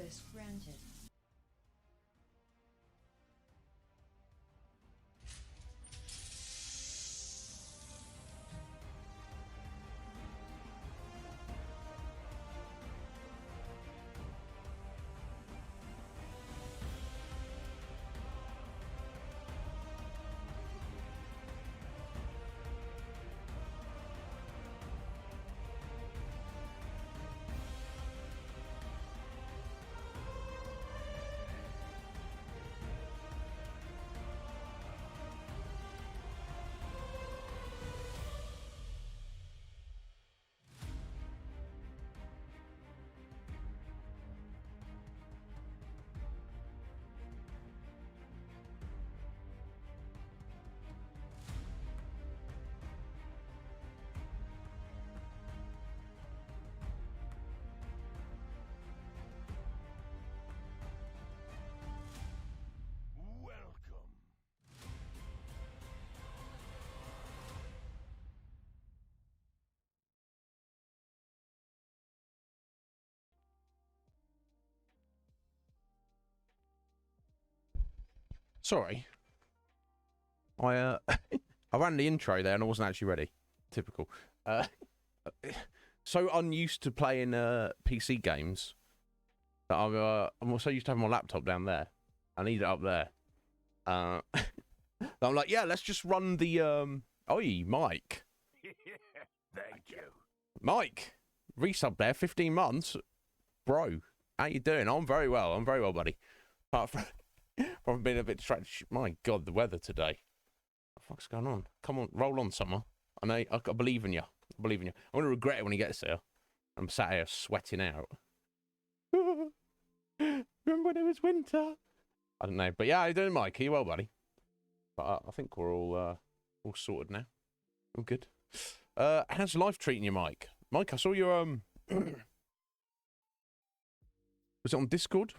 Request granted. Sorry. I I ran the intro there and I wasn't actually ready. Typical. So unused to playing PC games that I'm also used to having my laptop down there. I need it up there. I'm like, yeah, let's just run the Oi, Mike. Thank you. Mike, resub there, 15 months. Bro, how you doing? I'm very well, buddy. Apart from being a bit distracted. My God, the weather today. What the fuck's going on? Come on, roll on, summer. I know, I believe in you. I believe in you. I'm going to regret it when he gets here. I'm sat here sweating out. Remember when it was winter? I don't know. But yeah, how you doing, Mike? Are you well, buddy? But I think we're all sorted now. All good. How's life treating you, Mike? Mike, I saw your was it on Discord?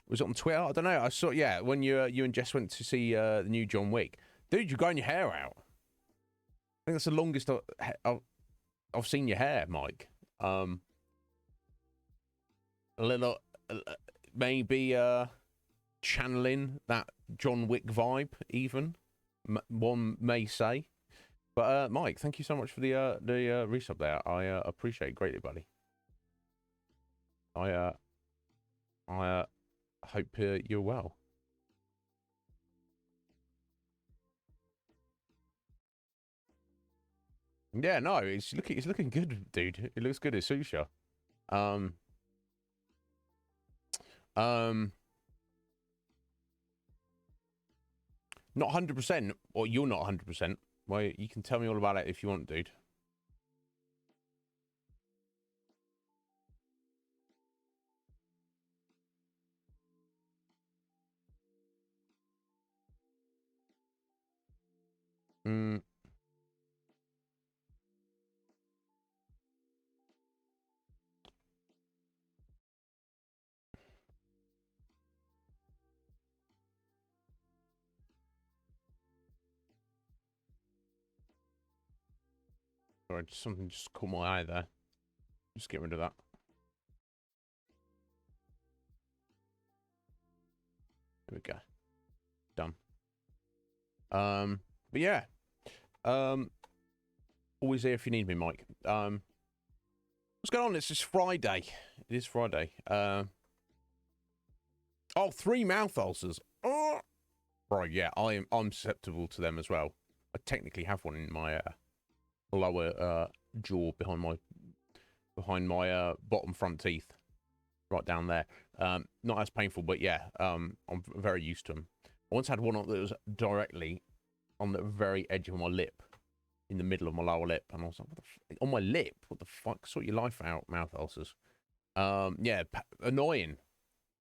Was it on Twitter? I don't know. I saw, yeah, when you and Jess went to see the new John Wick. Dude, you're growing your hair out. I think that's the longest I've seen your hair, Mike. A little, maybe channeling that John Wick vibe, even. One may say. But, Mike, thank you so much for the resub there. I appreciate it greatly, buddy. I hope you're well. Yeah, no, it's looking good, dude. It looks good as sushi. Not 100%, or you're not 100%. Well, you can tell me all about it if you want, dude. Sorry, something just caught my eye there. Just get rid of that. There we go. Done. But yeah. Always here if you need me, Mike. What's going on? It's just Friday. It is Friday. Oh, 3 mouth ulcers. Oh. Right, yeah, I'm susceptible to them as well. I technically have one in my lower jaw behind my bottom front teeth, right down there. Not as painful, but yeah, I'm very used to them. I once had one that was directly on the very edge of my lip, in the middle of my lower lip, and I was like, what the on my lip? What the fuck? Sort your life out, mouth ulcers. Yeah, annoying,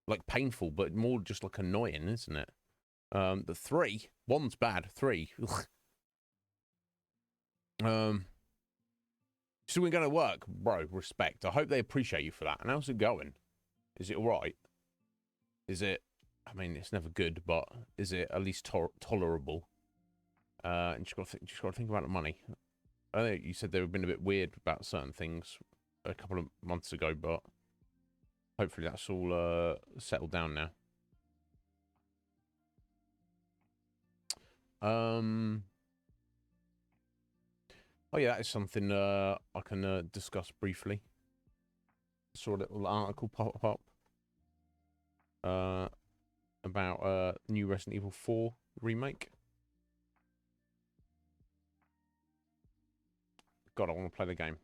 like painful, but more just like annoying, isn't it? The 3, one's bad, 3. Still going to work, bro. Respect. I hope they appreciate you for that. And how's it going? Is it all right? Is it? I mean, it's never good, but is it at least tolerable? And just got to think about the money. I know you said they've been a bit weird about certain things a couple of months ago, but Hopefully that's all settled down now. Oh yeah, that is something I can discuss briefly. Saw a little article pop up about new Resident Evil 4 remake. God, I want to play the game.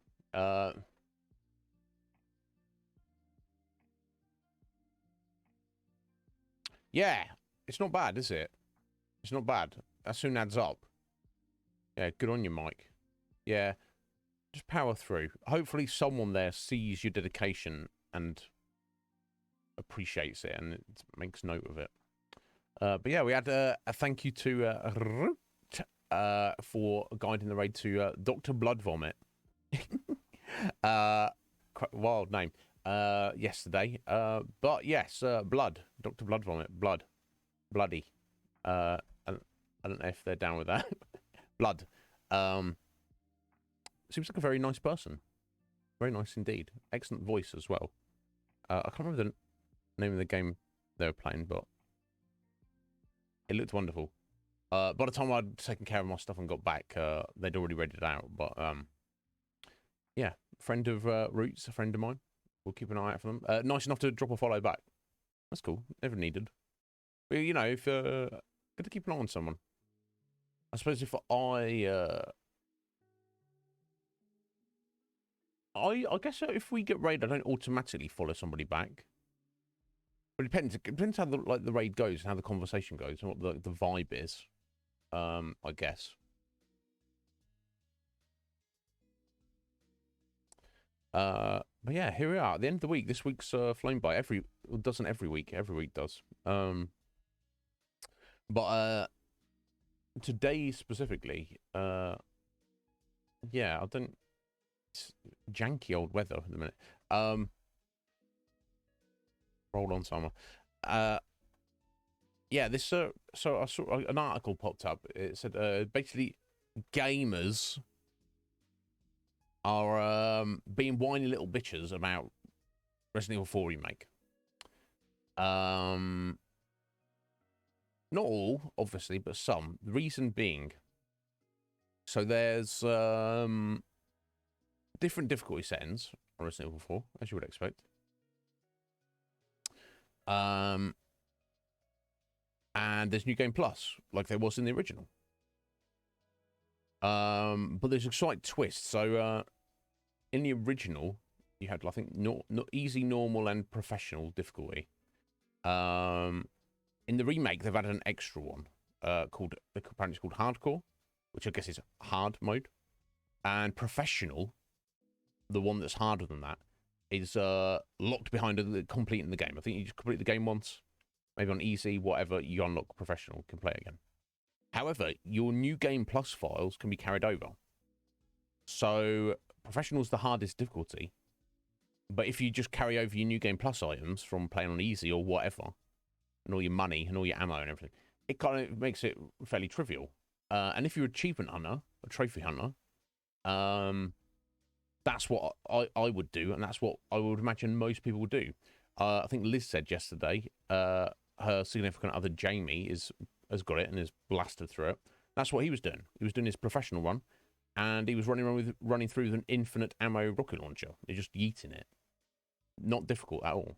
Yeah, it's not bad, is it? It's not bad. That soon adds up. Yeah, good on you, Mike. Yeah, just power through. Hopefully someone there sees your dedication and appreciates it and it makes note of it. But yeah, we had a thank you to for guiding the raid to Dr. Blood Vomit. Quite wild name. Yesterday. But yes, Blood. Dr. Blood Vomit. Blood. Bloody. I don't know if they're down with that. Blood. Seems like a very nice person. Very nice indeed. Excellent voice as well. I can't remember the name of the game they were playing, but it looked wonderful. By the time I'd taken care of my stuff and got back, they'd already read it out. But yeah, friend of Roots, a friend of mine. We'll keep an eye out for them. Nice enough to drop a follow back. That's cool. Never needed. But, you know, if good to keep an eye on someone. I suppose if I guess if we get raid, I don't automatically follow somebody back. But it depends. It depends how the raid goes, and how the conversation goes, and what the vibe is. I guess. But yeah, here we are at the end of the week. This week's flown by. Doesn't every week. Every week does. But today specifically, yeah, I don't. It's janky old weather at the minute. Roll on summer. Yeah, this so I saw an article popped up. It said basically gamers are being whiny little bitches about Resident Evil 4 remake. Not all, obviously, but some. The reason being, so there's different difficulty settings on Resident Evil 4, as you would expect. And there's New Game Plus, like there was in the original. But there's a slight twist. So in the original, you had, I think, not easy, normal, and professional difficulty. In the remake, they've added an extra one apparently it's called Hardcore, which I guess is hard mode, and professional, the one that's harder than that, is locked behind completing the game. I think you just complete the game once, maybe on easy, whatever, you unlock professional, can play it again. However, your New Game Plus files can be carried over. So professional's the hardest difficulty, but if you just carry over your New Game Plus items from playing on easy or whatever, and all your money and all your ammo and everything, it kind of makes it fairly trivial. And if you're an achievement hunter, a trophy hunter, that's what I would do, and that's what I would imagine most people would do. I think Liz said yesterday, her significant other Jamie has got it and is blasted through it. That's what he was doing. He was doing his professional run, and he was running through with an infinite ammo rocket launcher. He's just yeeting it. Not difficult at all.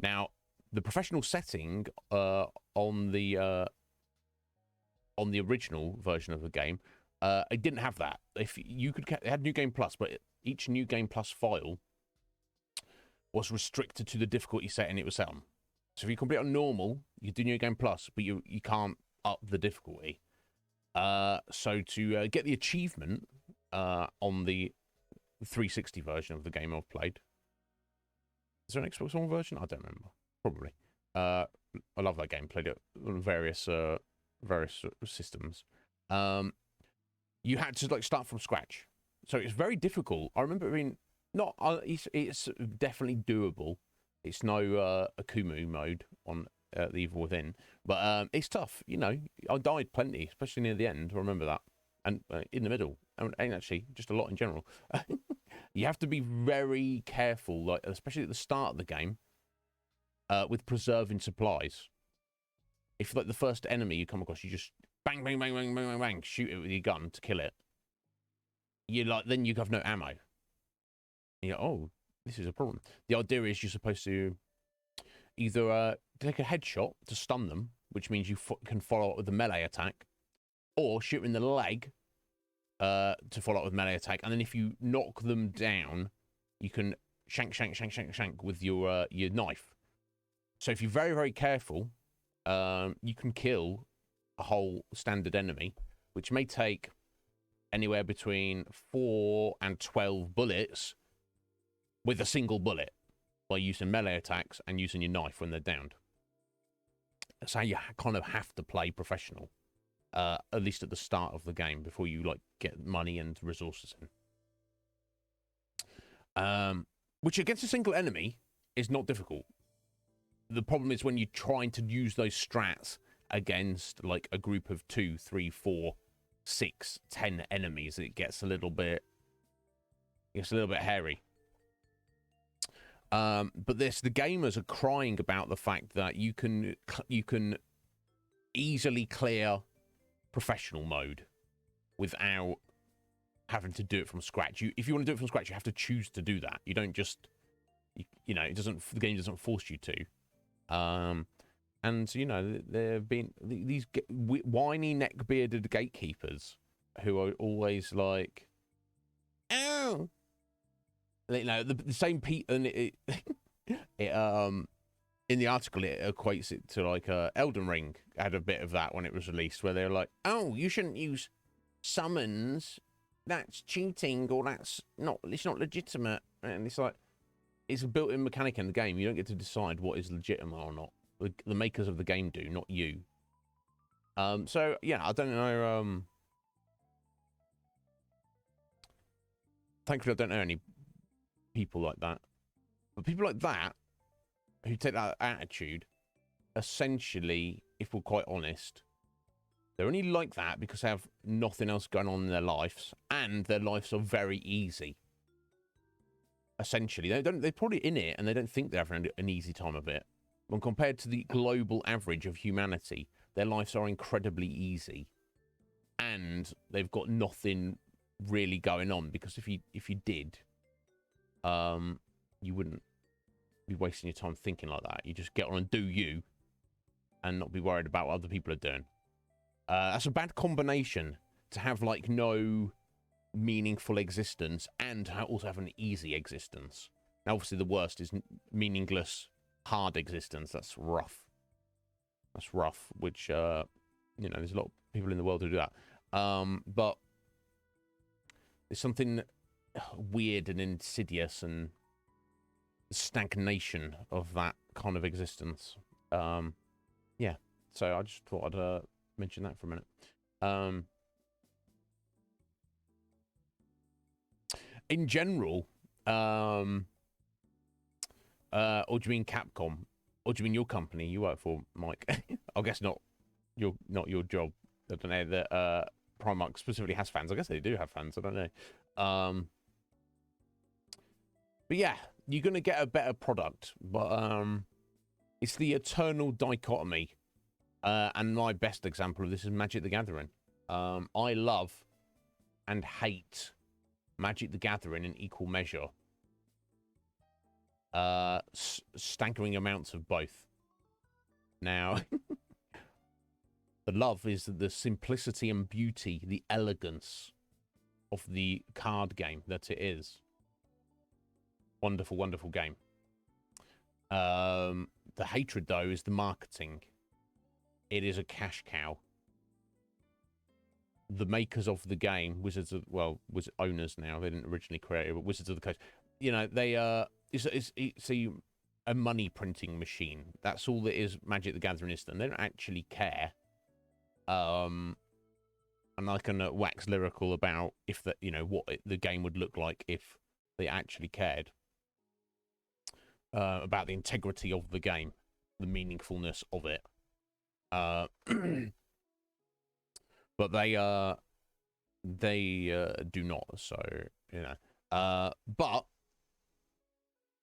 Now, the professional setting on the original version of the game, it didn't have that. If you could, it had New Game Plus, but each New Game Plus file was restricted to the difficulty setting it was set on. So if you complete on normal, you do New Game Plus, but you can't up the difficulty. So to get the achievement on the 360 version of the game I've played, is there an Xbox One version? I don't remember. Probably. I love that game. Played it on various systems. You had to start from scratch, so it's very difficult. I remember it being it's definitely doable. It's no Akumu mode on the Evil Within, but it's tough. You know, I died plenty, especially near the end. I remember that, and in the middle, and actually just a lot in general. You have to be very careful, especially at the start of the game, with preserving supplies. If like the first enemy you come across, you just bang, bang, bang, bang, bang, bang, bang, shoot it with your gun to kill it. Then you have no ammo. And you're, oh, this is a problem. The idea is you're supposed to either take a headshot to stun them, which means you can follow up with a melee attack, or shoot in the leg to follow up with melee attack. And then if you knock them down, you can shank with your knife. So if you're very, very careful, you can kill a whole standard enemy, which may take anywhere between 4 and 12 bullets with a single bullet by using melee attacks and using your knife when they're downed. That's how you kind of have to play professional, at least at the start of the game, before you like get money and resources in. Which against a single enemy is not difficult. The problem is when you're trying to use those strats against like a group of 2, 3, 4, 6, 10 enemies, it gets a little bit hairy. But the gamers are crying about the fact that you can easily clear professional mode without having to do it from scratch. If you want to do it from scratch, you have to choose to do that. You don't just, the game doesn't force you to. And there have been these whiny neck-bearded gatekeepers who are always like, oh, the same and it in the article it equates it to like Elden Ring had a bit of that when it was released, where they're like, oh, you shouldn't use summons, that's cheating, or it's not legitimate. And it's like, it's a built-in mechanic in the game. You don't get to decide what is legitimate or not. The makers of the game do, not you. So yeah, I don't know. Thankfully, I don't know any people like that. But people like that who take that attitude, essentially, if we're quite honest, they're only like that because they have nothing else going on in their lives, and their lives are very easy. Essentially, they're probably in it, and they don't think they're having an easy time of it. When compared to the global average of humanity, their lives are incredibly easy, and they've got nothing really going on. Because if you did, you wouldn't be wasting your time thinking like that. You just get on and do you, and not be worried about what other people are doing. That's a bad combination, to have like no meaningful existence and also have an easy existence. Now, obviously, the worst is meaningless, hard existence. That's rough. Which there's a lot of people in the world who do that. But there's something weird and insidious and stagnation of that kind of existence. Yeah. So I just thought I'd mention that for a minute. In general, or do you mean Capcom? Or do you mean your company you work for, Mike? I guess not your job. I don't know that Primark specifically has fans. I guess they do have fans. I don't know. But yeah, you're gonna get a better product. But it's the eternal dichotomy. And my best example of this is Magic the Gathering. I love and hate Magic the Gathering in equal measure. Staggering amounts of both. Now, the love is the simplicity and beauty, the elegance of the card game that it is. Wonderful, wonderful game. The hatred, though, is the marketing. It is a cash cow. The makers of the game, was owners now. They didn't originally create it, but Wizards of the Coast. They it's a money printing machine. That's all that is Magic the Gathering is to them. They don't actually care. And I can wax lyrical about if that what the game would look like if they actually cared about the integrity of the game, the meaningfulness of it. But they do not. So but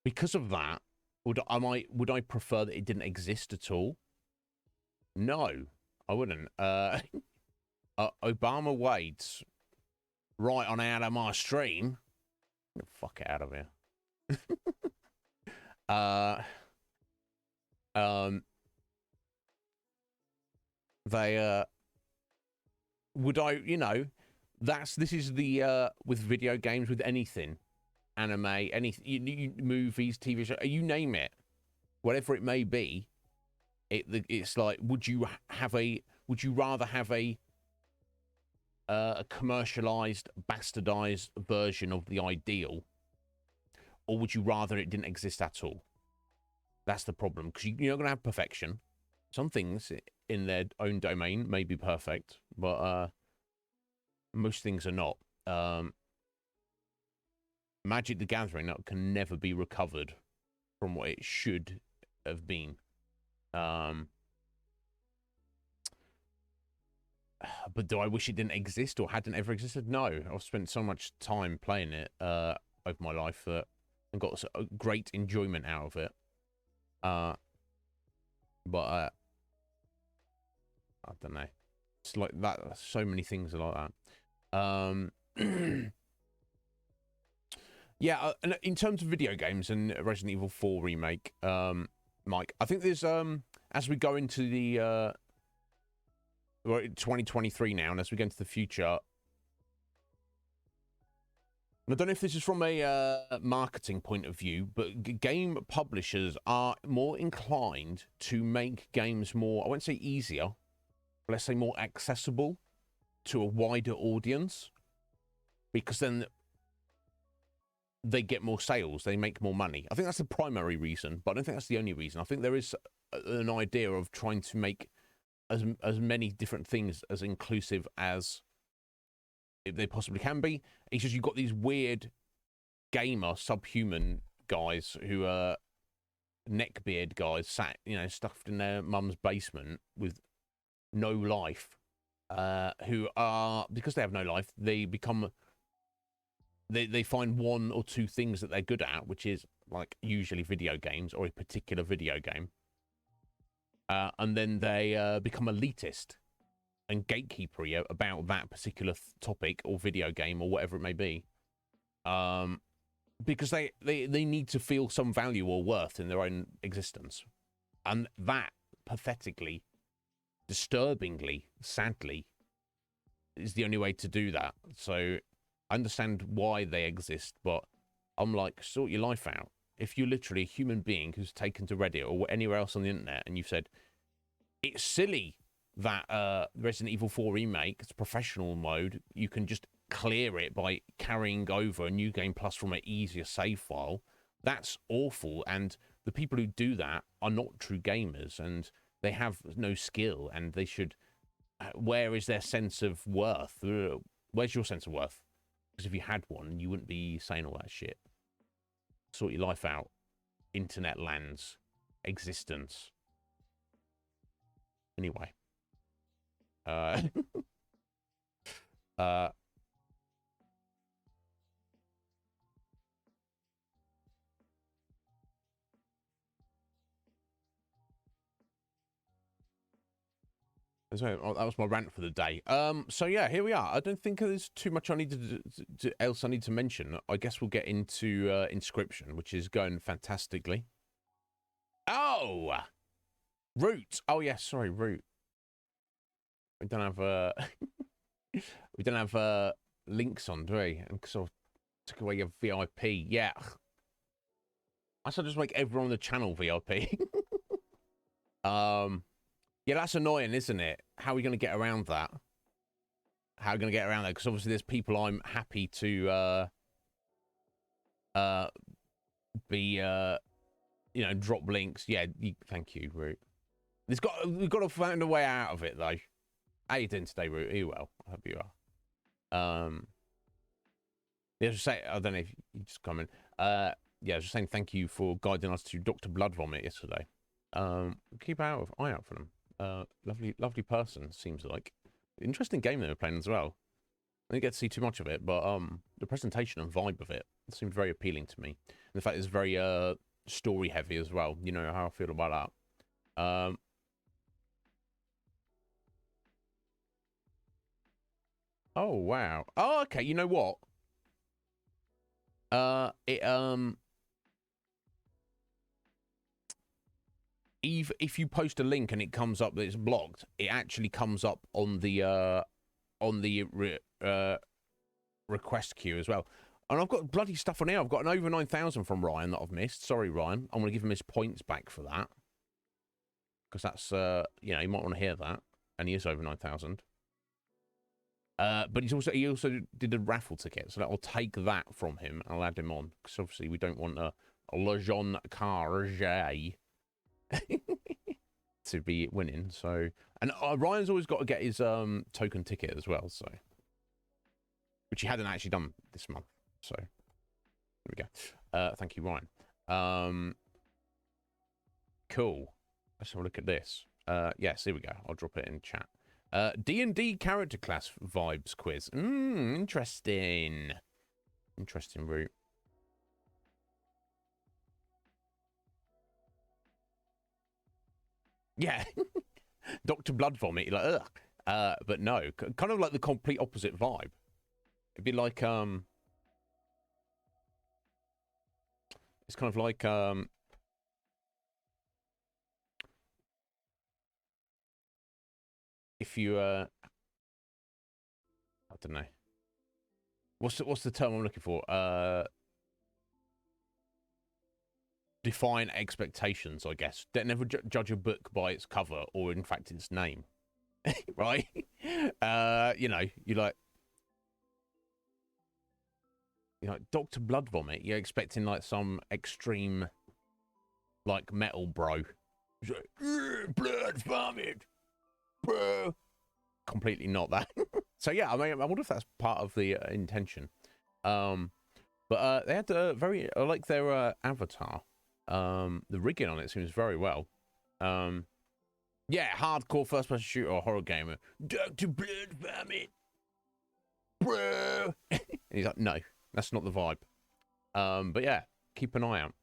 because of that, Would I prefer that it didn't exist at all? No, I wouldn't. Obama waits right on out of my stream. Fuck it out of here. They would I, this is the with video games, with anything, anime, anything, movies, TV show, you name it, whatever it may be, it's like, would you rather have a commercialized, bastardized version of the ideal, or would you rather it didn't exist at all? That's the problem, because you're not going to have perfection. Some things in their own domain may be perfect, but most things are not. Magic the Gathering can never be recovered from what it should have been. But do I wish it didn't exist or hadn't ever existed? No. I've spent so much time playing it over my life that and got a great enjoyment out of it. But I don't know. It's like that. So many things are like that. Yeah, and in terms of video games and Resident Evil 4 remake, Mike, I think there's as we go into the 2023 now, and as we go into the future, and I don't know if this is from a marketing point of view, but game publishers are more inclined to make games more, I won't say easier, but let's say more accessible to a wider audience, because then they get more sales, they make more money. I think that's the primary reason, but I don't think that's the only reason. I think there is an idea of trying to make as many different things as inclusive as they possibly can be. It's just you've got these weird gamer subhuman guys who are neckbeard guys sat, stuffed in their mum's basement with no life, who are, because they have no life, they become, they find one or two things that they're good at, which is like usually video games or a particular video game. And then they become elitist and gatekeepery about that particular topic or video game or whatever it may be. Because they need to feel some value or worth in their own existence. And that pathetically, disturbingly, sadly, is the only way to do that. So I understand why they exist, but I'm like, sort your life out. If you're literally a human being who's taken to Reddit or anywhere else on the internet and you've said, it's silly that Resident Evil 4 remake, it's professional mode, you can just clear it by carrying over a New Game Plus from an easier save file, that's awful. And the people who do that are not true gamers, and they have no skill, and they should... Where is their sense of worth? Where's your sense of worth? Because if you had one, you wouldn't be saying all that shit. Sort your life out. Internet lands. Existence. Anyway. So that was my rant for the day. So yeah, here we are. I don't think there's too much I need else I need to mention. I guess we'll get into Inscryption, which is going fantastically. Oh, Root. Oh yeah, sorry, Root. We don't have we don't have links on, do we? And sort of took away your VIP. Yeah, I should just make everyone on the channel VIP. Yeah, that's annoying, isn't it? How are we going to get around that? How are we going to get around that? Because obviously there's people I'm happy to be drop links. Yeah, thank you, Root. We've got to find a way out of it though. How you doing today, Root? Are you well? I hope you are. Yeah, just say, I don't know if you just comment. Yeah, just saying thank you for guiding us to Dr. Blood Vomit yesterday. Keep eye out for them. Lovely person, seems like. Interesting game they were playing as well. I didn't get to see too much of it, but the presentation and vibe of it seemed very appealing to me. And the fact it's very story heavy as well. You know how I feel about that. Oh wow. Oh, okay. You know what? If you post a link and it comes up that it's blocked, it actually comes up on the request queue as well. And I've got bloody stuff on here. I've got an over 9,000 from Ryan that I've missed. Sorry, Ryan. I'm going to give him his points back for that. Because that's, you know, you might want to hear that. And he is over 9,000. But he also did a raffle ticket. So I'll take that from him. I'll add him on. Because obviously we don't want a Lejeune Carge to be winning. So, and Ryan's always got to get his token ticket as well. So, which he hadn't actually done this month. So, there we go. Thank you, Ryan. Cool. Let's have a look at this. Yes, here we go. I'll drop it in chat. D&D character class vibes quiz. Interesting. Interesting route. Yeah. Dr. Blood Vomit. You're like, ugh. But no, kind of like the complete opposite vibe. It'd be like, it's kind of like, if you, I don't know. What's the term I'm looking for? Define expectations, I guess. Don't never judge a book by its cover or, in fact, its name. Right? You know, you're like Dr. Blood Vomit. You're expecting like some extreme, like metal bro. Like, blood vomit, bro. Completely not that. So yeah, I mean, I wonder if that's part of the intention. But they had a very, I like their avatar. The rigging on it seems very well. Yeah, hardcore first-person shooter or horror gamer. Dr. Blood Vomit, bro. And he's like, no. That's not the vibe. But yeah, keep an eye out.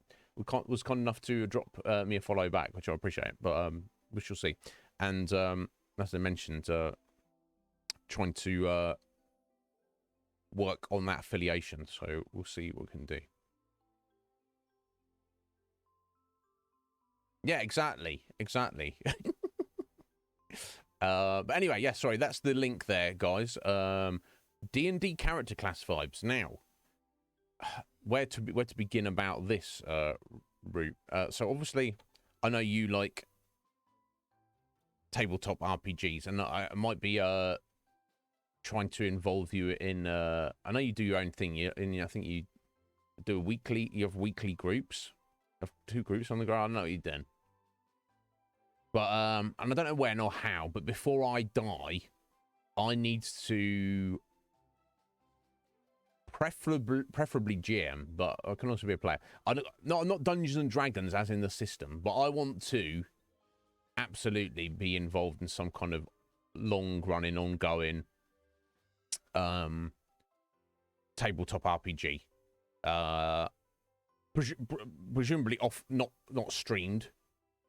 Was kind enough to drop me a follow back, which I appreciate. But we shall see. And as I mentioned, trying to work on that affiliation. So we'll see what we can do. Yeah, exactly. But anyway, yeah, sorry. That's the link there, guys. D&D character class vibes. Now, where to begin about this route? So obviously, I know you like tabletop RPGs, and I might be trying to involve you in. I know you do your own thing. I think you do a weekly. You have weekly groups. You have 2 groups on the ground. I don't know what you've done, but and I don't know when or how. But before I die, I need to. Preferably GM, but I can also be a player. Not Dungeons and Dragons as in the system, but I want to absolutely be involved in some kind of long-running, ongoing tabletop RPG. Presumably not streamed,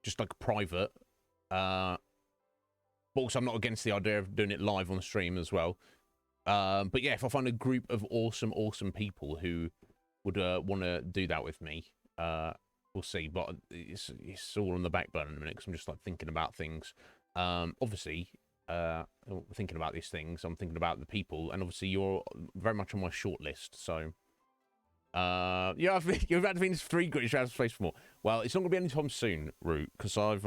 just like private. But also, I'm not against the idea of doing it live on stream as well. But yeah, if I find a group of awesome people who would want to do that with me, we'll see. But it's all on the back burner in a minute because I'm just like thinking about things. Obviously, thinking about these things, I'm thinking about the people, and obviously you're very much on my short list. So, yeah, you've had to be in 3 groups. You have space for more. Well, it's not going to be anytime soon, Root, because I've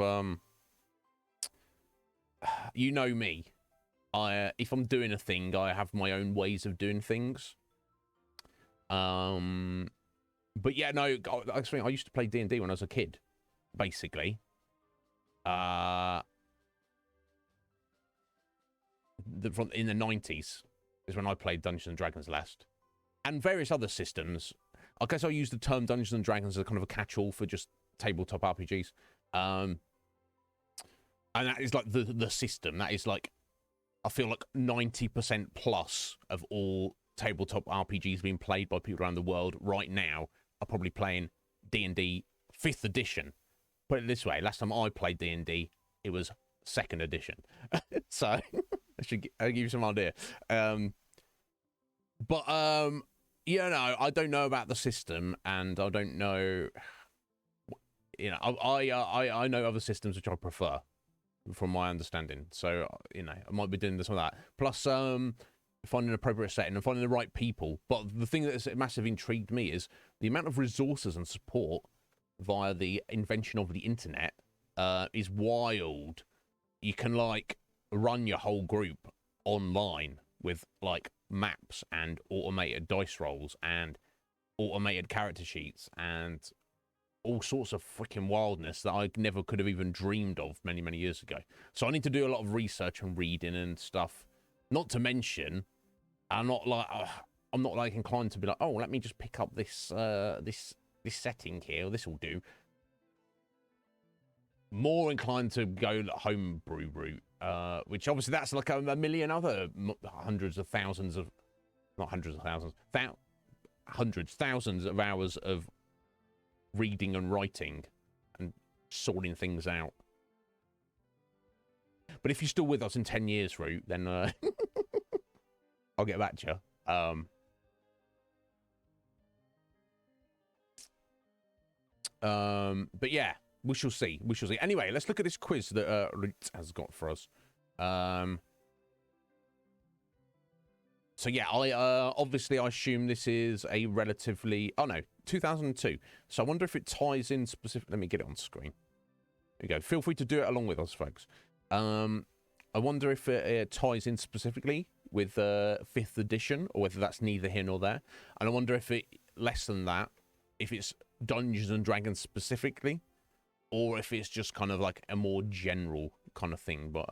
you know me. If I'm doing a thing, I have my own ways of doing things. But yeah, no, I used to play D&D when I was a kid, basically. In the 90s is when I played Dungeons and Dragons last, and various other systems. I guess I use the term Dungeons and Dragons as a kind of a catch-all for just tabletop RPGs. And that is like the system. That is like, I feel like 90% plus of all tabletop RPGs being played by people around the world right now are probably playing D&D 5th edition. Put it this way, last time I played D&D, it was 2nd edition. So I'll give you some idea. I don't know about the system, and I don't know. I know other systems which I prefer, from my understanding. So I might be doing this or that. Plus, finding an appropriate setting and finding the right people. But the thing that's massively intrigued me is the amount of resources and support via the invention of the internet is wild. You can run your whole group online with maps and automated dice rolls and automated character sheets and all sorts of freaking wildness that I never could have even dreamed of many, many years ago. So I need to do a lot of research and reading and stuff. Not to mention, I'm not inclined to be like, oh, let me just pick up this setting here. This will do. More inclined to go homebrew route, which obviously that's like a million other hundreds of thousands of, not hundreds of thousands, thousands of hours of reading and writing and sorting things out. But if you're still with us in 10 years, Root, then I'll get back to you. But yeah, we shall see. We shall see. Anyway, let's look at this quiz that Root has got for us. So yeah, I obviously I assume this is a relatively 2002. So I wonder if it ties in specific. Let me get it on screen. There you go. Feel free to do it along with us, folks. I wonder if it ties in specifically with 5th edition, or whether that's neither here nor there. And I wonder if it less than that, if it's Dungeons and Dragons specifically, or if it's just kind of like a more general kind of thing. But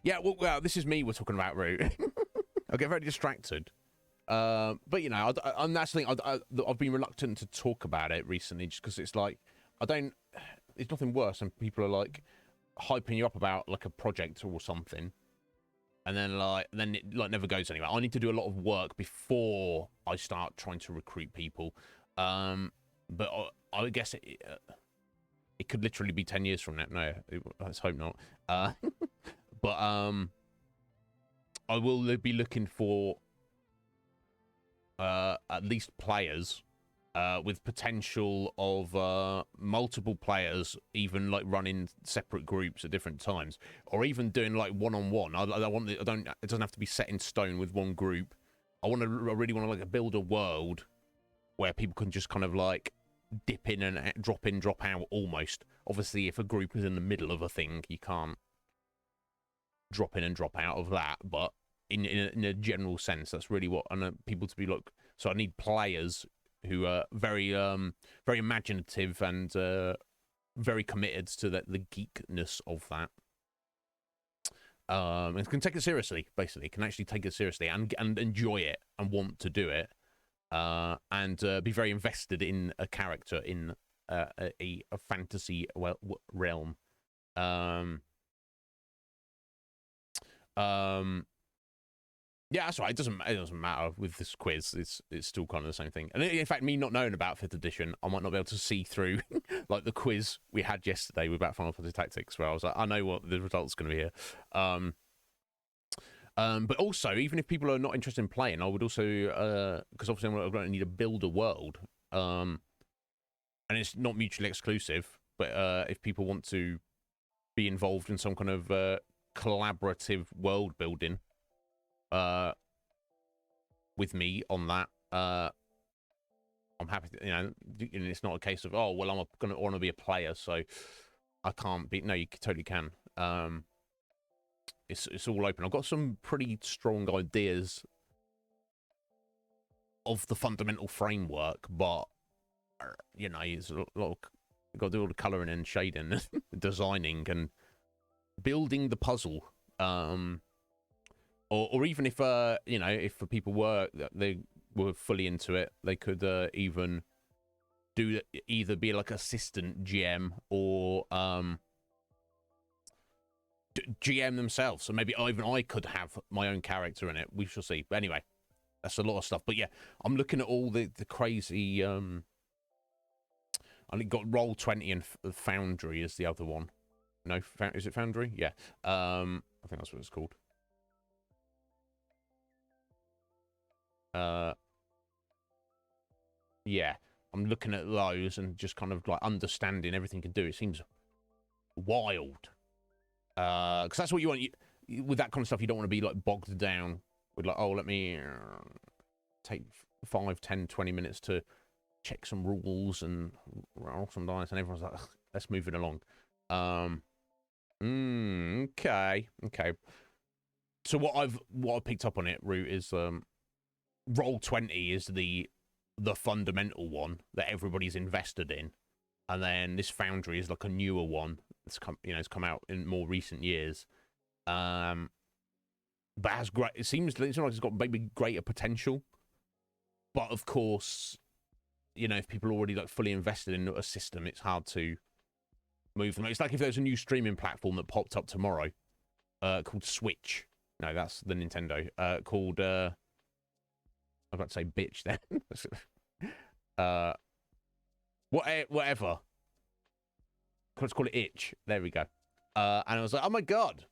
yeah, well, this is me we're talking about, Root. I get very distracted. But I'm that's the thing. I've been reluctant to talk about it recently, just because it's like it's nothing worse than people are hyping you up about a project or something, and then it never goes anywhere. I need to do a lot of work before I start trying to recruit people. But I guess it could literally be 10 years from now. No, let's hope not. But I will be looking for at least players with potential of multiple players, even running separate groups at different times, or even doing one-on-one. I want it doesn't have to be set in stone with one group. I really want to build a world where people can just kind of dip in and drop out almost. Obviously, if a group is in the middle of a thing, you can't drop in and drop out of that, but in a general sense, that's really what I want people to be so I need players who are very very imaginative and very committed to the geekness of that, and can take it seriously, basically can actually take it seriously and enjoy it and want to do it, and be very invested in a character in a fantasy realm. Yeah, that's right. It doesn't matter with this quiz. It's still kind of the same thing. And in fact, me not knowing about 5th edition, I might not be able to see through the quiz we had yesterday about Final Fantasy Tactics, where I was like, I know what the result's going to be here. But also, even if people are not interested in playing, I would also, because obviously I'm going to need to build a world, and it's not mutually exclusive. But if people want to be involved in some kind of collaborative world building with me on that, I'm happy to, it's not a case of, oh well, I'm gonna want to be a player, so I can't be. No, you totally can. It's all open. I've got some pretty strong ideas of the fundamental framework, but it's a lot of, you've got to do all the colouring and shading, designing and building the puzzle. Or even if if the people they were fully into it, they could even either be assistant GM or GM themselves. So maybe even I could have my own character in it. We shall see. But anyway, that's a lot of stuff. But yeah, I'm looking at all the crazy And it got Roll20 and Foundry is the other one. No, is it Foundry? Yeah. I think that's what it's called. Yeah. I'm looking at those and just kind of like understanding everything it can do. It seems wild. Because that's what you want. With that kind of stuff, you don't want to be like bogged down with like, oh, let me take 5, 10, 20 minutes to check some rules and roll some dice, and everyone's like, ugh, let's move it along. Okay. So what I've picked up on it, Root, is Roll20 is the fundamental one that everybody's invested in, and then this Foundry is like a newer one. It's come out in more recent years. But has great. It seems like it's got maybe greater potential. But of course, if people are already like fully invested in a system, it's hard to move them. It's like if there's a new streaming platform that popped up tomorrow, called Switch. No, that's the Nintendo. Called I was about to say bitch then. Whatever. Let's call it Itch. There we go. And I was like, oh my god,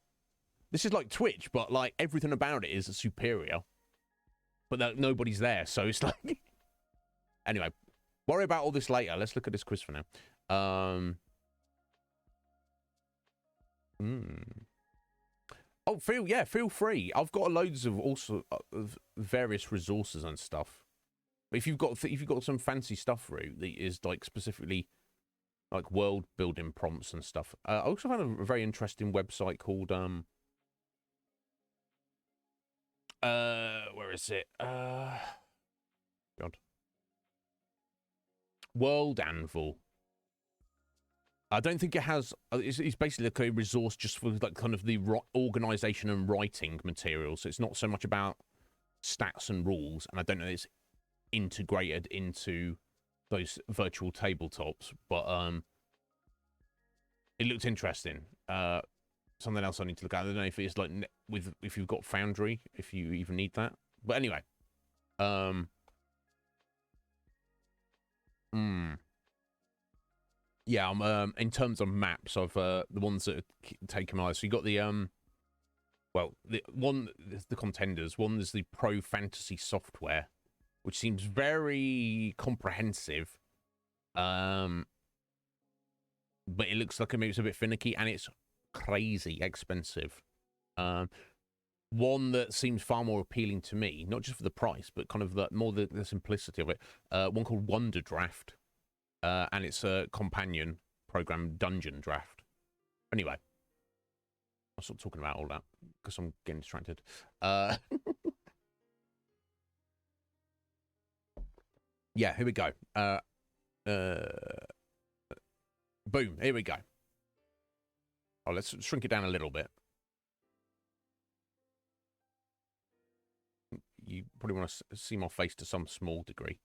this is like Twitch, but like everything about it is superior. But nobody's there, so it's like. Anyway, worry about all this later. Let's look at this quiz for now. Oh, feel free. I've got loads of of various resources and stuff. But if you've got some fancy stuff, Root, that is like specifically like world building prompts and stuff. I also found a very interesting website called where is it? God. World Anvil. I don't think it has. It's basically like a resource just for like kind of the organization and writing materials. So it's not so much about stats and rules, and I don't know if it's integrated into those virtual tabletops, but it looks interesting. Something else I need to look at. I don't know if it's like if you've got Foundry, if you even need that. But anyway, yeah, I'm in terms of maps, I've the ones that are taken my eye. So you got the the contenders. One is the Pro Fantasy software, which seems very comprehensive. But it looks like maybe it's a bit finicky, and it's crazy expensive. One that seems far more appealing to me, not just for the price, but kind of the simplicity of it. One called Wonder Draft. And it's a companion program, Dungeon Draft. Anyway, I'll stop talking about all that because I'm getting distracted. Yeah, here we go. Boom, here we go. Oh, let's shrink it down a little bit. You probably want to see my face to some small degree.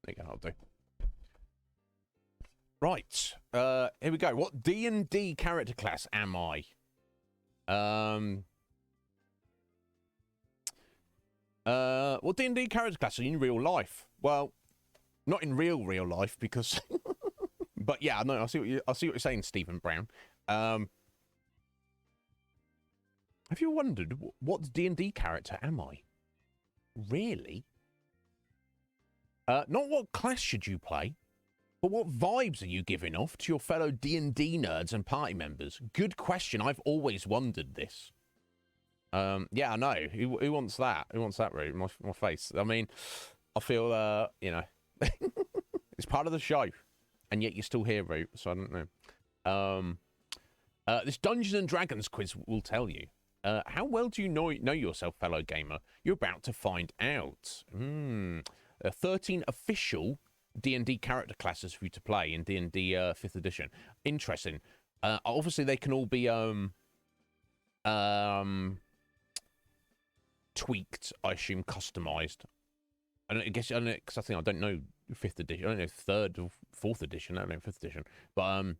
There you go, I'll do. Right, here we go. What D&D character class am I? What D&D character class are you in real life? Well, not in real life because, but yeah, no, I see what you're saying, Stephen Brown. Have you wondered what D&D character am I? Really? Not what class should you play, but what vibes are you giving off to your fellow D&D nerds and party members? Good question. I've always wondered this. Yeah, I know. Who wants that? Who wants that, Root? My face. I mean, I feel, it's part of the show, and yet you're still here, Root, so I don't know. This Dungeons and Dragons quiz will tell you. How well do you know yourself, fellow gamer? You're about to find out. 13 official D&D character classes for you to play in D&D 5th edition. Interesting. Obviously, they can all be tweaked, I assume, customized. Because I don't know 5th edition. I don't know 3rd or 4th edition. I don't know 5th edition. But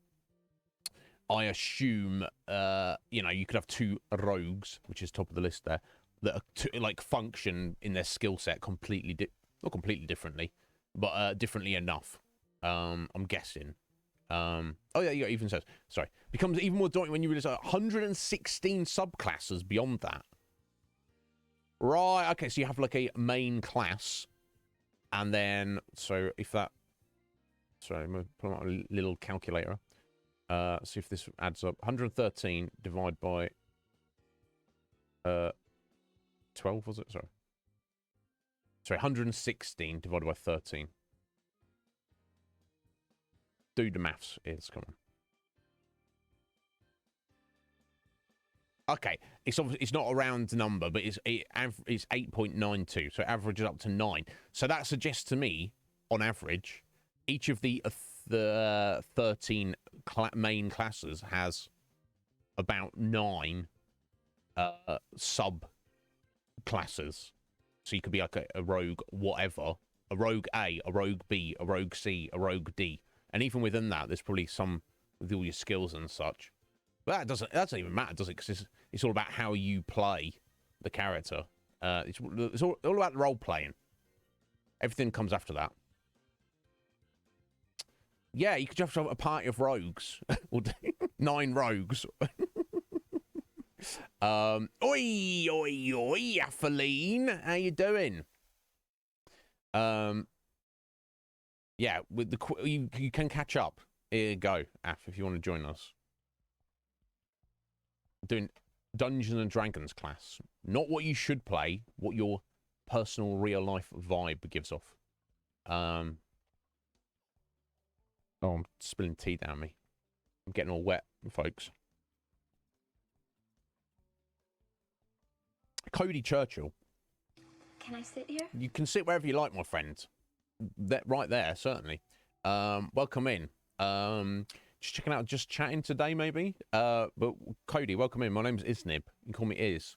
I assume, you could have 2 rogues, which is top of the list there. that are like function in their skill set completely, not completely differently, but differently enough. I'm guessing. Oh yeah, it even says, sorry, becomes even more daunting when you realize 116 subclasses beyond that. Right, okay, so you have like a main class, and then, so if that, sorry, I'm going to put out a little calculator. See if this adds up. 113 divided by 12, was it? Sorry. Sorry, 116 divided by 13. Do the maths, is, come on. Okay, it's obviously, it's not a round number, but it's 8.92, so it averages up to 9. So that suggests to me, on average, each of the 13 main classes has about 9 sub classes. So you could be like a rogue whatever, a rogue A, a rogue B, a rogue C, a rogue D, and even within that, there's probably some with all your skills and such. But that doesn't even matter, does it? Because it's all about how you play the character. It's all about role playing. Everything comes after that. Yeah, you could just have a party of rogues. 9 rogues. Oi, Atheline. How you doing? Yeah, with the you can catch up. Here you go, Af, if you want to join us. Doing Dungeons and Dragons class. Not what you should play, what your personal real life vibe gives off. Oh, I'm spilling tea down me. I'm getting all wet, folks. Cody Churchill. Can I sit here? You can sit wherever you like, my friend. That right there, certainly. Welcome in. Just checking out, just chatting today, maybe. But Cody, welcome in. My name's Iznib. You can call me Iz.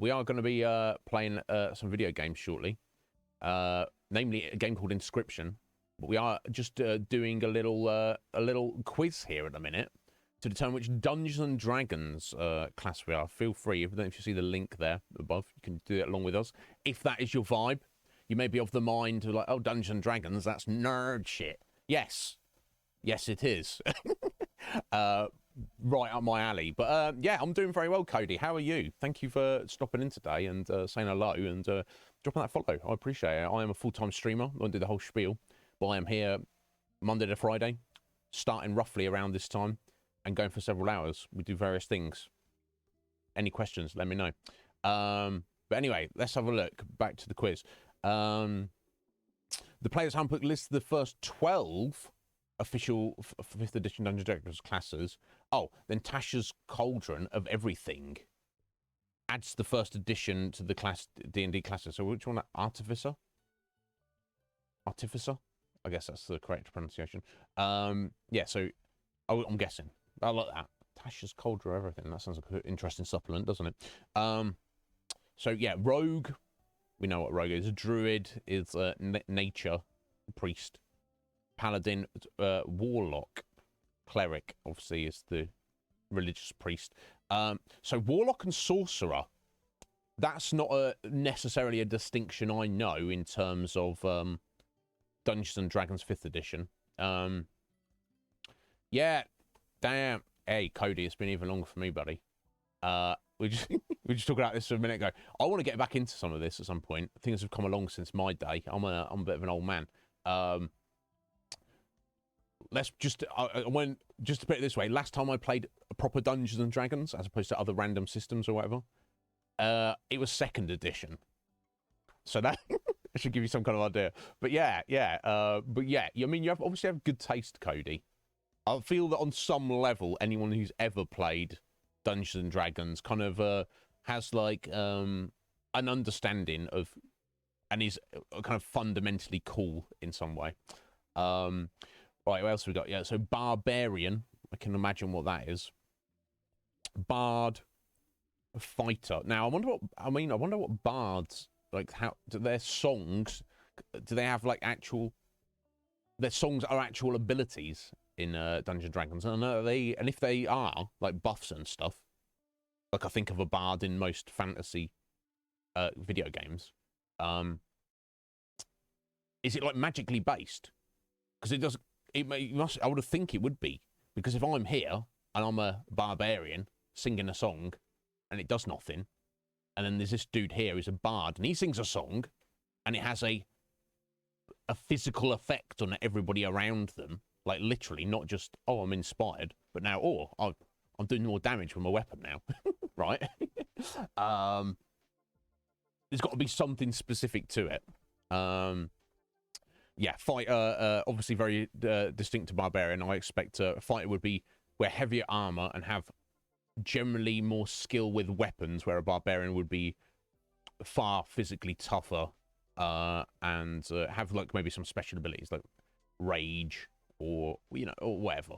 We are going to be playing some video games shortly. Namely, a game called Inscryption. But we are just doing a little quiz here at the minute to determine which Dungeons and Dragons class we are. Feel free, if you see the link there above, you can do it along with us. If that is your vibe, you may be of the mind to like, oh, Dungeons and Dragons, that's nerd shit. Yes. Yes, it is. Right up my alley. But yeah, I'm doing very well, Cody. How are you? Thank you for stopping in today and saying hello and dropping that follow. I appreciate it. I am a full-time streamer. I won't do the whole spiel. But I am here Monday to Friday, starting roughly around this time and going for several hours. We do various things. Any questions, let me know. But anyway, let's have a look. Back to the quiz. The Player's Handbook lists the first 12 official 5th edition Dungeons & Dragons classes. Oh, then Tasha's Cauldron of Everything adds the first edition to the class D&D classes. So which one? Artificer? Artificer? I guess that's the correct pronunciation. Yeah, so I'm guessing. I like that. Tasha's Cauldron of Everything. That sounds like an interesting supplement, doesn't it? So yeah, Rogue. We know what Rogue is. A Druid is nature, priest. Paladin, Warlock. Cleric, obviously, is the religious priest. So Warlock and Sorcerer. That's not necessarily a distinction I know in terms of Dungeons and Dragons 5th edition. Yeah, damn. Hey, Cody, it's been even longer for me, buddy. We just talking about this a minute ago. I want to get back into some of this at some point. Things have come along since my day. I'm a bit of an old man. Let's just just to put it this way. Last time I played a proper Dungeons and Dragons, as opposed to other random systems or whatever, it was 2nd edition. So that should give you some kind of idea. But yeah. But yeah, I mean, you obviously have good taste, Cody. I feel that on some level, anyone who's ever played Dungeons and Dragons kind of has like an understanding of, and is kind of fundamentally cool in some way. Right, what else we got? Yeah, so Barbarian. I can imagine what that is. Bard, Fighter. Now, I wonder what bards, like, how do their songs, do they have like actual, their songs are actual abilities in Dungeons and Dragons? And if they are like buffs and stuff, like I think of a bard in most fantasy video games, is it like magically based? Because it does. It must. I would think it would be, because if I'm here and I'm a barbarian singing a song, and it does nothing, and then there's this dude here who's a bard and he sings a song, and it has a physical effect on everybody around them, like literally, not just, oh, I'm inspired, but now, oh, I'm doing more damage with my weapon now, right? There's got to be something specific to it. Yeah, obviously very distinct to barbarian. I expect a fighter would wear heavier armor and have generally more skill with weapons, where a barbarian would be far physically tougher, and have like maybe some special abilities like rage or or whatever.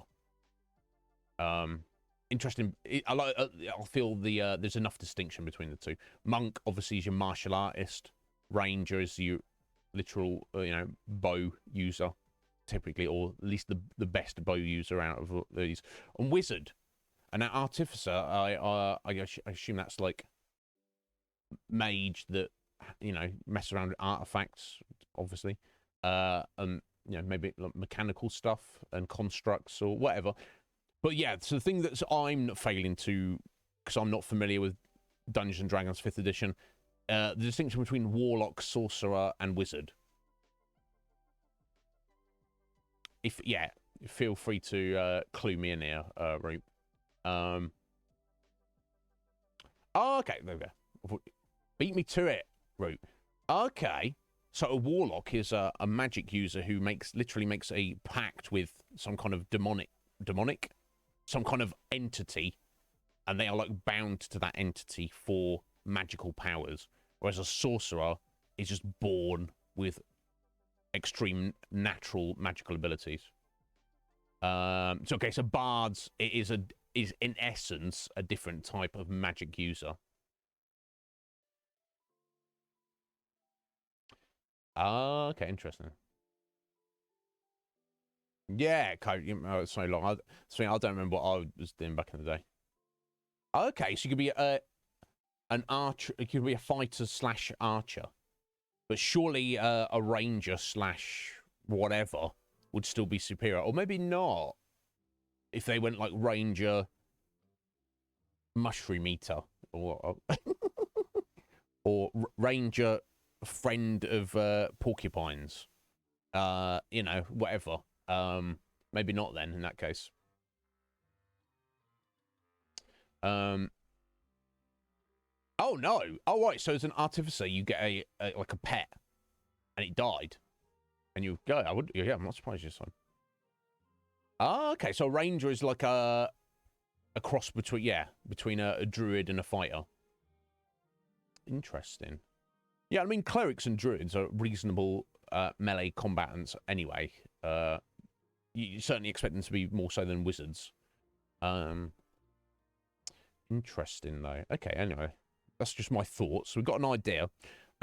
Interesting. I feel there's enough distinction between the two. Monk obviously is your martial artist. Ranger is your literal bow user, typically, or at least the best bow user out of these. And wizard, and now artificer, I assume that's like mage that mess around with artifacts, obviously, and maybe like mechanical stuff and constructs or whatever. But yeah, so the thing that I'm failing to, because I'm not familiar with Dungeons and Dragons 5th edition, the distinction between warlock, sorcerer, and wizard. Feel free to clue me in here, Roop. Oh, okay, there we go. Beat me to it, Roop. Okay, so a warlock is a magic user who literally makes a pact with some kind of demonic, some kind of entity, and they are like bound to that entity for magical powers. Whereas a sorcerer is just born with extreme natural magical abilities. So bards is in essence a different type of magic user. Okay, interesting. Yeah, it's so long. I don't remember what I was doing back in the day. Okay, so you could be an archer. You could be a fighter / archer, but surely a ranger / whatever would still be superior, or maybe not. If they went like ranger, mushroom eater, or or ranger, friend of porcupines, whatever. Maybe not then in that case. Oh no! Oh right, so as an artificer, you get like a pet, and it died, and you go. I'm not surprised this one. Oh, okay, so a ranger is like a cross between a druid and a fighter. Interesting. Yeah, I mean clerics and druids are reasonable melee combatants anyway. You certainly expect them to be more so than wizards. Interesting though. Okay, anyway. That's just my thoughts. We've got an idea.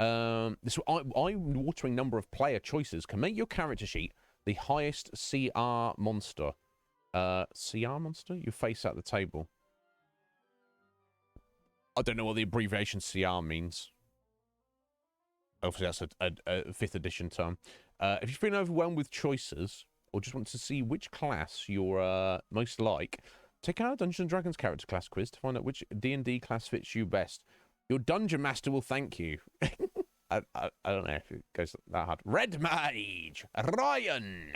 This eye-watering number of player choices can make your character sheet the highest CR monster. CR monster? You face at the table. I don't know what the abbreviation CR means. Obviously, that's a 5th edition term. If you're feeling overwhelmed with choices, or just want to see which class you're most like, take our Dungeons & Dragons character class quiz to find out which D&D class fits you best. Your dungeon master will thank you. I don't know if it goes that hard. Red Mage, Ryan.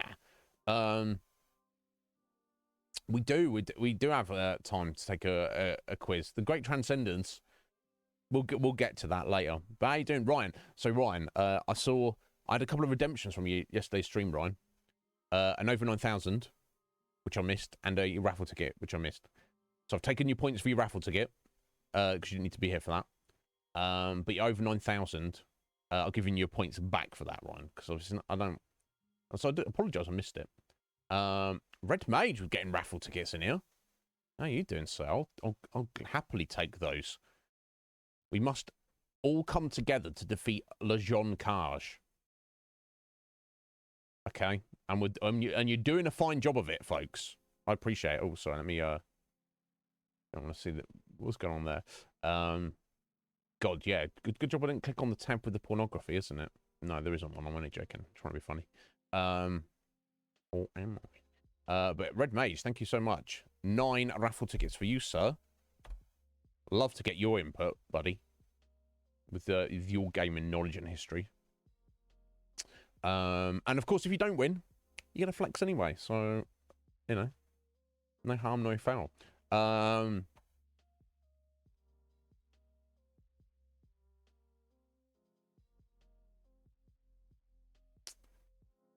We do have time to take a quiz. The Great Transcendence. We'll get to that later. But how you doing, Ryan? So Ryan, I had a couple of redemptions from you yesterday's stream, Ryan. An over 9,000, which I missed, and a raffle ticket, which I missed. So I've taken your points for your raffle ticket, because you didn't need to be here for that. But you're over 9,000. I'll give you your points back for that, Ryan, because obviously I don't. So I do apologise, I missed it. Red Mage was getting raffle tickets in here. How are you doing, sir? I'll happily take those. We must all come together to defeat Lejeune Carge. Okay, and you're doing a fine job of it, folks. I appreciate it. Oh, sorry, let me I want to see what's going on there. God, yeah. Good job I didn't click on the tab with the pornography, isn't it? No, there isn't one. I'm only joking. I'm trying to be funny. Or am I? But Red Mage, thank you so much. 9 raffle tickets for you, sir. Love to get your input, buddy, with your gaming knowledge and history. And of course, if you don't win, you're gonna flex anyway. So, you know, no harm, no foul.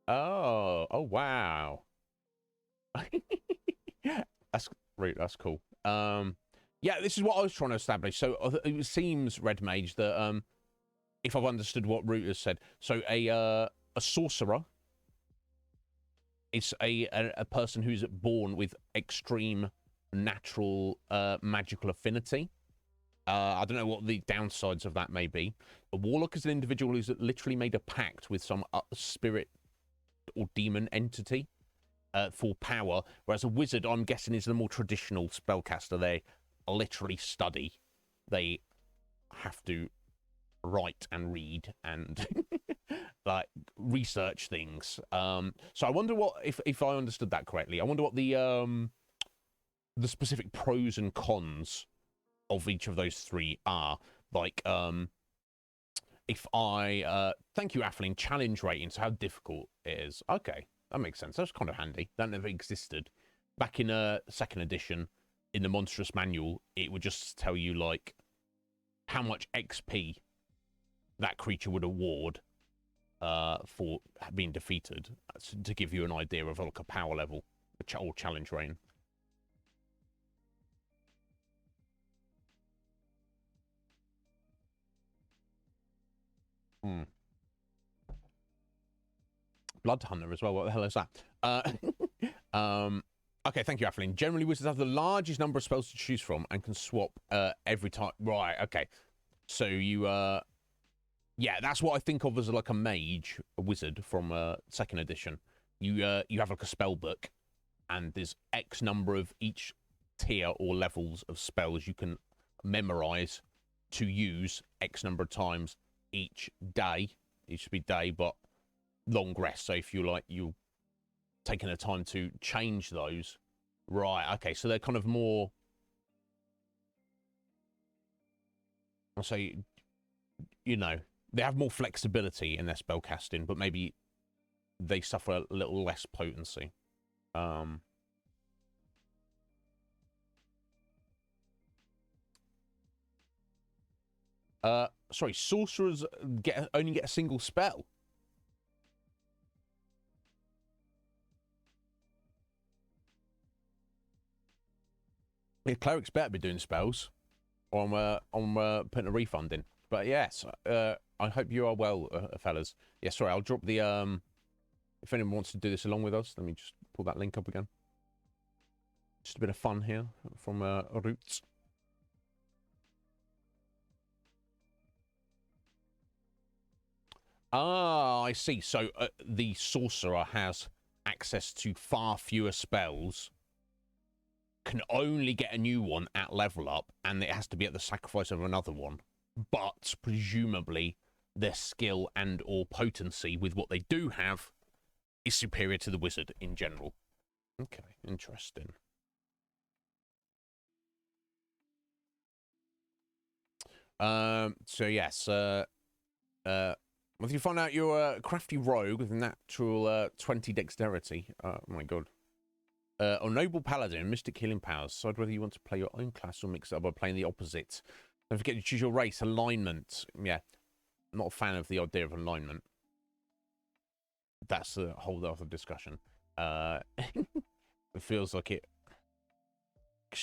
Oh, wow. That's right. That's cool. Yeah, this is what I was trying to establish. So it seems, Red Mage, that if I've understood what Root has said, so a sorcerer is a person who's born with extreme natural magical affinity. I don't know what the downsides of that may be. A warlock is an individual who's literally made a pact with some spirit or demon entity for power, whereas a wizard, I'm guessing, is the more traditional spellcaster. They literally study. They have to write and read and like research things. So I wonder what, if I understood that correctly, I wonder what the specific pros and cons of each of those three are. Like, if I thank you, Atheling, challenge rating, so how difficult it is. Okay, that makes sense. That's kind of handy. That never existed back in second edition. In the monstrous manual, it would just tell you like how much XP that creature would award for being defeated, to give you an idea of like a power level or challenge rating. Blood Hunter as well. What the hell is that? Okay, thank you, Atheling. Generally, wizards have the largest number of spells to choose from and can swap every time. Right, okay. So you, yeah, that's what I think of as like a mage, a wizard from second edition. You have like a spell book, and there's X number of each tier or levels of spells you can memorize to use X number of times each day. It should be day, but long rest. So if you like, you taking the time to change those, right? Okay, so they're kind of more, I'll say, you know, they have more flexibility in their spell casting, but maybe they suffer a little less potency. Sorry, sorcerers only get a single spell. Yeah, clerics better be doing spells, or I'm putting a refund in. But yes, I hope you are well, fellas. Yeah, sorry, I'll drop the if anyone wants to do this along with us, let me just pull that link up again. Just a bit of fun here from Roots. Ah, I see. So the sorcerer has access to far fewer spells, can only get a new one at level up, and it has to be at the sacrifice of another one. But presumably their skill and or potency with what they do have is superior to the wizard in general. Okay, interesting. So yes, if you find out you're a crafty rogue with a natural 20 dexterity, oh my god. Or noble paladin, mystic healing powers. Decide whether you want to play your own class or mix it up by playing the opposite. Don't forget to choose your race. Alignment. Yeah, I'm not a fan of the idea of alignment. That's a whole other discussion. It feels like it.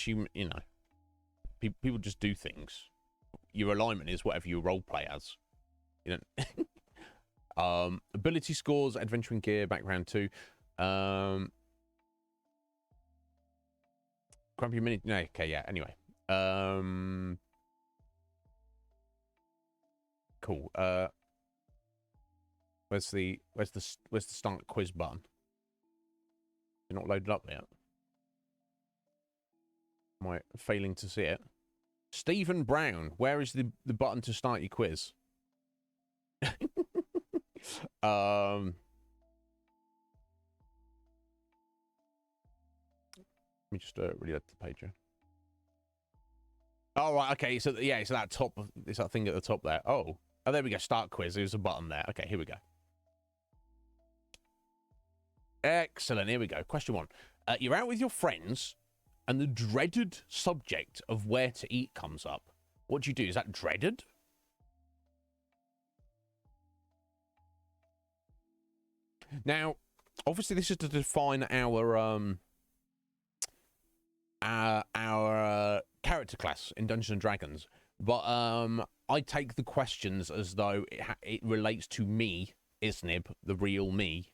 You know, people just do things. Your alignment is whatever you role play as. You know. Ability scores, adventuring gear, background 2. Grumpy mini. No, okay, yeah. Anyway, cool. Where's the start quiz button? You're not loaded up yet. Am I failing to see it? Stephen Brown, where is the button to start your quiz? Let me just reload the page here. Oh, right, okay. So, yeah, it's that top. It's that thing at the top there. Oh, there we go. Start quiz. There's a button there. Okay, here we go. Excellent. Here we go. Question 1. You're out with your friends, and the dreaded subject of where to eat comes up. What do you do? Is that dreaded? Now, obviously, this is to define our character class in Dungeons and Dragons, but I take the questions as though it relates to me, Iznib, the real me,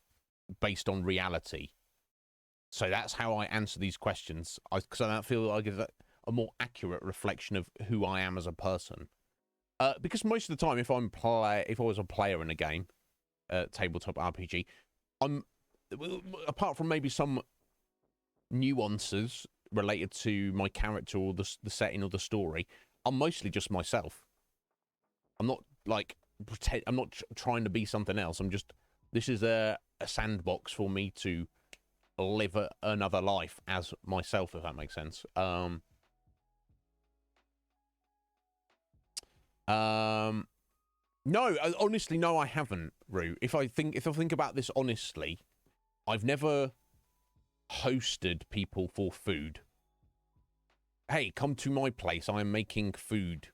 based on reality. So that's how I answer these questions, because I feel like I give a more accurate reflection of who I am as a person. Because most of the time, if I was a player in a game, tabletop RPG, apart from maybe some nuances related to my character or the setting or the story, I'm mostly just myself. I'm not like I'm not trying to be something else. This is a sandbox for me to live another life as myself, if that makes sense. No, honestly, no, I haven't, Rue. If I think about this honestly, I've never hosted people for food. Hey, come to my place. I am making food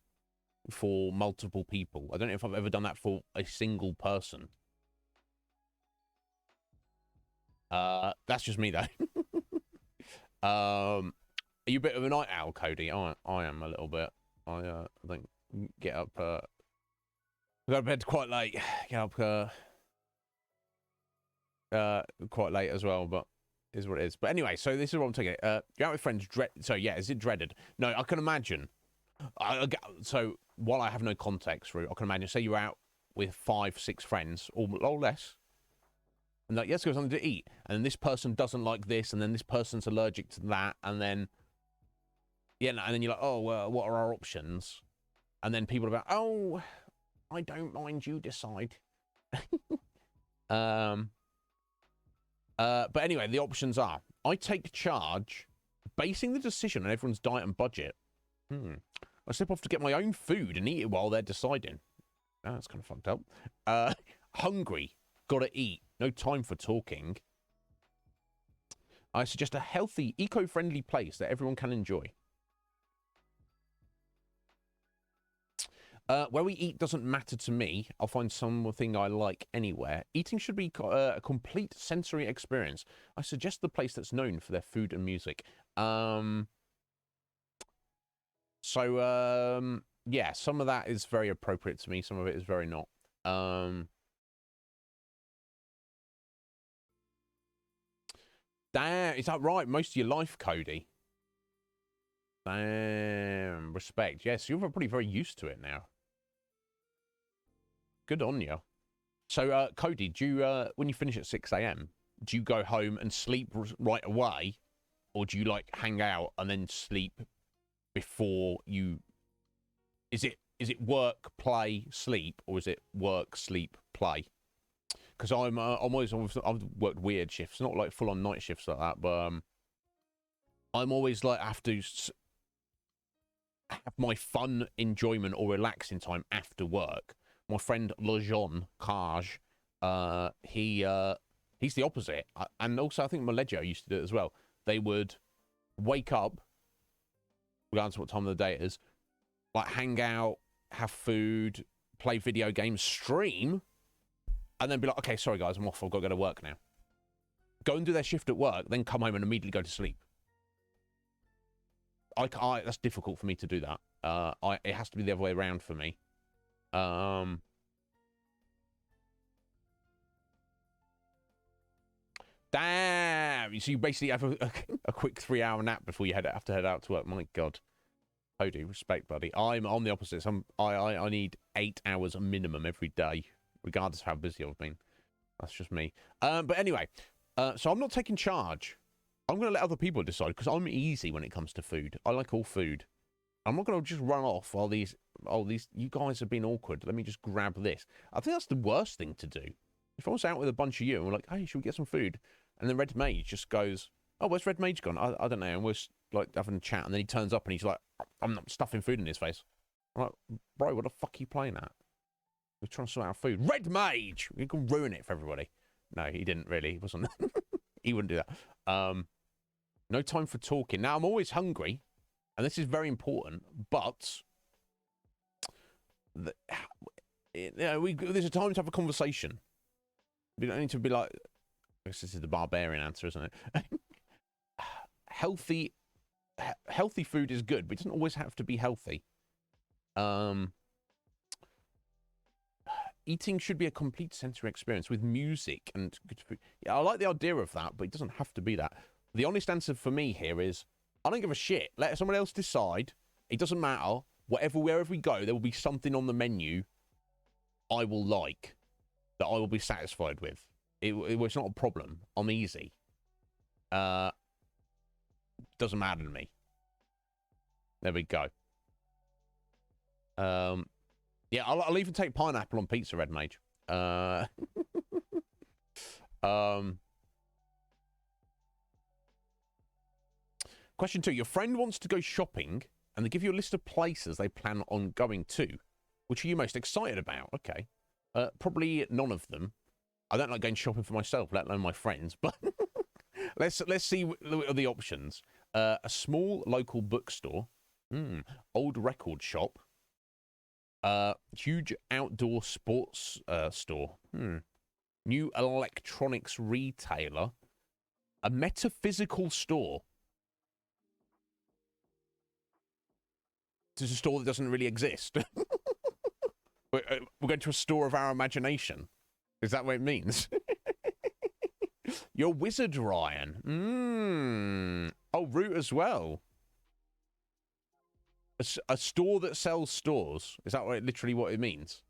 for multiple people. I don't know if I've ever done that for a single person. That's just me, though. Are you a bit of a night owl, Cody? I am a little bit. I think get up. Go to bed quite late. Get up quite late as well, but is what it is. But anyway, so this is what I'm taking. You're out with friends. So yeah, is it dreaded? No, I can imagine. So while I have no context, Rue, I can imagine. Say you're out with 5, 6 friends, or less. And like, let's go something to eat. And then this person doesn't like this, and then this person's allergic to that, and then and then you're like, oh, well, what are our options? And then people are about, oh, I don't mind, you decide. But anyway, the options are: I take charge, basing the decision on everyone's diet and budget. I slip off to get my own food and eat it while they're deciding. Oh, that's kind of fucked up. Hungry, gotta eat. No time for talking. I suggest a healthy, eco-friendly place that everyone can enjoy. Where we eat doesn't matter to me. I'll find something I like anywhere. Eating should be a complete sensory experience. I suggest the place that's known for their food and music. Yeah, some of that is very appropriate to me. Some of it is very not. Damn, is that right? Most of your life, Cody. Damn, respect. Yes, you're probably very used to it now. Good on you. So, Cody, do you, when you finish at 6 a.m., do you go home and sleep right away? Or do you, like, hang out and then sleep before you... Is it work, play, sleep? Or is it work, sleep, play? Because I've worked weird shifts, not like full-on night shifts like that, but I'm always like, have to have my fun, enjoyment, or relaxing time after work. My friend Lejean Cage, he's the opposite, and also I think Maleggio used to do it as well. They would wake up, regardless of what time of the day it is, like hang out, have food, play video games, stream. And then be like, okay, sorry, guys, I'm off. I've got to go to work now. Go and do their shift at work, then come home and immediately go to sleep. That's difficult for me to do that. It has to be the other way around for me. Damn! So you basically have a quick 3-hour nap before you have to head out to work. My God. Cody, respect, buddy. I'm on the opposite. I need 8 hours minimum every day, regardless of how busy I've been. That's just me. But anyway, so I'm not taking charge. I'm going to let other people decide, because I'm easy when it comes to food. I like all food. I'm not going to just run off while you guys have been awkward. Let me just grab this. I think that's the worst thing to do. If I was out with a bunch of you and we're like, hey, should we get some food? And then Red Mage just goes, oh, where's Red Mage gone? I don't know. And we're like having a chat, and then he turns up and he's like, I'm not stuffing food in his face. I'm like, bro, what the fuck are you playing at? We're trying to sort out food. Red Mage! You can ruin it for everybody. No, he didn't really. He wasn't. He wouldn't do that. No time for talking. Now, I'm always hungry, and this is very important, but there's a time to have a conversation. We don't need to be like, I guess this is the barbarian answer, isn't it? Healthy food is good, but it doesn't always have to be healthy. Eating should be a complete sensory experience with music and good food. Yeah, I like the idea of that, but it doesn't have to be that. The honest answer for me here is, I don't give a shit. Let someone else decide. It doesn't matter. Wherever we go, there will be something on the menu I will like, that I will be satisfied with. It's not a problem. I'm easy. Doesn't matter to me. There we go. Yeah, I'll even take pineapple on pizza, Red Mage. Question 2. Your friend wants to go shopping, and they give you a list of places they plan on going to. Which are you most excited about? Okay. Probably none of them. I don't like going shopping for myself, let alone my friends. But let's see the options. A small local bookstore. Old record shop. Huge outdoor sports store. New electronics retailer. A metaphysical store. It's a store that doesn't really exist. We're going to a store of our imagination. Is that what it means? You're a wizard, Ryan. Oh, root as well. A store that sells stores. Is that literally what it means?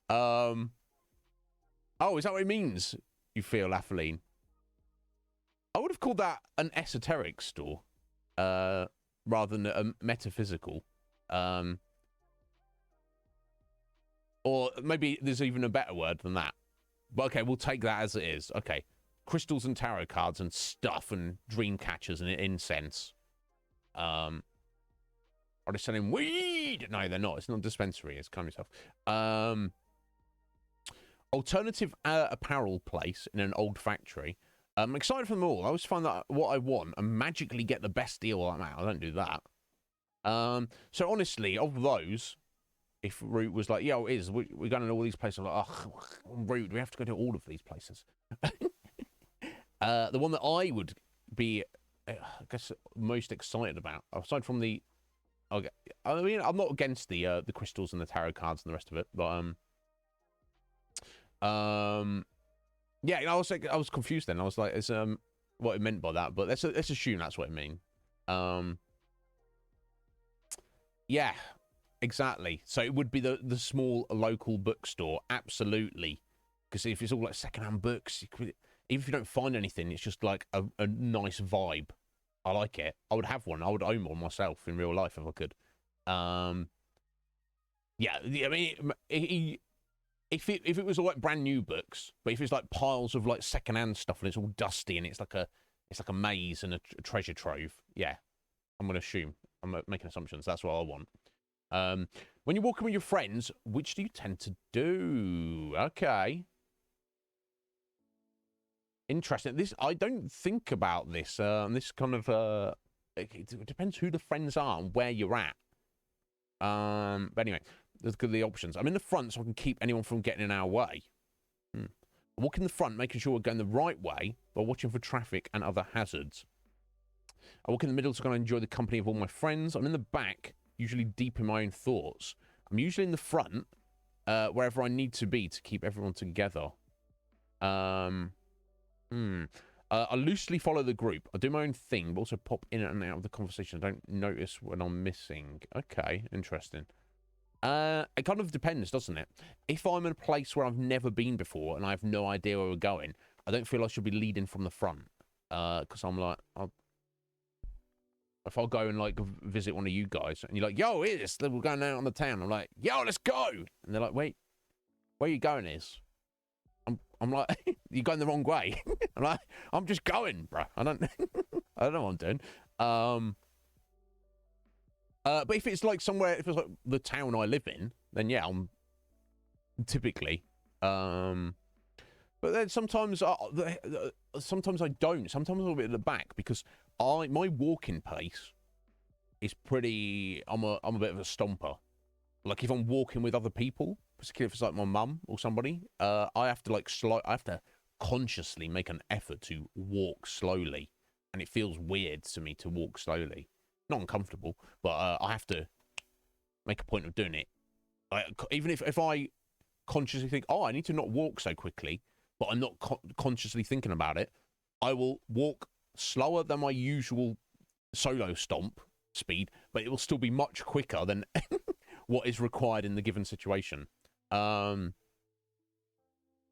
Oh, is that what it means? You feel, Athaline? I would have called that an esoteric store, rather than a metaphysical. Or maybe there's even a better word than that. But okay, we'll take that as it is. Okay. Crystals and tarot cards and stuff and dream catchers and incense. Are they selling weed? No, they're not. It's not a dispensary. It's calm yourself. Alternative apparel place in an old factory. I'm excited for them all. I always find that what I want and magically get the best deal I'm out. I don't do that. So honestly, of those, if Root was like, yeah, it is, we're going to all these places. I'm like, oh, Root, we have to go to all of these places. The one that I would be, I guess, most excited about, aside from the, okay, I mean, I'm not against the crystals and the tarot cards and the rest of it, but yeah, I was confused then. I was like, it's what it meant by that, but let's assume that's what it mean. Yeah, exactly. So it would be the small local bookstore, absolutely, because if it's all like secondhand books, even if you don't find anything, it's just like a nice vibe. I like it. I would have one. I would own one myself in real life if I could. Yeah, I mean, if it was like brand new books, but if it's like piles of like secondhand stuff and it's all dusty and it's like a maze and a treasure trove, yeah, I'm gonna assume. I'm making assumptions. That's what I want. When you're walking with your friends, which do you tend to do? Okay. Interesting. This, I don't think about this. This kind of it depends who the friends are and where you're at. But anyway, let's go to the options. I'm in the front so I can keep anyone from getting in our way. I walk in the front, making sure we're going the right way while watching for traffic and other hazards. I walk in the middle so I can enjoy the company of all my friends. I'm in the back, usually deep in my own thoughts. I'm usually in the front, wherever I need to be to keep everyone together. I loosely follow the group. I do my own thing, but also pop in and out of the conversation. I don't notice when I'm missing. Okay, interesting. It kind of depends, doesn't it? If I'm in a place where I've never been before and I have no idea where we're going, I don't feel I should be leading from the front. Because I'm like, if I go and like visit one of you guys, and you're like, "Yo, it's we're going out on the town," I'm like, "Yo, let's go," and they're like, "Wait, where are you going?" I'm like, "You're going the wrong way." I'm like, "I'm just going, bro. I don't know what I'm doing." But if it's like somewhere, if it's like the town I live in, then yeah, I'm typically. But then sometimes I don't. Sometimes I'm a bit at the back because my walking pace is pretty. I'm a bit of a stomper. Like if I'm walking with other people, particularly if it's like my mum or somebody, I have to I have to consciously make an effort to walk slowly, and it feels weird to me to walk slowly. Not uncomfortable, but I have to make a point of doing it. Even if I consciously think, oh, I need to not walk so quickly, but I'm not consciously thinking about it, I will walk slower than my usual solo stomp speed, but it will still be much quicker than what is required in the given situation. I'm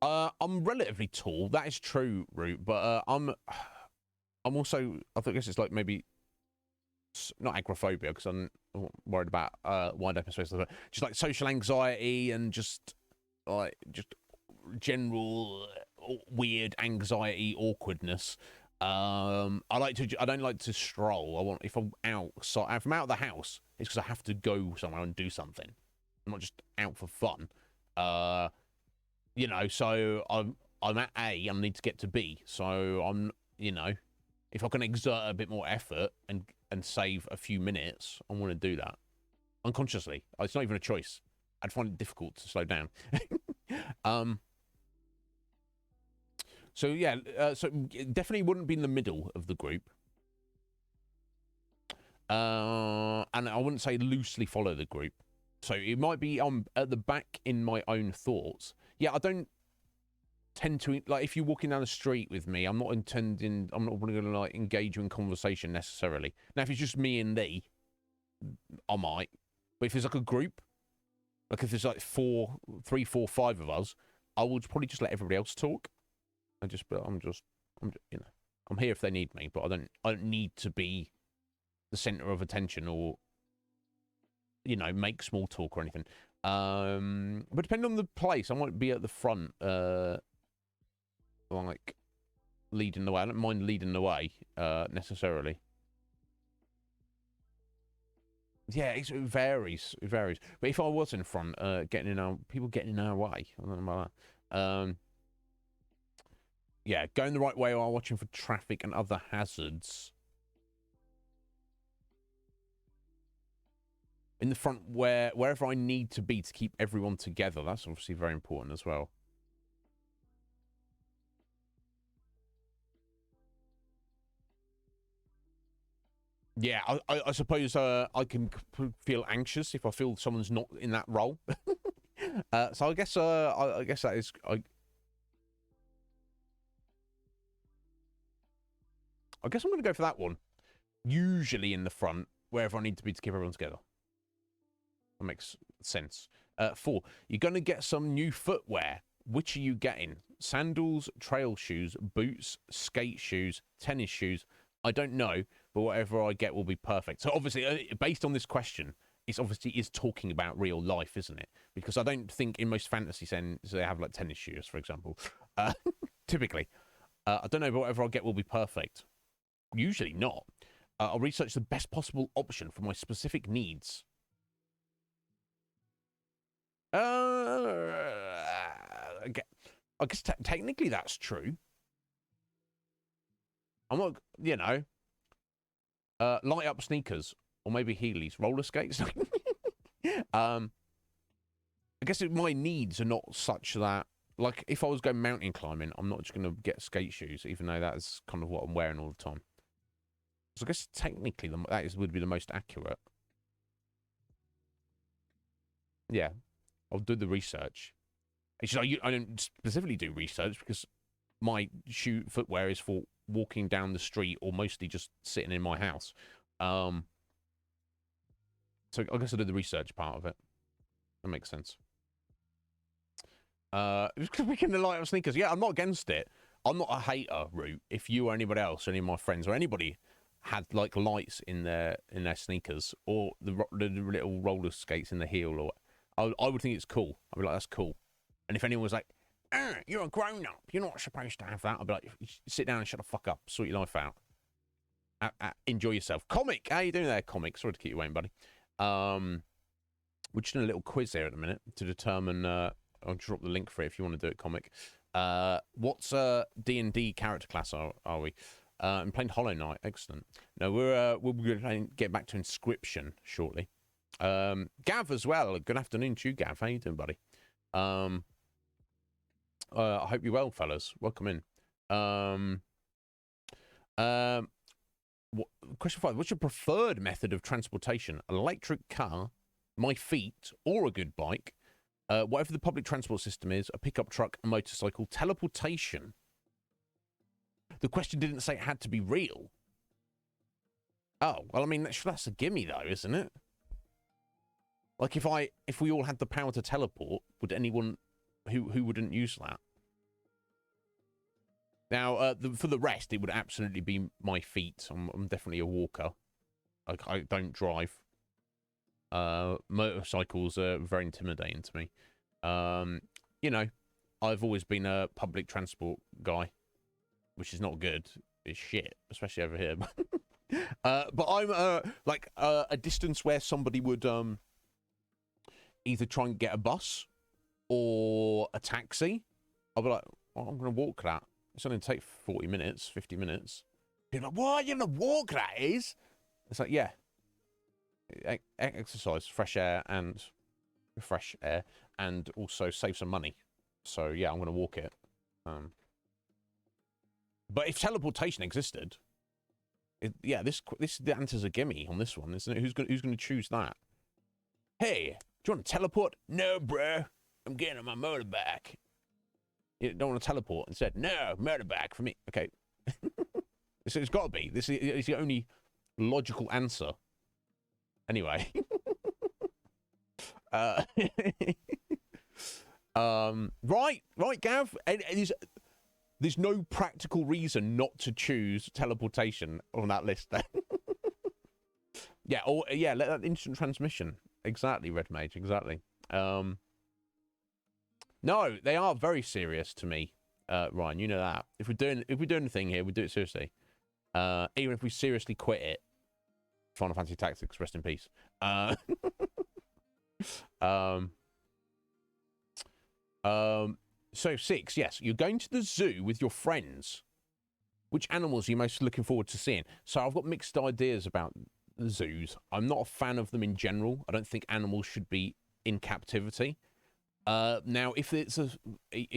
relatively tall. That is true, Root, but I'm also, I guess it's like maybe not agoraphobia because I'm worried about wide open spaces, just like social anxiety and just general weird anxiety, awkwardness. I don't like to stroll. If I'm outside, if I'm out of the house, it's because I have to go somewhere and do something. I'm not just out for fun. So I'm at A and I need to get to B. So I'm, if I can exert a bit more effort and save a few minutes, I want to do that unconsciously. It's not even a choice. I'd find it difficult to slow down. So yeah, so it definitely wouldn't be in the middle of the group. And I wouldn't say loosely follow the group. So it might be at the back in my own thoughts. Yeah, I don't tend to, like, if you're walking down the street with me, I'm not going to like engage you in conversation necessarily. Now, if it's just me and thee, I might. But if it's like a group, like if there's like 3, 4, 5 of us, I would probably just let everybody else talk. I'm here if they need me, but I don't need to be the center of attention or, make small talk or anything. But depending on the place, I might be at the front, like leading the way. I don't mind leading the way, necessarily. Yeah, it varies. It varies. But if I was in front, people getting in our way, I don't know about that. Yeah, going the right way while watching for traffic and other hazards. In the front, wherever I need to be to keep everyone together. That's obviously very important as well. Yeah, I suppose I can feel anxious if I feel someone's not in that role. So I guess that is I guess I'm going to go for that one. Usually in the front, wherever I need to be to keep everyone together. That makes sense. 4, you're going to get some new footwear. Which are you getting? Sandals, trail shoes, boots, skate shoes, tennis shoes. I don't know, but whatever I get will be perfect. So obviously, based on this question, it's obviously is talking about real life, isn't it? Because I don't think in most fantasy sets they have like tennis shoes, for example. Typically. I don't know, but whatever I get will be perfect. Usually not. I'll research the best possible option for my specific needs. I guess technically that's true. I'm not, light up sneakers or maybe Heelys, roller skates. I guess my needs are not such that, like, if I was going mountain climbing, I'm not just going to get skate shoes, even though that is kind of what I'm wearing all the time. So I guess technically would be the most accurate. Yeah, I'll do the research. Actually, I don't specifically do research because my footwear is for walking down the street or mostly just sitting in my house. So I guess I do the research part of it. That makes sense. We can light up sneakers. Yeah, I'm not against it. I'm not a hater, Root. If you or anybody else, or any of my friends or anybody had like lights in their sneakers, or the little roller skates in the heel, or I would think it's cool. I'd be like, that's cool. And if anyone was like, you're a grown up, you're not supposed to have that, I'd be like, sit down and shut the fuck up, sort your life out. Enjoy yourself. Comic, how you doing there, Comic? Sorry to keep you waiting, buddy. We're just doing a little quiz here at the minute to determine. I'll drop the link for it if you want to do it, Comic. What's D&D character class are we? I'm playing Hollow Knight. Excellent. No, we'll be get back to Inscryption shortly. Gav as well. Good afternoon to you, Gav. How you doing, buddy? I hope you're well, fellas. Welcome in. Question 5. What's your preferred method of transportation? An electric car, my feet, or a good bike? Whatever the public transport system is, a pickup truck, a motorcycle, teleportation. The question didn't say it had to be real. Oh, well, I mean, that's a gimme, though, isn't it? Like, if we all had the power to teleport, would anyone who wouldn't use that? Now, for the rest, it would absolutely be my feet. I'm definitely a walker. I don't drive. Motorcycles are very intimidating to me. You know, I've always been a public transport guy, which is not good. It's shit, especially over here. But I'm like a distance where somebody would either try and get a bus or a taxi. I'll be like, oh, I'm going to walk that. It's only take 40 minutes, 50 minutes. People are like, what? You're going to walk that is? It's like, yeah. Exercise, fresh air, and also save some money. So yeah, I'm going to walk it. But if teleportation existed, the answer's a gimme on this one, isn't it? Who's going to choose that? Hey, do you want to teleport? No, bro. I'm getting on my motorbike. You don't want to teleport and said, no, motorbike for me. Okay. It's got to be. This is the only logical answer. Anyway. Right, Gav. There's no practical reason not to choose teleportation on that list then. Let that instant transmission. Exactly, Red Mage, exactly. No, they are very serious to me, Ryan. You know that. If we're doing a thing here, we do it seriously. Even if we seriously quit it. Final Fantasy Tactics, rest in peace. So 6, yes, you're going to the zoo with your friends. Which animals are you most looking forward to seeing? So I've got mixed ideas about the zoos. I'm not a fan of them in general. I don't think animals should be in captivity. Now, if it's a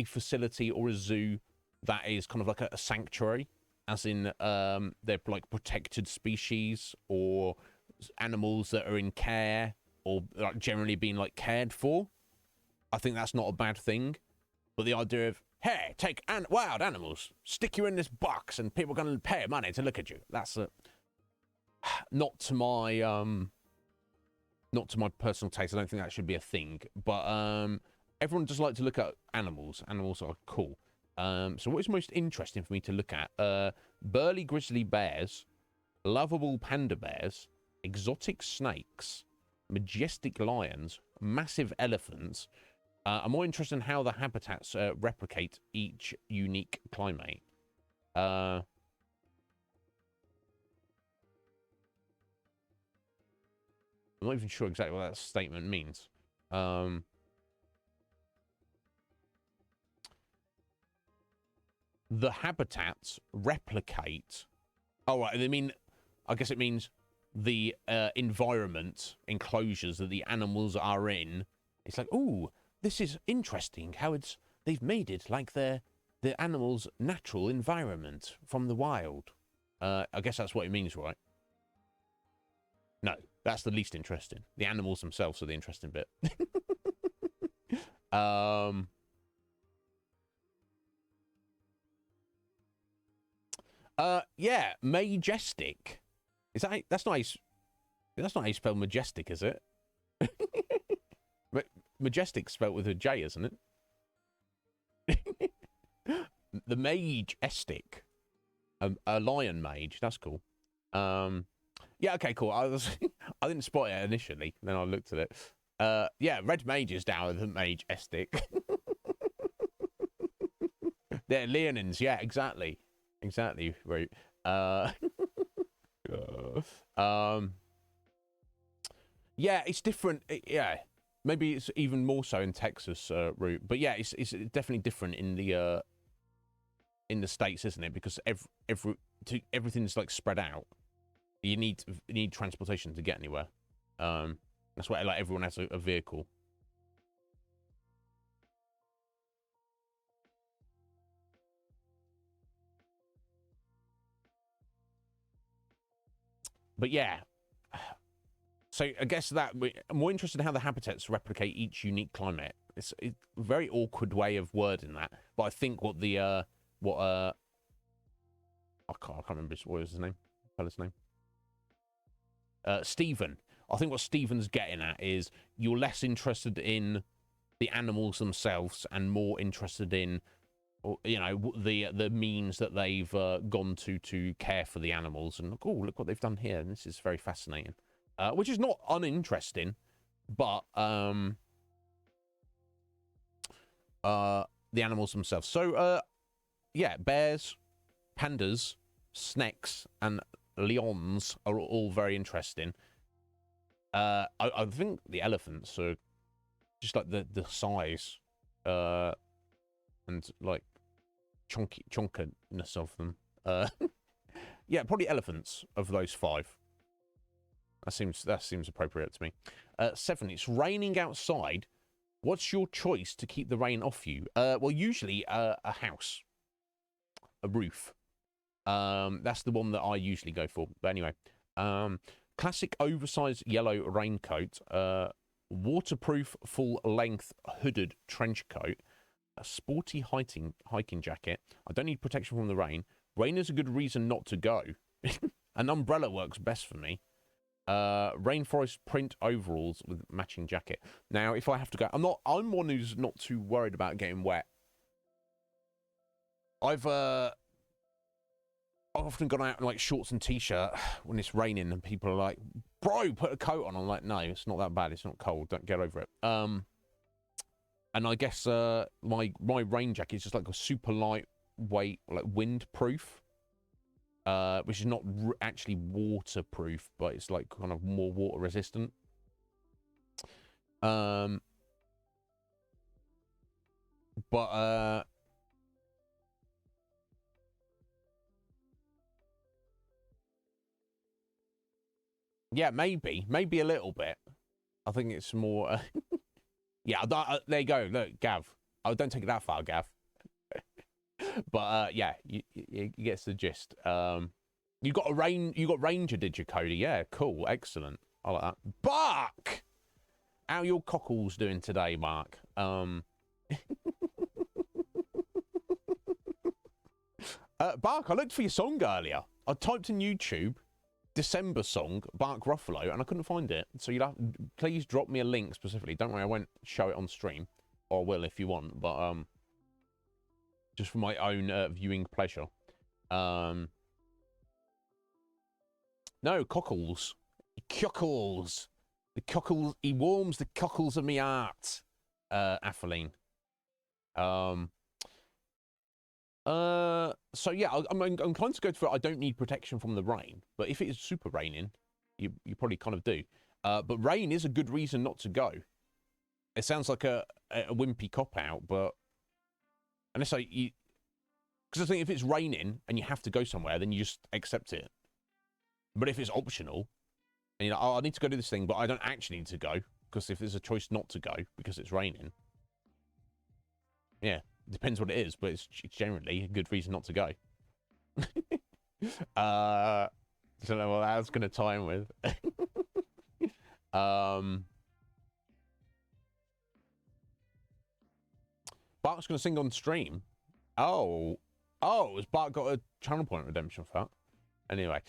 facility or a zoo that is kind of like a sanctuary, as in they're like protected species or animals that are in care or like generally being like cared for, I think that's not a bad thing. But the idea of, hey, take wild animals, stick you in this box and people are going to pay money to look at you, that's not to my personal taste. I don't think that should be a thing. But everyone does like to look at animals. Animals are cool. So what is most interesting for me to look at? Burly grizzly bears, lovable panda bears, exotic snakes, majestic lions, massive elephants. I'm more interested in how the habitats replicate each unique climate. I'm not even sure exactly what that statement means. The habitats replicate. Oh, right. I guess it means the environment, enclosures that the animals are in. It's like, ooh, this is interesting how they've made it like the animal's natural environment from the wild. I guess that's what it means, right? No, that's the least interesting. The animals themselves are the interesting bit. Yeah, majestic. That's nice. That's not how you spell majestic, is it? Majestic spelled with a J, isn't it? The majestic. A lion mage. That's cool. Yeah, okay, cool. I didn't spot it initially. Then I looked at it. Yeah, red mage is down with the mage Estic. They're Leonins. Yeah, exactly. Exactly. Right. Yeah, it's different. Yeah, maybe it's even more so in Texas route, but yeah, it's definitely different in the States, isn't it? Because everything's like spread out. You need transportation to get anywhere. That's why like everyone has a vehicle. But yeah. So I guess that I'm more interested in how the habitats replicate each unique climate. It's a very awkward way of wording that, but I think what I can't remember what was his name, fella's name. Stephen. I think what Stephen's getting at is you're less interested in the animals themselves and more interested in, you know, the means that they've gone to care for the animals. And look what they've done here. And this is very fascinating. Which is not uninteresting, but the animals themselves. So, yeah, bears, pandas, snakes, and lions are all very interesting. I think the elephants are just like the size and like chunkiness of them. Yeah, probably elephants of those 5. That seems appropriate to me. 7, it's raining outside. What's your choice to keep the rain off you? Well, usually a house, a roof. That's the one that I usually go for. But anyway, classic oversized yellow raincoat, waterproof full-length hooded trench coat, a sporty hiking jacket. I don't need protection from the rain. Rain is a good reason not to go. An umbrella works best for me. Rainforest print overalls with matching jacket. Now, if I have to go, I'm one who's not too worried about getting wet. I've often gone out in like shorts and t-shirt when it's raining and people are like, bro, put a coat on. I'm like, no, it's not that bad. It's not cold. Don't get over it. And I guess my rain jacket is just like a super lightweight, like windproof. Which is not actually waterproof, but it's like kind of more water resistant. But yeah, maybe a little bit. I think it's more. Yeah, there you go. Look, Gav. Oh, don't take it that far, Gav. But yeah, you get the gist. You got Ranger, did you, Cody? Yeah, cool, excellent. I like that. Bark! How your cockles doing today, Mark? Bark, I looked for your song earlier. I typed in YouTube December song, Bark Ruffalo, and I couldn't find it. So please drop me a link specifically. Don't worry, I won't show it on stream. Or I will if you want, but just for my own viewing pleasure. No, cockles. Cockles. The cockles. He warms the cockles of me heart. Athaline. So yeah, I'm inclined to go for I don't need protection from the rain, but if it is super raining, you probably kind of do. But rain is a good reason not to go. It sounds like a wimpy cop out, but unless because I think if it's raining and you have to go somewhere, then you just accept it. But if it's optional, and I need to go do this thing, but I don't actually need to go, because if there's a choice not to go because it's raining, yeah, depends what it is, but it's generally a good reason not to go. I don't know what that's going to tie in with. Bart's going to sing on stream. Oh, has Bart got a channel point redemption for that? Anyway,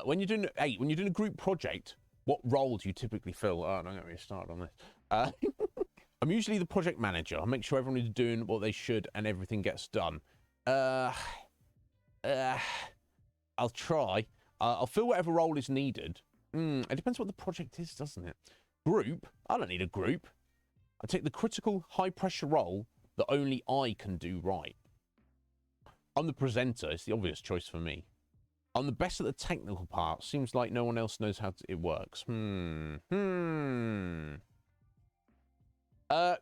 when you're doing a group project, what role do you typically fill? Oh, don't get me started on this. I'm usually the project manager. I make sure everyone is doing what they should and everything gets done. I'll try. I'll fill whatever role is needed. It depends what the project is, doesn't it? Group? I don't need a group. I take the critical, high-pressure role that only I can do right. I'm the presenter. It's the obvious choice for me. I'm the best at the technical part. Seems like no one else knows how it works.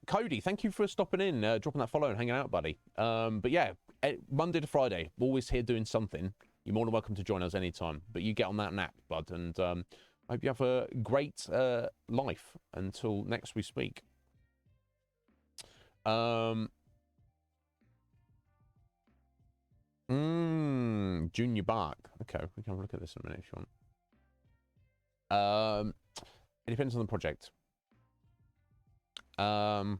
Cody, thank you for stopping in, dropping that follow and hanging out, buddy. But yeah, Monday to Friday, always here doing something. You're more than welcome to join us anytime. But you get on that nap, bud, and I hope you have a great life until next we speak. Junior Bark. Okay, we can have a look at this in a minute if you want. It depends on the project. But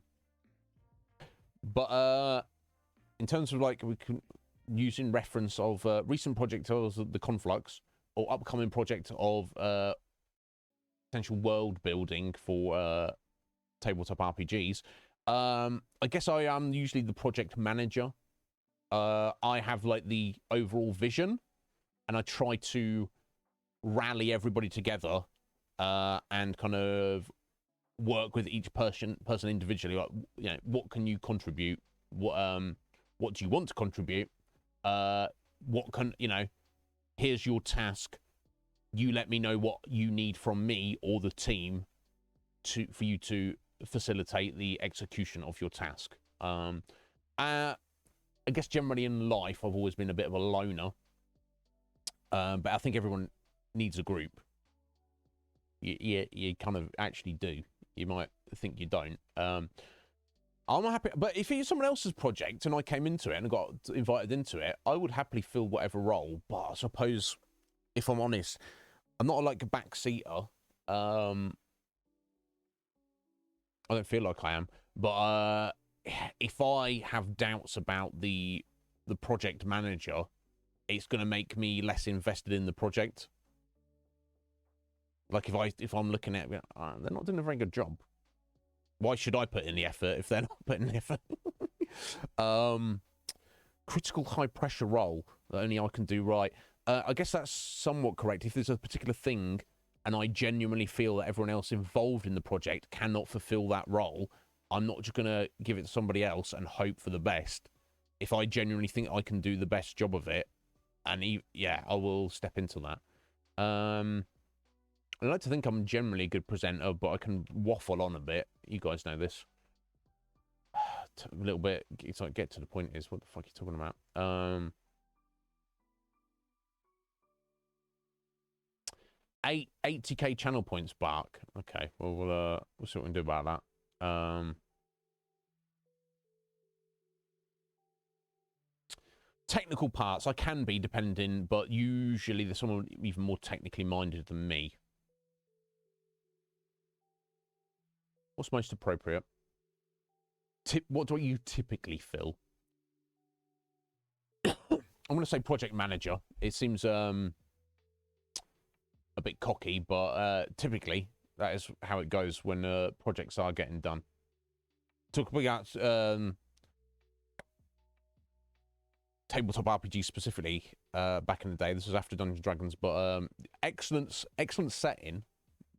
in terms of like we can use in reference of recent project of the Conflux or upcoming project of potential world building for tabletop RPGs. I guess I am usually the project manager. I have like the overall vision, and I try to rally everybody together and kind of work with each person individually. Like, you know, what can you contribute? What do you want to contribute? What can, you know? Here's your task. You let me know what you need from me or the team for you to facilitate the execution of your task. I guess generally in life, I've always been a bit of a loner. But I think everyone needs a group. You kind of actually do. You might think you don't. I'm happy, but if it's someone else's project and I came into it and got invited into it, I would happily fill whatever role. But I suppose, if I'm honest, I'm not like a backseater. I don't feel like I am. But if I have doubts about the project manager, it's going to make me less invested in the project. Like if I'm looking at it, they're not doing a very good job. Why should I put in the effort if they're not putting the effort? Critical high pressure role that only I can do right. I guess that's somewhat correct. If there's a particular thing and I genuinely feel that everyone else involved in the project cannot fulfill that role, I'm not just going to give it to somebody else and hope for the best. If I genuinely think I can do the best job of it, and yeah, I will step into that. I like to think I'm generally a good presenter, but I can waffle on a bit. You guys know this. A little bit. It's like, get to the point is, what the fuck are you talking about? 80k channel points, Bark. Okay, well, we'll see what we can do about that. Technical parts, I can be depending, but usually there's someone even more technically minded than me. What's most appropriate? What do you typically feel? I'm going to say project manager. It seems a bit cocky, but typically that is how it goes when projects are getting done. Talking about tabletop RPG specifically, back in the day. This was after Dungeons & Dragons, but excellent setting.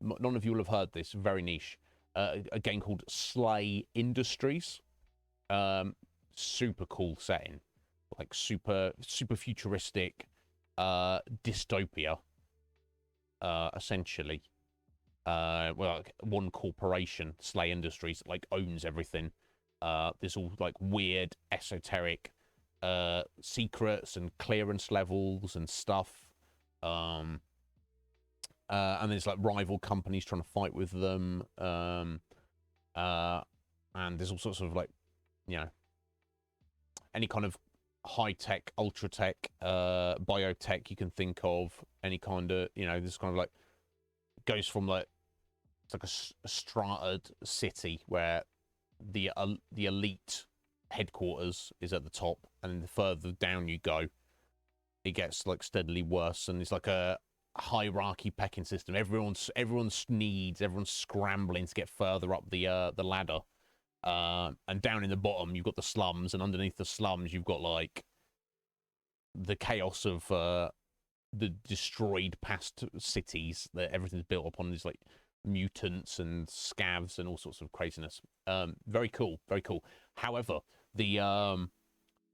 None of you will have heard this. Very niche. A game called Slay Industries. Super cool setting, like super futuristic dystopia. Essentially, well, like one corporation, Slay Industries, like owns everything. There's all like weird, esoteric secrets and clearance levels and stuff. And there's like rival companies trying to fight with them. And there's all sorts of like, you know, any kind of high-tech, ultra-tech, biotech you can think of. Any kind of, you know, this kind of like goes from like, it's like a strataed city where the elite headquarters is at the top, and the further down you go, it gets like steadily worse, and it's like a hierarchy pecking system. Everyone's scrambling to get further up the ladder, and down in the bottom you've got the slums, and underneath the slums you've got like the chaos of the destroyed past cities that everything's built upon these like mutants and scavs and all sorts of craziness. Very cool, very cool. However, the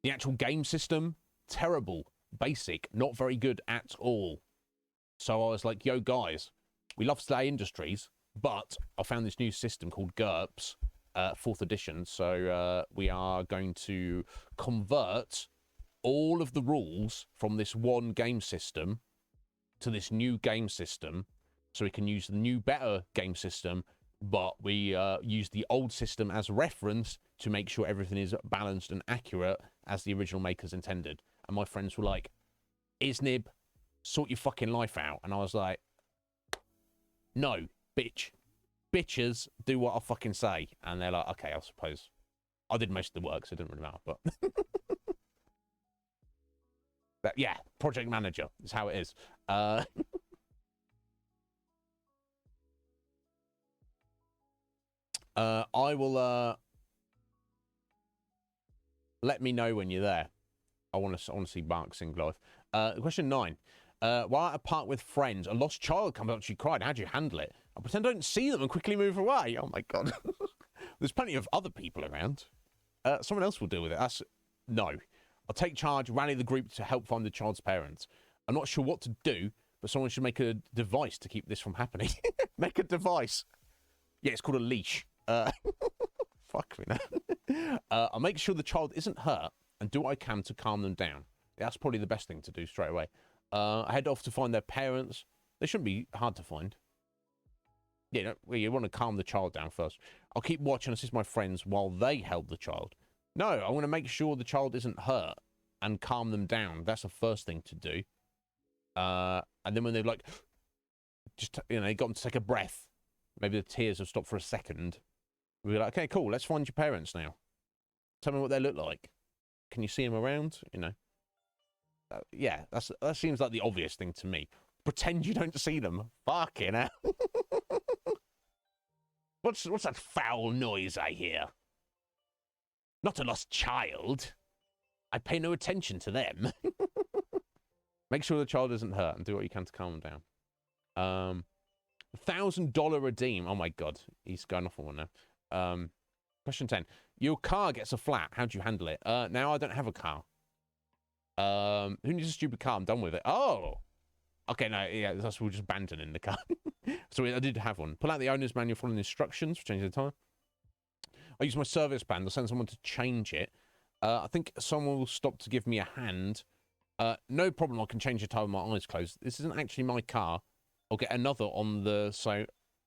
actual game system, terrible, basic, not very good at all. So I was like, yo guys, we love Slay Industries, but I found this new system called GURPS, 4th edition. So we are going to convert all of the rules from this one game system to this new game system, so we can use the new, better game system, but we use the old system as reference to make sure everything is balanced and accurate as the original makers intended. And my friends were like, Iznib, sort your fucking life out. And I was like, no, bitch. Bitches do what I fucking say. And they're like, okay, I suppose. I did most of the work, so it didn't really matter, but... But yeah, project manager is how it is. I will let me know when you're there. I want to see Mark sing live. Question 9. While at a park with friends, a lost child comes up. She cried. How do you handle it? I pretend I don't see them and quickly move away. Oh my god. There's plenty of other people around. Someone else will deal with it. No. I'll take charge, rally the group to help find the child's parents. I'm not sure what to do, but someone should make a device to keep this from happening. Make a device. Yeah, it's called a leash. Fuck me now. I'll make sure the child isn't hurt and do what I can to calm them down. That's probably the best thing to do straight away. I head off to find their parents. They shouldn't be hard to find. Yeah, you want to calm the child down first. I'll keep watch and assist my friends while they help the child. No, I want to make sure the child isn't hurt and calm them down. That's the first thing to do. And then when they're like, just, you know, they got them to take a breath. Maybe the tears have stopped for a second. We're like, okay, cool. Let's find your parents now. Tell me what they look like. Can you see them around? You know. Yeah, that seems like the obvious thing to me. Pretend you don't see them. Fucking hell. What's that foul noise I hear? Not a lost child. I pay no attention to them. Make sure the child isn't hurt and do what you can to calm them down. $1,000 redeem. Oh my god, he's going off on one now. Question 10. Your car gets a flat. How do you handle it? Now I don't have a car. Who needs a stupid car? I'm done with it. Oh! Okay, no, yeah, that's we're just abandoning the car. So I did have one. Pull out the owner's manual following instructions for changing the tire. I use my service plan. I'll send someone to change it. I think someone will stop to give me a hand. No problem. I can change the tire with my eyes closed. This isn't actually my car. I'll get another on the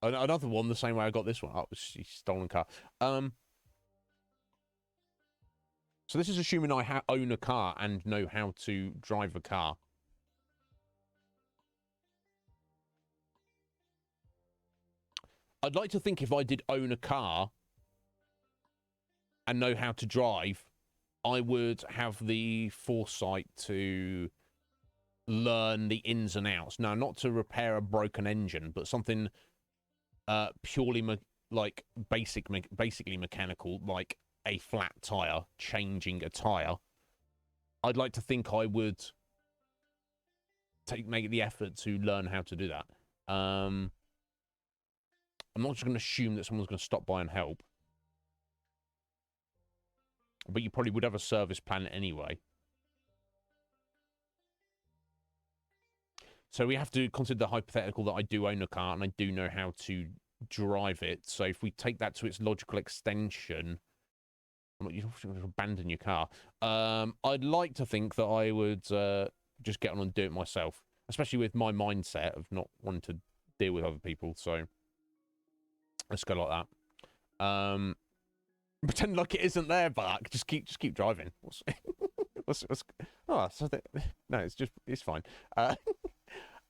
another one the same way I got this one. Oh, it's a stolen car. So this is assuming I own a car and know how to drive a car. I'd like to think if I did own a car and know how to drive, I would have the foresight to learn the ins and outs. Now, not to repair a broken engine, but something purely basically mechanical, like a flat tire, changing a tire. I'd like to think I would make the effort to learn how to do that. I'm not just going to assume that someone's going to stop by and help. But you probably would have a service plan anyway. So we have to consider the hypothetical that I do own a car and I do know how to drive it. So if we take that to its logical extension, you don't have to abandon your car. I'd like to think that I would just get on and do it myself, especially with my mindset of not wanting to deal with other people. So let's go like that. Pretend like it isn't there, but just keep driving. No, it's fine.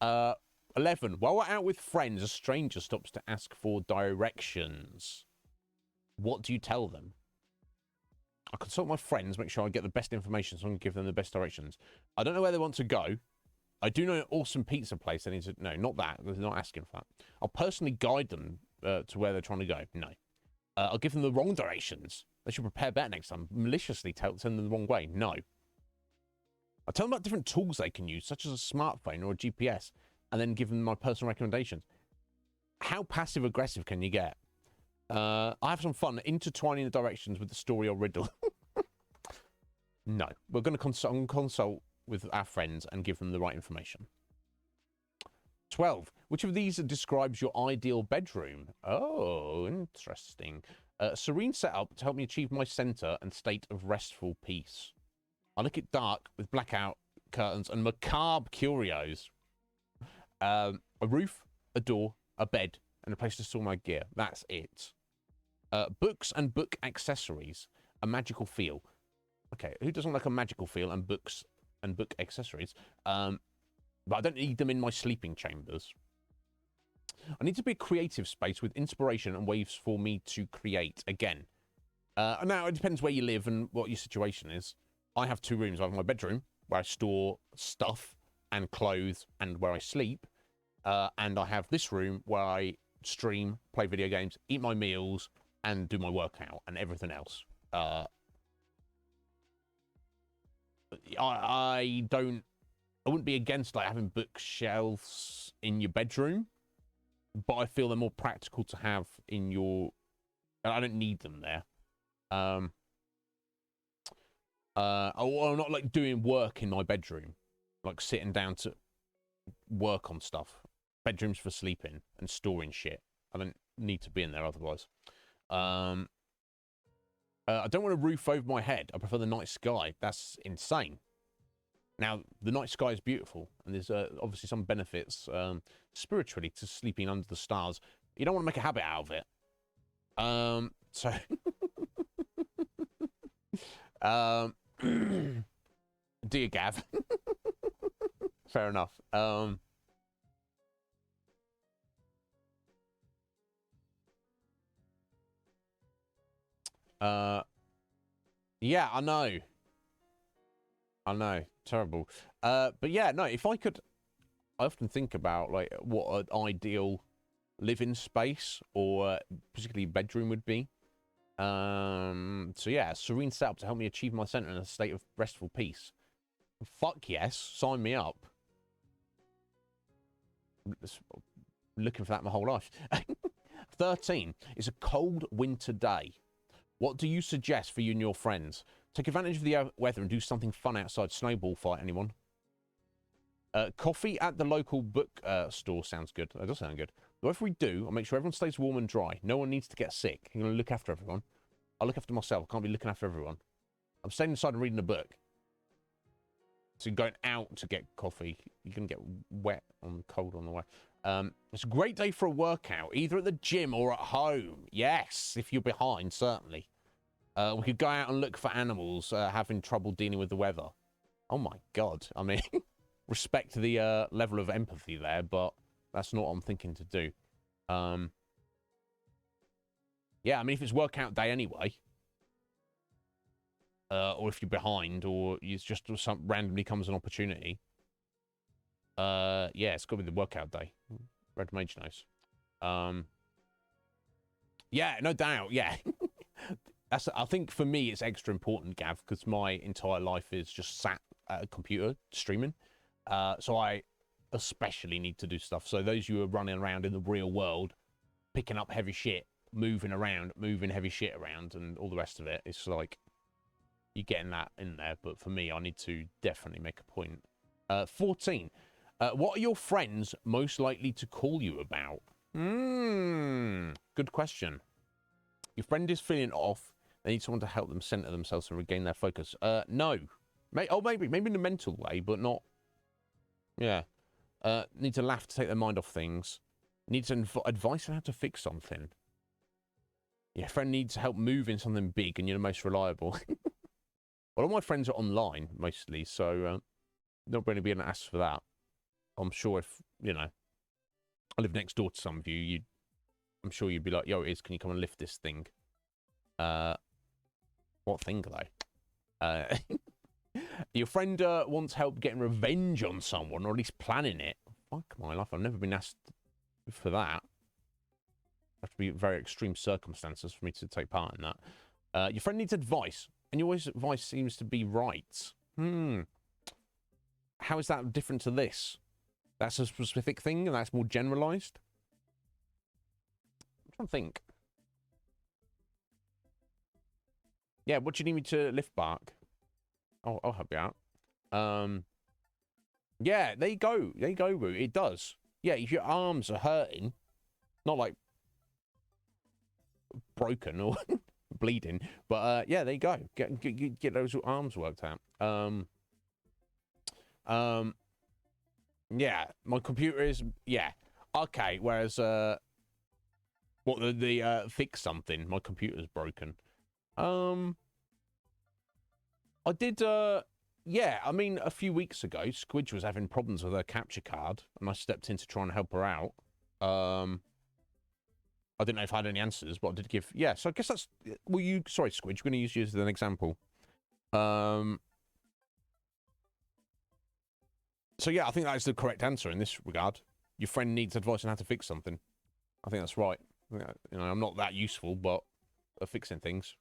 11. While we're out with friends, a stranger stops to ask for directions. What do you tell them? I consult my friends, make sure I get the best information so I can give them the best directions. I don't know where they want to go. I do know an awesome pizza place. They need to... No, not that. They're not asking for that. I'll personally guide them to where they're trying to go. No. I'll give them the wrong directions. They should prepare better next time. Maliciously send them the wrong way. No. I tell them about different tools they can use, such as a smartphone or a GPS, and then give them my personal recommendations. How passive-aggressive can you get? I have some fun intertwining the directions with the story or riddle. No, we're going to consult with our friends and give them the right information. 12. Which of these describes your ideal bedroom? Oh, interesting. Serene setup to help me achieve my center and state of restful peace. I like it dark with blackout curtains and macabre curios. A roof, a door, a bed, and a place to store my gear. That's it. Books and book accessories. A magical feel. Okay, who doesn't like a magical feel and books and book accessories? But I don't need them in my sleeping chambers. I need to be a creative space with inspiration and ways for me to create again. Now, it depends where you live and what your situation is. I have 2 rooms. I have my bedroom, where I store stuff and clothes and where I sleep. And I have this room where I stream, play video games, eat my meals, and do my workout and everything else. I wouldn't be against like having bookshelves in your bedroom, but I feel they're more practical to have in your. I don't need them there. I'm not like doing work in my bedroom, like sitting down to work on stuff. Bedrooms for sleeping and storing shit. I don't need to be in there otherwise. I don't want a roof over my head. I prefer the night sky. That's insane. Now, the night sky is beautiful, and there's obviously some benefits spiritually to sleeping under the stars. You don't want to make a habit out of it. So, dear Gav, fair enough. Yeah, I know. Terrible. But yeah, no, if I could, I often think about like what an ideal living space or particularly bedroom would be. So yeah, serene setup to help me achieve my center in a state of restful peace. Fuck yes, sign me up. Looking for that my whole life. 13 is a cold winter day. What do you suggest for you and your friends? Take advantage of the weather and do something fun outside. Snowball fight, anyone? Coffee at the local book store sounds good. That does sound good. But if we do, I'll make sure everyone stays warm and dry. No one needs to get sick. I'm going to look after everyone. I'll look after myself. I can't be looking after everyone. I'm staying inside and reading a book. So going out to get coffee, you're going to get wet on cold on the way. It's a great day for a workout, either at the gym or at home. Yes, if you're behind, certainly. We could go out and look for animals having trouble dealing with the weather. Oh my God. I mean, respect to the level of empathy there, but that's not what I'm thinking to do. Yeah, I mean, if it's workout day anyway, or if you're behind, or it's just some randomly comes an opportunity. Yeah, it's got to be the workout day. Red Mage knows. Yeah, no doubt. Yeah. I think for me, it's extra important, Gav, because my entire life is just sat at a computer streaming. So I especially need to do stuff. So those you are running around in the real world, picking up heavy shit, moving around, moving heavy shit around, and all the rest of it, it's like you're getting that in there. But for me, I need to definitely make a point. 14. What are your friends most likely to call you about? Good question. Your friend is feeling off. They need someone to help them center themselves and regain their focus. No. Maybe in a mental way, but not. Yeah. Need to laugh to take their mind off things. Needs advice on how to fix something. Your friend needs help moving something big, and you're the most reliable. Well, all my friends are online mostly, so not going to be an ask for that. I'm sure if I live next door to some of you, I'm sure you'd be like, "Yo, can you come and lift this thing?" What thing though? Your friend wants help getting revenge on someone, or at least planning it. Fuck my life! I've never been asked for that. Have to be very extreme circumstances for me to take part in that. Your friend needs advice, and your advice seems to be right. how is that different to this? That's a specific thing, and that's more generalized. I'm trying to think. Yeah, what do you need me to lift back? I'll help you out. Yeah, there you go. There you go, Root. It does. Yeah, if your arms are hurting, not like broken or bleeding, but yeah, there you go. Get those arms worked out. Yeah, my computer is okay. Whereas what the fix something, my computer's broken. I did yeah, I mean, a few weeks ago, Squidge was having problems with her capture card, and I stepped in to try and help her out. I didn't know if I had any answers, but I did give... Yeah, so I guess that's... Sorry, Squidge, we're going to use you as an example. So, yeah, I think that is the correct answer in this regard. Your friend needs advice on how to fix something. I think that's right. You know, I'm not that useful, but at fixing things.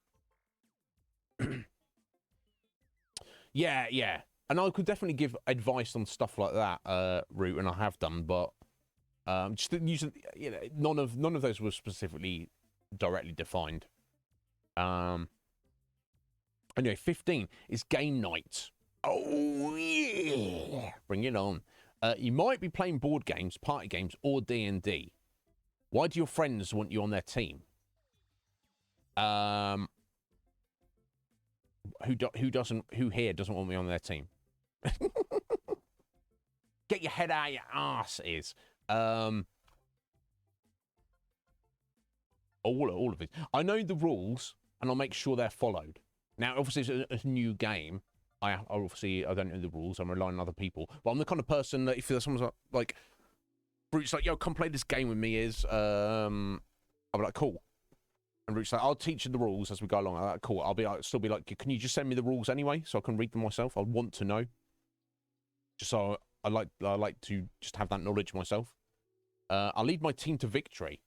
Yeah. And I could definitely give advice on stuff like that, Root, and I have done, but just using, you know, none of those were specifically directly defined. Anyway, 15 is game night. Oh yeah, bring it on. You might be playing board games, party games, or D&D. Why do your friends want you on their team? Who here doesn't want me on their team? Get your head out of your ass, is. All of it. I know the rules, and I'll make sure they're followed. Now, obviously, it's a new game. I don't know the rules. I'm relying on other people. But I'm the kind of person that if someone's like, Brute's like, yo, come play this game with me, I'll be like, cool. And Brute's like, I'll teach you the rules as we go along. I'm like, cool. I'll still be like, can you just send me the rules anyway, so I can read them myself? I want to know. Just so I like to just have that knowledge myself. I'll lead my team to victory.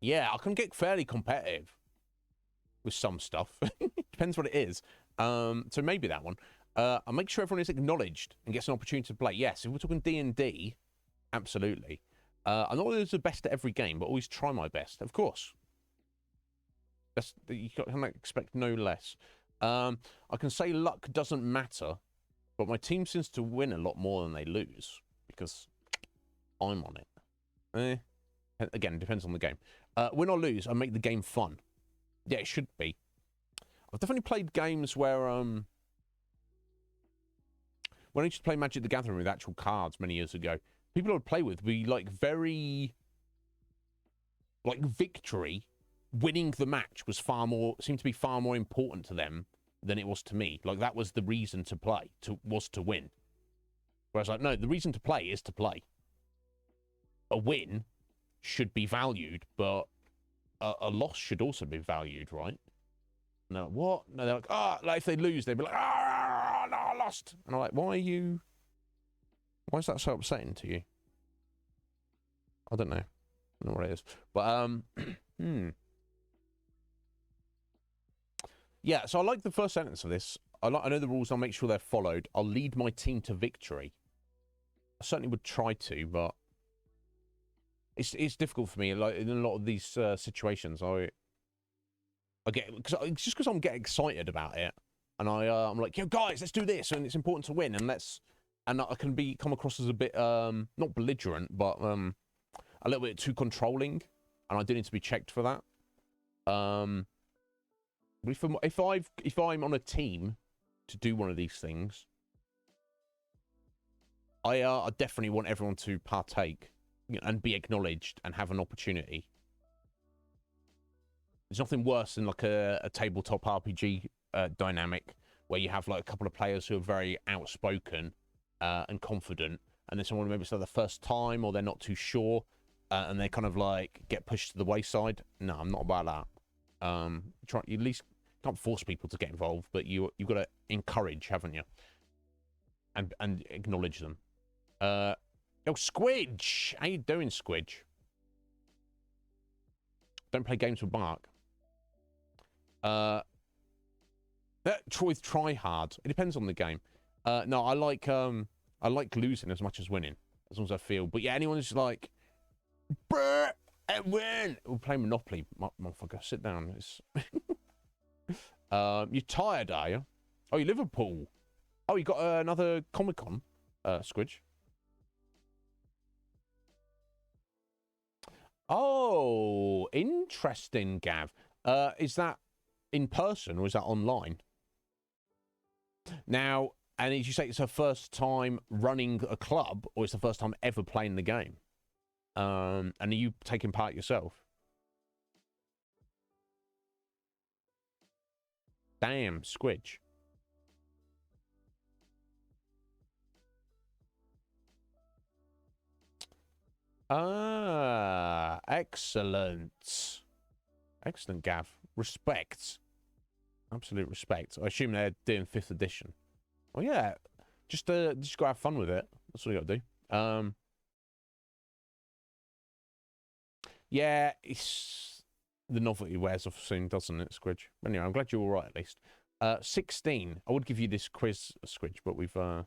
Yeah, I can get fairly competitive with some stuff. Depends what it is. So maybe that one. I'll make sure everyone is acknowledged and gets an opportunity to play. Yes, if we're talking D&D, absolutely. I'm not always the best at every game, but always try my best, of course. You can't expect no less. I can say luck doesn't matter, but my team seems to win a lot more than they lose because I'm on it. Again, depends on the game. Win or lose, I make the game fun. Yeah, it should be. I've definitely played games where when I used to play Magic the Gathering with actual cards many years ago, people I would play with would be like very victory. Winning the match seemed to be far more important to them than it was to me. Like, that was the reason to play, was to win. Whereas, like, no, the reason to play is to play. A win should be valued, but a loss should also be valued, right? And they're like, what? No, they're like, like if they lose, they'd be like, no, I lost. And I'm like, why is that so upsetting to you? I don't know. I don't know what it is. But, yeah, so I like the first sentence of this. I know the rules. I'll make sure they're followed. I'll lead my team to victory. I certainly would try to, but it's difficult for me. Like in a lot of these situations, I get because I'm getting excited about it, and I'm like, yo, guys, let's do this, and it's important to win, and I can come across as a bit not belligerent, but a little bit too controlling, and I do need to be checked for that. If I'm on a team to do one of these things, I definitely want everyone to partake and be acknowledged and have an opportunity. There's nothing worse than like a tabletop RPG dynamic where you have like a couple of players who are very outspoken and confident, and then someone maybe it's like the first time or they're not too sure, and they kind of like get pushed to the wayside. No, I'm not about that. You at least can't force people to get involved, but you've got to encourage, haven't you? And acknowledge them. Yo, Squidge! How you doing, Squidge? Don't play games with Mark. Try hard. It depends on the game. No, I like I like losing as much as winning, as long as I feel. But yeah, anyone who's like, "Brr, I win." We'll play Monopoly, motherfucker. Sit down. It's you're tired, are you? Oh, you Liverpool. Oh, you got another Comic-Con, Squidge. Oh, interesting, Gav. Is that in person or is that online? Now, and did you say it's her first time running a club or it's the first time ever playing the game? And are you taking part yourself? Damn, Squidge. Ah, excellent. Excellent, Gav. Respect. Absolute respect. I assume they're doing 5th edition. Well, yeah. Just gotta have fun with it. That's all you gotta do. Yeah, it's the novelty wears off soon, doesn't it, Squidge? Anyway, I'm glad you're all right at least. 16. I would give you this quiz, Squidge, but we've I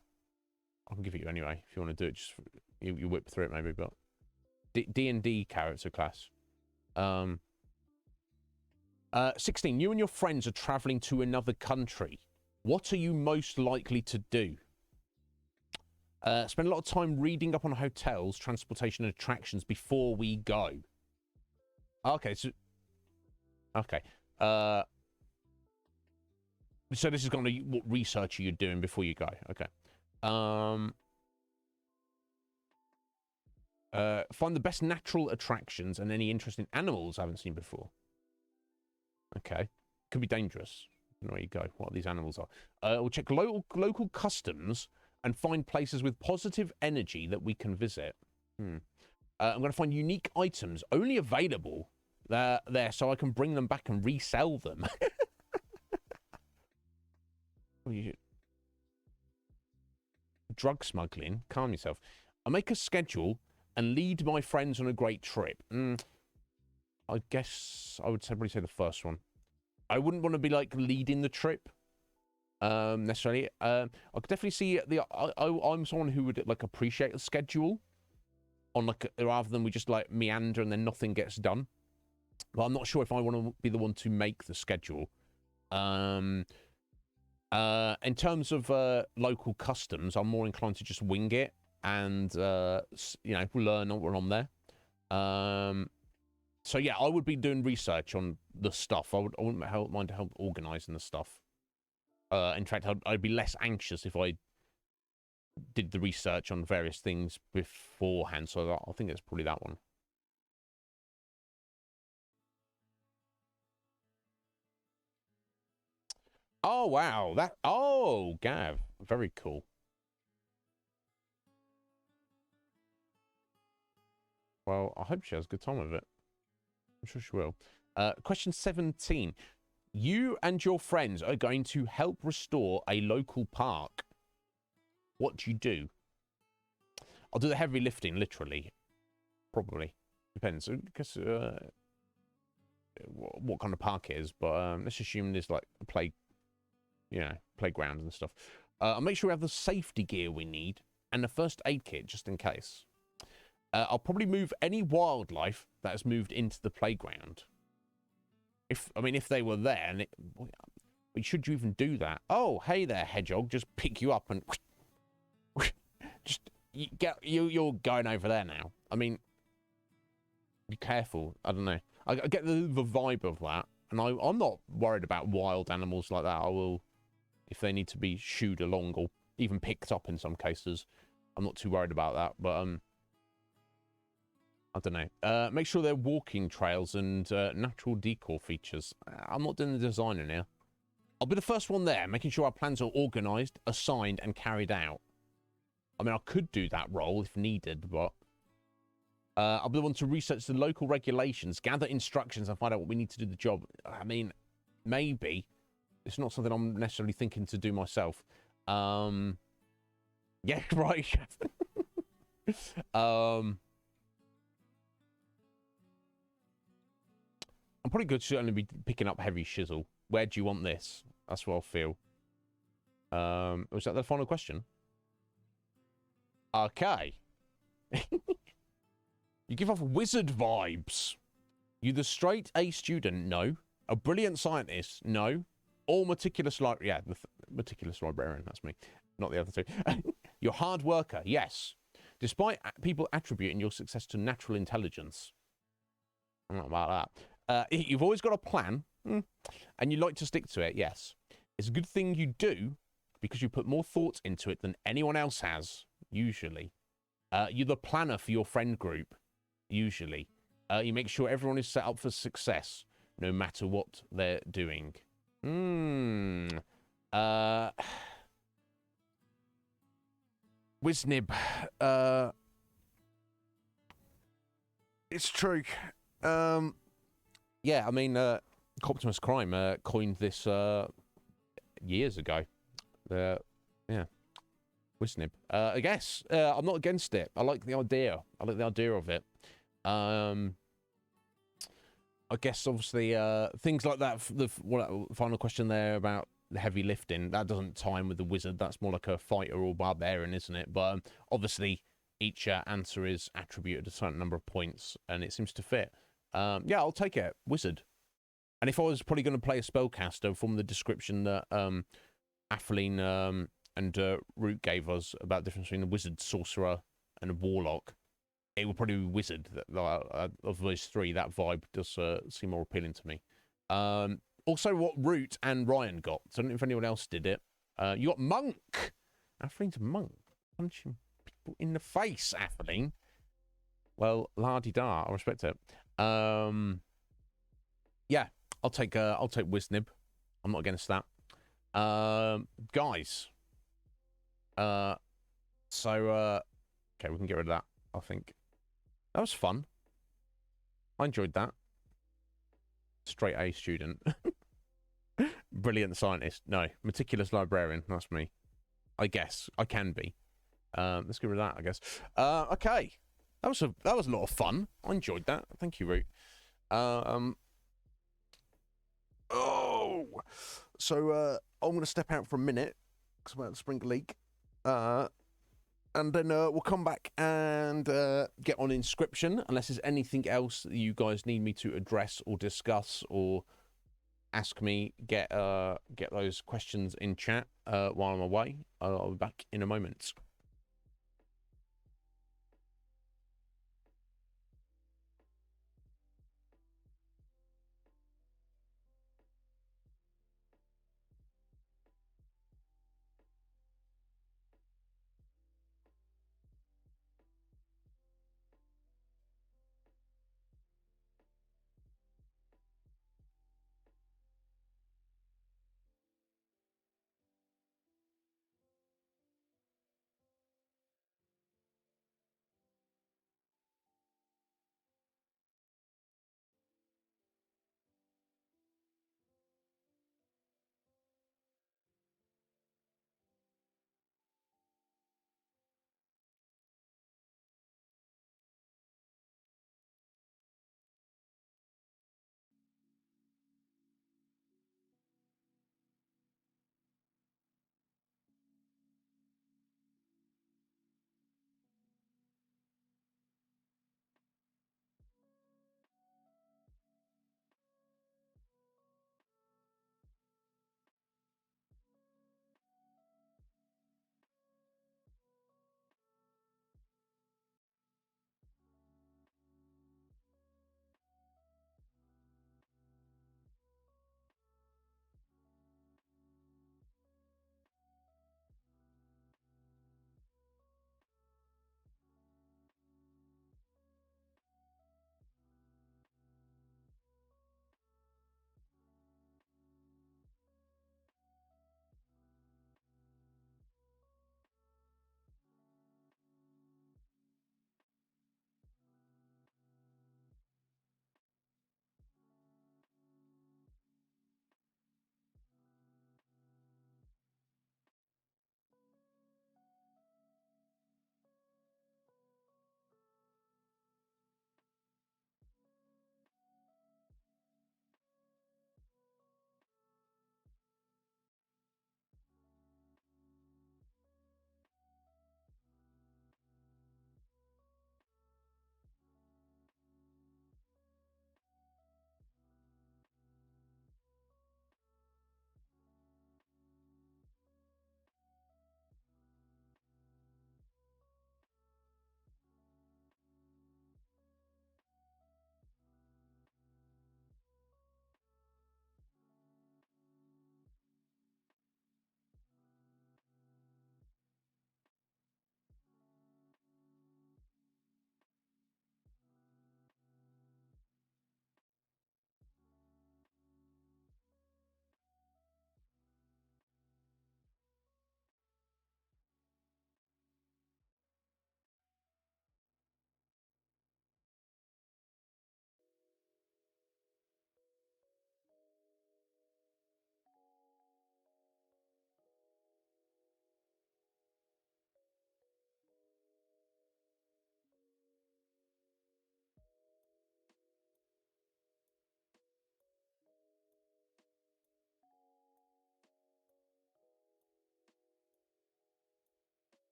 can give it you anyway if you want to do it. Just you whip through it maybe, but D&D character class. 16. You and your friends are traveling to another country. What are you most likely to do? Spend a lot of time reading up on hotels, transportation, and attractions before we go. Okay, so... Okay. So this is going to be what research are you doing before you go? Okay. Find the best natural attractions and any interesting animals I haven't seen before. Okay. Could be dangerous. I don't know where you go, what these animals are. We'll check local customs and find places with positive energy that we can visit. I'm going to find unique items only available there so I can bring them back and resell them. Drug smuggling. Calm yourself. I'll make a schedule and lead my friends on a great trip. I guess I would probably say the first one. I wouldn't want to be like leading the trip necessarily. I could definitely see I'm someone who would like appreciate a schedule on like rather than we just like meander and then nothing gets done. But I'm not sure if I want to be the one to make the schedule. In terms of local customs, I'm more inclined to just wing it and you know, learn what on there. So yeah, I would be doing research on the stuff. I wouldn't mind to help organising the stuff. In fact, I'd be less anxious if I did the research on various things beforehand. So I think it's probably that one. Oh wow, oh Gav, very cool. Well, I hope she has a good time with it. I'm sure she will. Question 17. You and your friends are going to help restore a local park. What do you do? I'll do the heavy lifting, literally. Probably. Depends. Because what kind of park it is. But let's assume there's like a playgrounds and stuff. I'll make sure we have the safety gear we need and the first aid kit just in case. I'll probably move any wildlife that has moved into the playground. If they were there, and should you even do that? Oh, hey there, hedgehog! Just pick you up and just you're going over there now. I mean, be careful. I don't know. I get the vibe of that, and I'm not worried about wild animals like that. I will, if they need to be shooed along or even picked up in some cases. I'm not too worried about that, but I don't know. Make sure they're walking trails and natural decor features. I'm not doing the designing here. I'll be the first one there, making sure our plans are organised, assigned, and carried out. I mean, I could do that role if needed, but I'll be the one to research the local regulations, gather instructions, and find out what we need to do the job. I mean, maybe. It's not something I'm necessarily thinking to do myself. Yeah, right. I'm probably good to only be picking up heavy shizzle. Where do you want this? That's what I'll feel. Was that the final question? Okay. You give off wizard vibes. You the straight A student? No. A brilliant scientist? No. All meticulous yeah, meticulous librarian, that's me. Not the other two. You're a hard worker, yes. Despite people attributing your success to natural intelligence. I'm not about that. You've always got a plan, and you like to stick to it, yes. It's a good thing you do, because you put more thought into it than anyone else has, usually. You're the planner for your friend group, usually. You make sure everyone is set up for success, no matter what they're doing. Iznib. It's true. Yeah, I mean, Optimus Crime coined this years ago. Yeah. Iznib. I guess. I'm not against it. I like the idea. I like the idea of it. I guess, obviously, things like that, final question there about the heavy lifting, that doesn't time with the wizard. That's more like a fighter or barbarian, isn't it? But obviously, each answer is attributed a certain number of points, and it seems to fit. Yeah, I'll take it. Wizard. And if I was probably going to play a spellcaster from the description that Atheline and Root gave us about the difference between a wizard, sorcerer, and a warlock, it would probably be wizard. Of those three, that vibe does seem more appealing to me. Also, what Root and Ryan got. So I don't know if anyone else did it. You got monk. Atheline's monk. Punching people in the face, Atheline. Well, la-di-da. I respect it. Yeah, I'll take Wiznib. I'm not against that. Guys. Okay, we can get rid of that, I think. That was fun. I enjoyed that. Straight A student. Brilliant scientist. No, meticulous librarian. That's me. I guess. I can be. Let's get rid of that, I guess. Okay. That was a lot of fun. I enjoyed that. Thank you, Root. So I'm going to step out for a minute because I'm about to spring a leak. And then we'll come back and get on Inscryption, unless there's anything else that you guys need me to address or discuss or ask me. Get those questions in chat while I'm away. I'll be back in a moment.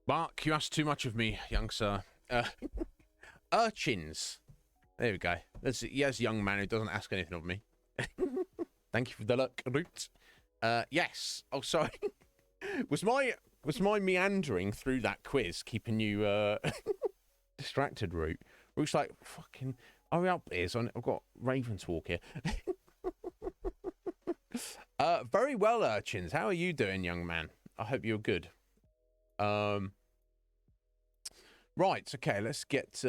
Mark, you asked too much of me, young sir. Urchins. There we go. Yes, young man who doesn't ask anything of me. Thank you for the luck, Root. Yes. Oh, sorry. was my meandering through that quiz keeping you distracted, Root? Root's like, fucking hurry up, Iz. I've got Ravenswalk here. Very well, Urchins. How are you doing, young man? I hope you're good. Right, okay, let's get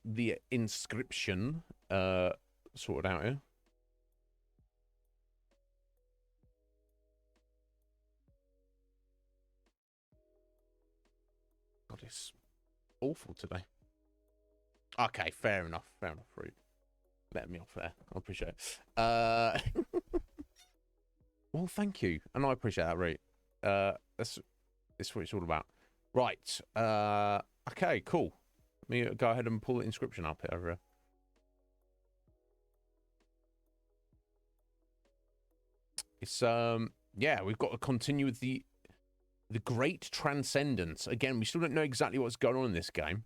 the inscription sorted out here. God, it's awful today. Okay, fair enough, Root. Let me off there. I appreciate it. Well, thank you, and I appreciate that, Root. That's what it's all about. Right, okay, cool. Let me go ahead and pull the inscription up over here. It's yeah, we've got to continue with the great transcendence. Again, we still don't know exactly what's going on in this game,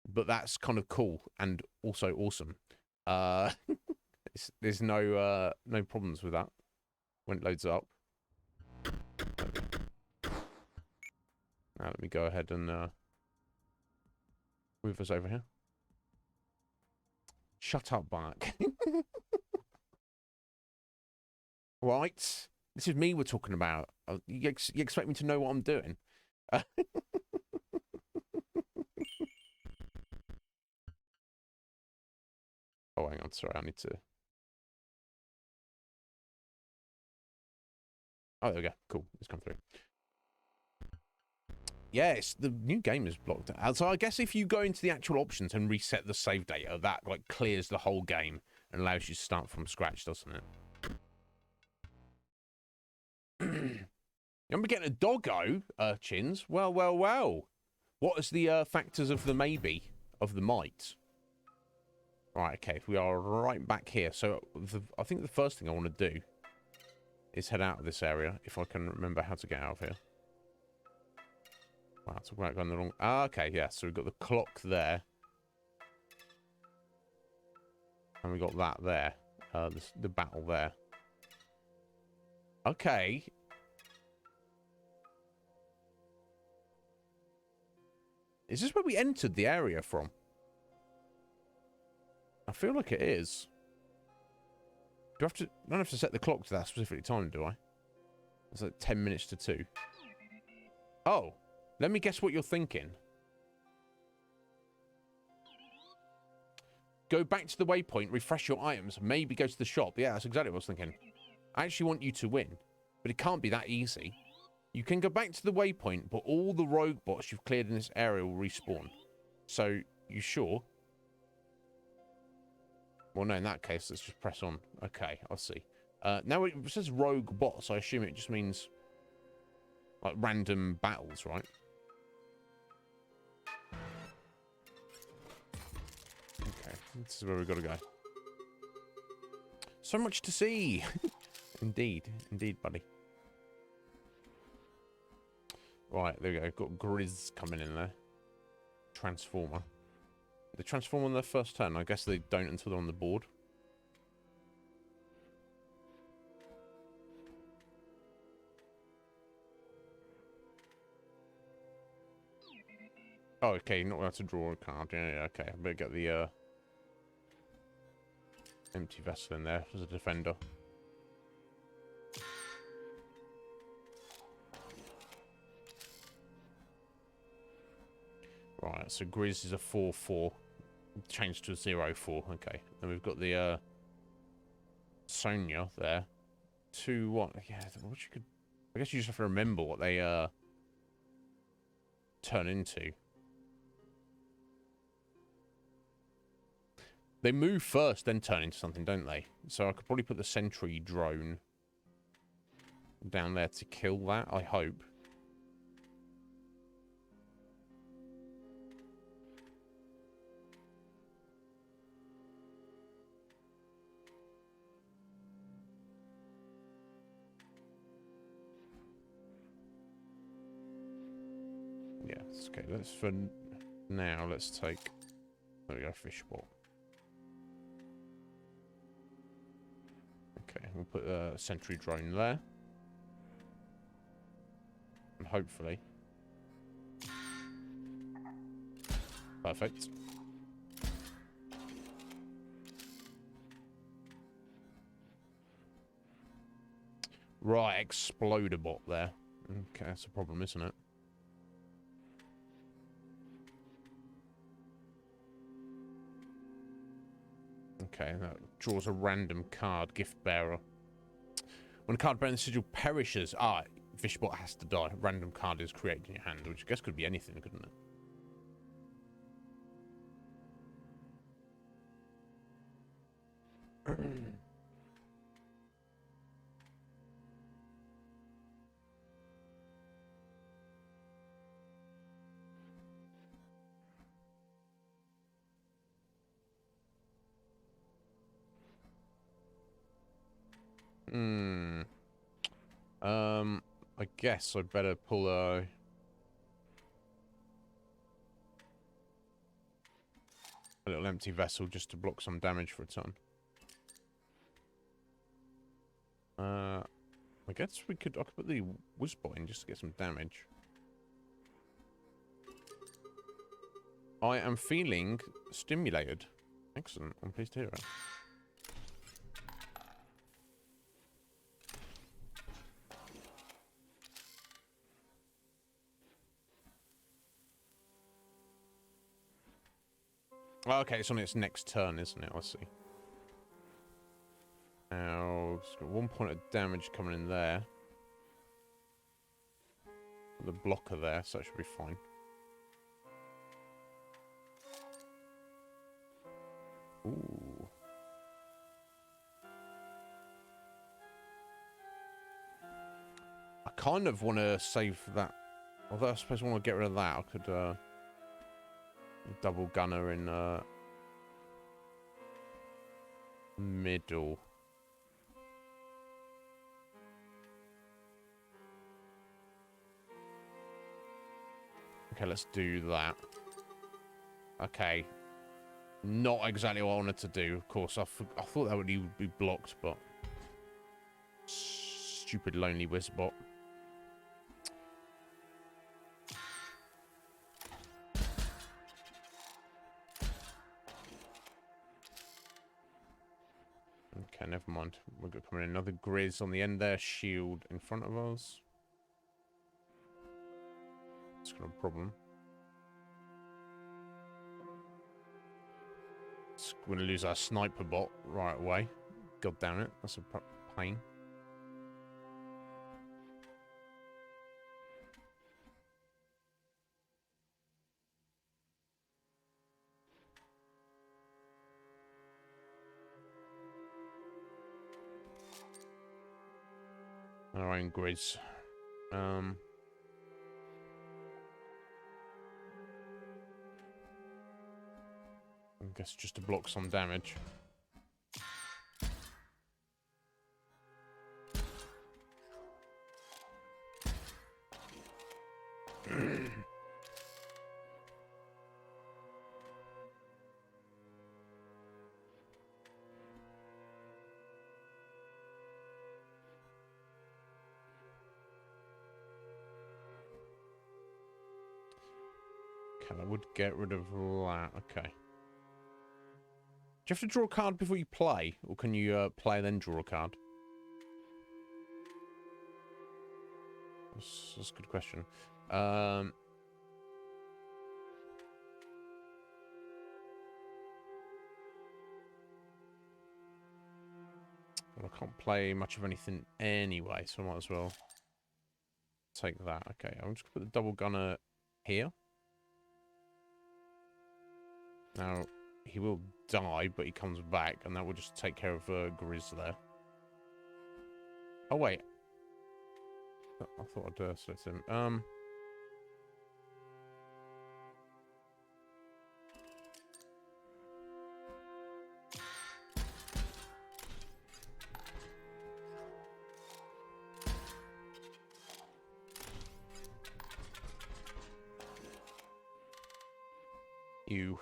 but that's kind of cool and also awesome. There's no problems with that when it loads up. Now let me go ahead and move us over here. Shut up, Bark. Right, this is me we're talking about. You expect me to know what I'm doing? Oh, hang on, sorry, I need to... Oh, there we go. Cool, it's come through. Yes, the new game is blocked. So I guess if you go into the actual options and reset the save data, that like clears the whole game and allows you to start from scratch, doesn't it? You're getting a doggo, Urchins. Well, well, well. What is the factors of the maybe, of the might? Right, okay, we are right back here. So I think the first thing I want to do is head out of this area, if I can remember how to get out of here. Wow, it's about going the wrong... Ah, okay, yeah, so we've got the clock there. And we got that there. The battle there. Okay. Is this where we entered the area from? I feel like it is. Do I have to... I don't have to set the clock to that specific time, do I? It's like 10 minutes to 2. Oh. Let me guess what you're thinking. Go back to the waypoint, refresh your items, maybe go to the shop. Yeah, that's exactly what I was thinking. I actually want you to win, but it can't be that easy. You can go back to the waypoint, but all the rogue bots you've cleared in this area will respawn. So, you sure? Well, no, in that case, let's just press on. Okay, I'll see. Now it says rogue bots, I assume it just means like random battles, right? Okay, this is where we've got to go. So much to see. Indeed, buddy. Right, there we go. Got Grizz coming in there. Transformer. They transform on their first turn. I guess they don't until they're on the board. Oh, okay. Not allowed to draw a card. Yeah, okay. I better get the empty vessel in there as a defender. Right, so Grizz is a 4/4. Changed to a 0/4. Okay. Then we've got the Sonia there. 2/1. Yeah, what you could... I guess you just have to remember what they turn into. They move first, then turn into something, don't they? So I could probably put the sentry drone down there to kill that, I hope. Yes, okay, let's for now, let's take, there we go, fish ball. Okay, we'll put a sentry drone there. And hopefully. Perfect. Right, exploder bot there. Okay, that's a problem, isn't it? Okay, that draws a random card, gift bearer. When a card bearing the sigil perishes, Fishbot has to die. A random card is created in your hand, which I guess could be anything, couldn't it? I guess I'd better pull a little empty vessel just to block some damage for a turn. I guess I could put the Whizbot in just to get some damage. I am feeling stimulated. Excellent. I'm pleased to hear it. Okay, it's on its next turn, isn't it? I see. Now, it's got 1 point of damage coming in there. The blocker there, so that should be fine. Ooh. I kind of want to save that. Although I suppose I want to get rid of that. I could, double gunner in middle. Okay, let's do that. Okay. Not exactly what I wanted to do, of course. I thought that would be blocked, but stupid lonely Whizbot. Okay, never mind. We're going to come in another Grizz on the end there. Shield in front of us. It's got a problem. We're going to lose our sniper bot right away. God damn it. That's a pain. Our own Grizz. I guess just to block some damage. Okay, I would get rid of that. Okay. Do you have to draw a card before you play? Or can you play and then draw a card? That's a good question. Well, I can't play much of anything anyway, so I might as well take that. Okay, I'm just going to put the double gunner here. Now, he will die, but he comes back, and that will just take care of Grizz there. Oh, wait. I thought I'd select him. You.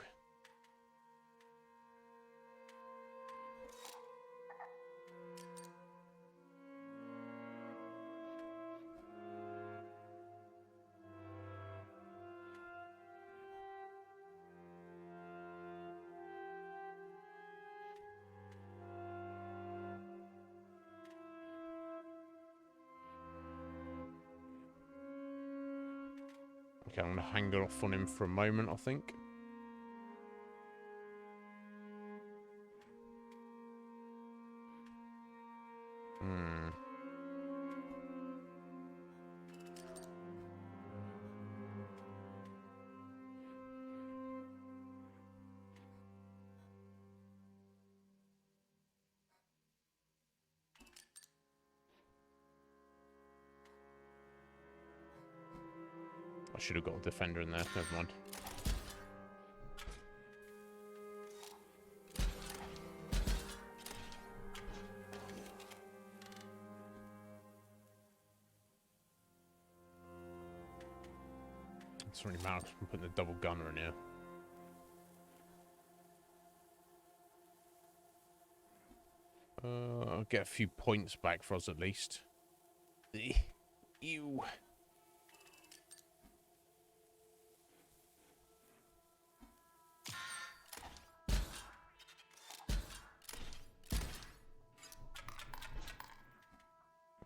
Okay, I'm going to hang it off on him for a moment, I think. I should have got a defender in there. Never mind. It's really mad because I'm putting the double gunner in here. I'll get a few points back for us at least. Ew.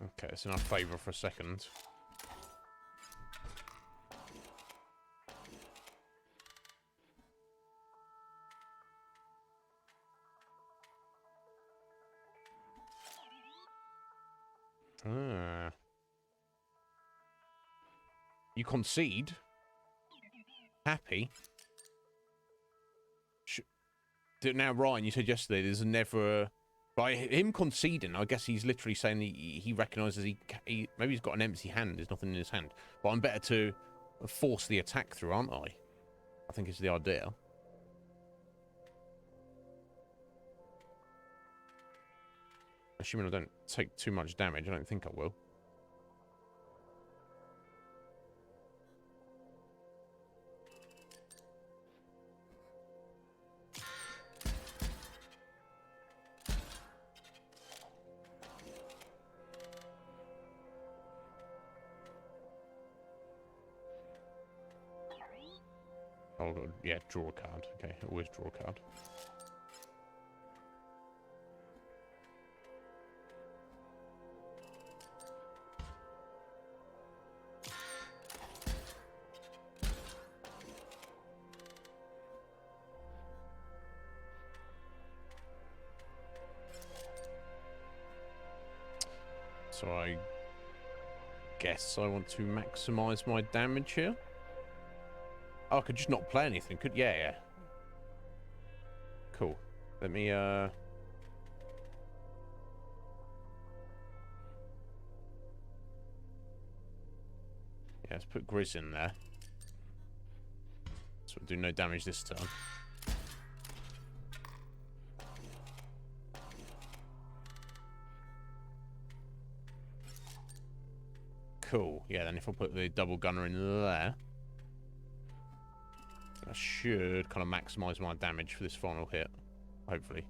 Okay, it's in our favour for a second. Ah. You concede? Happy? Now, Ryan, you said yesterday there's never... By him conceding, I guess he's literally saying he recognises he maybe he's got an empty hand. There's nothing in his hand. But I'm better to force the attack through, aren't I? I think it's the idea. Assuming I don't take too much damage, I don't think I will. Oh, yeah, draw a card. Okay, always draw a card. So I guess I want to maximize my damage here. Oh, I could just not play anything. Could yeah. Cool. Let me yeah, let's put Grizz in there. So we'll do no damage this turn. Cool. Yeah, then if I put the double gunner in there, I should kind of maximize my damage for this final hit, hopefully.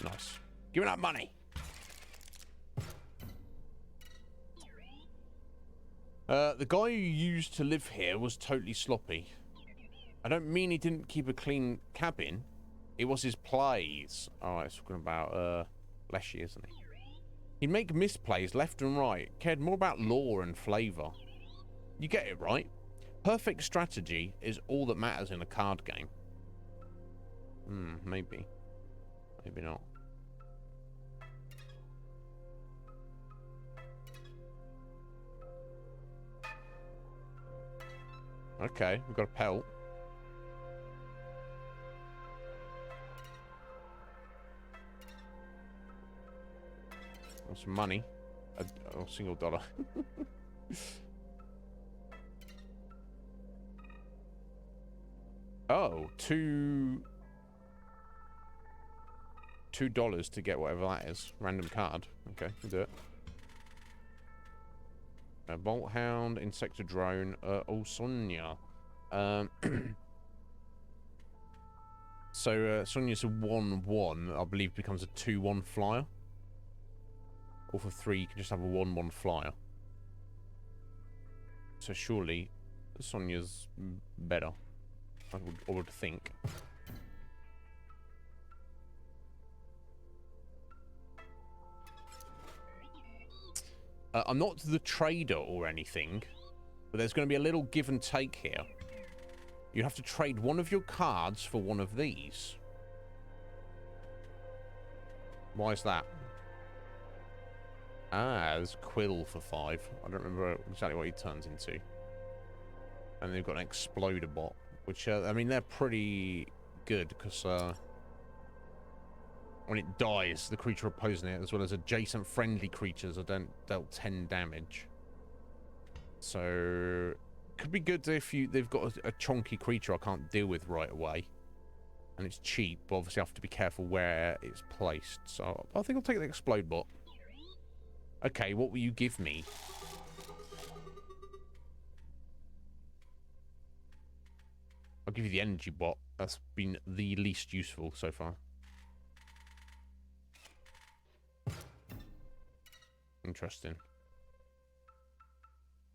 Nice. Give me that money. The guy who used to live here was totally sloppy. I don't mean he didn't keep a clean cabin. It was his plays. Oh, it's talking about Leshy, isn't he? He'd make misplays left and right. Cared more about lore and flavour. You get it, right? Perfect strategy is all that matters in a card game. Maybe. Maybe not. Okay, we've got a pelt. Got some money. A single dollar. Oh, $2 to get whatever that is. Random card. Okay, we'll do it. Bolt Hound, Insector Drone, Sonia. So Sonia's a 1-1, I believe becomes a 2-1 flyer. Or for 3 you can just have a 1-1 flyer. So surely Sonia's better, I would think. I'm not the trader or anything, but there's going to be a little give and take here. You have to trade one of your cards for one of these. Why is that? Ah, there's Quill for 5. I don't remember exactly what he turns into. And they've got an Exploder bot, which, I mean, they're pretty good, because when it dies, the creature opposing it, as well as adjacent friendly creatures, are dealt 10 damage. So, could be good if they've got a chonky creature I can't deal with right away. And it's cheap, but obviously I have to be careful where it's placed. So, I think I'll take the Explode bot. Okay, what will you give me? I'll give you the energy bot. That's been the least useful so far. Interesting.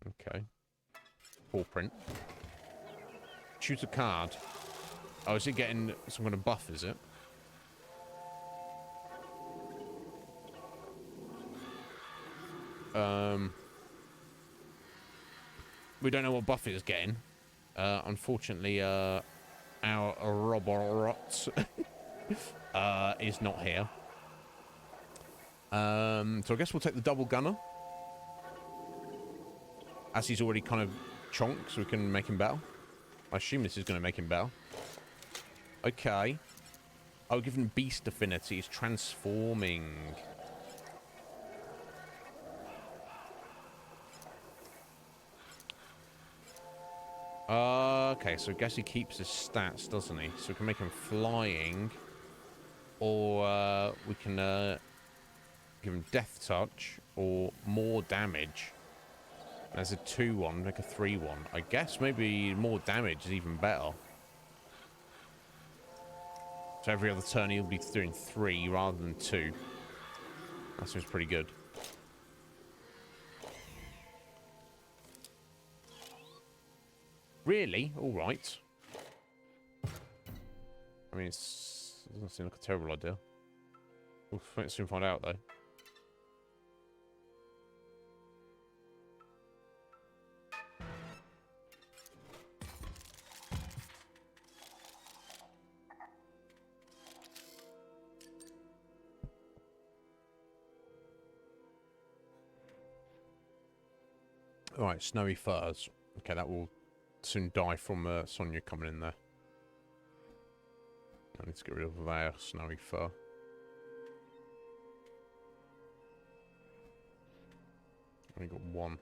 Okay. Paw print. Choose a card. Oh, is it getting some kind of buff, is it? We don't know what buff it is getting. Unfortunately, our robot is not here. So I guess we'll take the double gunner. As he's already kind of chonked, so we can make him battle. I assume this is going to make him battle. Okay. Oh, given beast affinity, he's transforming. Okay, so I guess he keeps his stats, doesn't he? So we can make him flying. Or we can give him death touch or more damage. There's a 2-1, make a 3-1. I guess maybe more damage is even better. So every other turn he'll be doing 3 rather than 2. That seems pretty good. Really? Alright. I mean, it doesn't seem like a terrible idea. We'll soon find out, though. Alright, Snowy Furs. Okay, that will soon die from Sonia coming in there. I need to get rid of our Snowy Fur. Only got one.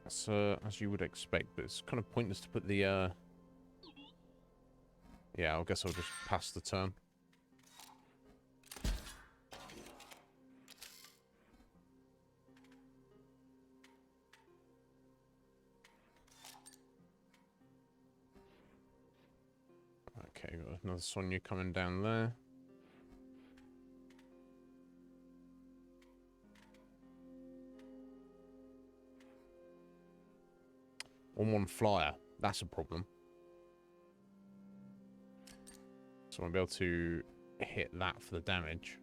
That's as you would expect, but it's kind of pointless to put the yeah, I guess I'll just pass the turn. Okay, got another Sonia coming down there. On one flyer, that's a problem. So I'll be able to hit that for the damage.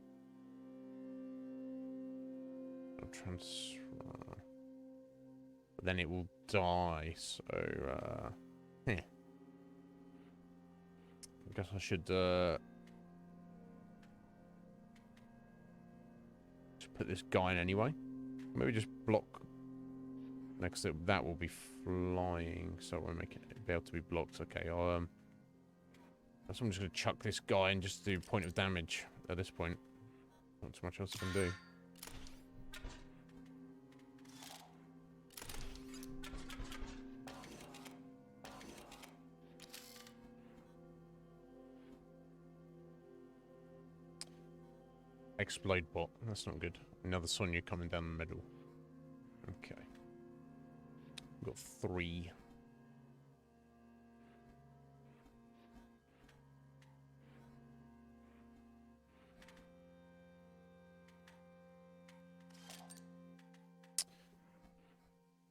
I'll transfer. But then it will die, so I guess I should just put this guy in anyway. Maybe just block. Next, that will be flying, so it won't make it be able to be blocked. Okay, I'm just going to chuck this guy and just do point of damage at this point. Not too much else I can do. Explode bot. That's not good. Another Sonya coming down the middle. Okay. We've got 3.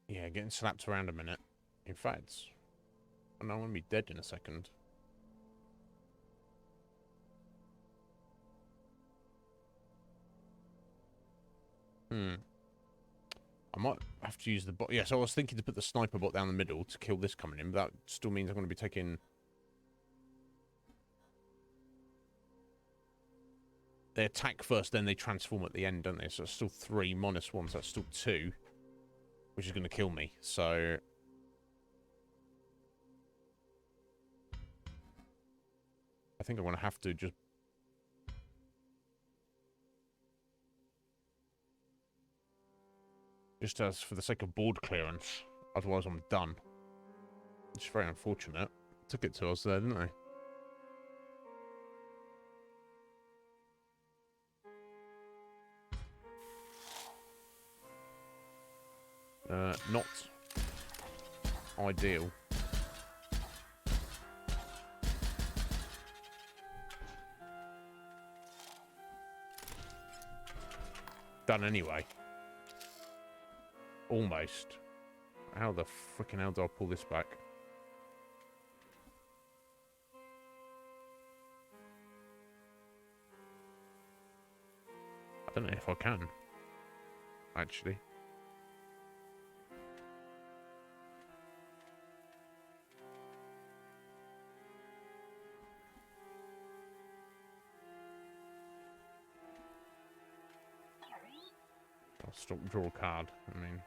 Yeah, getting slapped around a minute. In fact, I'm going to be dead in a second. I might have to use the bot. Yeah, so I was thinking to put the sniper bot down the middle to kill this coming in, but that still means I'm going to be taking... They attack first, then they transform at the end, don't they? So it's still 3 minus 1, so that's still 2. Which is going to kill me, so... I think I'm going to have to just... Just as for the sake of board clearance. Otherwise I'm done. It's very unfortunate. Took it to us there, didn't they? Not ideal. Done anyway. Almost. How the frickin' hell do I pull this back? I don't know if I can. Actually. I'll stop, draw a card. I mean...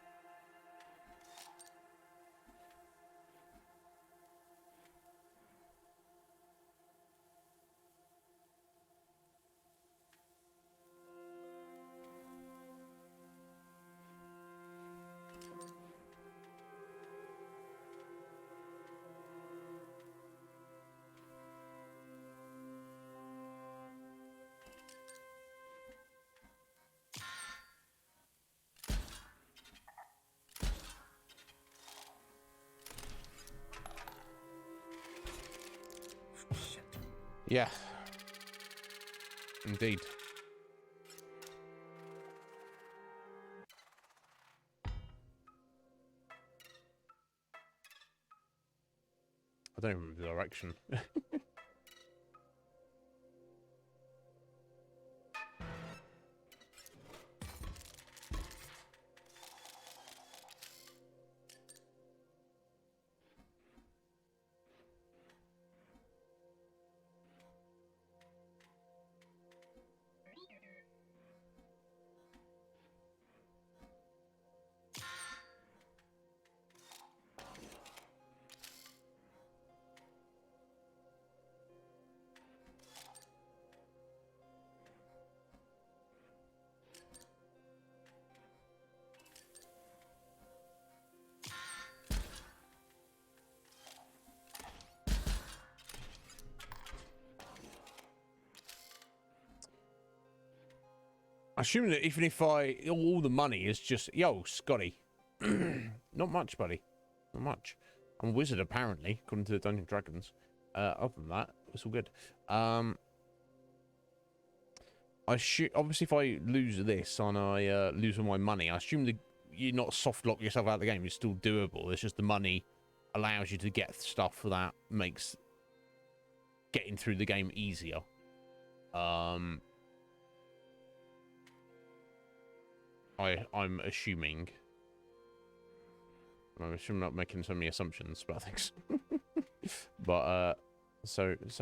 Yeah. Indeed. I don't remember the direction. I assume that even if all the money is just, yo, Scotty, not much, buddy, not much. I'm a wizard, apparently, according to the Dungeons & Dragons. Other than that, it's all good. Obviously, if I lose this and I lose all my money, I assume that you're not soft lock yourself out of the game. It's still doable. It's just the money allows you to get stuff that makes getting through the game easier. I'm assuming. I'm not making so many assumptions about things. But so that's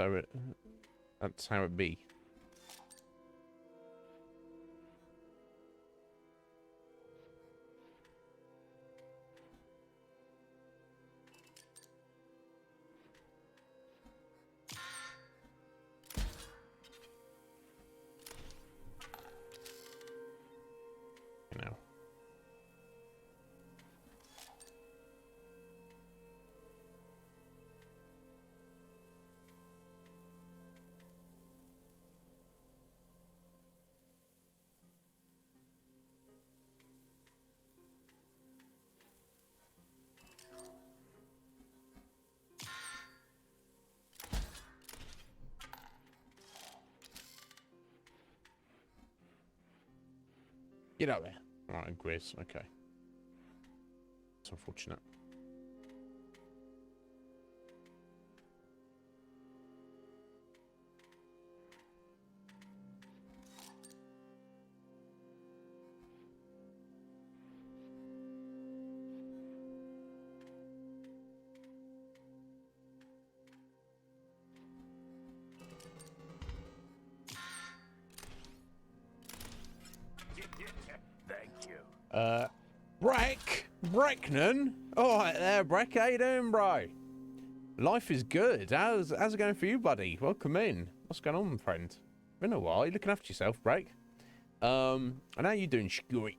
how it be. You know. Get out there. Alright, Grizz. Okay. It's unfortunate. Thank you. Brecknan? Alright there, Breck. How you doing, bro? Life is good. How's it going for you, buddy? Welcome in. What's going on, friend? Been a while. You looking after yourself, Breck? And how you doing, Skewy?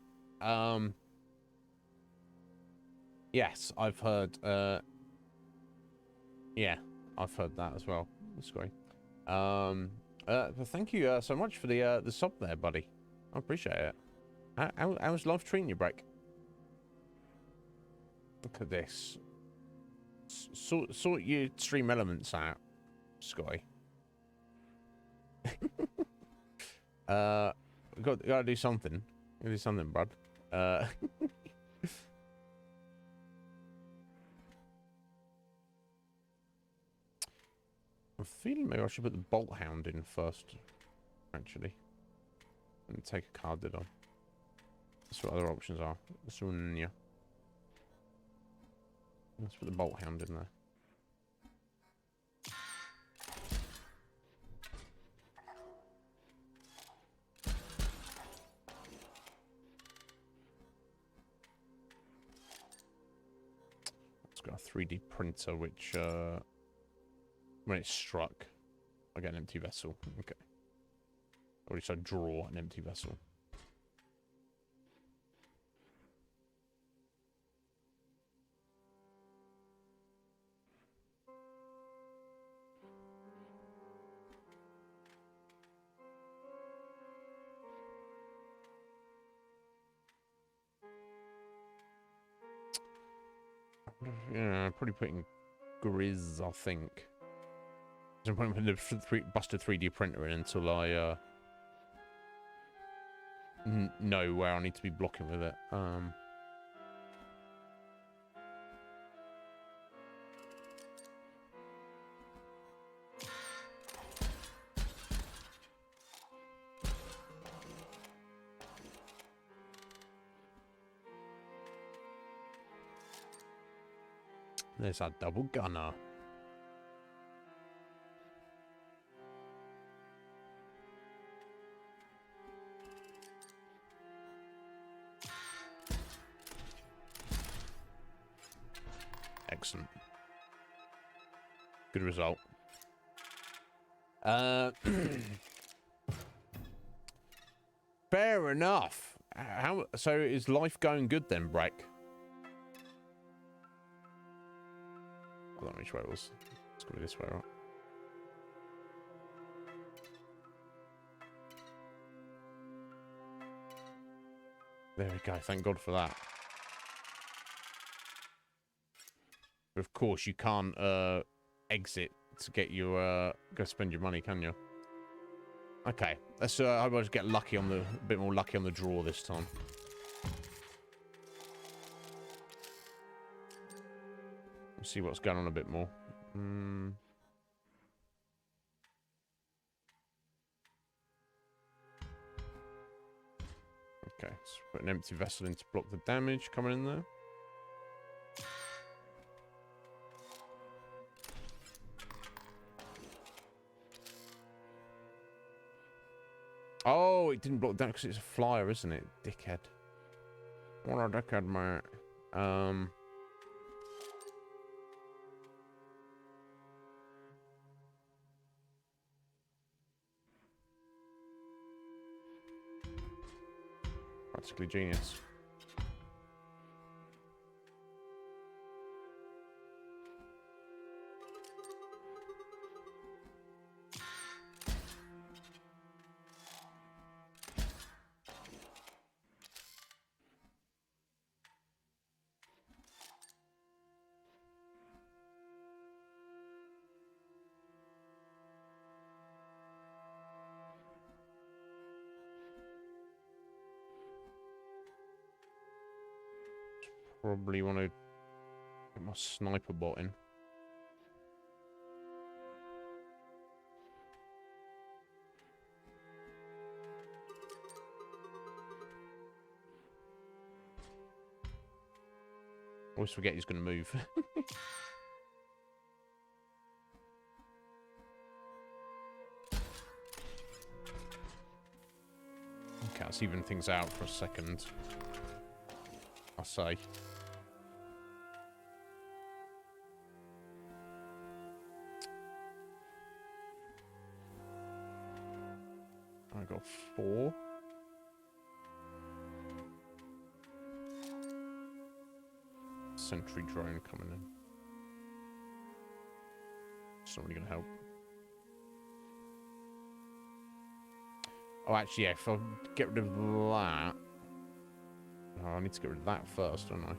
Yes, I've heard, yeah, I've heard that as well. Skewy. But thank you so much for the sub there, buddy. I appreciate it. How's life treating you, Breck? Look at this. Sort your stream elements out, Sky. Gotta do something. Gotta do something, bud. I'm feeling maybe I should put the Bolt Hound in first, actually. And take a card on. That's what other options are. Sunya. Let's put the Bolt Hound in there. It's got a 3D printer, which, when it's struck, I get an empty vessel. Okay. Or at least I draw an empty vessel. Yeah, probably putting Grizz, I think. There's no point in putting the busted 3D printer in until I know where I need to be blocking with it. There's our double gunner. Excellent. Good result. Fair enough. So is life going good then, Breck? I don't know which way it was. Let's go this way, right? There we go. Thank God for that. But of course, you can't exit to get your go spend your money, can you? Okay, let's I will just get lucky on a bit more lucky on the draw this time. Let's see what's going on a bit more. Okay, let's put an empty vessel in to block the damage coming in there. Oh, it didn't block that because it's a flyer, isn't it? Dickhead. What a dickhead, mate. Practically genius. Probably want to get my sniper bot in. Always forget he's going to move. Okay, let's even things out for a second. I'll say. I got 4. Sentry drone coming in. It's not really going to help. Oh, actually, yeah, if I get rid of that... Oh, I need to get rid of that first, don't I?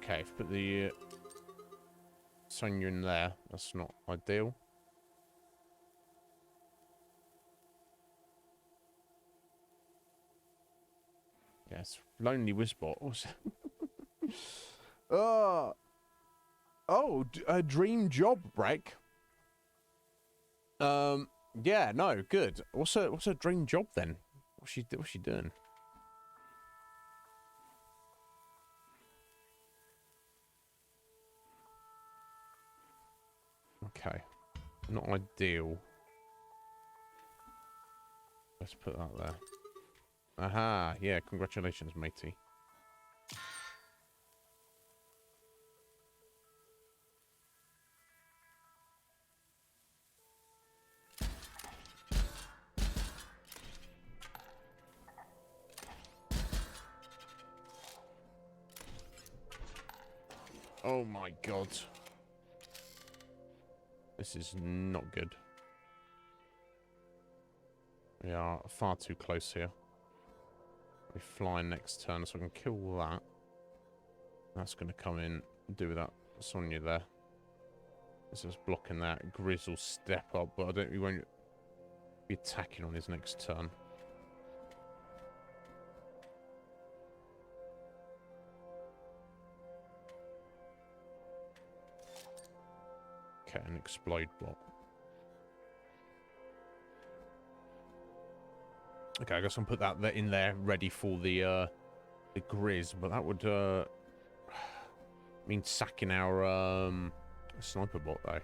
Okay, if I put the Sonya in there, that's not ideal. Yes, Lonely Wizbot. A dream job, Breck. Yeah, no, good. What's her dream job then? What's she doing? Okay, not ideal. Let's put that there. Aha, yeah, congratulations, matey. Oh my god. This is not good. We are far too close here. We fly next turn, so I can kill that. That's going to come in and do that Sonya there. This is blocking that. Grizz will step up, but he won't be attacking on his next turn. Okay, an explode block. Okay, I guess I'll put that in there, ready for the Grizz, but that would mean sacking our sniper bot though.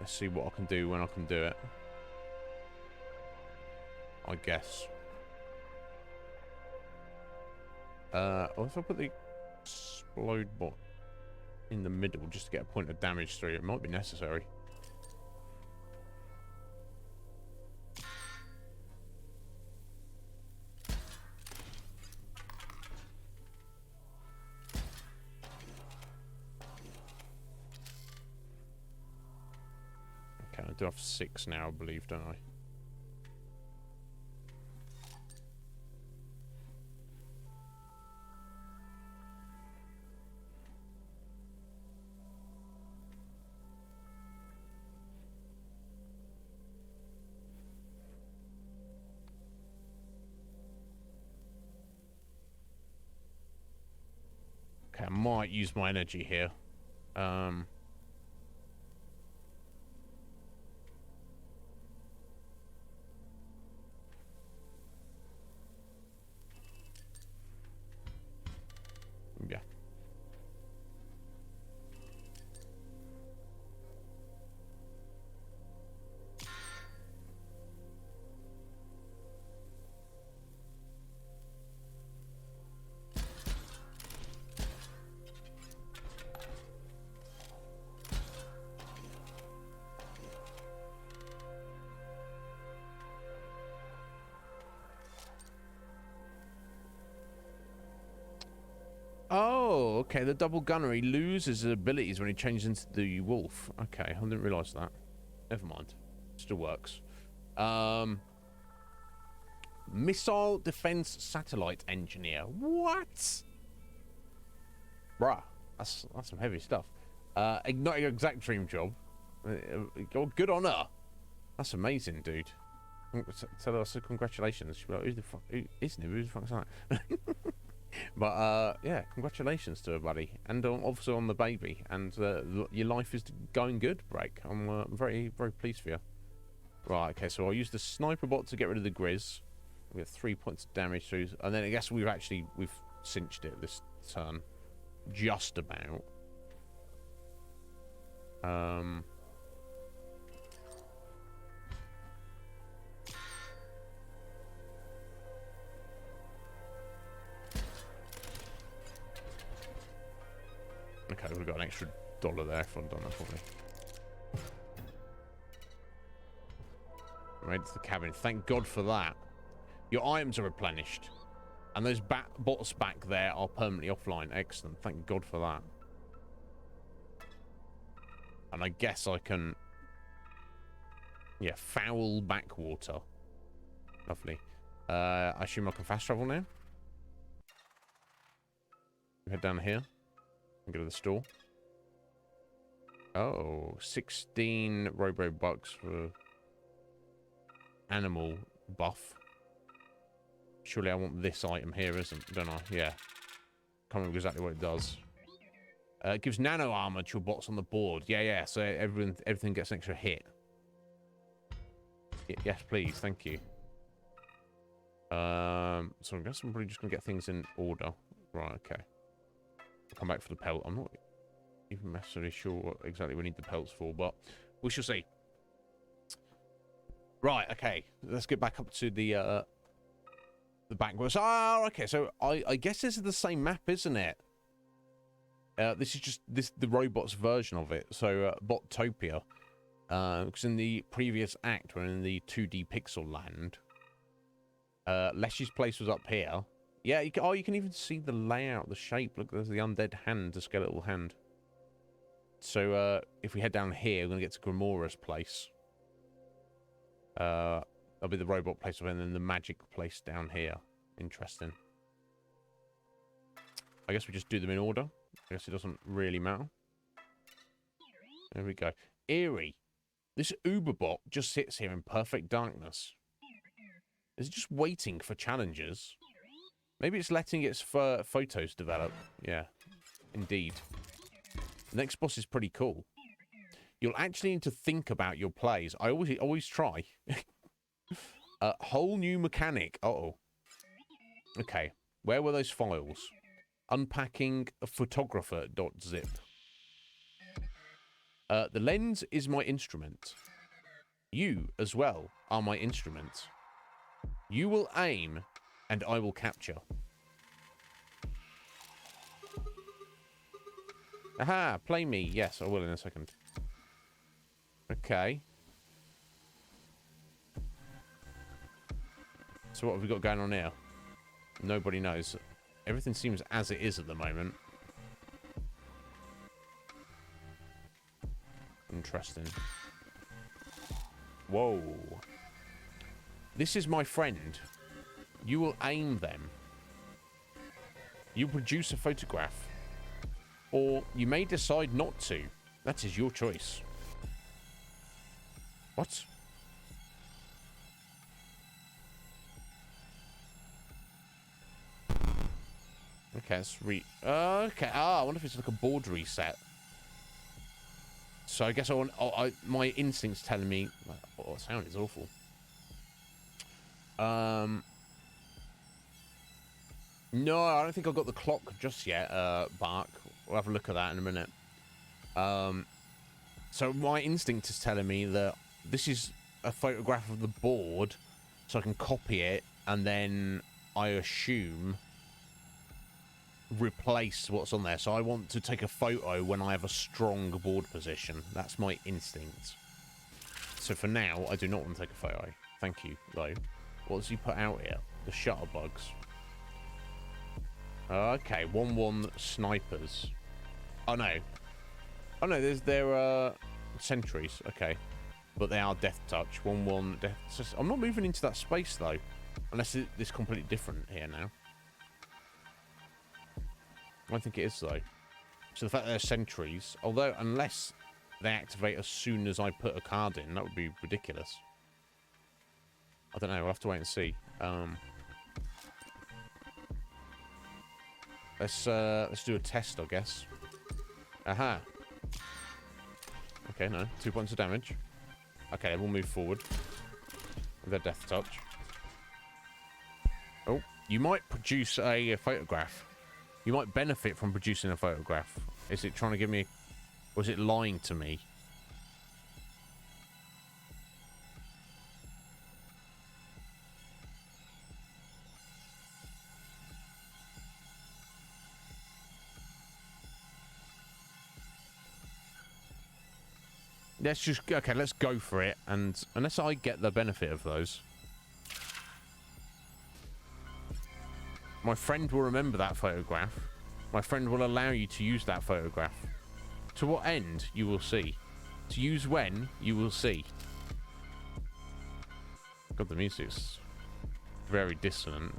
Let's see what I can do when I can do it. I guess. Or if I put the explode bot in the middle just to get a point of damage through, it might be necessary. Okay, I do have 6 now, I believe, don't I? Okay, I might use my energy here. Yeah. Okay, the double gunnery loses his abilities when he changes into the wolf. Okay, I didn't realise that. Never mind. Still works. Missile defense satellite engineer. What? Bruh, that's some heavy stuff. Igniting exact dream job. Good on her. That's amazing, dude. Tell us congratulations. She'll be like, who the fuck? Iznib, who the fuck's that? But yeah, congratulations to her, buddy, and obviously on the baby. And your life is going good, Break. I'm very, very pleased for you. Right, okay, so I'll use the sniper bot to get rid of the Grizz. We have 3 points of damage through, and then I guess we've cinched it this turn, just about. Okay, we've got an extra $1 there if I've done that for me. Right to the cabin. Thank God for that. Your items are replenished. And those bots back there are permanently offline. Excellent. Thank God for that. And I guess I can... Yeah, foul backwater. Lovely. I assume I can fast travel now? Head down here. And go to the store. Oh, 16 Robo Bucks for animal buff. Surely I want this item here, don't I? Yeah. Can't remember exactly what it does. It gives nano armor to your bots on the board. Yeah. So everything gets an extra hit. Yes, please. Thank you. So I guess I'm probably just gonna get things in order. Right. Okay. I'll come back for the pelt. I'm not even necessarily sure what exactly we need the pelts for, but we shall see. Right. Okay. Let's get back up to the backwards. Oh, okay. So I guess this is the same map, isn't it? This is just the robots version of it. So Bottopia. Because in the previous act, we're in the 2D pixel land. Leshy's place was up here. Yeah. You can even see the layout, the shape. Look, there's the undead hand, the skeletal hand. So if we head down here, we're gonna get to Gramora's place. That'll be the robot place, and then the magic place down here. Interesting. I guess we just do them in order. I guess it doesn't really matter. There we go. Eerie. This Uberbot just sits here in perfect darkness. Is it just waiting for challenges? Maybe it's letting its photos develop. Yeah, indeed. The next boss is pretty cool. You'll actually need to think about your plays. I always try. Whole new mechanic. Uh-oh. Okay. Where were those files? Unpacking a photographer.zip. The lens is my instrument. You, as well, are my instrument. You will aim, and I will capture. Aha! Play me. Yes, I will in a second. Okay. So what have we got going on here? Nobody knows. Everything seems as it is at the moment. Interesting. Whoa. This is my friend. You will aim them. You produce a photograph. Or you may decide not to. That is your choice. What? Okay, let's okay. I wonder if it's like a board reset. So I guess my instinct's telling me... Oh, sound is awful. No, I don't think I've got the clock just yet, Bark. We'll have a look at that in a minute. So my instinct is telling me that this is a photograph of the board, so I can copy it, and then I assume replace what's on there. So I want to take a photo when I have a strong board position. That's my instinct. So for now, I do not want to take a photo. Thank you, though. What does he put out here? The shutter bugs. Okay, 1-1 snipers. Oh no. Oh no, there are sentries. Okay. But they are death touch. 1-1 death. I'm not moving into that space though. Unless it's completely different here now. I don't think it is though. So the fact they're sentries, although unless they activate as soon as I put a card in, that would be ridiculous. I don't know, we'll have to wait and see. Let's do a test, I guess. Aha. Okay, no, 2 points of damage. Okay, we'll move forward with their death touch. Oh, you might produce a photograph. You might benefit from producing a photograph. Is it trying to give me... Or is it lying to me? Let's just... Okay, let's go for it. And unless I get the benefit of those... My friend will remember that photograph. My friend will allow you to use that photograph. To what end, you will see. To use when, you will see. God, the music's very dissonant.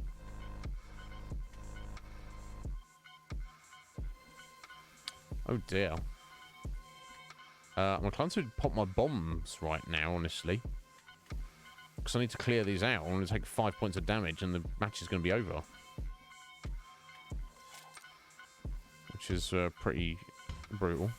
Oh dear. I'm inclined to pop my bombs right now, honestly. Because I need to clear these out. I'm going to take 5 points of damage and the match is going to be over. Which is pretty brutal.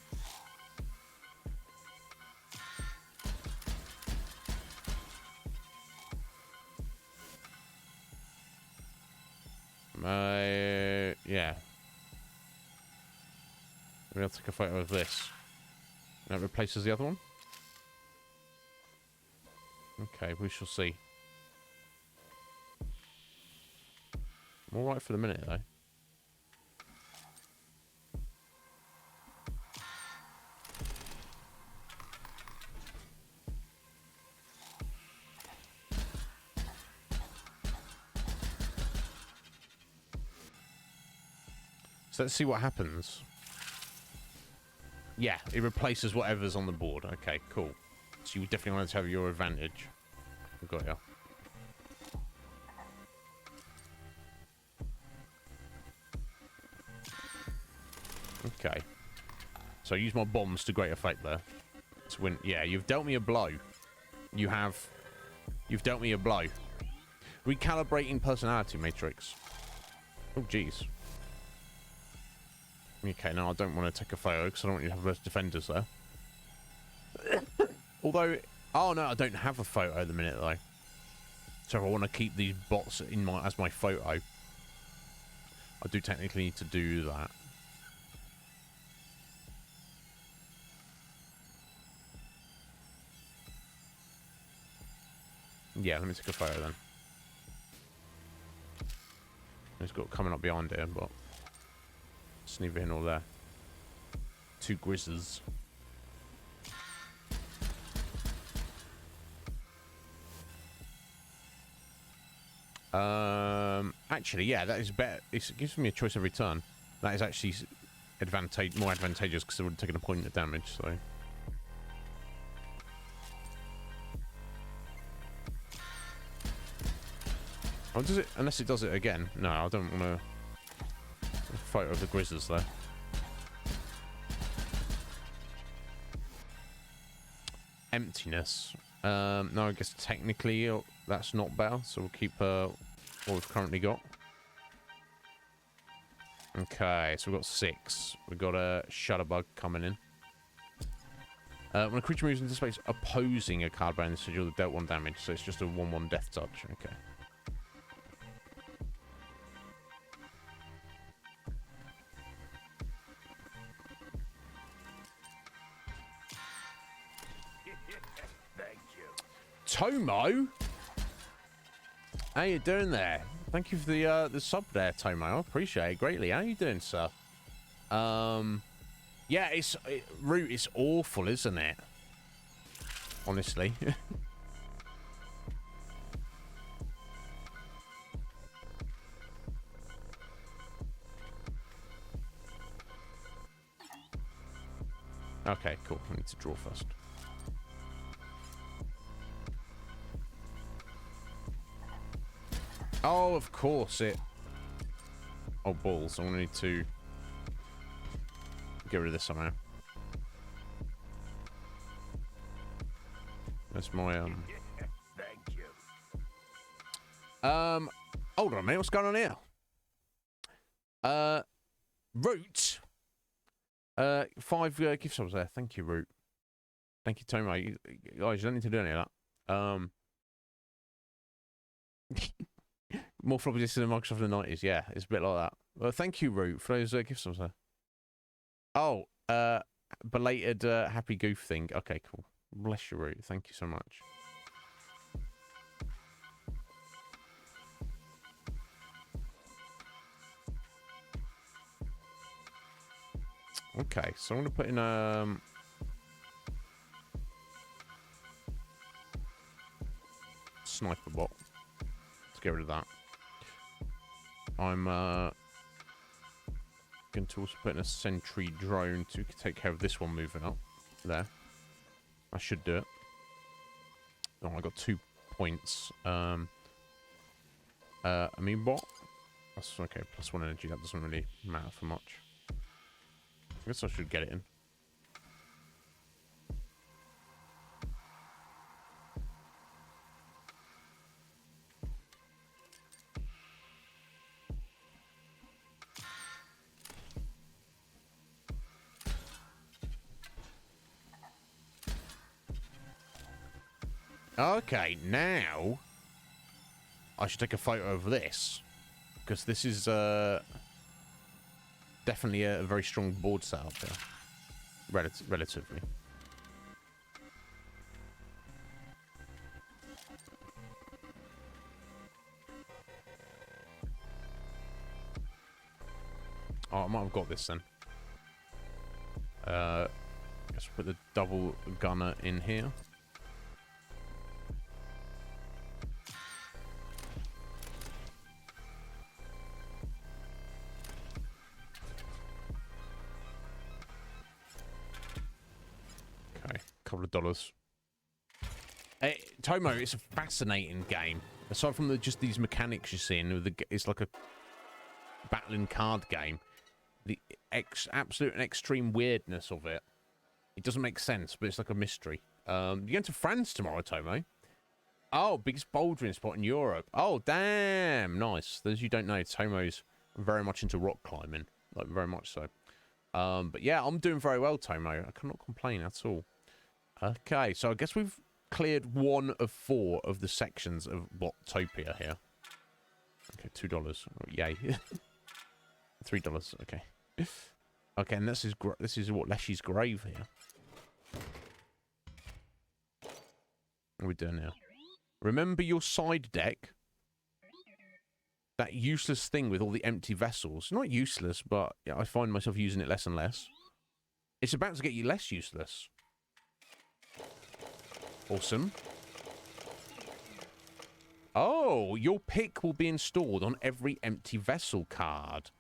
Yeah. Maybe I'll take a photo of this. That replaces the other one? Okay, we shall see. I'm alright for the minute, though. So let's see what happens. Yeah, it replaces whatever's on the board. Okay, cool. So you definitely want to have your advantage. I've got ya. Okay. So I use my bombs to great effect there. To win. Yeah, you've dealt me a blow. You have. You've dealt me a blow. Recalibrating personality matrix. Oh, jeez. Okay, no, I don't want to take a photo because I don't want you to have those defenders there. Although, oh no, I don't have a photo at the minute though. So if I want to keep these bots in my as my photo, I do technically need to do that. Yeah, let me take a photo then. It's got coming up behind it, but it's neither here nor there. 2 grizzlies. Actually, yeah, that is better. It gives me a choice every turn. That is actually more advantageous because I would have taken a point of damage. So. Oh, does it? Unless it does it again. No, I don't want to. A photo of the grizzlies there. Emptiness. No, I guess technically that's not better, so we'll keep what we've currently got. Okay, so we've got 6. We've got a Shutterbug coming in. When a creature moves into space opposing a card by the sigil, dealt 1 damage, so it's just a 1/1 death touch. Okay. Tomo? How you doing there? Thank you for the sub there, Tomo. I appreciate it greatly. How you doing, sir? Yeah, Root is awful, isn't it? Honestly. Okay, cool. I need to draw first. Oh, of course it... Oh, balls. I'm going to need to get rid of this somehow. That's my, Thank you. Hold on a minute. What's going on here? Root. 5 gift subs there. Thank you, Root. Thank you, Tomo. Guys, you don't need to do any of that. More floppy disks than Microsoft in the 90s. Yeah, it's a bit like that. Well, thank you, Root, for those gift subs there. Oh, belated happy goof thing. Okay, cool. Bless you, Root. Thank you so much. Okay, so I'm going to put in sniper bot. Let's get rid of that. I'm going to also put in a sentry drone to take care of this one moving up there. I should do it. Oh, I got 2 points. I mean, bot. That's okay. +1 energy. That doesn't really matter for much. I guess I should get it in. Okay, now I should take a photo of this, because this is definitely a very strong board setup here, relatively. Oh, I might have got this then. Let's put the double gunner in here. Couple of dollars. Tomo, it's a fascinating game. Aside from just these mechanics you're seeing, it's like a battling card game. The absolute and extreme weirdness of it. It doesn't make sense, but it's like a mystery. You're going to France tomorrow, Tomo? Oh, biggest bouldering spot in Europe. Oh, damn. Nice. Those you don't know, Tomo's very much into rock climbing. Like, very much so. But yeah, I'm doing very well, Tomo. I cannot complain at all. Okay, so I guess we've cleared 1 of 4 of the sections of Botopia here. Okay, $2. Oh, yay. $3. Okay. Okay, and this is what Leshy's grave here. What are we doing now? Remember your side deck? That useless thing with all the empty vessels. Not useless, but yeah, I find myself using it less and less. It's about to get you less useless. Awesome. Oh, your pick will be installed on every empty vessel card.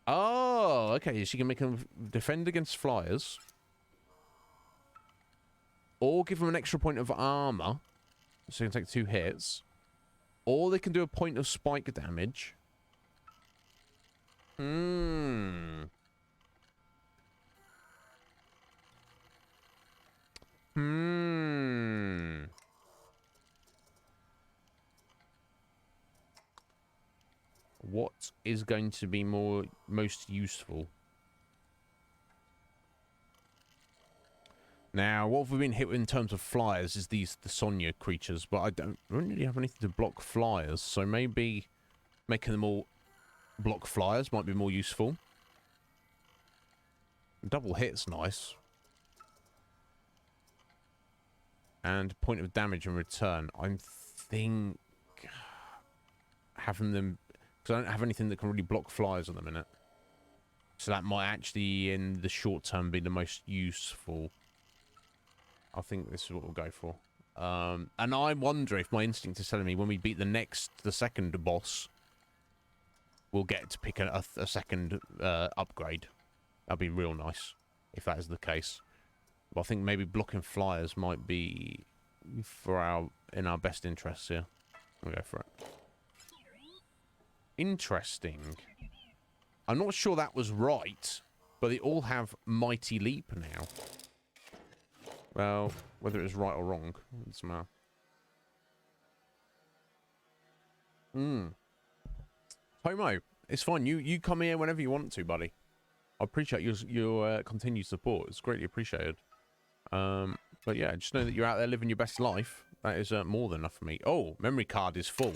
Oh, okay. So you can make them defend against flyers. Or give them an extra point of armor. So you can take 2 hits. Or they can do a point of spike damage. What is going to be most useful? Now, what have we been hit with in terms of flyers is the Sonya creatures, but I don't really have anything to block flyers, so maybe making them all block flyers might be more useful. Double hit's nice. And point of damage in return. I think having them... Because I don't have anything that can really block flyers at the minute. So that might actually, in the short term, be the most useful. I think this is what we'll go for. And I wonder if my instinct is telling me when we beat the second boss, we'll get to pick a second upgrade. That'd be real nice, if that is the case. But I think maybe blocking flyers might be in our best interests here. We'll go for it. Interesting. I'm not sure that was right, but they all have Mighty Leap now. Well, whether it was right or wrong, it doesn't matter. Homo, it's fine. You come here whenever you want to, buddy. I appreciate your continued support. It's greatly appreciated. But yeah, just know that you're out there living your best life. That is more than enough for me. Oh, memory card is full.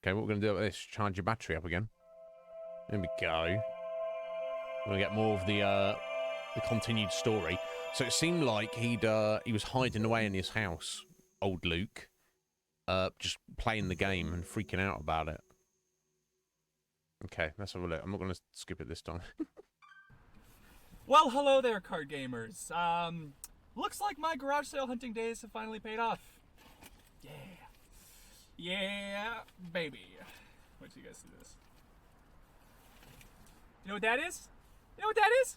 Okay, what we're going to do about this? Charge your battery up again. There we go. We're going to get more of the continued story. So it seemed like he was hiding away in his house, old Luke, just playing the game and freaking out about it. Okay, let's have a look. I'm not going to skip it this time. Well, hello there, card gamers. Looks like my garage sale hunting days have finally paid off. Yeah. Yeah, baby. Wait till you guys see this. You know what that is? You know what that is?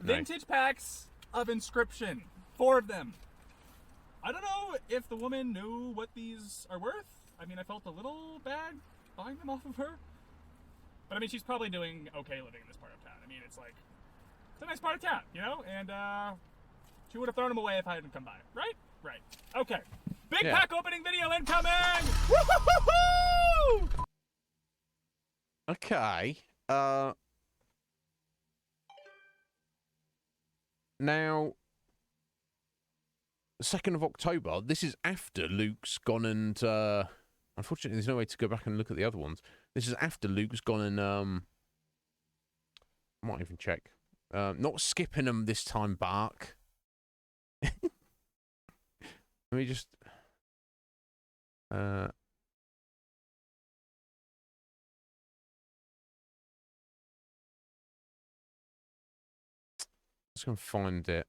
No. Vintage packs of Inscryption. 4 of them. I don't know if the woman knew what these are worth. I mean, I felt a little bad buying them off of her. But I mean, she's probably doing okay living in this part of town. I mean, it's like, it's a nice part of town, you know? And she would have thrown them away if I hadn't come by. Right? Right. Okay. Big pack opening video incoming! Woo-hoo-hoo-hoo! Okay. Now, 2nd of October, this is after Luke's gone and, unfortunately, there's no way to go back and look at the other ones. This is after Luke's gone and, I might even check. Not skipping them this time, Bark. Let me just, just gonna find it,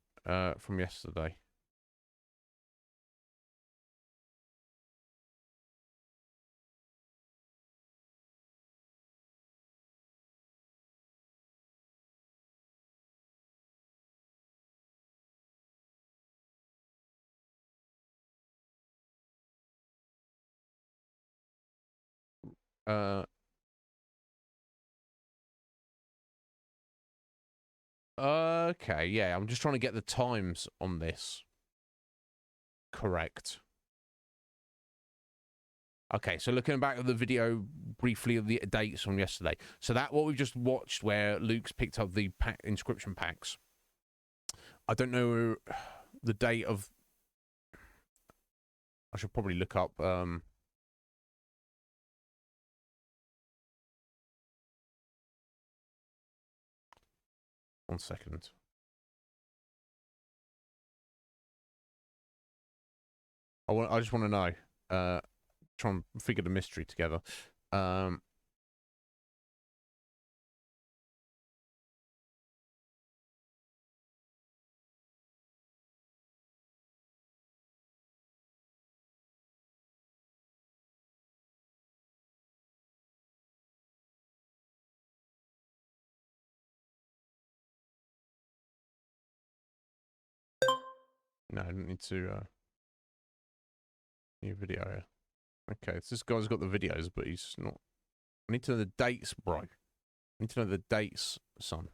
from yesterday. Okay, yeah, I'm just trying to get the times on this correct. Okay, so looking back at the video briefly of the dates from yesterday. So that what we just watched where Luke's picked up the Inscryption packs. I don't know the date of... I should probably look up... 1 second. I just want to know. Try and figure the mystery together. No, I don't need to. New video here. Okay, so this guy's got the videos, but he's not. I need to know the dates, bro. I need to know the dates, son.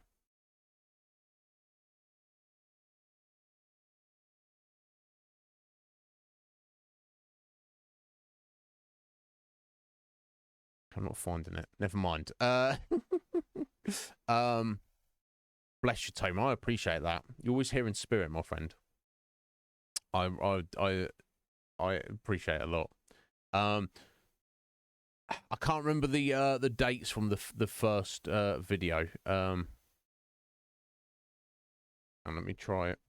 I'm not finding it. Never mind. Bless you, Tom. I appreciate that. You're always here in spirit, my friend. I appreciate it a lot. I can't remember the dates from the first video. And let me try it.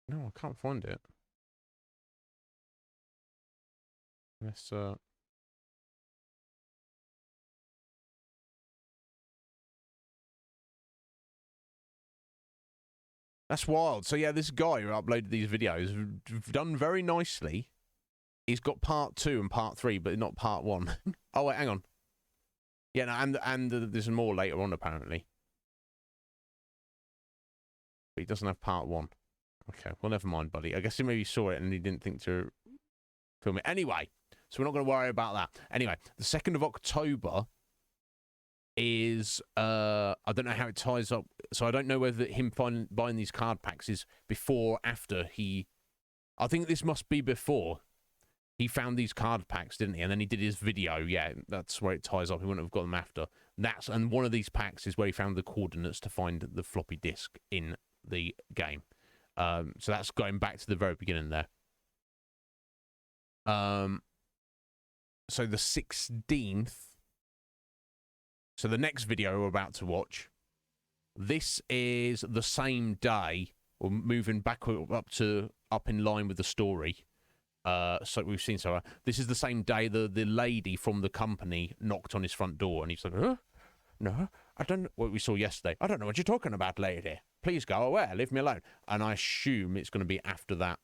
No, I can't find it. Let's That's wild. So yeah, this guy who uploaded these videos done very nicely. He's got part 2 and part 3, but not part 1. Oh wait, hang on. Yeah, no, and there's more later on apparently. But he doesn't have part 1. Okay, well never mind, buddy. I guess he maybe saw it and he didn't think to film it. Anyway, so we're not going to worry about that. Anyway, the 2nd of October is I don't know how it ties up. So I don't know whether him buying these card packs is before or after he. I think this must be before. He found these card packs, didn't he? And then he did his video. Yeah, that's where it ties up. He wouldn't have got them after. And one of these packs is where he found the coordinates to find the floppy disk in the game. So that's going back to the very beginning there. So the 16th. So the next video we're about to watch. This is the same day, or moving back up in line with the story. So we've seen so this is the same day the lady from the company knocked on his front door, and he's like, huh? No, I don't know what we saw yesterday. I don't know what you're talking about, lady. Please go away, leave me alone. And I assume it's going to be after that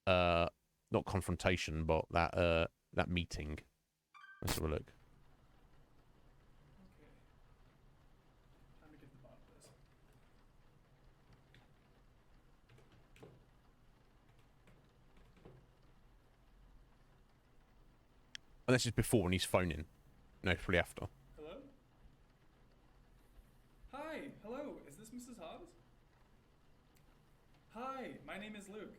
not confrontation, but that meeting. Let's have a look. Time to get to the bottom of this. And this is before when he's phoning. No, it's probably after. Hello? Hi, hello, is this Mrs. Hobbs? Hi, my name is Luke.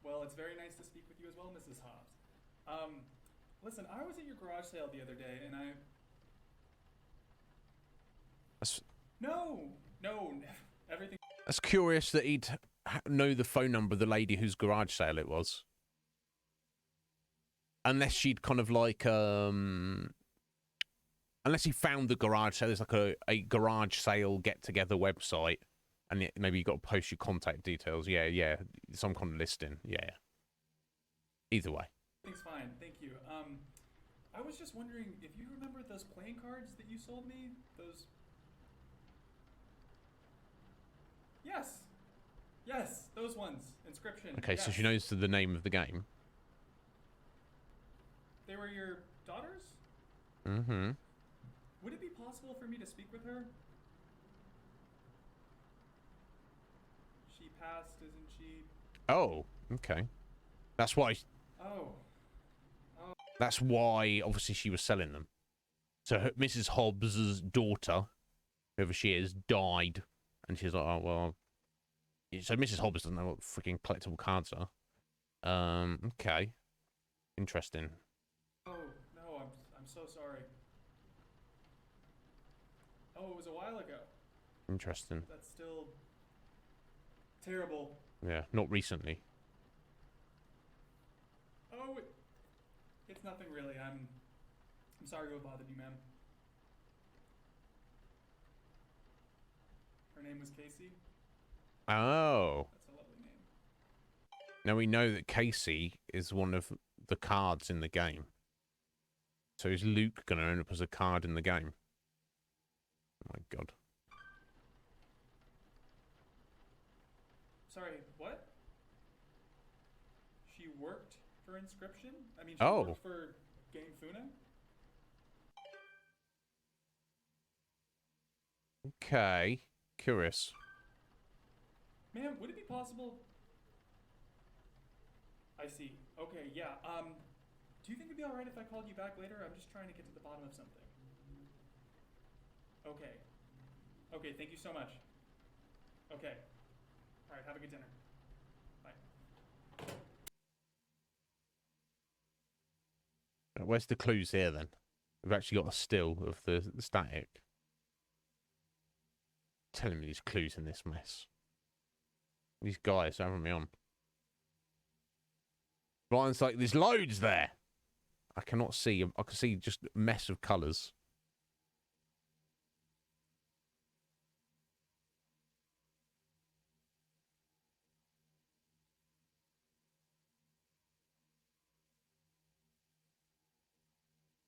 Well, it's very nice to speak with you as well, Mrs. Hobbs. Listen, I was at your garage sale the other day, and No, everything... That's curious that he'd know the phone number of the lady whose garage sale it was. Unless she'd kind of like, unless he found the garage sale, there's like a garage sale get-together website, and maybe you got to post your contact details. Yeah, some kind of listing. Yeah. Either way. Everything's fine, thank you. I was just wondering if you remember those playing cards that you sold me? Those... Yes, those ones. Inscryption. Okay, yes. so she knows the name of the game. They were your daughters? Mm-hmm. Would it be possible for me to speak with her? She passed, isn't she? Oh, okay. That's why... Oh. That's why, obviously, she was selling them. So Mrs. Hobbs's daughter, whoever she is, died. And she's like, oh, well... So Mrs. Hobbs doesn't know what freaking collectible cards are. Okay. Interesting. Oh, no, I'm so sorry. Oh, it was a while ago. Interesting. That's still... terrible. Yeah, not recently. Oh, it's nothing really. I'm sorry to have bothered you, ma'am. Her name was Casey. Oh. That's a lovely name. Now we know that Casey is one of the cards in the game. So is Luke going to end up as a card in the game? Oh my god. Sorry, what? She worked for Inscryption? I mean, she Oh. worked for Game Funa? Okay. Curious. Ma'am, would it be possible... I see. Okay, yeah, do you think it'd be alright if I called you back later? I'm just trying to get to the bottom of something. Okay. Okay, thank you so much. Okay. Alright, have a good dinner. Bye. Where's the clues here then? We've actually got a still of the static. Telling me these clues in this mess. These guys are having me on. Ryan's like, there's loads there. I cannot see. I can see just a mess of colours.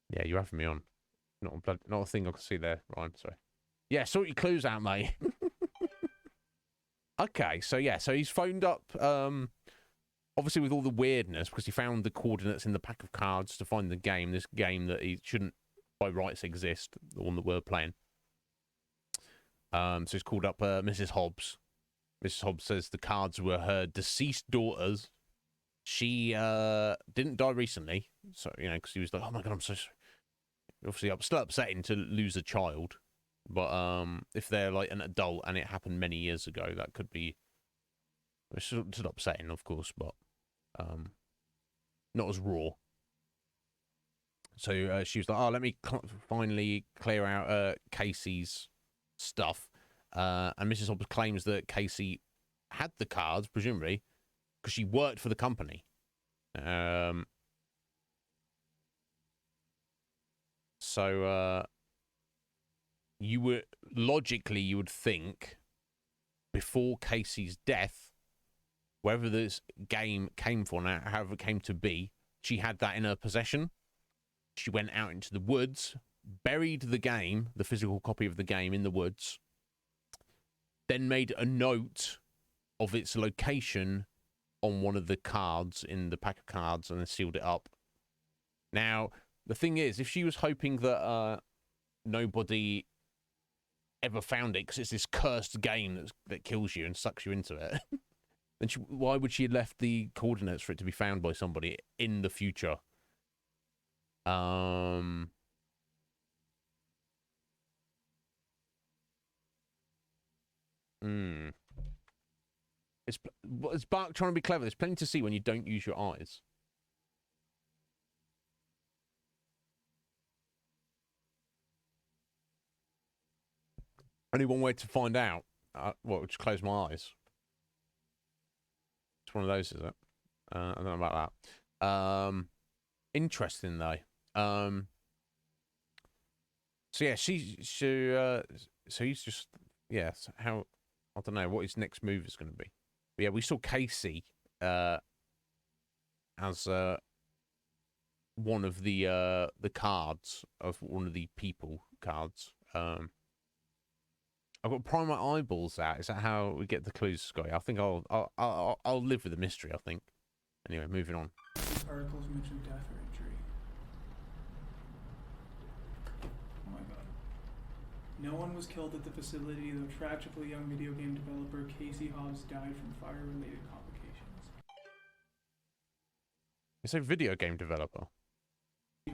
Yeah, you're having me on. Not a thing I can see there, Ryan. Sorry. Yeah, sort your clues out, mate. Okay, so yeah, so he's phoned up, obviously with all the weirdness, because he found the coordinates in the pack of cards to find the game, this game that he shouldn't by rights exist, the one that we're playing. So he's called up Mrs. Hobbs. Mrs. Hobbs says the cards were her deceased daughter's. She didn't die recently, so, you know, because he was like, oh my God, I'm so sorry. Obviously, still upsetting to lose a child. But if they're like an adult and it happened many years ago, that could be, it's still upsetting, of course, but not as raw. So she was like, oh, let me finally clear out Casey's stuff. And Mrs. Hobbs claims that Casey had the cards, presumably, because she worked for the company. So you would think before Casey's death, wherever this game came from, however it came to be, she had that in her possession. She went out into the woods, buried the game, the physical copy of the game, in the woods, then made a note of its location on one of the cards in the pack of cards and then sealed it up. Now, the thing is, if she was hoping that nobody ever found it because it's this cursed game that kills you and sucks you into it, then why would she have left the coordinates for it to be found by somebody in the future? It's Bark trying to be clever. There's plenty to see when you don't use your eyes. Only one way to find out. Well, just close my eyes. It's one of those, is it? I don't know about that. Interesting though. So yeah, so he's just, yeah. So how, I don't know what his next move is going to be. But yeah, we saw Casey as one of the cards of one of the people cards. I've got to pry my eyeballs out. Is that how we get the clues, Scotty? I think I'll live with the mystery, I think. Anyway, moving on. These articles mention death or injury. Oh my God. No one was killed at the facility, though tragically young video game developer Casey Hobbs died from fire-related complications. It's a video game developer.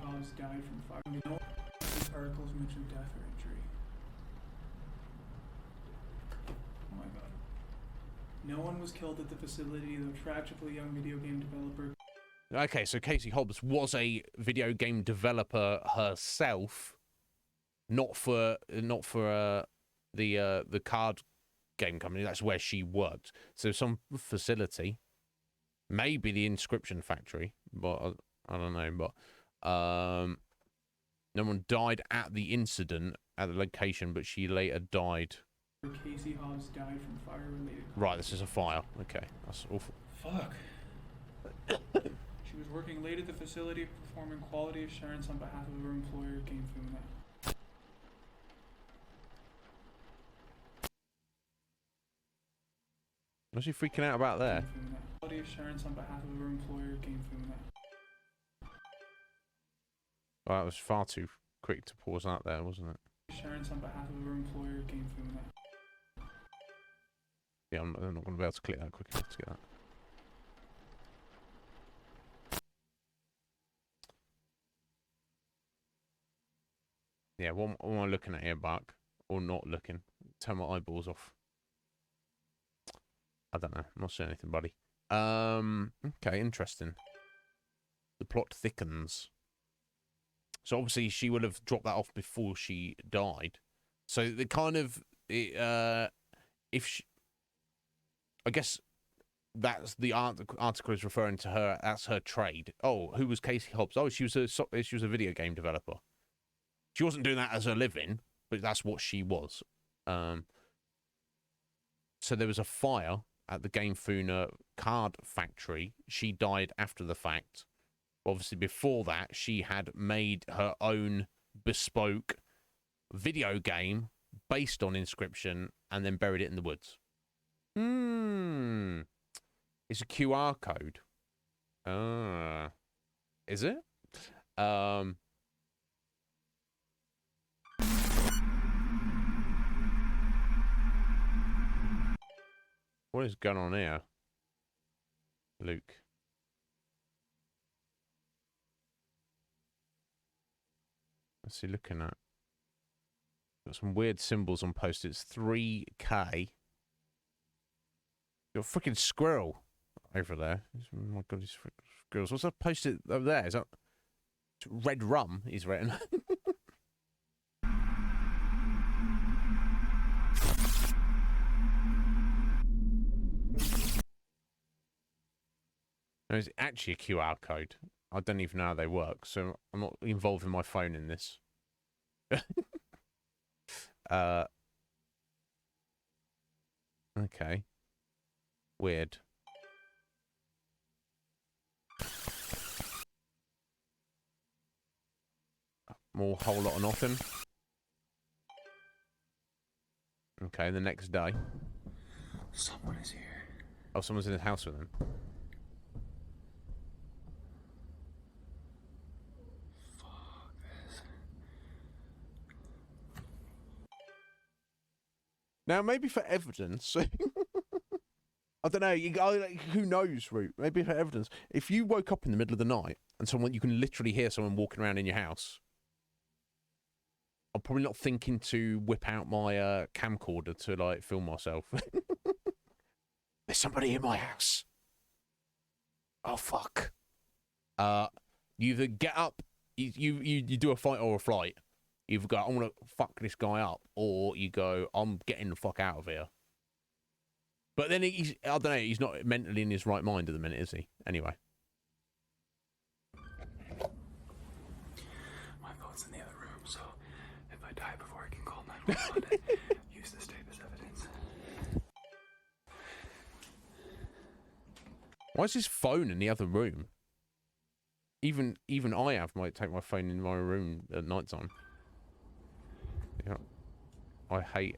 Hobbs died from fire. These articles mention death or injury. Oh my God. No one was killed at the facility, though tragically young video game developer. Okay, so Casey Hobbs was a video game developer herself, not for the card game company. That's where she worked. So some facility, maybe the Inscryption factory, but I don't know. But no one died at the incident at the location, but she later died. Casey Hobbs died from fire-related. Right, this is a fire. Okay, that's awful. Fuck. She was working late at the facility performing quality assurance on behalf of her employer, Game Funa. What's she freaking out about there? Quality assurance on behalf of her employer, Game Funa. Well, that was far too quick to pause out there, wasn't it? Assurance on behalf of her employer, Game Funa. Yeah, I'm not going to be able to click that quick enough to get that. Yeah, what am I looking at here, Buck? Or not looking? Turn my eyeballs off. I don't know. I'm not seeing anything, buddy. Okay, interesting. The plot thickens. So obviously she would have dropped that off before she died. So the kind of, if she, I guess that's the article is referring to her. That's her trade. Oh, who was Casey Hobbs? Oh, she was a video game developer. She wasn't doing that as a living, but that's what she was. So there was a fire at the Game Funa card factory. She died after the fact. Obviously, before that, she had made her own bespoke video game based on Inscryption and then buried it in the woods. It's a QR code. Is it? What is going on here, Luke? What's he looking at? Got some weird symbols on post-its. 3K. Got a freaking squirrel over there. Oh my god, these squirrels. What's that post-it over there? Is that red rum he's written? No, it's actually a QR code. I don't even know how they work, so I'm not involving my phone in this. Okay. Weird. More whole lot of nothing. Okay, the next day. Someone is here. Oh, someone's in his house with him. Fuck this. Now, maybe for evidence. I don't know. Who knows, Root? Maybe for evidence. If you woke up in the middle of the night and you can literally hear someone walking around in your house, I'm probably not thinking to whip out my camcorder to like film myself. There's somebody in my house. Oh fuck. You either get up, you do a fight or a flight. You've got, I want to fuck this guy up, or you go, I'm getting the fuck out of here. But then I don't know, he's not mentally in his right mind at the minute, is he? Anyway. My phone's in the other room, so if I die before I can call 911, use this tape as evidence. Why is his phone in the other room? Even I might take my phone in my room at night time. Yeah. I hate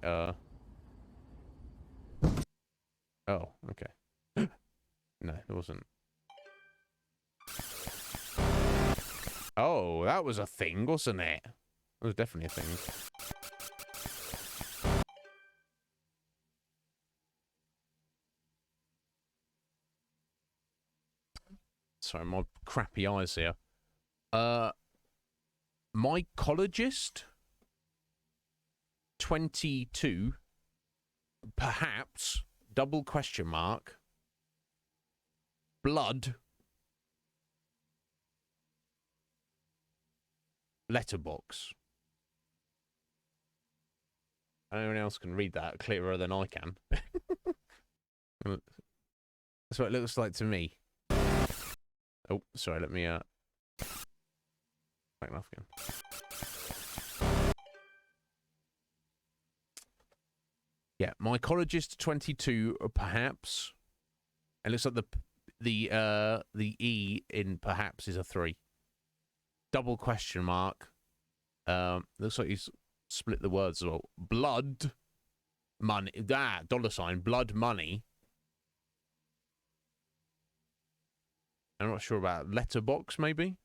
Oh, okay. No, it wasn't. Oh, that was a thing, wasn't it? It was definitely a thing. Sorry, my crappy eyes here. Mycologist 22, perhaps, double question mark, blood, letterbox. Anyone else can read that clearer than I can. That's what it looks like to me. Oh, sorry, let me, back off again. Yeah, mycologist 22, perhaps. It looks like the E in perhaps is a 3. Double question mark. Looks like he's split the words as well. Blood money. $, blood money. I'm not sure about letterbox, maybe.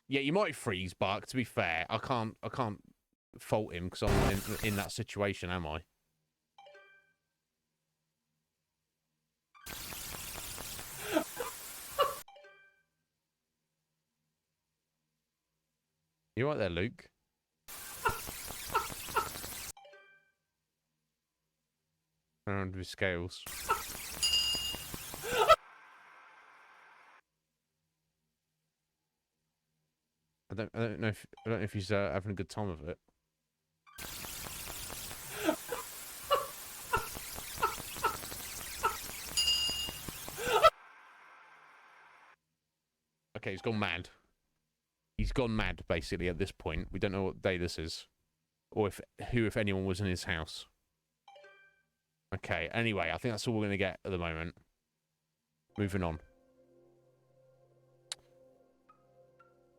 Yeah, you might freeze, Bark. To be fair, I can't fault him because I'm not in that situation, am I? You right there, Luke? Around with scales. I don't know if he's having a good time of it. Okay, he's gone mad. He's gone mad, basically, at this point. We don't know what day this is. Or if anyone was in his house. Okay, anyway, I think that's all we're going to get at the moment. Moving on.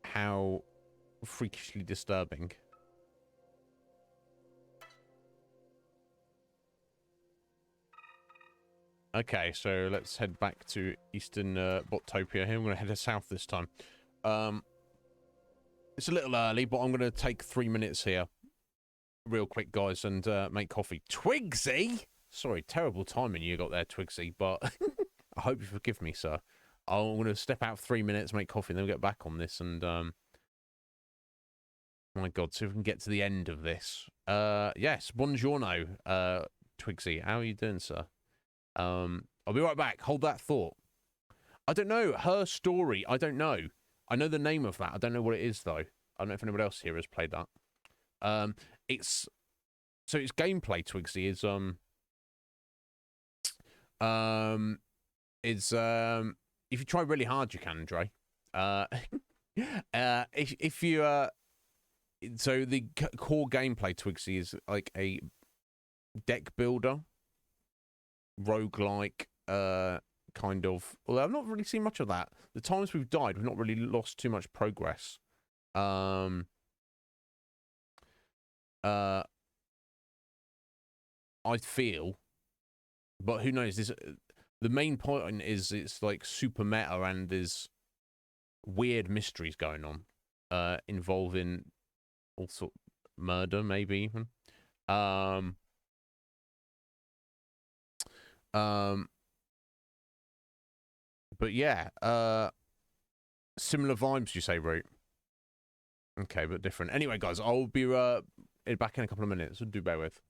How freakishly disturbing. Okay, so let's head back to Eastern Botopia here. I'm going to head south this time. It's a little early, but I'm going to take 3 minutes here. Real quick, guys, and make coffee. Twigsy! Sorry, terrible timing you got there, Twigsy, but I hope you forgive me, sir. I'm going to step out for 3 minutes, make coffee, and then we'll get back on this, and, my God, see if we can get to the end of this. Yes, buongiorno, Twigsy. How are you doing, sir? I'll be right back. Hold that thought. I don't know. Her Story. I don't know. I know the name of that. I don't know what it is, though. I don't know if anybody else here has played that. It's gameplay, Twigsy, if you try really hard, you can, Dre. If you, so the core gameplay, Twigsy, is like a deck builder, roguelike, kind of. Although I've not really seen much of that. The times we've died, we've not really lost too much progress. I feel, but who knows? The main point is it's like super meta and there's weird mysteries going on, involving all sort murder, maybe even. But yeah, similar vibes, you say, Root? Okay, but different. Anyway, guys, I'll be back in a couple of minutes. So do bear with.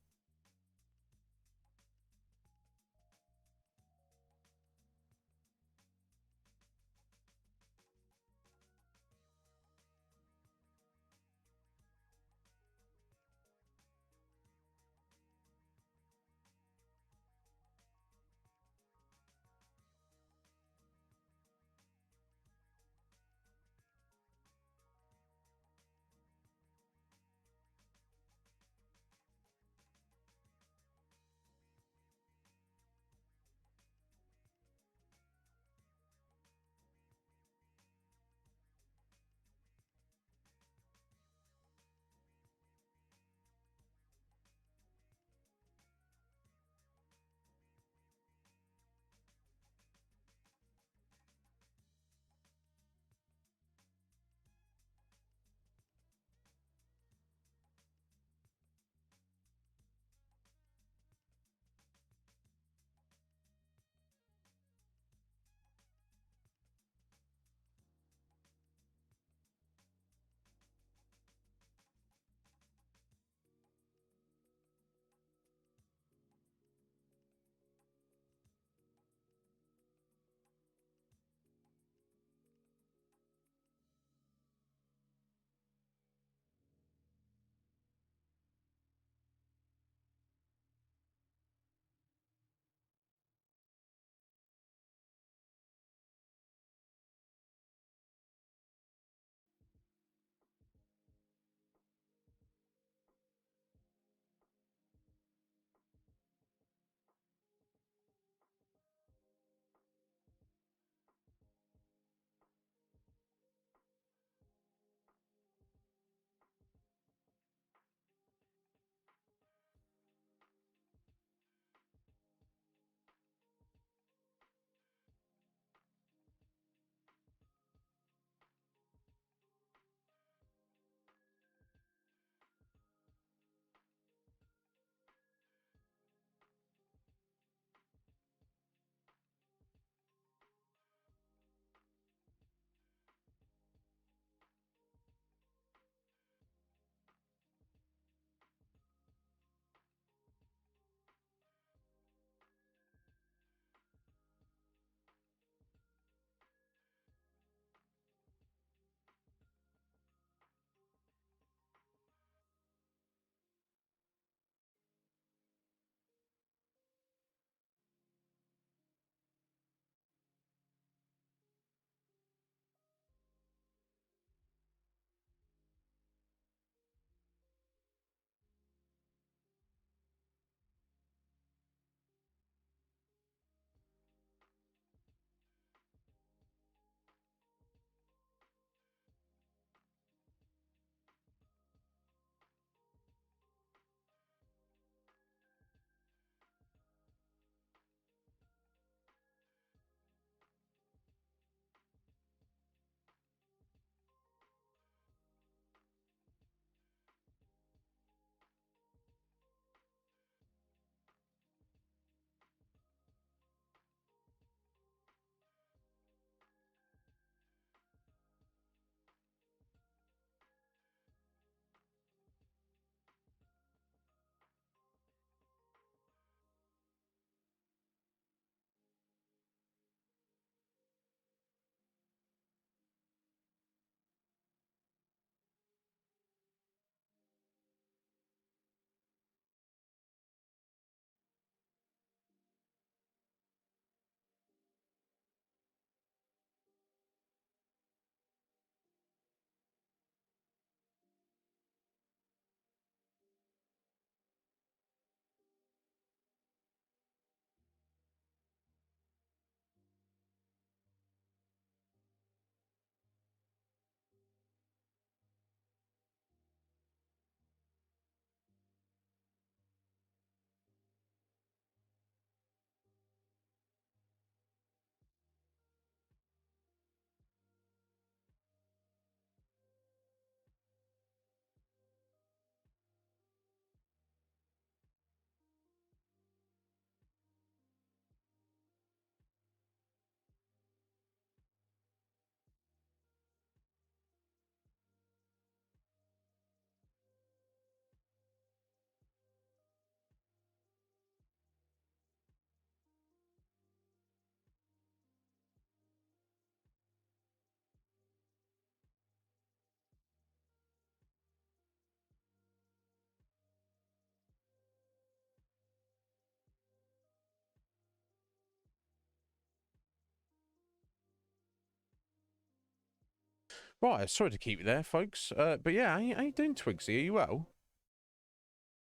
Right, sorry to keep you there, folks. But yeah, how you doing, Twigsy? Are you well?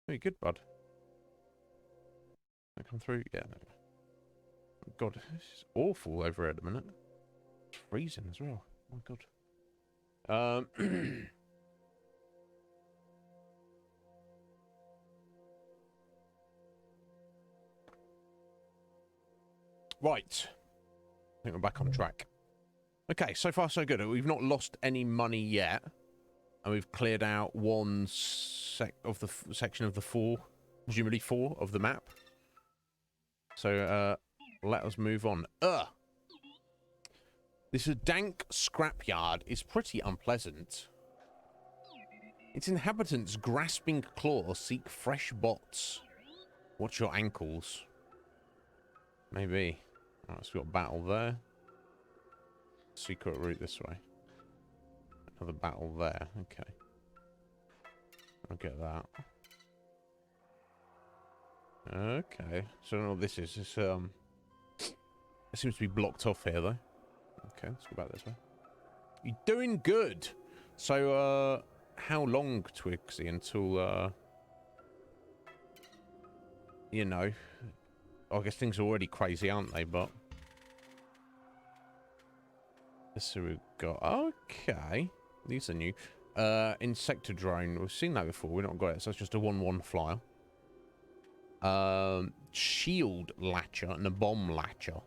Very good, bud. I come through? Yeah. God, it's awful over here at the minute. It's freezing as well. Oh my God. Right. I think we're back on track. Okay, so far so good. We've not lost any money yet, and we've cleared out one section of the four, presumably 4 of the map. So let us move on. This dank scrapyard is pretty unpleasant. Its inhabitants' grasping claws seek fresh bots. Watch your ankles. Maybe. Alright, so we've got a battle there. Secret route this way. Another battle there. Okay. I'll get that. Okay. So I don't know what this is. It's, it seems to be blocked off here, though. Okay, let's go back this way. You're doing good! So, how long, Twigsy, until, you know... I guess things are already crazy, aren't they? But... Let's see what we've got. Okay. These are new. Insector drone. We've seen that before. We've not got it. So it's just a 1-1 flyer. Shield latcher and a bomb latcher.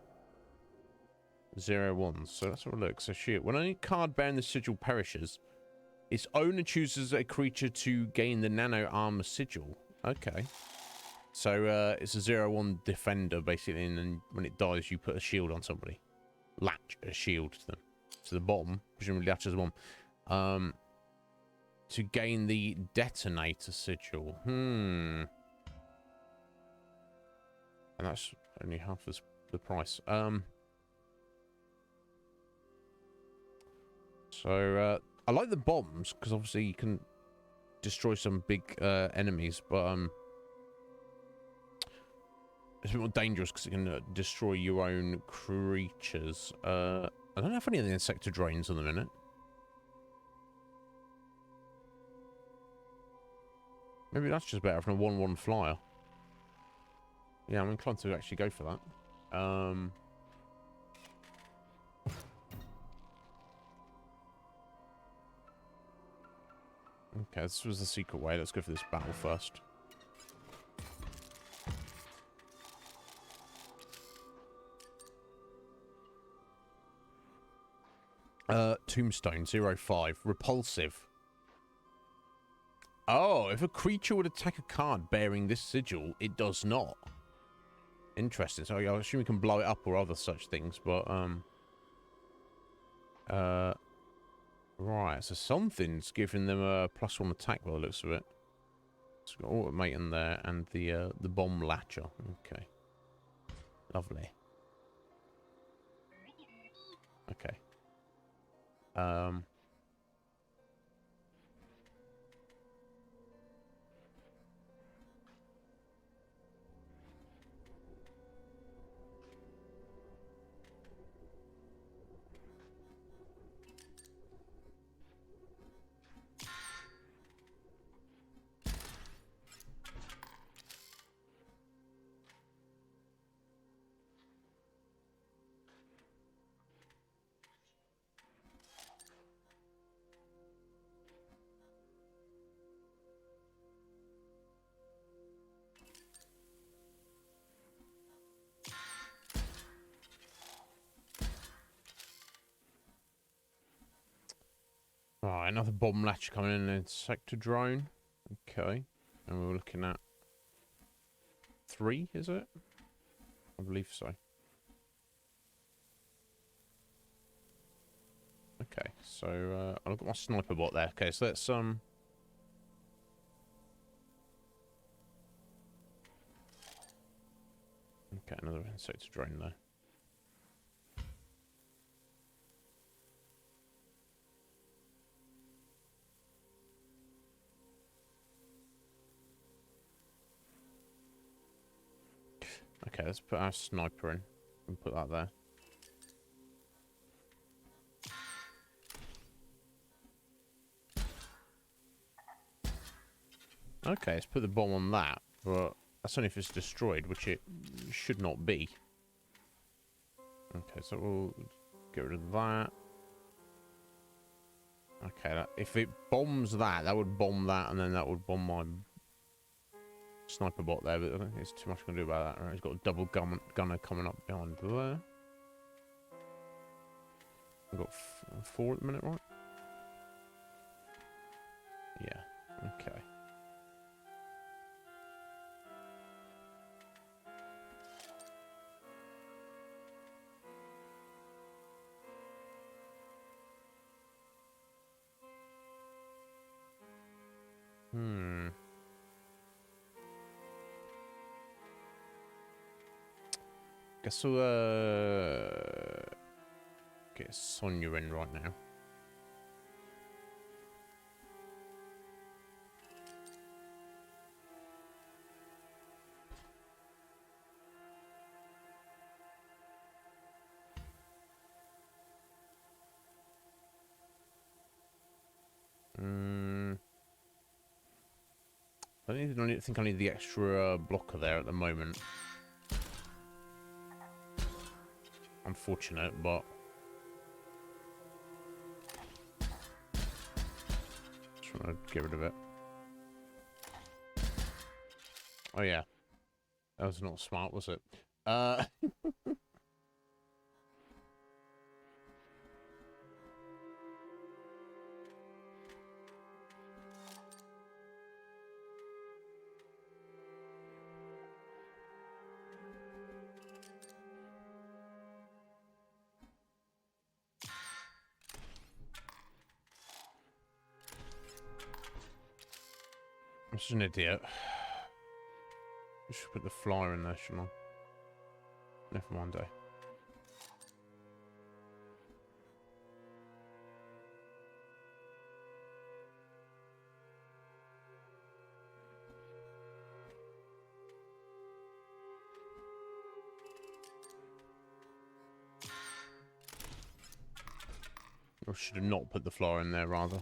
0-1. So let's have a look. So shield. When any card bearing the sigil perishes, its owner chooses a creature to gain the nano armor sigil. Okay. So it's a 0-1 defender, basically, and then when it dies, you put a shield on somebody. Latch a shield to them. So the bomb, presumably latches a bomb. To gain the detonator sigil. And that's only half the price. So I like the bombs, because obviously you can destroy some big enemies, but it's a bit more dangerous because it can destroy your own creatures. I don't have any of the insector drains on the minute. Maybe that's just better from a 1-1 flyer. Yeah, I'm inclined to actually go for that. Okay, this was the secret way. Let's go for this battle first. Tombstone 05. Repulsive. Oh, if a creature would attack a card bearing this sigil, it does not. Interesting. So I assume we can blow it up or other such things, but right, so something's giving them a +1 attack by the looks of it. So we've got automate in there and the bomb latcher. Okay. Lovely. Okay. Right, another bomb latch coming in, an insector drone. Okay. And we're looking at 3, is it? I believe so. Okay, so I've got my sniper bot there. Okay, so let's okay, another insector drone there. Okay, let's put our sniper in and put that there. Okay, let's put the bomb on that, but that's only if it's destroyed, which it should not be. Okay, so we'll get rid of that. Okay, if it bombs that, that would bomb that, and then that would bomb my sniper bot there, but I don't think there's too much I can do about that. Right, he's got a double gunner coming up behind there. I've got 4 at the minute, right? Yeah, okay. Guess we'll get Sonya in right now. I don't think I need the extra blocker there at the moment. Unfortunate, but just want to get rid of it. Oh yeah, that was not smart, was it? I'm just an idiot. I should put the flyer in there, shouldn't I? Never mind, eh? Or should have not put the flyer in there, rather.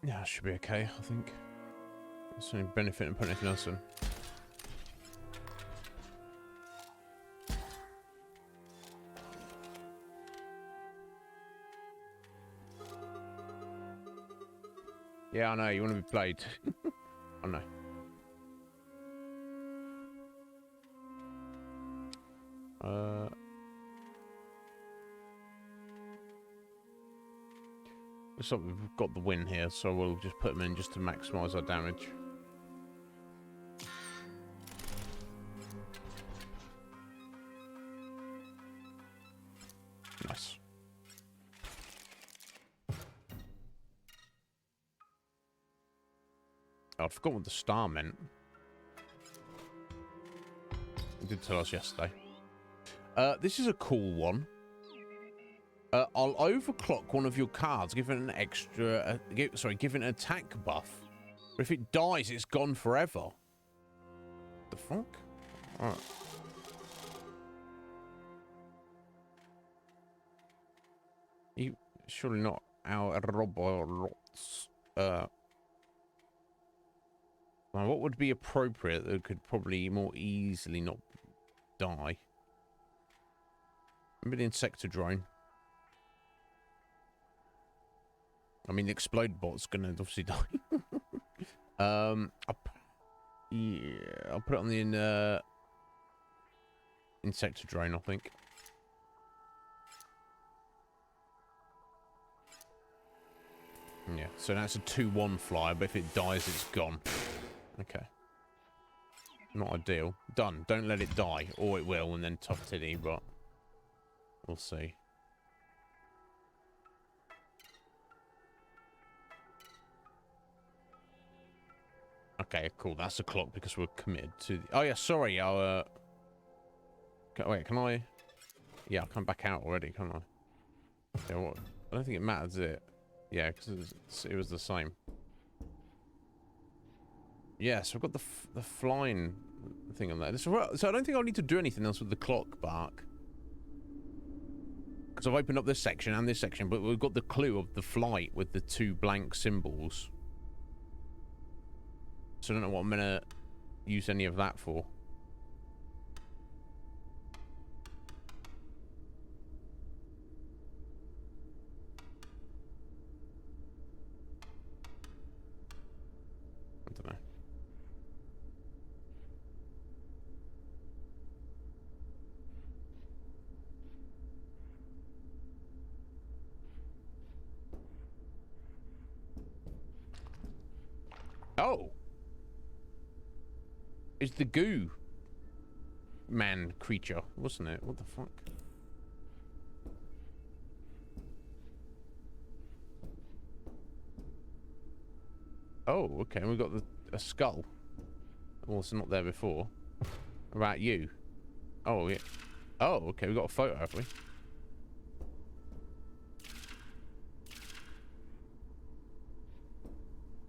Yeah, it should be okay, I think. There's any benefit in putting anything else in. Yeah, I know, you want to be played. I know. So we've got the win here, so we'll just put them in just to maximise our damage. Nice. Oh, I'd forgotten what the star meant. It did tell us yesterday. This is a cool one. I'll overclock one of your cards, give it an extra... give it an attack buff. But if it dies, it's gone forever. The fuck? Alright. You... Surely not our robots. Now, what would be appropriate that could probably more easily not die? Maybe the Insector drone. I mean, the explode bot's gonna obviously die. Yeah, I'll put it on the insector drain, I think. Yeah, so that's a 2-1 flyer, but if it dies, it's gone. Okay. Not ideal. Done. Don't let it die, or it will, and then tough titty, but we'll see. Okay, cool. That's the clock because we're committed to the... Oh, yeah, sorry. I'll, wait, can I... Yeah, I'll come back out already, can't I? Yeah, what? I don't think it matters, it. Yeah, because it was the same. Yeah, so I've got the flying thing on there. So I don't think I'll need to do anything else with the clock bark. Because I've opened up this section and this section, but we've got the clue of the flight with the 2 blank symbols. So I don't know what I'm going to use any of that for. I don't know. Oh! It's the goo man creature, wasn't it? What the fuck? Oh, okay. We've got a skull. Well, it's not there before. About you. Oh, yeah. Oh, okay. We've got a photo, have we?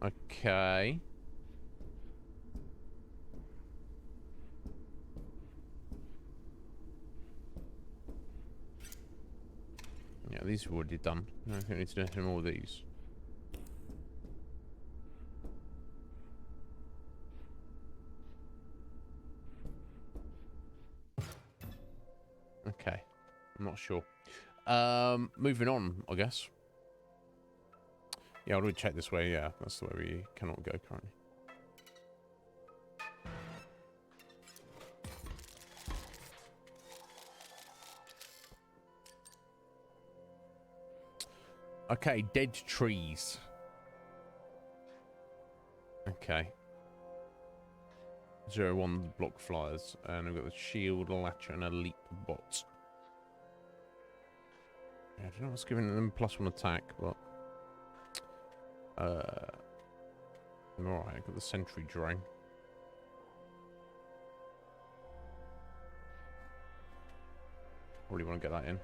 Okay. Yeah, these are already done. I don't think we need to do any more of these. Okay. I'm not sure. Moving on, I guess. Yeah, I'll check this way. Yeah, that's the way we cannot go currently. Okay, dead trees. Okay. 0-1 block flyers, and we've got the shield, latch, and a leap bot. Yeah, I don't know what's giving them +1 attack, but alright, I've got the sentry drone. Probably want to get that in.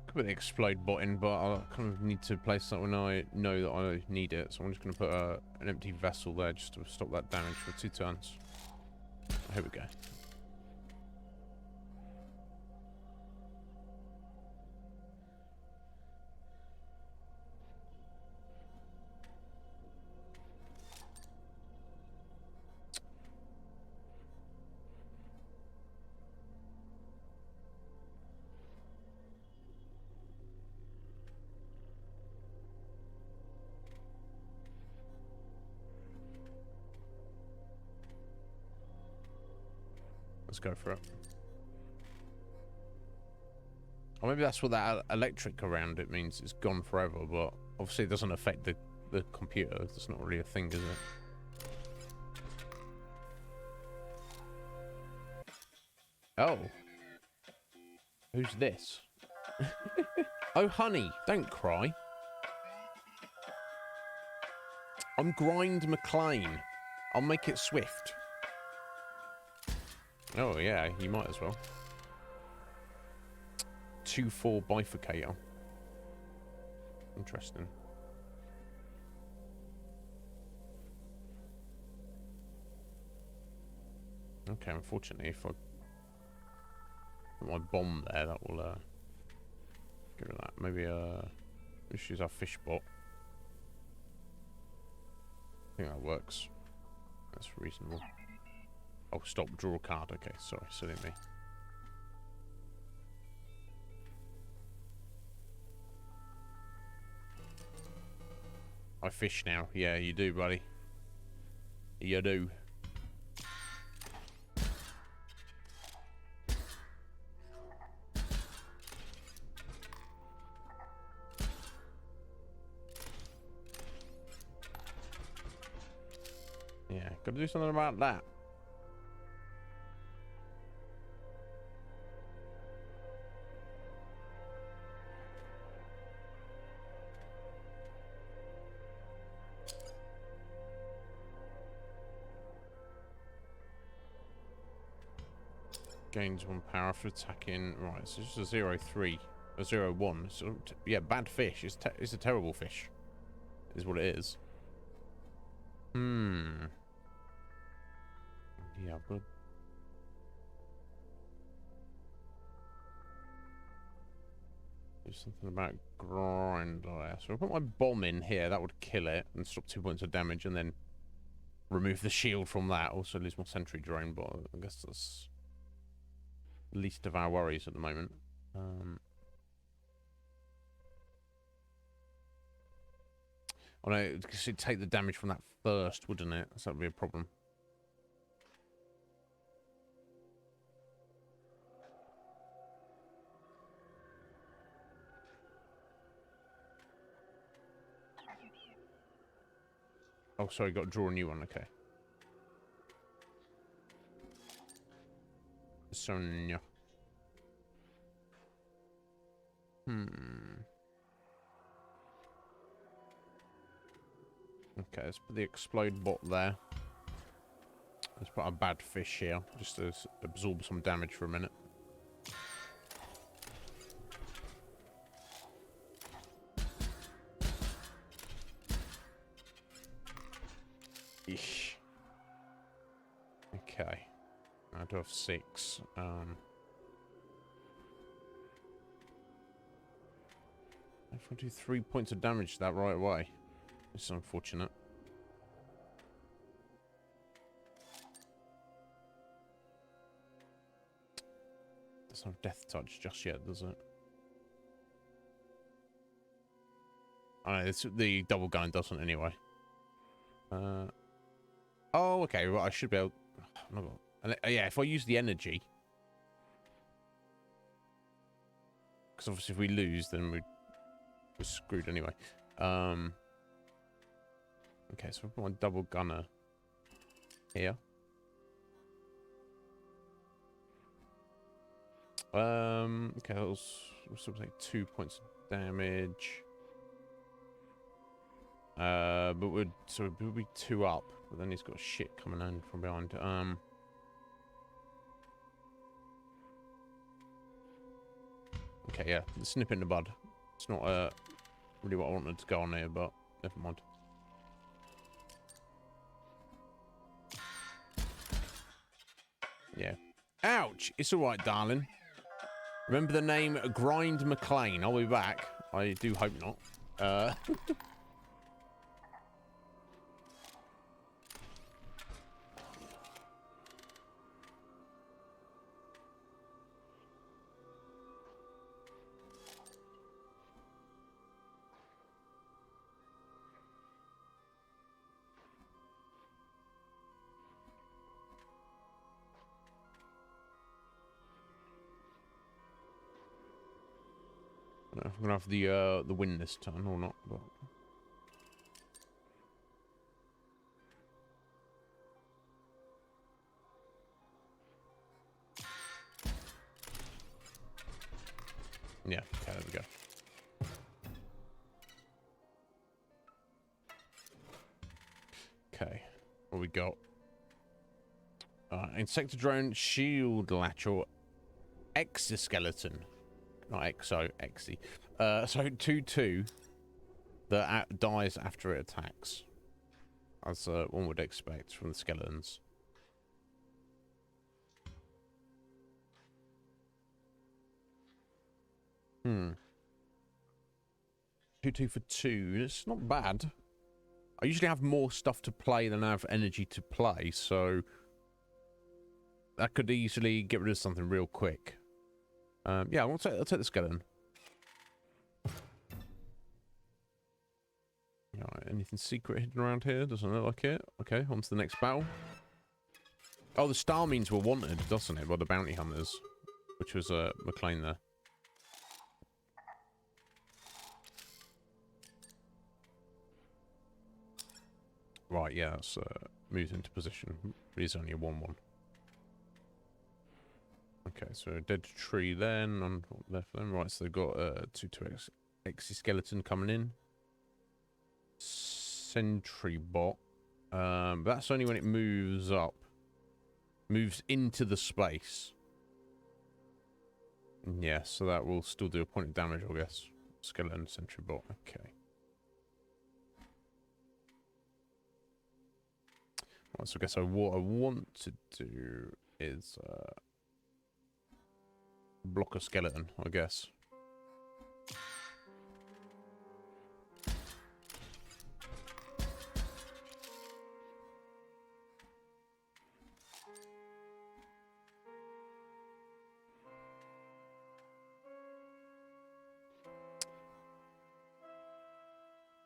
Could put the explode bot in, but I kind of need to place that when I know that I need it. So I'm just going to put an empty vessel there just to stop that damage for 2 turns. Here we go. Let's go for it. Or maybe that's what that electric around it means. It's gone forever, but obviously it doesn't affect the computer. It's not really a thing, is it? Oh. Who's this? Oh, honey, don't cry. I'm Grind McLean. I'll make it swift. Oh, yeah, you might as well. 2-4 bifurcator. Interesting. Okay, unfortunately, if I put my bomb there, that will get rid of that. Maybe let's use our fish bot. I think that works. That's reasonable. Oh, stop, draw a card. Okay, sorry, silly me. I fish now. Yeah, you do, buddy. You do. Yeah, gotta do something about that. Gains 1 power for attacking. Right, so it's just a 0-3, a 0-1. So yeah, bad fish. It's a terrible fish. Is what it is. Hmm. Yeah, but do something about grind there. So I'll put my bomb in here. That would kill it and stop 2 points of damage, and then remove the shield from that. Also lose my sentry drone, but I guess that's least of our worries at the moment. Oh no, it'd take the damage from that first, wouldn't it? So that'd be a problem. Oh, sorry, got to draw a new one. Okay. Sonia. Okay, let's put the explode bot there. Let's put a bad fish here, just to absorb some damage for a minute. Eesh. Okay. I do have 6. If I do 3 points of damage to that right away, it's unfortunate. Doesn't have death touch just yet, does it? Oh no, the double gun doesn't anyway. Oh, okay. Well, I should be able. Yeah, if I use the energy, because obviously if we lose, then we're screwed anyway. Okay, so I've got my double gunner here. Okay, that was something like 2 points of damage. But we'll be 2 up, but then he's got shit coming in from behind. Okay, yeah, snip in the bud. It's not really what I wanted to go on here, but never mind. Yeah. Ouch! It's alright, darling. Remember the name Grind McLean. I'll be back. I do hope not. I don't know if I'm gonna have the win this turn or not, but yeah, okay, there we go. Okay, what we got? Insector drone, shield lateral, exoskeleton. Not exo, exy. So 2/2. that dies after it attacks, as one would expect from the skeletons. Hmm. 2 for 2. It's not bad. I usually have more stuff to play than I have energy to play, so that could easily get rid of something real quick. Yeah, I'll take the skeleton. Alright, anything secret hidden around here? Doesn't look like it. Okay, on to the next battle. Oh, the star means we're wanted, doesn't it? By the bounty hunters, which was McLean there. Right, yeah, that's moved into position. It is only a 1-1. Okay, so a dead tree then, on left then. Right, so they've got 2 exoskeleton coming in. Sentry bot. But that's only when it moves up. Moves into the space. Yeah, so that will still do a point of damage, I guess. Skeleton sentry bot, okay. Right, so I guess what I want to do is block a skeleton, I guess.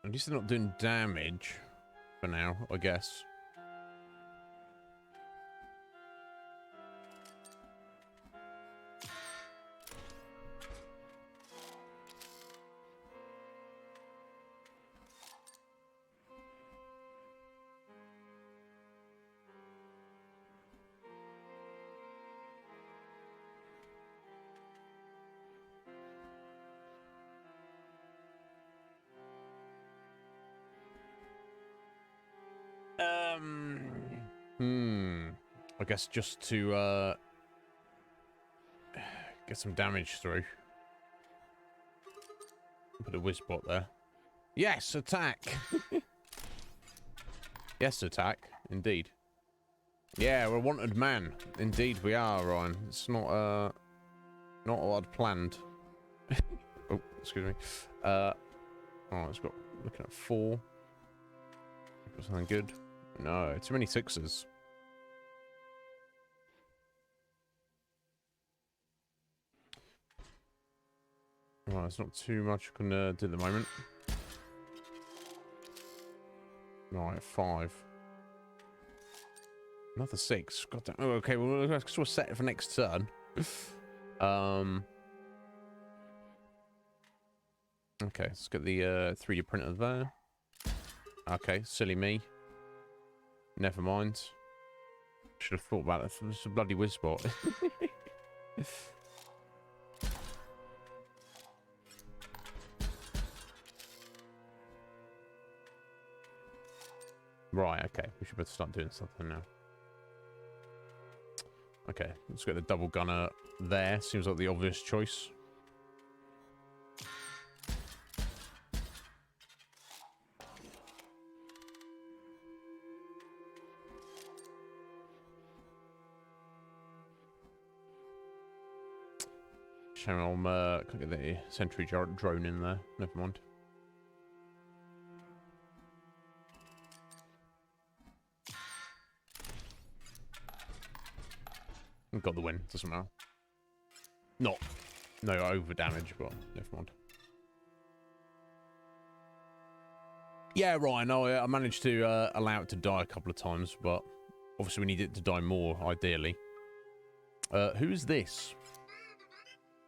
At least they're not doing damage for now, I guess. I guess just to get some damage through. Put a whizbot there. Yes, attack. Yes, attack. Indeed. Yeah, we're a wanted man. Indeed, we are, Ryan. It's not what I'd planned. Oh, excuse me. Oh, it's got looking at 4. Got something good. No, too many 6s. Right, it's not too much I can do at the moment. Right, 5. Another 6. God damn. Oh, okay. Well, let's we'll set it for next turn. Okay, let's get the 3D printer there. Okay, silly me. Never mind. Should have thought about it. It's a bloody whizbot. Right, okay. We should better start doing something now. Okay, let's get the double gunner there. Seems like the obvious choice. Shame I can't get the sentry drone in there. Never mind. Got the win, doesn't matter. No over damage, but never mind. Yeah, Ryan, I managed to allow it to die a couple of times, but obviously we need it to die more, ideally. Who's this?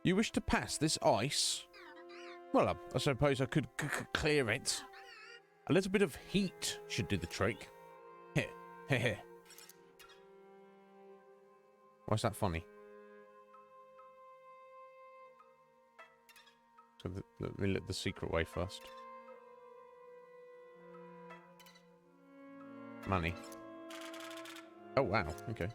You wish to pass this ice? Well, I suppose I could clear it. A little bit of heat should do the trick. Here, here, here. Why's that funny? So let me look the secret way first. Money. Oh, wow. Okay.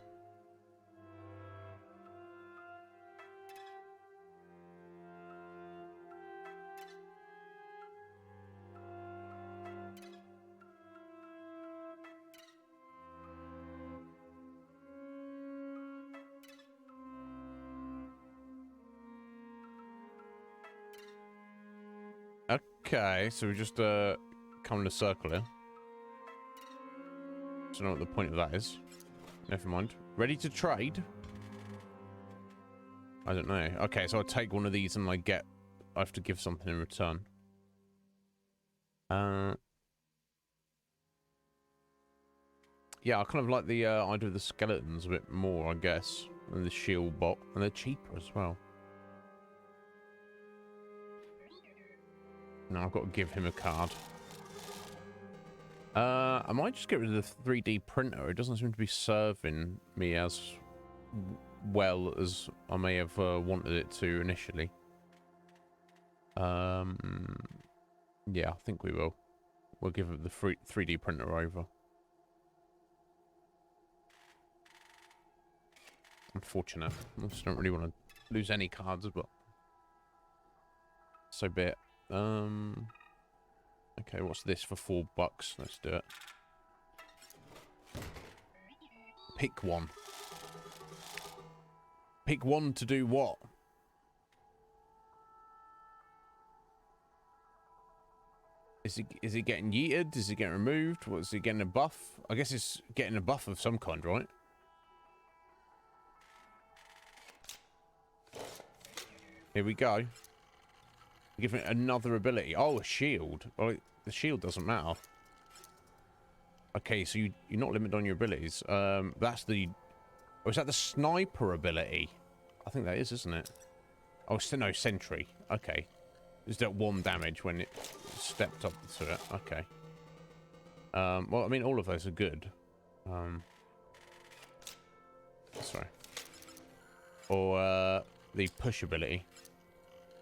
Okay, so we just come in a circle here. Don't know what the point of that is. Never mind. Ready to trade? I don't know. Okay, so I take one of these and I have to give something in return. Yeah, I kind of like the idea of the skeletons a bit more, I guess, than the shield bot, and they're cheaper as well. Now I've got to give him a card. I might just get rid of the 3D printer. It doesn't seem to be serving me as well as I may have wanted it to initially. Yeah, I think we will. We'll give it the 3D printer over. Unfortunate. I just don't really want to lose any cards, but so be it. Okay, what's this for $4? Let's do it. Pick one. Pick one to do what? Is it getting yeeted? Is it getting removed? What, is it getting a buff? I guess it's getting a buff of some kind, right? Here we go. Give it another ability. Oh, a shield. Well, the shield doesn't matter. Okay, so you're not limited on your abilities. That's the... Oh, is that the sniper ability? I think that is, isn't it? Oh, no, sentry. Okay. It's dealt 1 damage when it stepped up to it. Okay. Well, I mean, all of those are good. Sorry. Or, the push ability.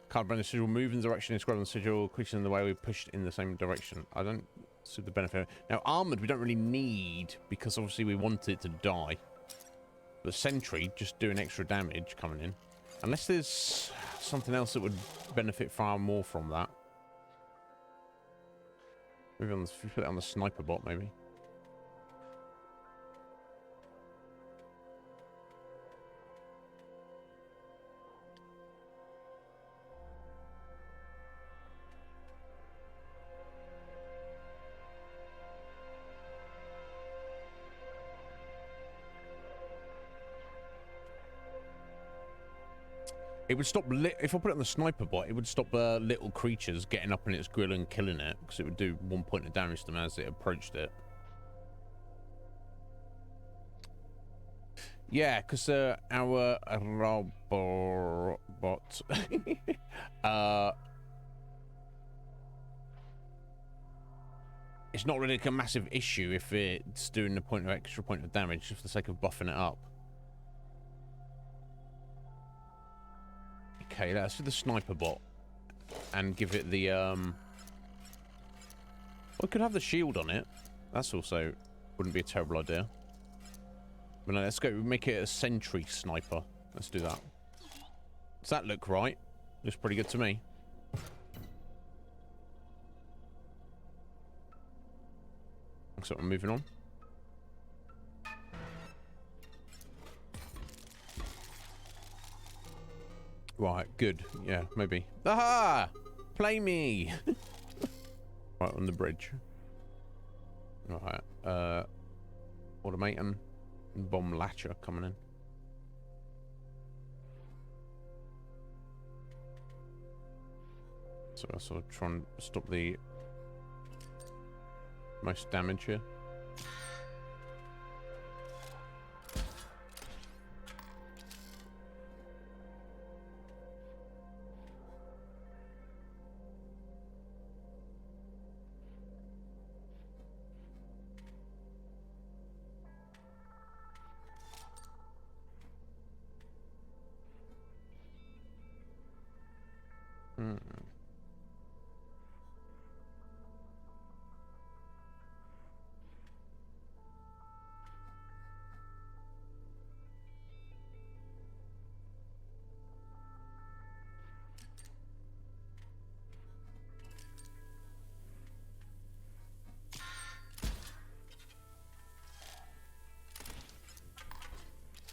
Card brand the sigil, move in the direction inscribed on the sigil, creatures in the way we pushed in the same direction. I don't see the benefit. Now, armored we don't really need, because obviously we want it to die. But sentry, just doing extra damage coming in. Unless there's something else that would benefit far more from that. Maybe on the, put it on the sniper bot, maybe. It would stop, if I put it on the sniper bot, it would stop little creatures getting up in its grill and killing it, because it would do 1 point of damage to them as it approached it. Yeah, because our robot, it's not really like a massive issue if it's doing extra point of damage just for the sake of buffing it up. Okay, let's do the sniper bot and give it the well, it could have the shield on it. That's also wouldn't be a terrible idea. But no, let's go make it a sentry sniper. Let's do that. Does that look right? Looks pretty good to me. So I'm moving on. Right, good. Yeah, maybe. Aha! Play me! Right, on the bridge. Alright, automaton and bomb latcher coming in. So I'll sort of try and stop the most damage here.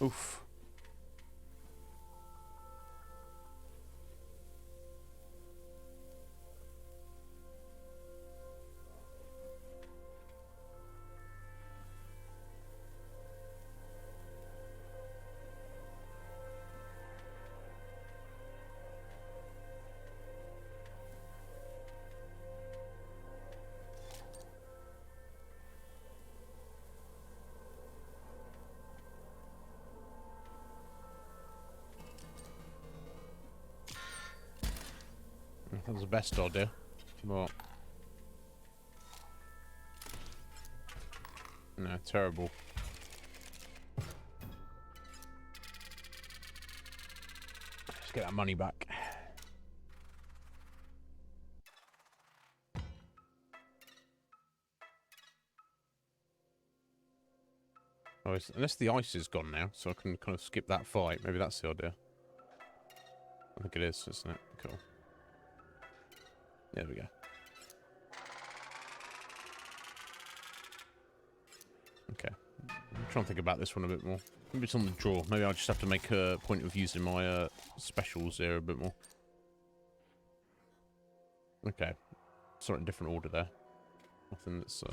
Oof. That was the best idea. But... no, terrible. Let's get that money back. Oh, unless the ice is gone now, so I can kind of skip that fight. Maybe that's the idea. I think it is, isn't it? Cool. There we go. Okay. I'm trying to think about this one a bit more. Maybe it's on the draw. Maybe I'll just have to make a point of using my specials here a bit more. Okay. Sort of different order there. Nothing that's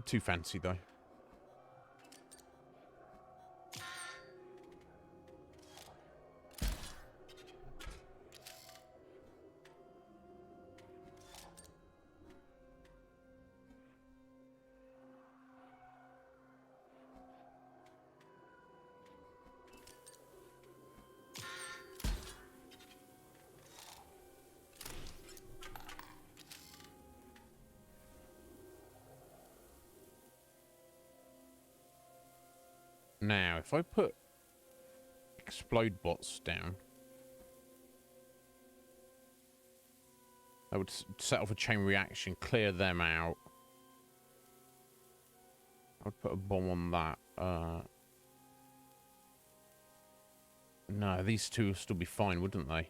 too fancy though. Now, if I put explode bots down, I would set off a chain reaction, clear them out. I would put a bomb on that. No, these two will still be fine, wouldn't they?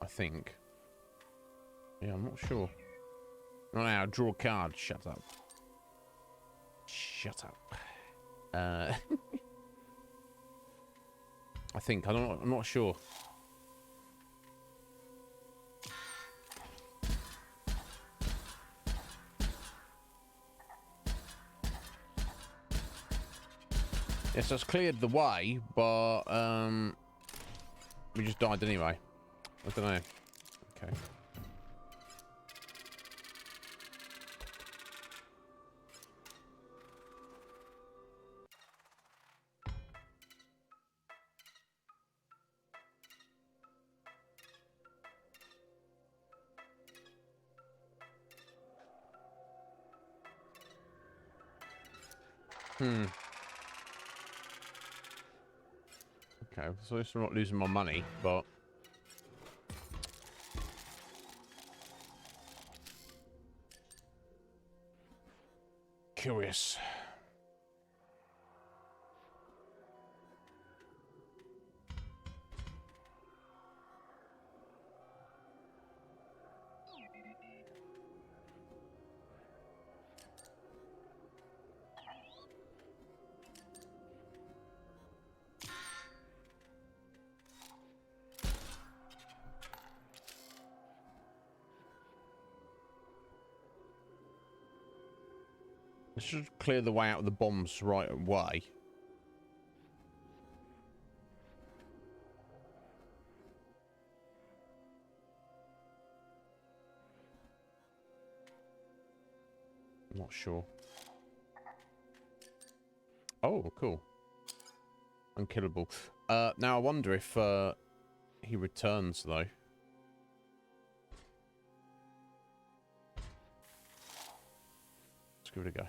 I think. Yeah, I'm not sure. Not now. Draw a card. Shut up. Shut up. I think. I'm not sure. Yes, that's cleared the way, but we just died anyway. I don't know. Okay. Okay, so at least I'm not losing my money, but... curious. I should clear the way out of the bombs right away. I'm not sure. Oh, cool. Unkillable. Now I wonder if he returns though. Let's give it a go.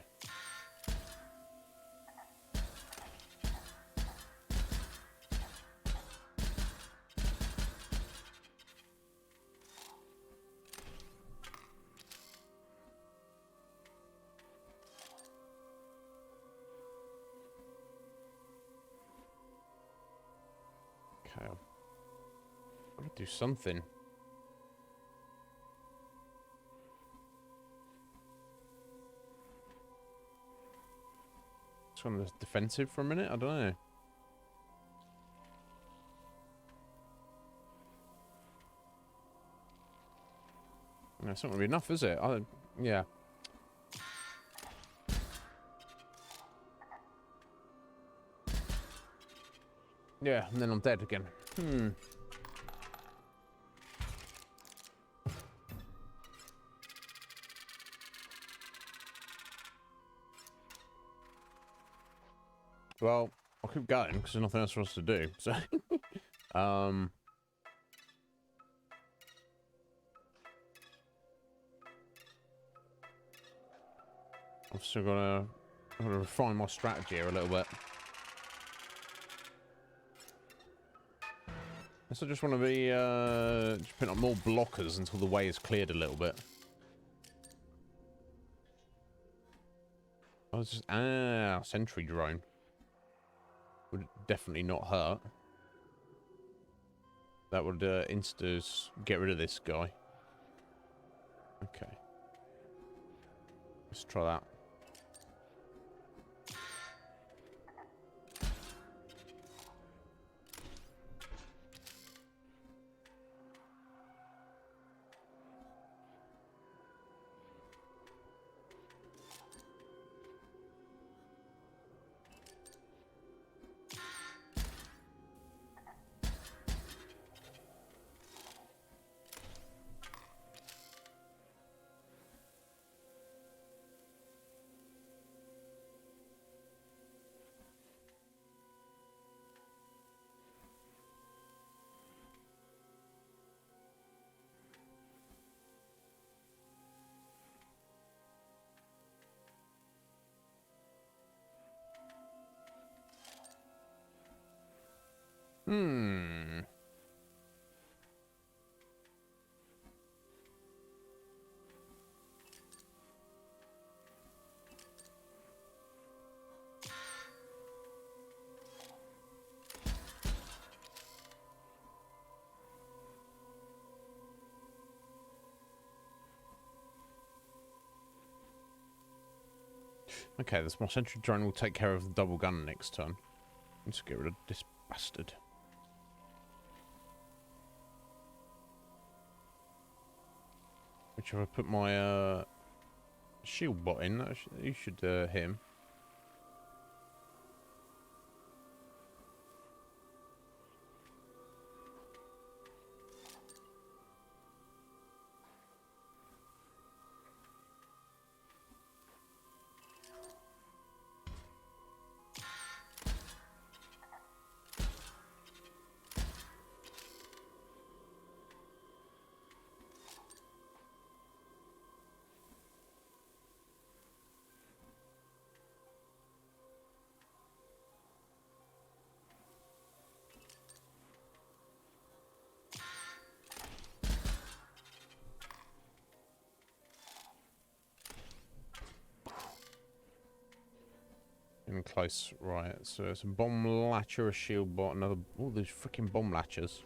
Okay, I've got to do something. Just on the defensive for a minute. I don't know. No, it's not going to be enough, is it? Yeah. Yeah, and then I'm dead again. Well, I'll keep going because there's nothing else for us to do. So, I've still got to refine my strategy here a little bit. So I just want to be just putting up more blockers until the way is cleared a little bit. I was just sentry drone would definitely not hurt. That would instas get rid of this guy. Okay, let's try that. Okay, this more sentry drone will take care of the double gun next turn. Let's get rid of this bastard. Which if I put my shield bot in, you should hit him. In close, right? So it's a bomb latcher, a shield bot, another. Oh, these freaking bomb latchers.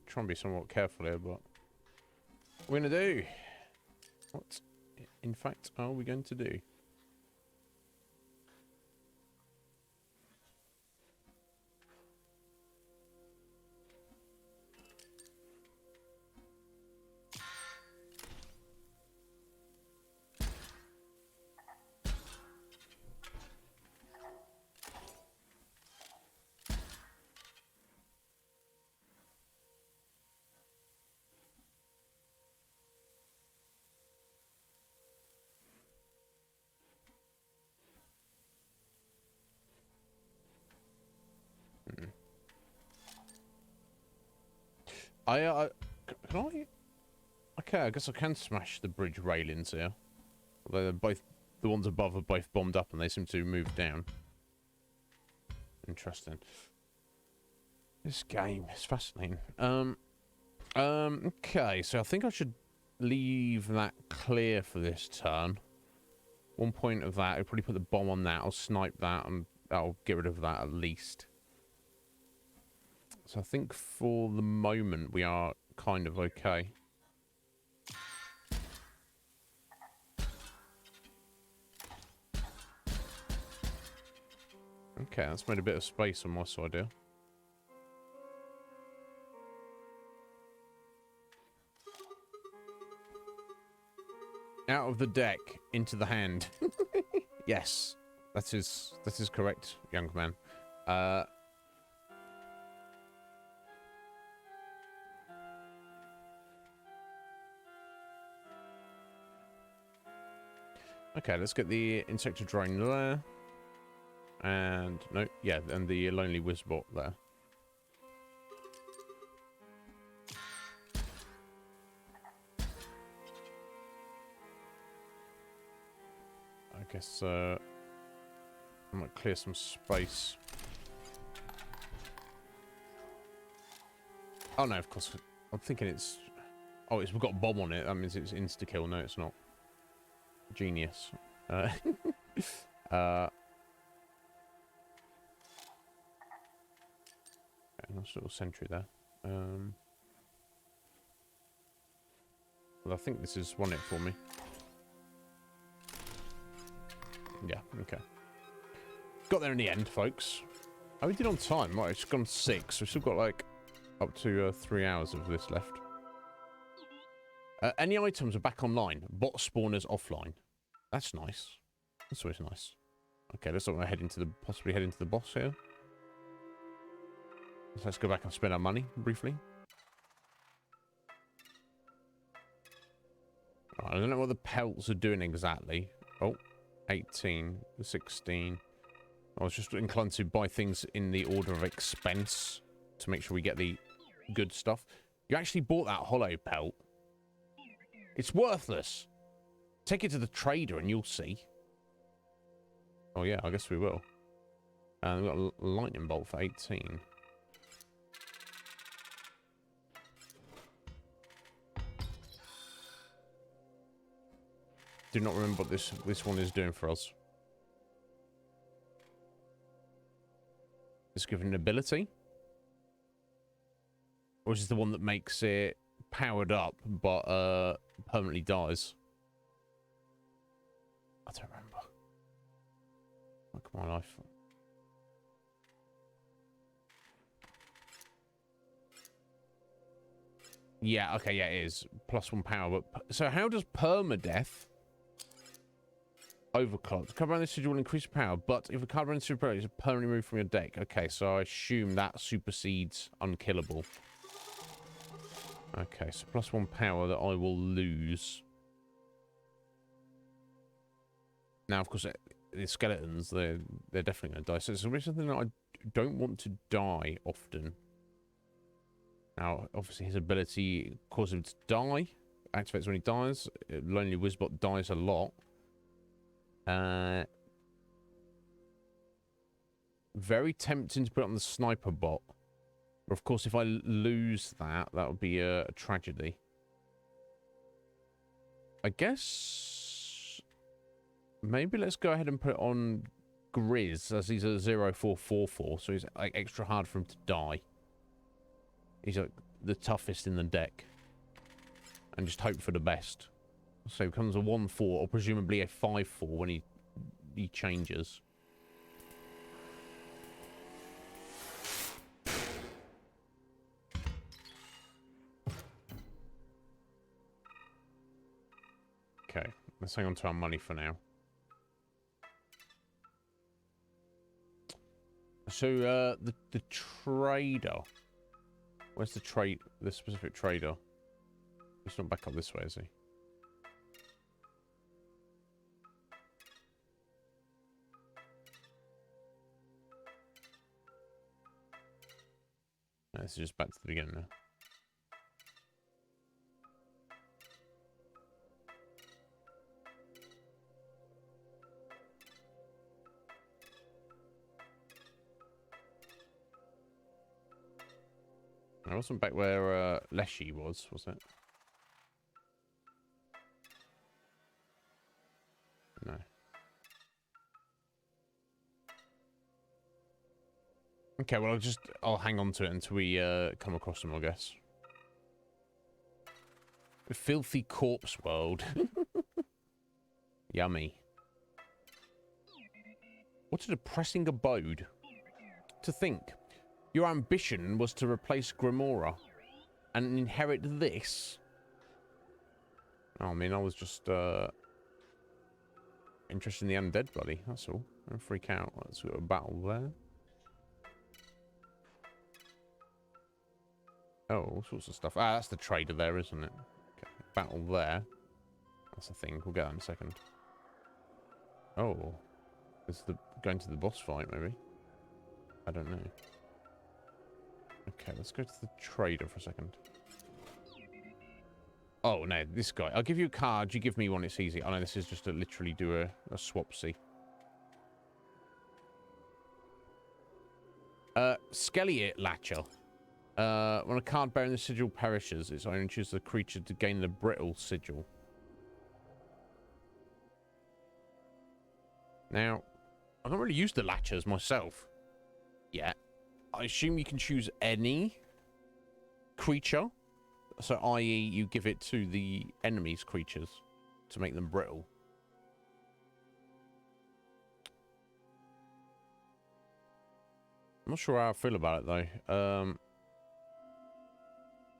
Try and be somewhat careful here, but what we're gonna do? What, in fact, are we going to do? Can I? Okay, I guess I can smash the bridge railings here. Although they're both, the ones above are both bombed up and they seem to move down. Interesting. This game is fascinating. Okay, so I think I should leave that clear for this turn. One point of that, I'll probably put the bomb on that, I'll snipe that, and I'll get rid of that at least. So I think for the moment we are kind of okay. Okay, that's made a bit of space on my side here. Out of the deck, into the hand. Yes, that is correct, young man. Okay, let's get the insector drone there. And, no, yeah, and the lonely Wizbot there. I guess, I might clear some space. Oh, no, of course. I'm thinking it's... Oh, we've got a bomb on it. That means it's insta-kill. No, it's not. Genius. Nice little sentry there. Well, I think this has won it for me. Yeah, okay. Got there in the end, folks. Oh, we did on time. Right, it's gone 6. We've still got, like, up to 3 hours of this left. Any items are back online. Bot spawners offline. That's nice. That's always nice. Okay, let's not head into the... Possibly head into the boss here. So let's go back and spend our money, briefly. Right, I don't know what the pelts are doing exactly. Oh, 18, 16. I was just inclined to buy things in the order of expense to make sure we get the good stuff. You actually bought that hollow pelt. It's worthless. Take it to the trader and you'll see. Oh yeah, I guess we will. We've got a lightning bolt for 18. Do not remember what this one is doing for us. It's given an ability. Or is this the one that makes it powered up but permanently dies? I don't remember. Fuck my life. Yeah, okay, yeah, it is. +1 power. But so how does permadeath overclocked? Card around this sigil will increase power, but if a card around super is permanently removed from your deck. Okay, so I assume that supersedes unkillable. Okay, so +1 power that I will lose. Now, of course, the skeletons, they're definitely going to die. So it's something that I don't want to die often. Now, obviously, his ability causes him to die. Activates when he dies. Lonely Wizbot dies a lot. Very tempting to put it on the sniper bot. But of course, if I lose that, that would be a tragedy. I guess maybe let's go ahead and put it on Grizz, as he's a 0444, so he's like extra hard for him to die. He's like the toughest in the deck. And just hope for the best. So it becomes a 1-4 or presumably a 5-4 when he changes. Okay, let's hang on to our money for now. So the trader. Where's the specific trader? He's not back up this way, is he? No, this is just back to the beginning now. I wasn't back where Leshy was it? No. Okay, well, I'll hang on to it until we come across them, I guess. The filthy corpse world. Yummy. What a depressing abode. To think, your ambition was to replace Grimora and inherit this. Oh, I mean, I was just interested in the undead, buddy. That's all. Don't freak out. Let's go to a battle there. Oh, all sorts of stuff. Ah, that's the trader there, isn't it? Okay. Battle there. That's the thing. We'll get that in a second. Oh. It's the going to the boss fight, maybe. I don't know. Okay, let's go to the trader for a second. Oh, no, this guy. I'll give you a card, you give me one, it's easy. I know this is just to literally do a swapsy. Skelliot Latcher. When a card bearing the sigil perishes, its owner chooses the creature to gain the brittle sigil. Now, I haven't really used the Latchers myself yet. I assume you can choose any creature. So, i.e., you give it to the enemy's creatures to make them brittle. I'm not sure how I feel about it, though.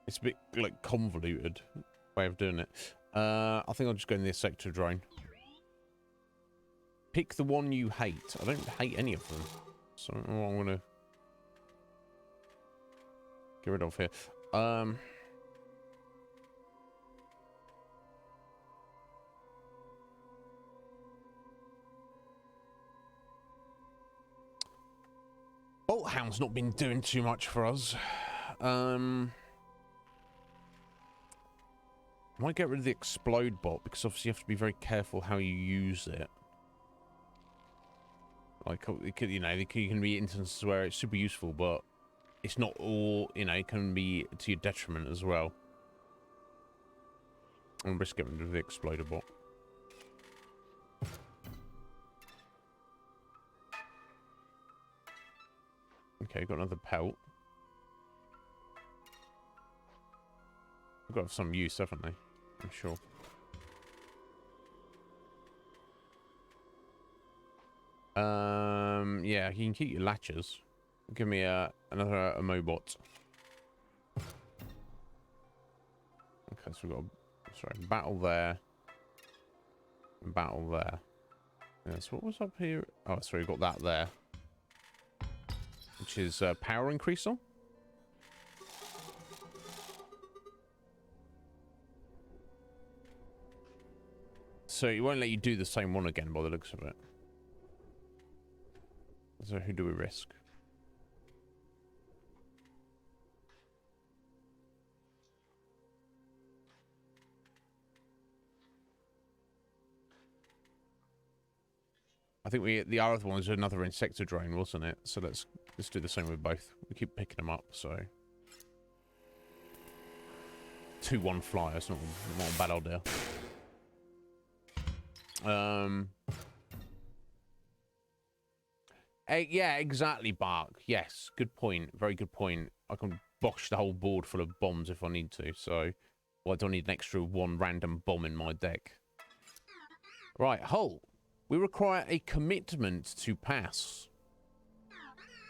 It's a bit, like, convoluted way of doing it. I think I'll just go in the sector drone. Pick the one you hate. I don't hate any of them. So, I don't know what I'm going to get rid of here. Bolt Hound's not been doing too much for us. I might get rid of the explode bot because obviously you have to be very careful how you use it. Like, it could, you know, there can be instances where it's super useful, but it's not all, you know, it can be to your detriment as well. I'm risk getting rid of the exploder bot. Okay, got another pelt. I've got some use, haven't they? I'm sure. Yeah, you can keep your latches. Give me another Mobot. Okay, so we've got a battle there. Battle there. Yes, what was up here? Oh, sorry, we've got that there. Which is power increaser. So it won't let you do the same one again by the looks of it. So who do we risk? I think the other one was another insector drone, wasn't it? So let's do the same with both. We keep picking them up, so 2-1 flyers, not a bad idea. Yeah, exactly, Bark. Yes, good point. Very good point. I can bosh the whole board full of bombs if I need to, so well, I don't need an extra one random bomb in my deck. Right, Hull. We require a commitment to pass.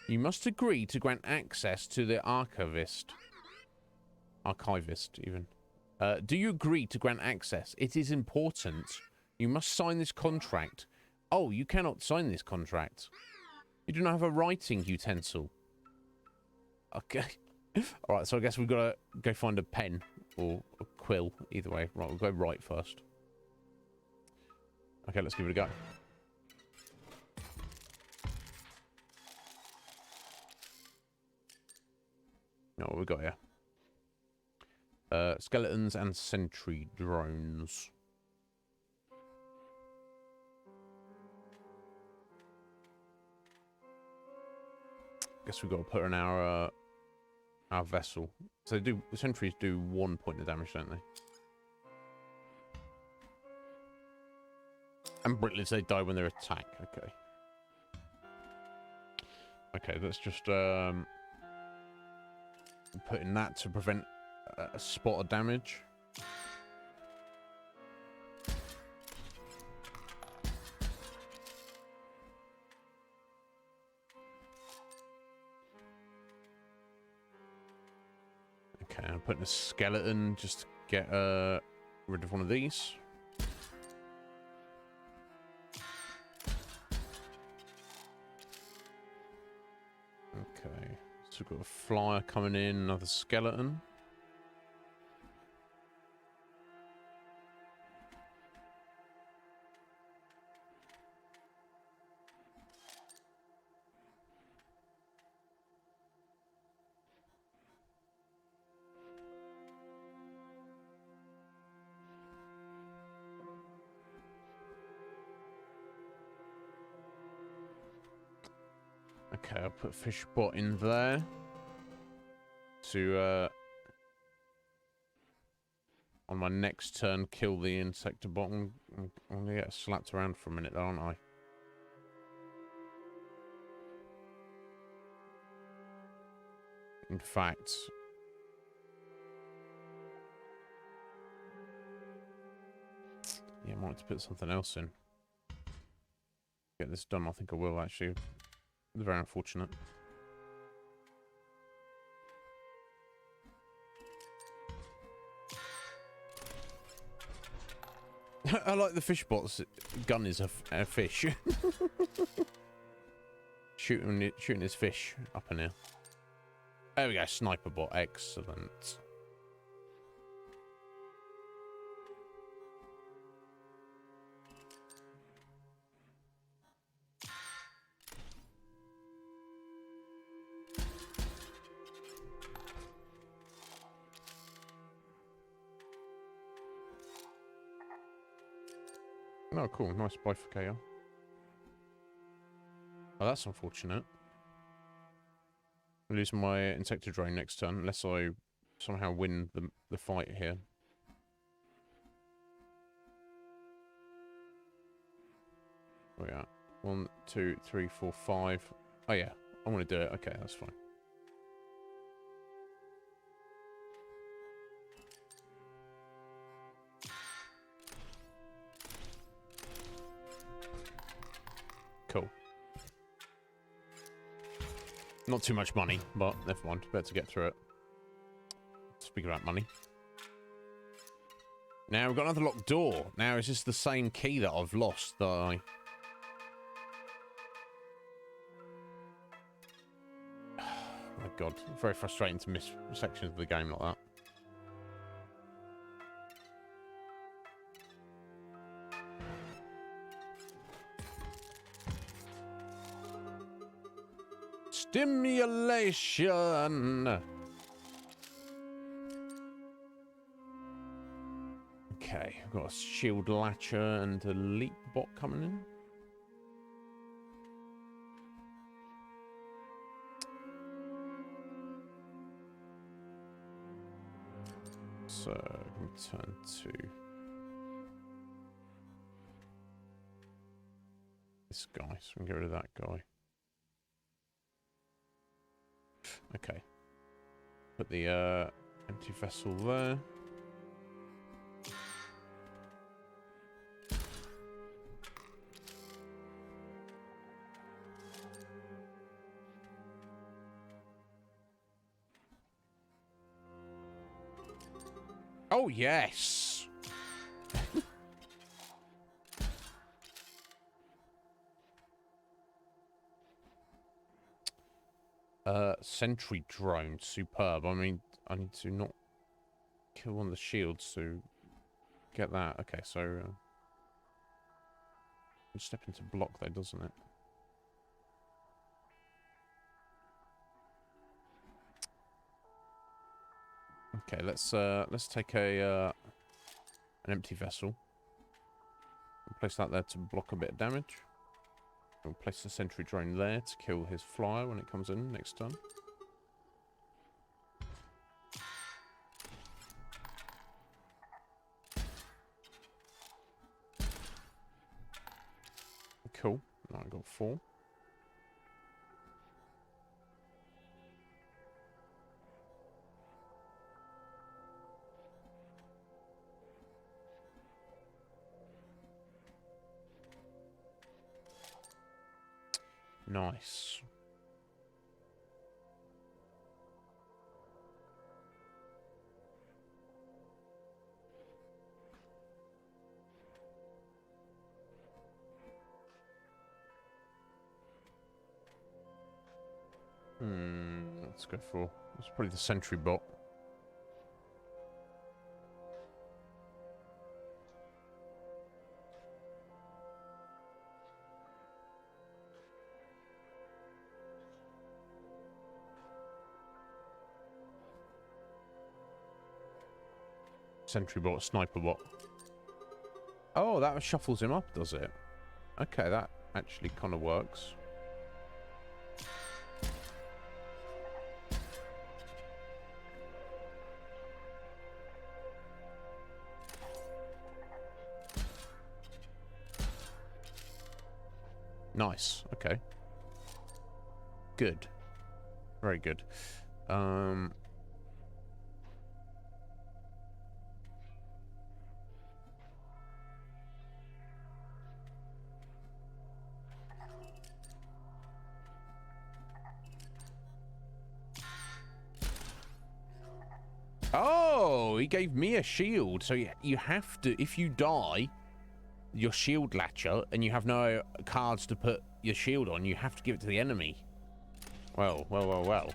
You must agree to grant access to the archivist. Archivist, even. Do you agree to grant access? It is important. You must sign this contract. Oh, you cannot sign this contract. You do not have a writing utensil. Okay. Alright, so I guess we've got to go find a pen or a quill. Either way. Right, we'll go right first. Okay, let's give it a go. Now, what we got here? Skeletons and sentry drones. Guess we've got to put in our vessel. So the sentries do 1 point of damage, don't they? And Britlets, they die when they're attacked. Okay. Okay, let's just put in that to prevent a spot of damage. Okay, I'm putting a skeleton just to get rid of one of these. Okay, so we've got a flyer coming in, another skeleton. Okay, I'll put fish bot in there to on my next turn kill the insector bot. I'm gonna get slapped around for a minute, aren't I? In fact, yeah, I might have to put something else in. Get this done. I think I will actually. It's very unfortunate. I like the fish bot's gun is a fish. shooting his fish up in here. There we go, sniper bot, excellent. Oh, cool. Nice bifurcator. Oh, that's unfortunate. I lose my insector drone next turn, unless I somehow win the fight here. Oh, yeah. 1, 2, 3, 4, 5. Oh, yeah. I want to do it. Okay, that's fine. Cool. Not too much money, but never mind. Better to get through it. Speaking about money. Now we've got another locked door. Now is this the same key that I've lost that I... Oh my god. Very frustrating to miss sections of the game like that. Stimulation. Okay, I've got a shield latcher and a leap bot coming in. So we turn to this guy, so we can get rid of that guy. Okay. Put the empty vessel there. Oh, yes. Sentry drone, superb. I mean, I need to not kill one of the shields to get that. Okay, so step into block there, doesn't it? Okay, let's take a an empty vessel. We'll place that there to block a bit of damage. We'll place the sentry drone there to kill his flyer when it comes in next turn. Cool. Now I got 4. Nice. Let's go for... It's probably the sentry bot. Sentry bot, sniper bot. Oh, that shuffles him up, does it? Okay, that actually kind of works. Nice. Okay. Good. Very good. Oh, he gave me a shield. So you have to, if you die, your shield latcher, and you have no cards to put your shield on, you have to give it to the enemy. Well, well, well, well.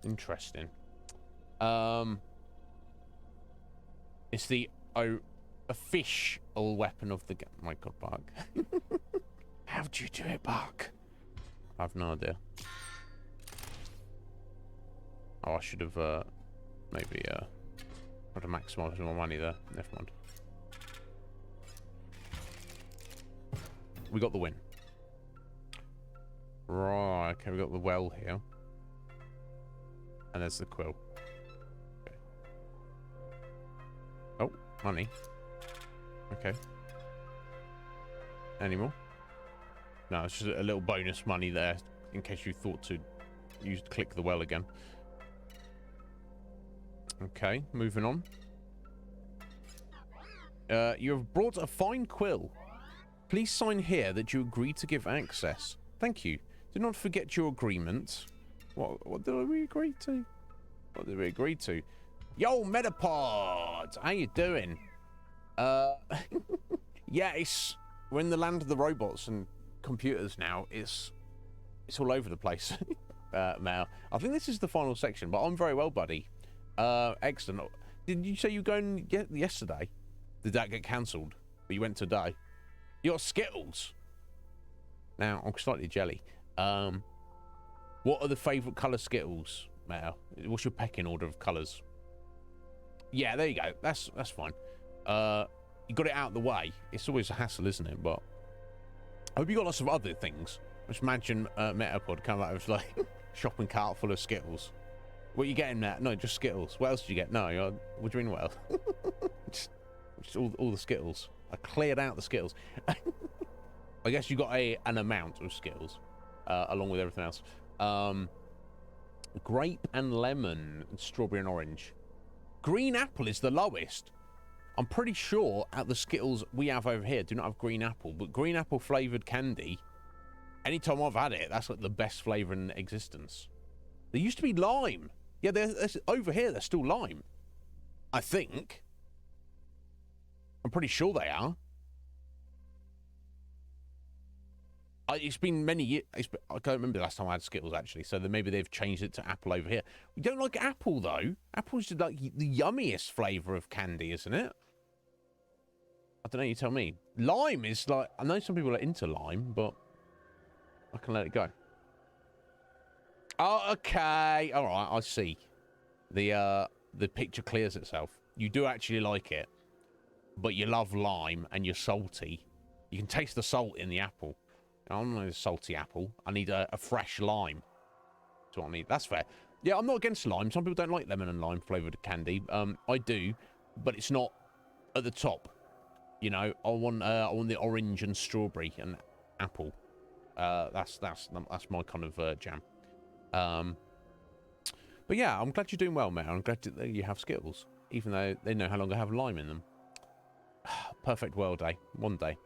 Interesting. It's the official weapon of the game. My God, Bark. How'd you do it, Bark? I have no idea. Oh, I should have maybe tried to maximize my money there. Never mind. We got the win. Right, okay, we got the well here. And there's the quill. Okay. Oh, money. Okay. Any more? No, it's just a little bonus money there in case you thought to click the well again. Okay, moving on. You have brought a fine quill. Please sign here that you agree to give access. Thank you. Do not forget your agreement. What did we agree to? What did we agree to? Yo, Metapod! How you doing? Yeah, we're in the land of the robots and computers now. It's all over the place. Mal. I think this is the final section, but I'm very well, buddy. Excellent. Did you say you were going yesterday? Did that get cancelled? But you went today? You got Skittles. Now, I'm slightly jelly. What are the favourite colour Skittles, Mal? What's your pecking order of colours? Yeah, there you go. That's fine. You got it out of the way. It's always a hassle, isn't it? But I hope you got lots of other things. Just imagine Metapod come out with like shopping cart full of Skittles. What are you getting, Matt? No, just Skittles. What else did you get? No, what do you mean what else? just all the Skittles. I cleared out the Skittles. I guess you got an amount of Skittles, along with everything else. Grape and lemon, and strawberry and orange. Green apple is the lowest. I'm pretty sure at the Skittles we have over here do not have green apple, but green apple flavoured candy, anytime I've had it, that's like the best flavour in existence. There used to be lime. Yeah, over here they're still lime. I think. I'm pretty sure they are. It's been many years. I can't remember the last time I had Skittles, actually. So maybe they've changed it to apple over here. We don't like apple, though. Apple's just like the yummiest flavour of candy, isn't it? I don't know, you tell me. Lime is like... I know some people are into lime, but I can let it go. Oh, okay. All right, I see. The picture clears itself. You do actually like it, but you love lime and you're salty. You can taste the salt in the apple. I don't need a salty apple. I need a fresh lime. That's what I need. That's fair. Yeah, I'm not against lime. Some people don't like lemon and lime flavoured candy. I do, but it's not at the top. You know, I want the orange and strawberry and apple. That's my kind of jam. But yeah, I'm glad you're doing well, mate. I'm glad that you have Skittles, even though they no longer have lime in them. Perfect world day. One day.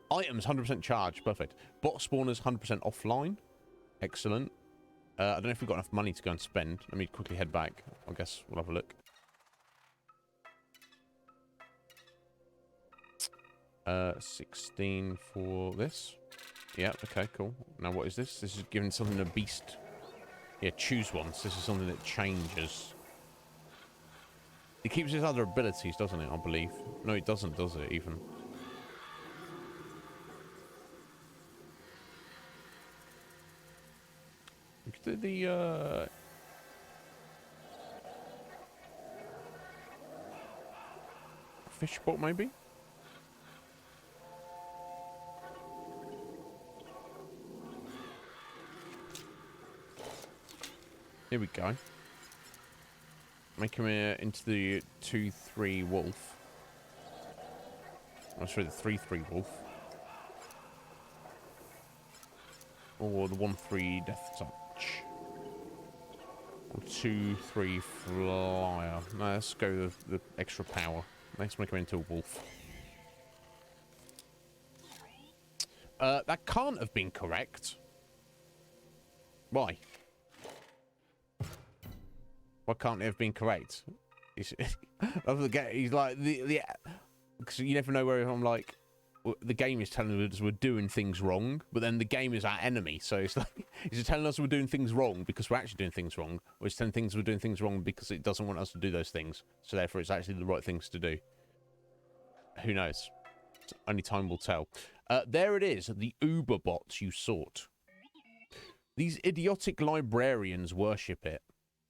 Items 100% charged. Perfect. Bot spawners 100% offline. Excellent. I don't know if we've got enough money to go and spend. Let me quickly head back. I guess we'll have a look. 16 for this. Yeah, okay, cool. Now what is this? This is giving something a beast. Yeah, choose once. This is something that changes. It keeps his other abilities, doesn't it? I believe. No, it doesn't, does it, even? We could do the, fish spot, maybe? Here we go. Make him into the 2-3 wolf. Oh, sorry, the 3-3 wolf. Or the 1-3 death touch. Or 2-3 flyer. No, let's go with the extra power. Let's make him into a wolf. That can't have been correct. Why? Why can't it have been correct? He's like because you never know where I'm like. The game is telling us we're doing things wrong, but then the game is our enemy. So it's like, is it telling us we're doing things wrong because we're actually doing things wrong, or it's telling things we're doing things wrong because it doesn't want us to do those things? So therefore, it's actually the right things to do. Who knows? Only time will tell. There it is, the Uber bots you sought. These idiotic librarians worship it,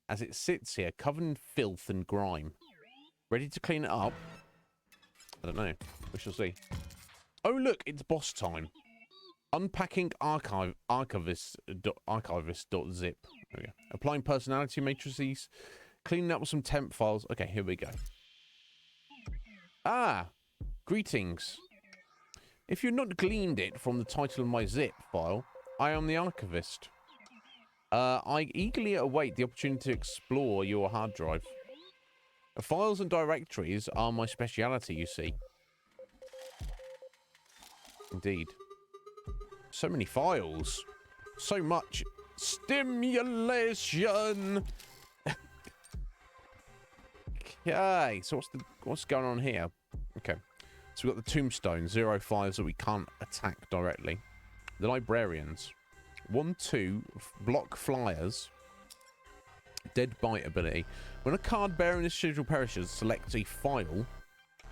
as it sits here covered in filth and grime. Ready to clean it up? I don't know. We shall see. Oh, look, it's boss time. Unpacking archivist.zip. There we go. Applying personality matrices. Cleaning up with some temp files. Okay, here we go. Ah, greetings. If you've not gleaned it from the title of my zip file, I am the archivist. I eagerly await the opportunity to explore your hard drive. Files and directories are my speciality, you see. Indeed. So many files. So much stimulation. Okay, so what's going on here? Okay. So we've got the tombstone, 0 files that we can't attack directly. The librarians. 1-2 block flyers. Dead bite ability. When a card bearing this schedule perishes, select a file.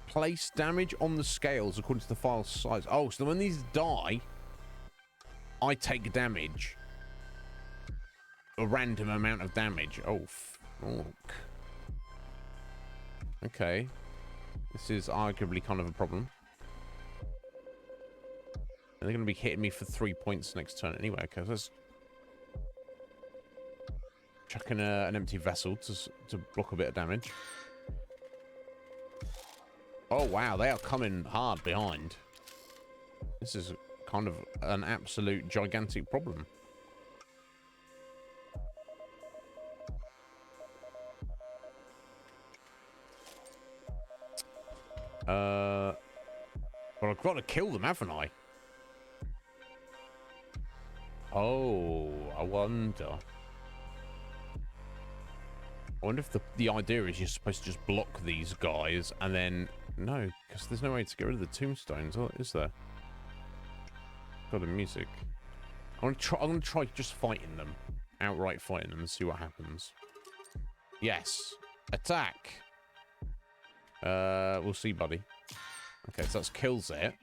Place damage on the scales according to the file size. Oh, so when these die, I take damage. A random amount of damage. Oh, fuck. Okay. This is arguably kind of a problem. And they're going to be hitting me for 3 points next turn anyway. Okay, so let's chuck in an empty vessel to block a bit of damage. Oh, wow, they are coming hard behind. This is kind of an absolute gigantic problem. But I've got to kill them, haven't I? Oh, I wonder. I wonder if the idea is you're supposed to just block these guys and then... No, because there's no way to get rid of the tombstones, is there? Got the music. I'm gonna try just fighting them. Outright fighting them and see what happens. Yes. Attack! We'll see, buddy. Okay, so that kills it.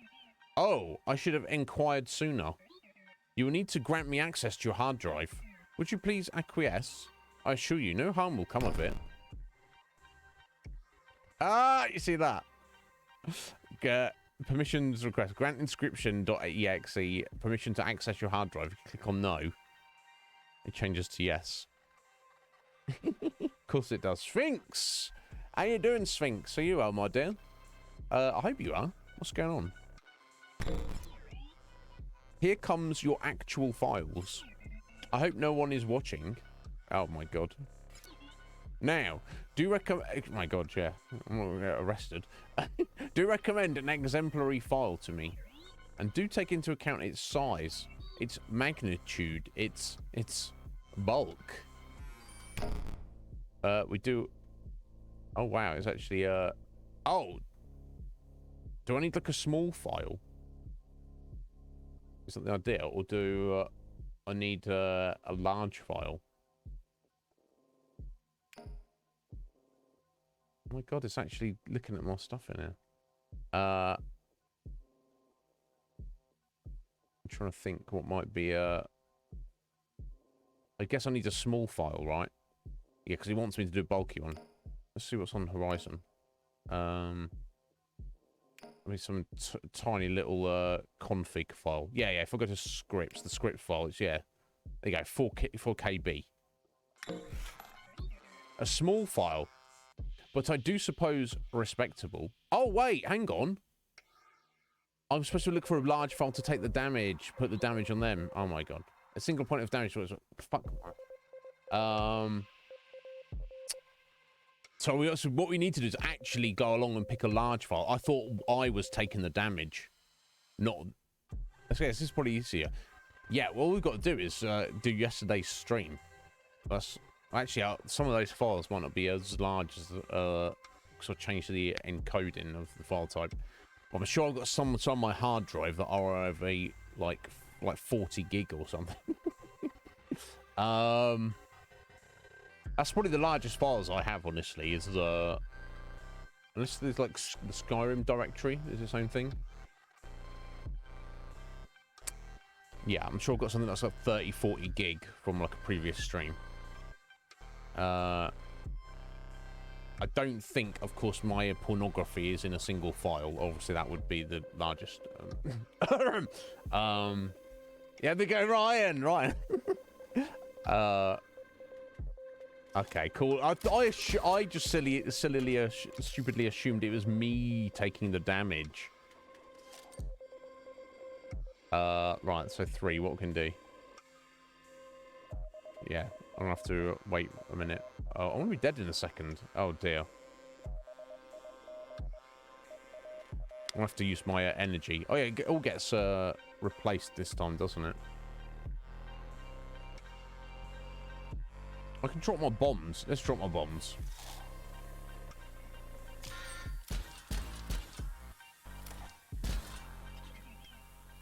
Oh, I should have inquired sooner. You will need to grant me access to your hard drive. Would you please acquiesce? I assure you, no harm will come of it. Ah, you see that? Permissions request. Grant Inscryption.exe permission to access your hard drive. Click on no. It changes to yes. Of course it does. Sphinx! How you doing, Sphinx? Are you well, my dear? I hope you are. What's going on? Here comes your actual files. I hope no one is watching. Oh my god. Now, do recommend... Oh my god, yeah. I'm going to get arrested. Do recommend an exemplary file to me. And do take into account its size, its magnitude, its bulk. We do... Oh wow, it's actually... Oh! Do I need like a small file? Is that the idea? Or do I need a large file? Oh my god, it's actually looking at more stuff in here. I'm trying to think what might be I guess I need a small file, right? Yeah, because he wants me to do a bulky one. Let's see what's on the horizon. I mean, some tiny little config file. Yeah, if I go to scripts, the script file, it's, yeah. There you go, 4 KB. A small file. but I do suppose respectable. Oh, wait, hang on. I'm supposed to look for a large file to take the damage, put the damage on them. Oh my god. A single point of damage was... Fuck. So what we need to do is actually go along and pick a large file. I thought I was taking the damage. Not... Okay, this is probably easier. Yeah, what we've got to do is do yesterday's stream. That's... Actually, some of those files might not be as large as... because I changed the encoding of the file type. I'm sure I've got some on my hard drive that are over like 40 gig or something. That's probably the largest files I have, honestly. Is unless there's like the Skyrim directory is its own thing. Yeah, I'm sure I've got something that's like 30-40 gig from like a previous stream. I don't think, of course, my pornography is in a single file. Obviously, that would be the largest. Yeah, they go, Ryan. Okay, cool. I just stupidly assumed it was me taking the damage. Right, so 3, what we can do? Yeah, I'm gonna have to wait a minute. Oh, I'm gonna be dead in a second. Oh dear. I'm gonna have to use my energy. Oh yeah, it all gets replaced this time, doesn't it? I can drop my bombs. Let's drop my bombs.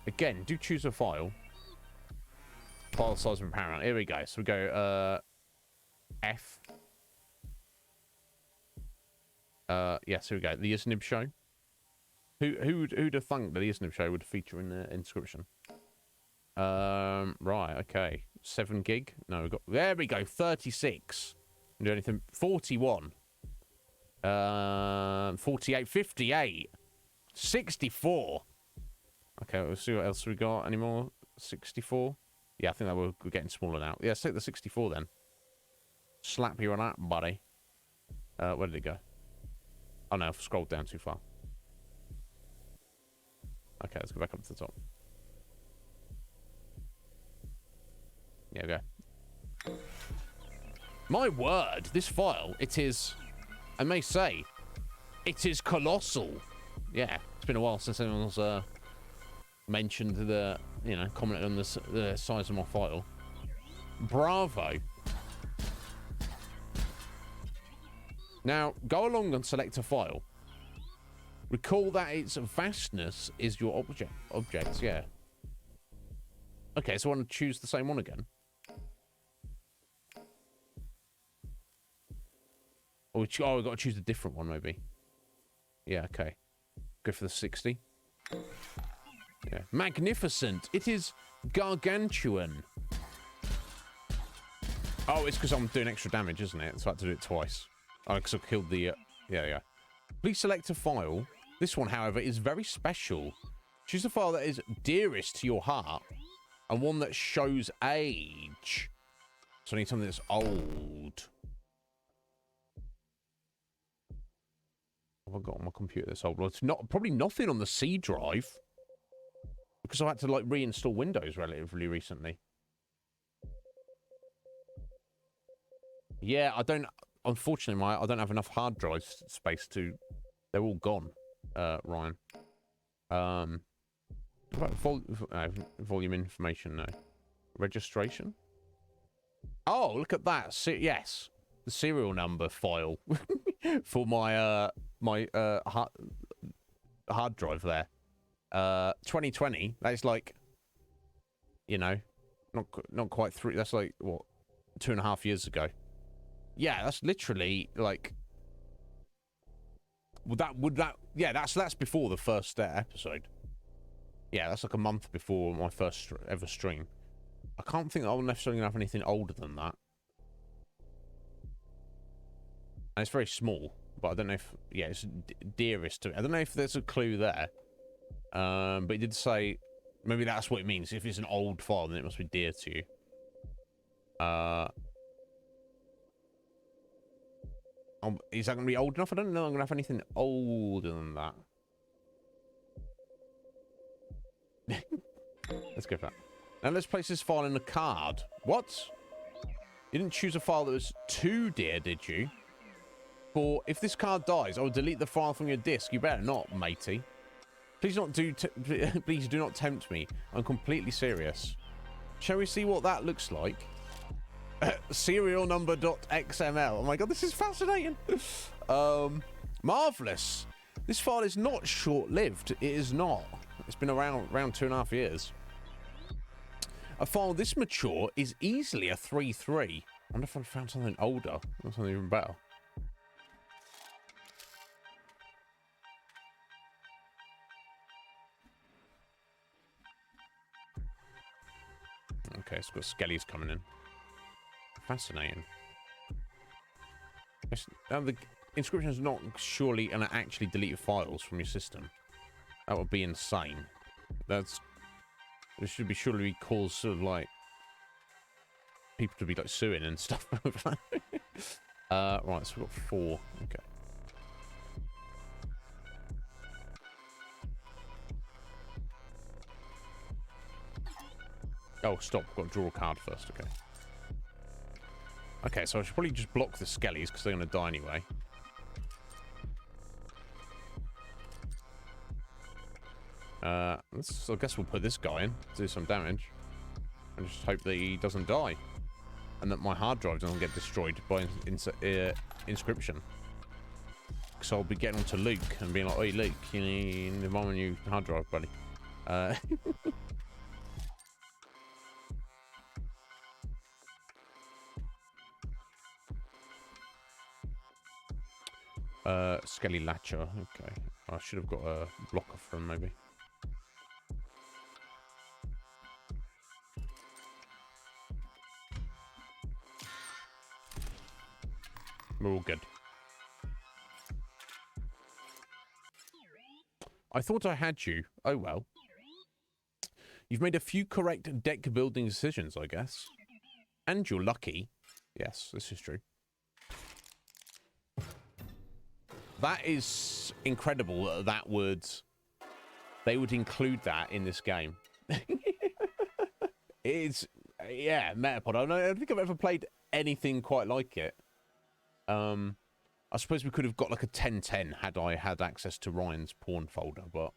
Again, do choose a file. File size and paramount. Here we go. So we go F. Yes, here we go. The Iznib Show. Who'd have thunk that the Iznib Show would feature in the Inscryption? Right, okay. 7 gig? No, we got... There we go, 36. Can do anything... 41. 48, 58. 64. Okay, let's see what else we got. Any more? 64? Yeah, I think that we're getting smaller now. Yeah, let's take the 64 then. Slap you on that, buddy. Where did it go? Oh no, I've scrolled down too far. Okay, let's go back up to the top. Yeah, go. My word, this file, it is, I may say, it is colossal. Yeah, it's been a while since anyone's mentioned the, you know, commented on the size of my file. Bravo. Now, go along and select a file. Recall that its vastness is your objects, yeah. Okay, so I want to choose the same one again. Or we've got to choose a different one, maybe. Yeah, okay. Go for the 60. Yeah. Magnificent. It is gargantuan. Oh, it's because I'm doing extra damage, isn't it? So I had to do it twice. Oh, because I killed the... yeah. Please select a file. This one, however, is very special. Choose a file that is dearest to your heart and one that shows age. So I need something that's old. What have I got on my computer that's old? Well, it's not probably nothing on the C drive because I had to like reinstall Windows relatively recently. Yeah, I don't. Unfortunately, I don't have enough hard drive space to. They're all gone, Ryan. What about volume information? No. Registration. Oh, look at that. Yes, the serial number file for my hard drive there. 2020. That's like, you know, not quite 3. That's like what, 2.5 years ago. Yeah, that's literally like. Would that? Yeah, that's before the first episode. Yeah, that's like a month before my first ever stream. I can't think I'll necessarily have anything older than that. And it's very small, but I don't know if... Yeah, it's dearest to me. I don't know if there's a clue there. But it did say... Maybe that's what it means. If it's an old file, then it must be dear to you. Is that going to be old enough? I don't know I'm going to have anything older than that. Let's go for that. Now let's place this file in the card. What? You didn't choose a file that was too dear, did you? For if this card dies, I will delete the file from your disk. You better not, matey. Please please do not tempt me. I'm completely serious. Shall we see what that looks like? Serial number.xml. Oh my god, this is fascinating. Marvelous. This file is not short-lived. It is not. It's been around 2.5 years. A file this mature is easily a 3.3. I wonder if I found something older or something even better. Okay, it's got skellies coming in. Fascinating. Now, the Inscryption is not surely going to actually delete files from your system. That would be insane. This should be surely cause sort of like people to be like suing and stuff. Right, so we've got 4. Okay. Oh, stop. I've got to draw a card first. Okay. Okay, so I should probably just block the skellies because they're going to die anyway. I guess we'll put this guy in, do some damage, and just hope that he doesn't die, and that my hard drive doesn't get destroyed by Inscryption. Because I'll be getting on to Luke and being like, "Oi, Luke, you need my new hard drive, buddy." Skelly Latcher. Okay, I should have got a blocker for him, maybe. We're all good. I thought I had you. Oh well. You've made a few correct deck building decisions, I guess. And you're lucky. Yes, this is true. That is incredible that they would include that in this game. It's, yeah, Metapod. I don't think I've ever played anything quite like it. I suppose we could have got like a 10-10 had I had access to Ryan's porn folder, but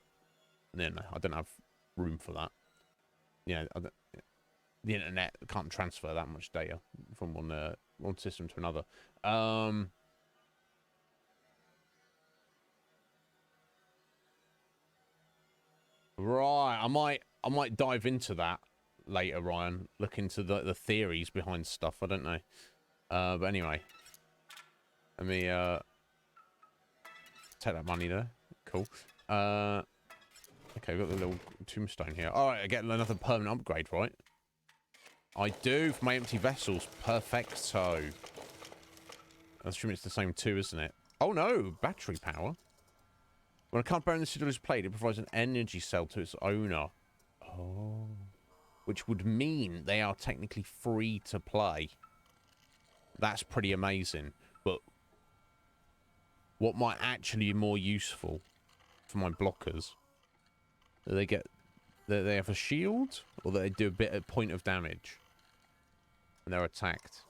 no, I don't have room for that. Yeah, the internet can't transfer that much data from one system to another. Right, I might dive into that later, Ryan. Look into the theories behind stuff. I don't know, but anyway, let me take that money there. Cool. Okay, we've got the little tombstone here. All right, I get another permanent upgrade, right? I do for my empty vessels. Perfecto. I assume it's the same too, isn't it? Oh no, battery power. When a card bearing the sigil is played, it provides an energy cell to its owner. Oh. Which would mean they are technically free to play. That's pretty amazing. But what might actually be more useful for my blockers? Do they have a shield? Or do they do a bit of point of damage when they're attacked?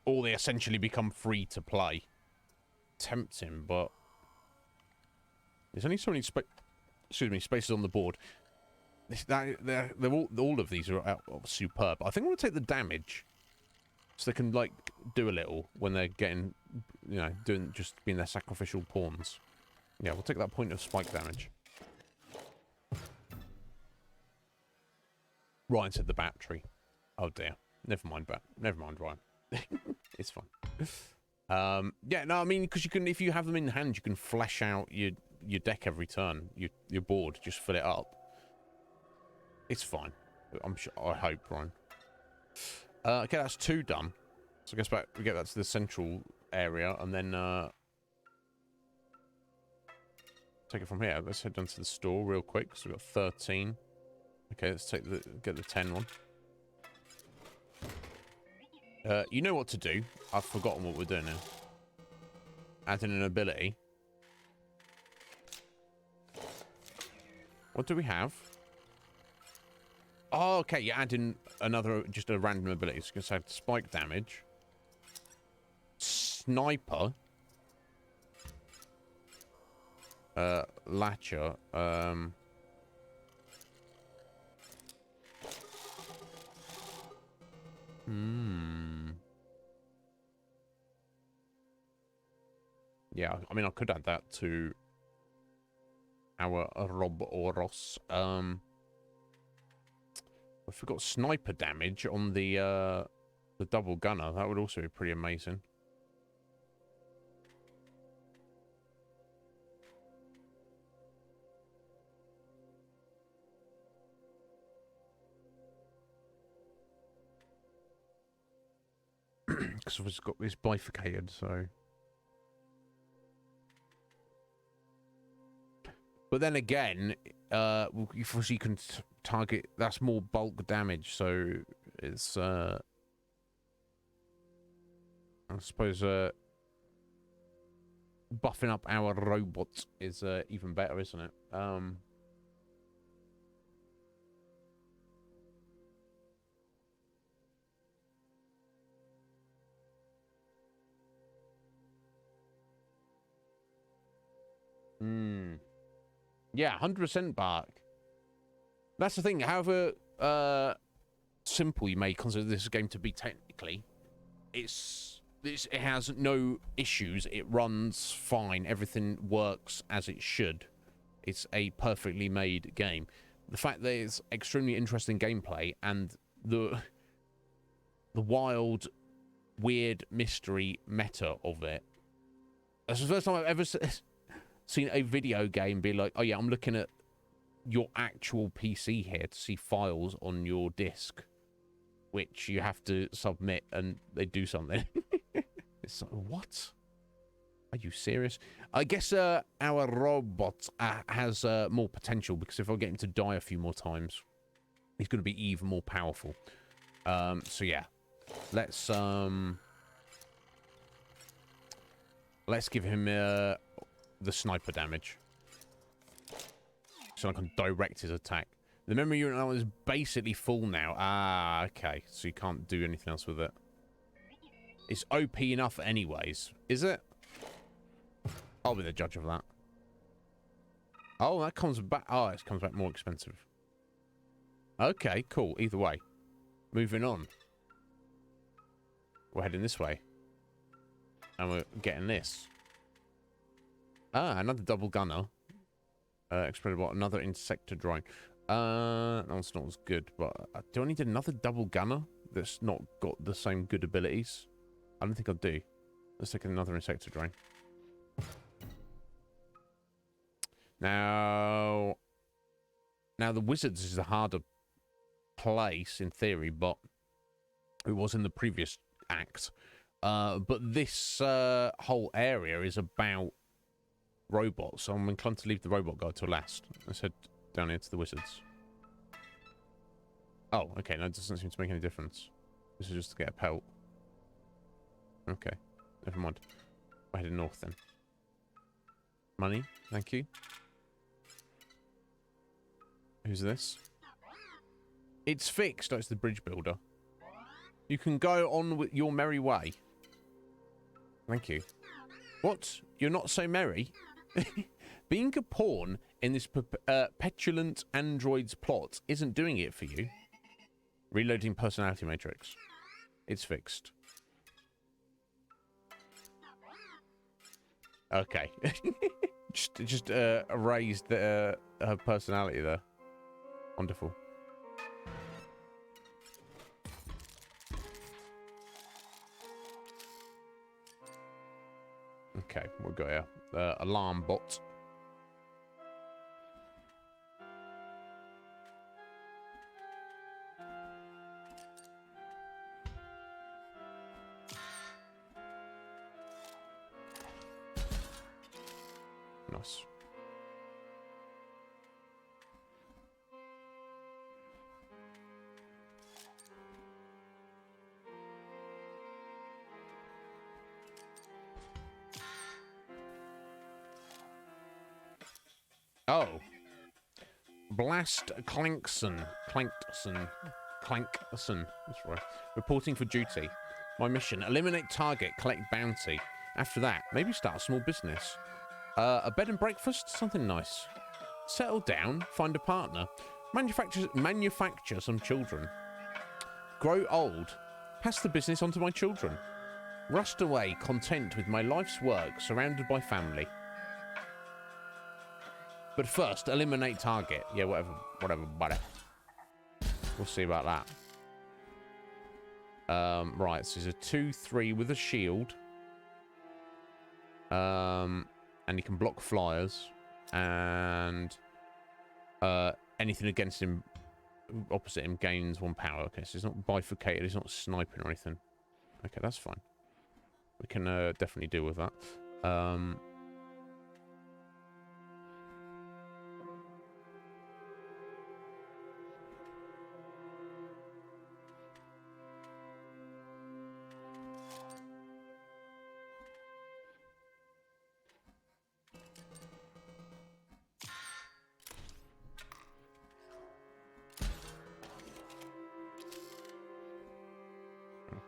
Or they essentially become free to play. Tempting, but there's only so many spaces on the board. They're all of these are superb. I think I want to take the damage, so they can like do a little when they're getting, you know, just being their sacrificial pawns. Yeah, we'll take that point of spike damage. Ryan said the battery. Oh dear. Never mind, Ryan. It's fine. Yeah, no, I mean, because you can, if you have them in hand, you can flesh out your deck every turn. Your board, just fill it up. It's fine. I'm sure. I hope, Ryan. Okay, that's 2 done. So I guess we get that to the central area, and then take it from here. Let's head down to the store real quick. So we've got 13. Okay, let's get the 10 one. You know what to do. I've forgotten what we're doing now. Adding an ability. What do we have? Oh, okay. You're adding another, just a random ability. It's going to say spike damage. Sniper. Latcher. Yeah, I mean, I could add that to our Rob Oros. If we got sniper damage on the double gunner, that would also be pretty amazing. Because we've got this bifurcated, so. But then again, you can target. That's more bulk damage, so it's. I suppose buffing up our robot is even better, isn't it? Yeah, 100% bark. That's the thing. However simple you may consider this game to be technically, it has no issues. It runs fine. Everything works as it should. It's a perfectly made game. The fact that it's extremely interesting gameplay and the wild, weird mystery meta of it. That's the first time I've ever seen a video game be like, oh yeah, I'm looking at your actual PC here to see files on your disk, which you have to submit and they do something. It's like, what? Are you serious? I guess our robot has more potential, because if I get him to die a few more times, he's going to be even more powerful. So yeah, let's give him the sniper damage, so I can direct his attack. The memory unit is basically full now. Ah, okay. So you can't do anything else with it. It's OP enough anyways. Is it? I'll be the judge of that. Oh, that comes back. Oh, it comes back more expensive. Okay, cool. Either way. Moving on. We're heading this way. And we're getting this. Ah, another double gunner. Exploded what? Another insector drone. That one's not as good, but do I need another double gunner that's not got the same good abilities? I don't think I do. Let's take another insector drone. Now the wizards is a harder place in theory, but it was in the previous act. But this whole area is about robots, so I'm inclined to leave the robot guy till last. Let's head down here to the wizards. Oh, okay, no, it doesn't seem to make any difference. This is just to get a pelt. Okay, never mind. We're heading north then. Money, thank you. Who's this? It's fixed. Oh, it's the bridge builder. You can go on with your merry way. Thank you. What? You're not so merry? Being a pawn in this petulant android's plot isn't doing it for you. Reloading personality matrix. It's fixed. Okay. just erased her personality there. Wonderful. Okay, we've got here. Alarm bot. Nice. Oh. Blast Clankson. Clankson. That's right. Reporting for duty. My mission, eliminate target, collect bounty. After that, maybe start a small business. A bed and breakfast? Something nice. Settle down, find a partner. Manufacture some children. Grow old. Pass the business on to my children. Rust away, content with my life's work, surrounded by family. But first, eliminate target. Yeah, whatever, buddy. We'll see about that. Right, so there's a 2-3 with a shield. And he can block flyers. And anything against him, opposite him, gains 1 power. Okay, so he's not bifurcated, he's not sniping or anything. Okay, that's fine. We can definitely deal with that.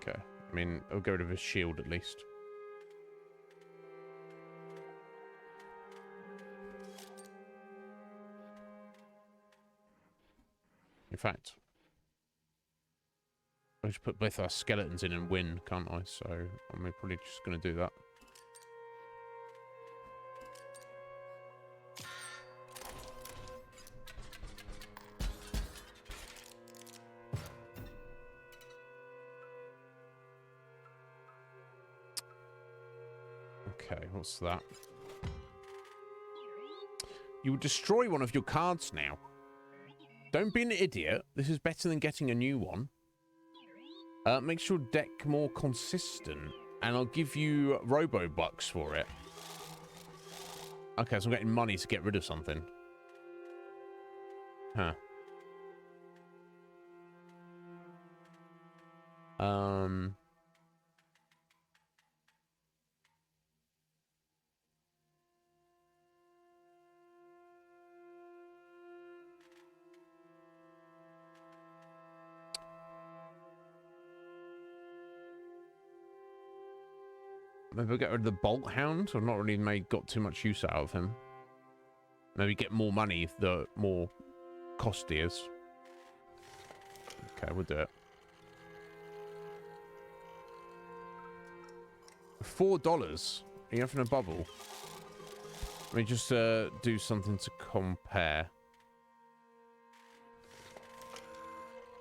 Okay. I mean, I'll get rid of his shield at least. In fact, I just put both our skeletons in and win, can't I? So I'm probably just going to do that. Okay, what's that? You will destroy one of your cards now. Don't be an idiot. This is better than getting a new one. Makes your deck more consistent, and I'll give you Robo-Bucks for it. Okay, so I'm getting money to get rid of something. Huh. Maybe we'll get rid of the Bolt Hound. I've not really got too much use out of him. Maybe get more money the more cost he is. Okay, we'll do it. $4. Are you having a bubble? Let me just do something to compare.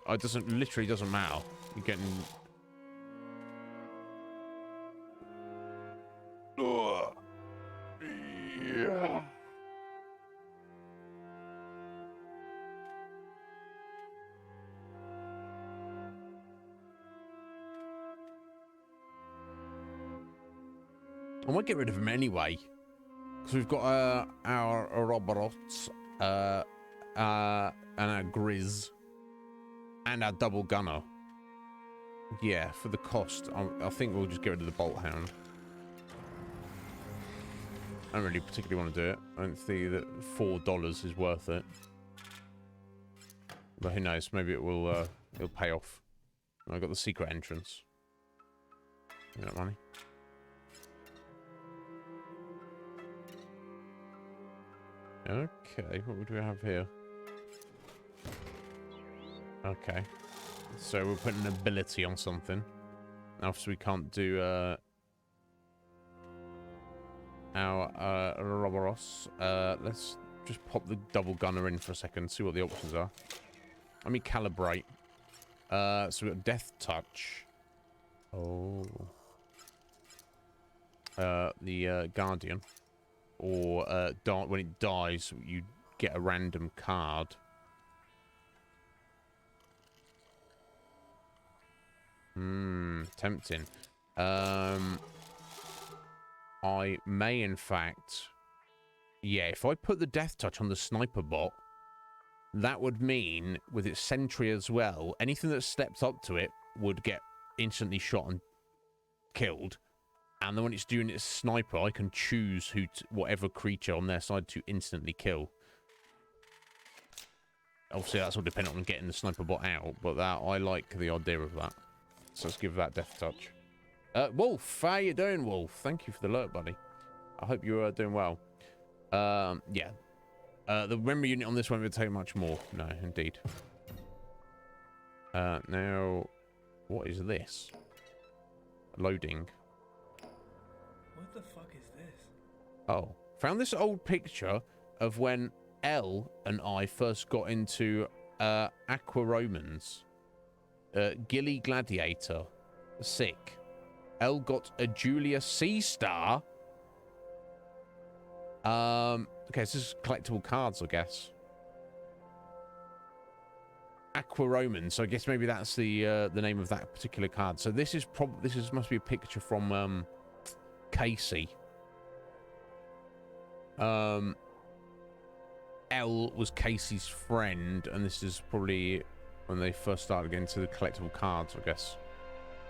Oh, it literally doesn't matter. You're getting... Yeah. I might get rid of him anyway, because we've got our Robots, and our Grizz, and our double gunner. Yeah, for the cost, I think we'll just get rid of the Bolt Hound. I don't really particularly want to do it. I don't think that $4 is worth it. But who knows? Maybe it'll pay off. I got the secret entrance. You got money? Okay, what would we have here? Okay. So we'll put an ability on something. Obviously we can't do our Roboros. Let's just pop the double gunner in for a second, see what the options are. Let me calibrate. So we've got Death Touch. Oh. The Guardian. Or when it dies, you get a random card. Tempting. I may, in fact... Yeah, if I put the Death Touch on the Sniper bot, that would mean, with its sentry as well, anything that stepped up to it would get instantly shot and killed. And then when it's doing its Sniper, I can choose whatever creature on their side to instantly kill. obviously that's all dependent on getting the sniper bot out, but that I like the idea of that. So let's give that death touch. Wolf, how you doing, Wolf? Thank you for the alert, buddy. I hope you're doing well. Yeah. The memory unit on this one will take much more. No, indeed. Now, what is this? Loading. What the fuck is this? Oh, found this old picture of when Elle and I first got into Aqua Romans. Gilly Gladiator. Sick. Elle got a Julia C star. Okay, so this is collectible cards, I guess. Aqua Roman, so I guess maybe that's the name of that particular card. So this is must be a picture from Casey. Elle was Casey's friend, and this is probably when they first started getting to the collectible cards, I guess.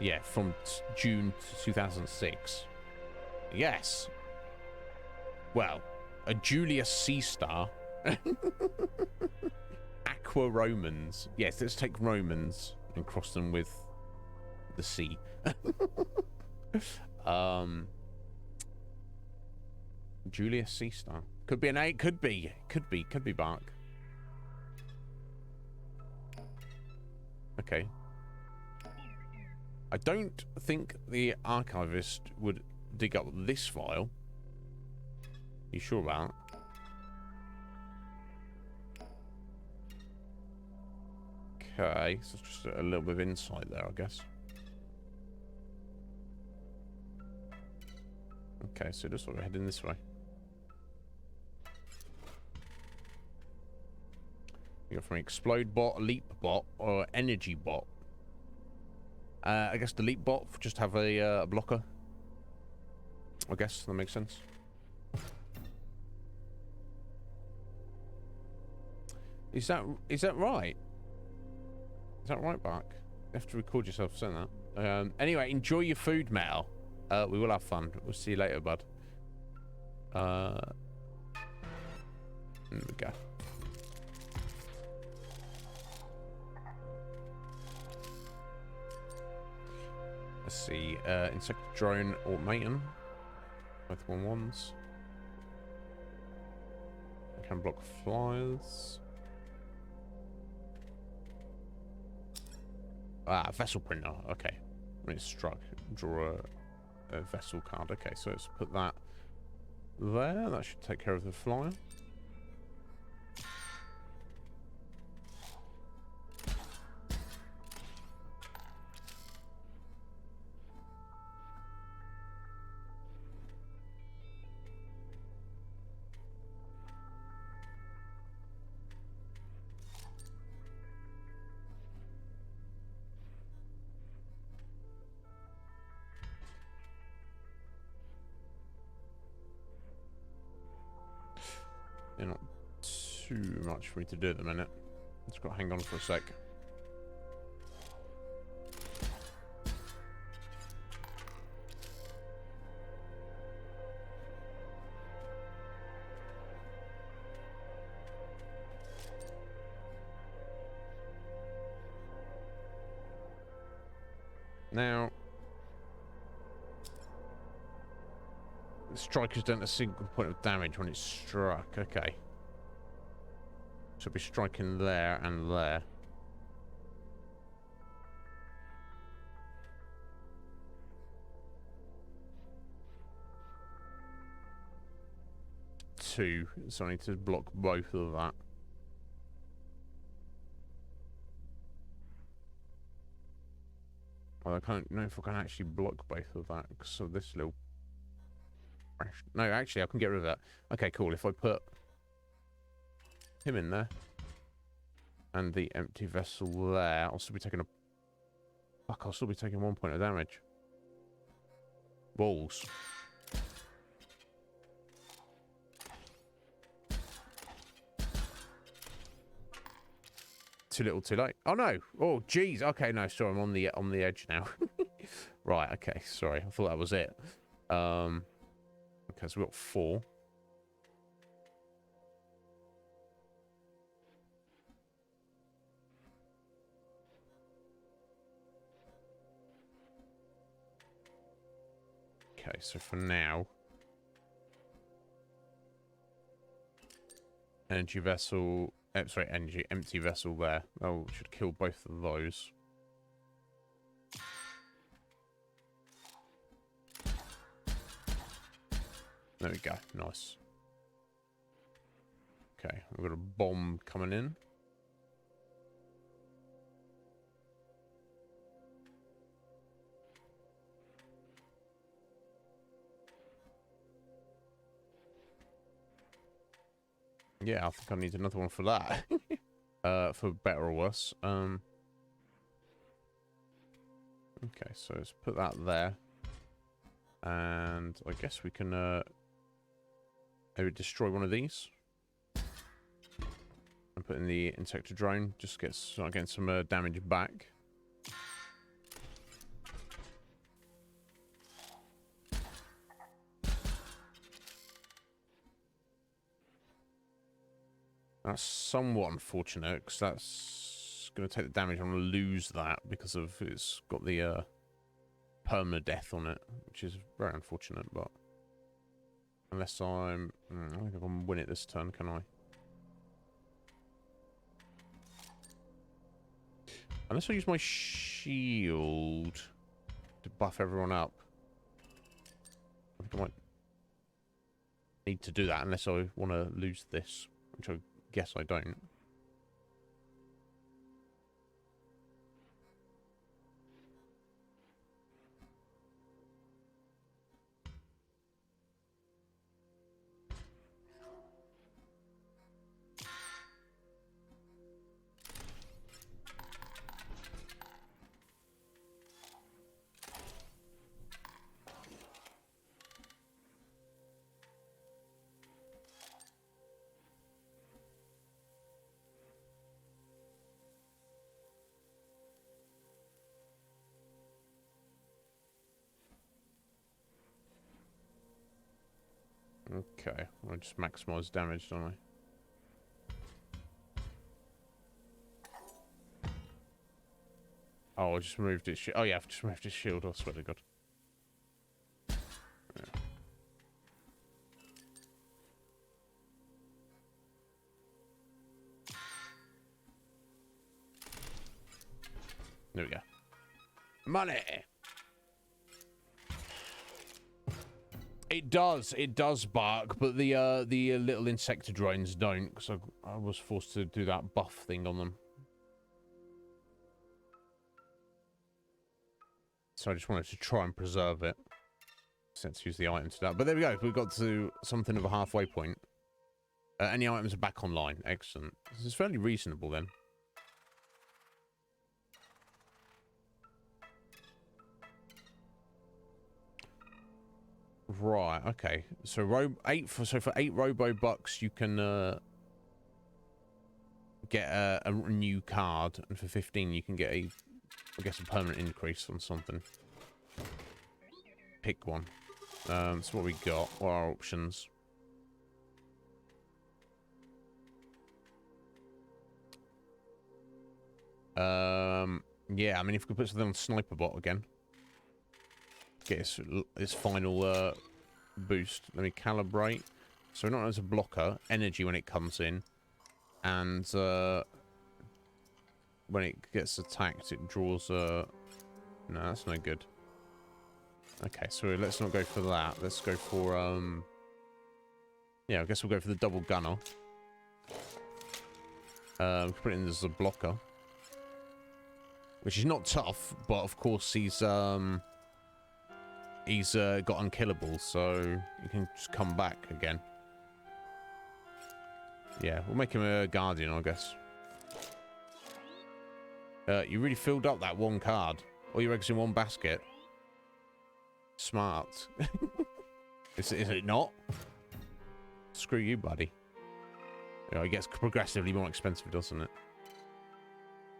Yeah, from June 2006. Yes. Well, a Julius C star. Aqua Romans. Yes, let's take Romans and cross them with the C. Julius C star. Could be an 8, could be Bark. Okay. I don't think the archivist would dig up this file. You sure about that? Okay, so it's just a little bit of insight there, I guess. Okay, so just sort of heading this way. You got from Explode Bot, Leap Bot, or Energy Bot. I guess the Leap Bot just have a blocker. I guess that makes sense. Is that right? Is that right, Bark? You have to record yourself saying that. Anyway, enjoy your food, Mel. We will have fun. We'll see you later, bud. There we go. Let's see. Insect drone or Maton. Both 1-1s. I can block flyers. Ah, vessel printer. Okay. When it's struck, draw a vessel card. Okay, so let's put that there. That should take care of the flyer. Yeah, not too much for me to do at the minute. Just got to hang on for a sec. Now, the strikers don't a single point of damage when it's struck. Okay. So it'll be striking there and there. Two. So I need to block both of that. Well, I can't know if I can actually block both of that because of this little... No, actually, I can get rid of that. Okay, cool. If I put him in there and the empty vessel there, I'll still be taking a... Fuck, I'll still be taking 1 point of damage. Balls. Too little, too late. Oh no! Oh jeez. Okay, no, sorry, I'm on the edge now. Right. Okay, sorry. I thought that was it. Okay, so we've got 4. so for now, energy vessel, sorry, empty vessel there. Oh, should kill both of those. There we go, nice. Okay, we've got a bomb coming in. Yeah, I think I need another one for that. For better or worse. Okay, so let's put that there. And I guess we can maybe destroy one of these. And put in the insector drone. Just start getting some damage back. That's somewhat unfortunate, because that's going to take the damage. I'm going to lose that because of it's got the permadeath on it, which is very unfortunate. But unless I don't think I can win it this turn, can I? Unless I use my shield to buff everyone up. I think I might need to do that unless I want to lose this, which I guess I don't. Okay, I just maximize damage, don't I? Oh, I just removed its shield. Oh yeah, I've just removed its shield. I swear to God. Yeah. There we go. Money! It does bark, but the little insector drones don't, because I was forced to do that buff thing on them. So I just wanted to try and preserve it. Since use the item to that. But there we go, we've got to something of a halfway point. Any items are back online. Excellent. This is fairly reasonable then. Right, okay. So for 8 Robo Bucks you can get a new card, and for 15 you can get I guess a permanent increase on something. Pick one. That's what we got. What are our options? Yeah, I mean if we could put something on Sniper Bot again. Get its final boost. Let me calibrate. So not as a blocker, energy when it comes in, and when it gets attacked, it draws no, that's no good. Okay, so let's not go for that. Let's go for yeah, I guess we'll go for the double gunner. Put it in as a blocker, which is not tough, but of course he's got unkillable, so you can just come back again. Yeah, we'll make him a guardian, I guess. You really filled up that one card. All your eggs in one basket. Smart. Is it not? Screw you, buddy. You know, it gets progressively more expensive, doesn't it?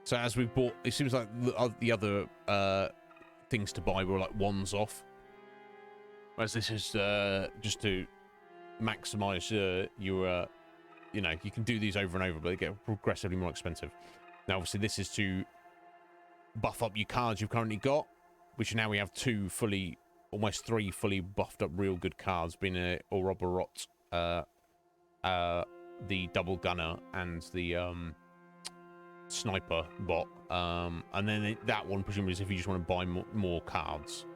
So as we've bought, it seems like the other things to buy were like ones off. Whereas this is just to maximize your, you know, you can do these over and over, but they get progressively more expensive. Now, obviously, this is to buff up your cards you've currently got, which now we have 2 fully almost 3 fully buffed up real good cards, being a Ouroboros, the double gunner, and the sniper bot. And then that one presumably is if you just want to buy more cards.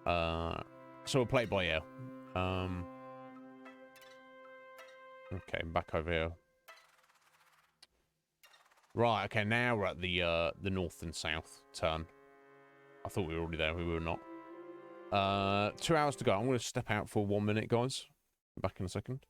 So we'll play it by ear. Okay, back over here. Right, okay, now we're at the north and south turn. I thought we were already there, we were not. 2 hours to go. I'm going to step out for 1 minute, guys. Back in a second.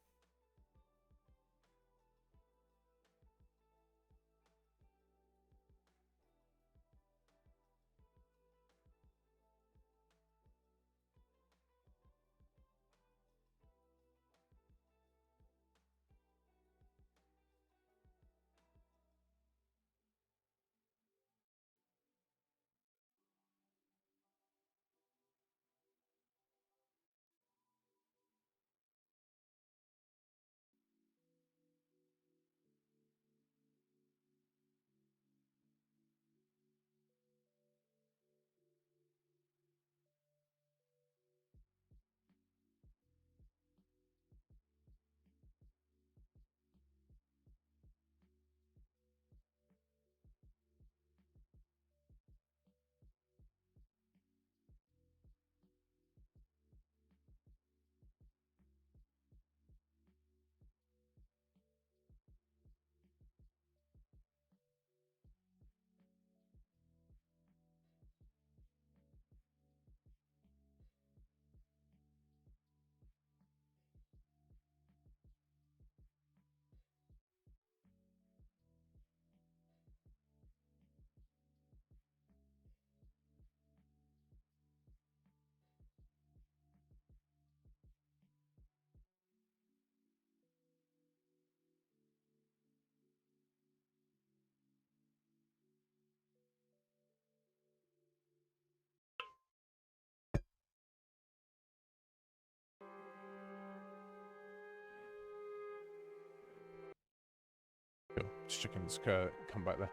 Just checking this come back there.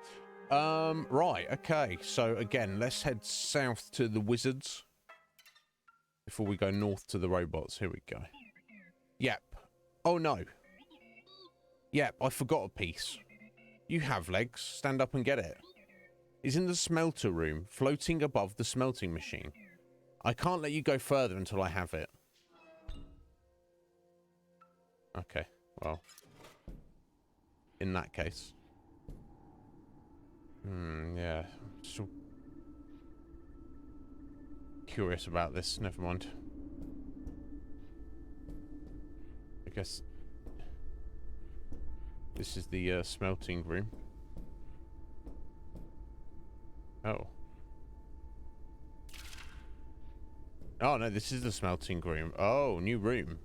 Right, okay. So again, let's head south to the wizards before we go north to the robots. Here we go. Yep. Oh no. Yep, I forgot a piece. You have legs. Stand up and get it. It's in the smelter room, floating above the smelting machine. I can't let you go further until I have it. Okay, well. In that case. Yeah. Still curious about this. Never mind. I guess this is the smelting room. Oh. Oh no, this is the smelting room. Oh, new room.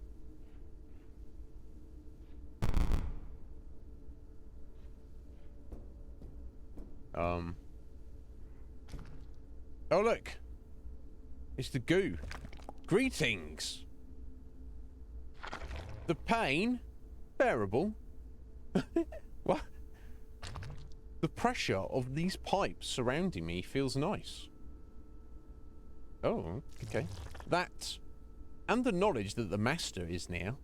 Oh, look. It's the goo. Greetings. The pain? Bearable. What? The pressure of these pipes surrounding me feels nice. Oh, okay. That, and the knowledge that the master is near.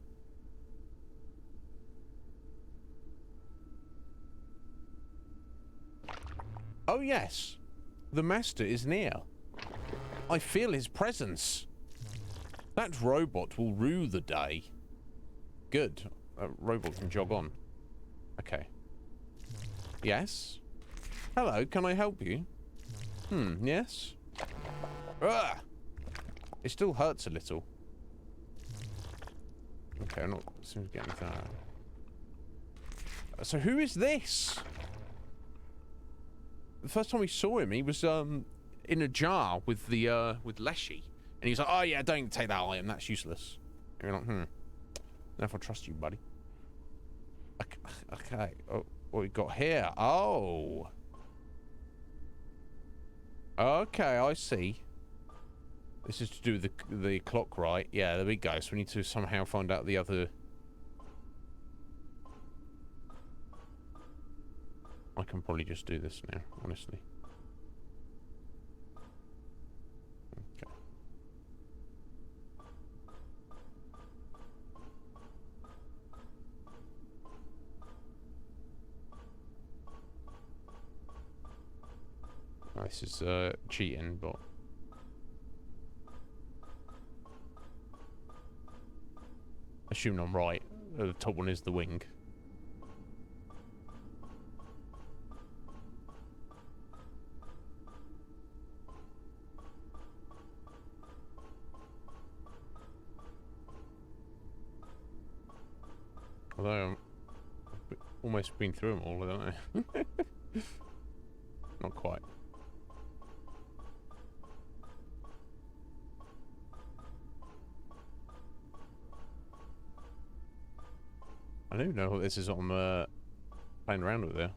Oh yes, the master is near. I feel his presence. That robot will rue the day. Good. Robot can jog on. Okay. Yes? Hello, can I help you? Yes? Ugh! It still hurts a little. Okay, I'm not seems to get anything out. So who is this? The first time we saw him, he was in a jar with the with Leshy, and he's like, "Oh yeah, don't take that item. That's useless." And you're like, "Don't know if I trust you, buddy." Okay. Oh, what we got here? Oh. Okay, I see. This is to do with the clock, right? Yeah, there we go. So we need to somehow find out the other. I can probably just do this now, honestly. Okay. this is cheating, but assuming I'm right, the top one is the wing. Although I've almost been through them all, haven't I? Not quite. I don't even know what this is. I'm playing around with there.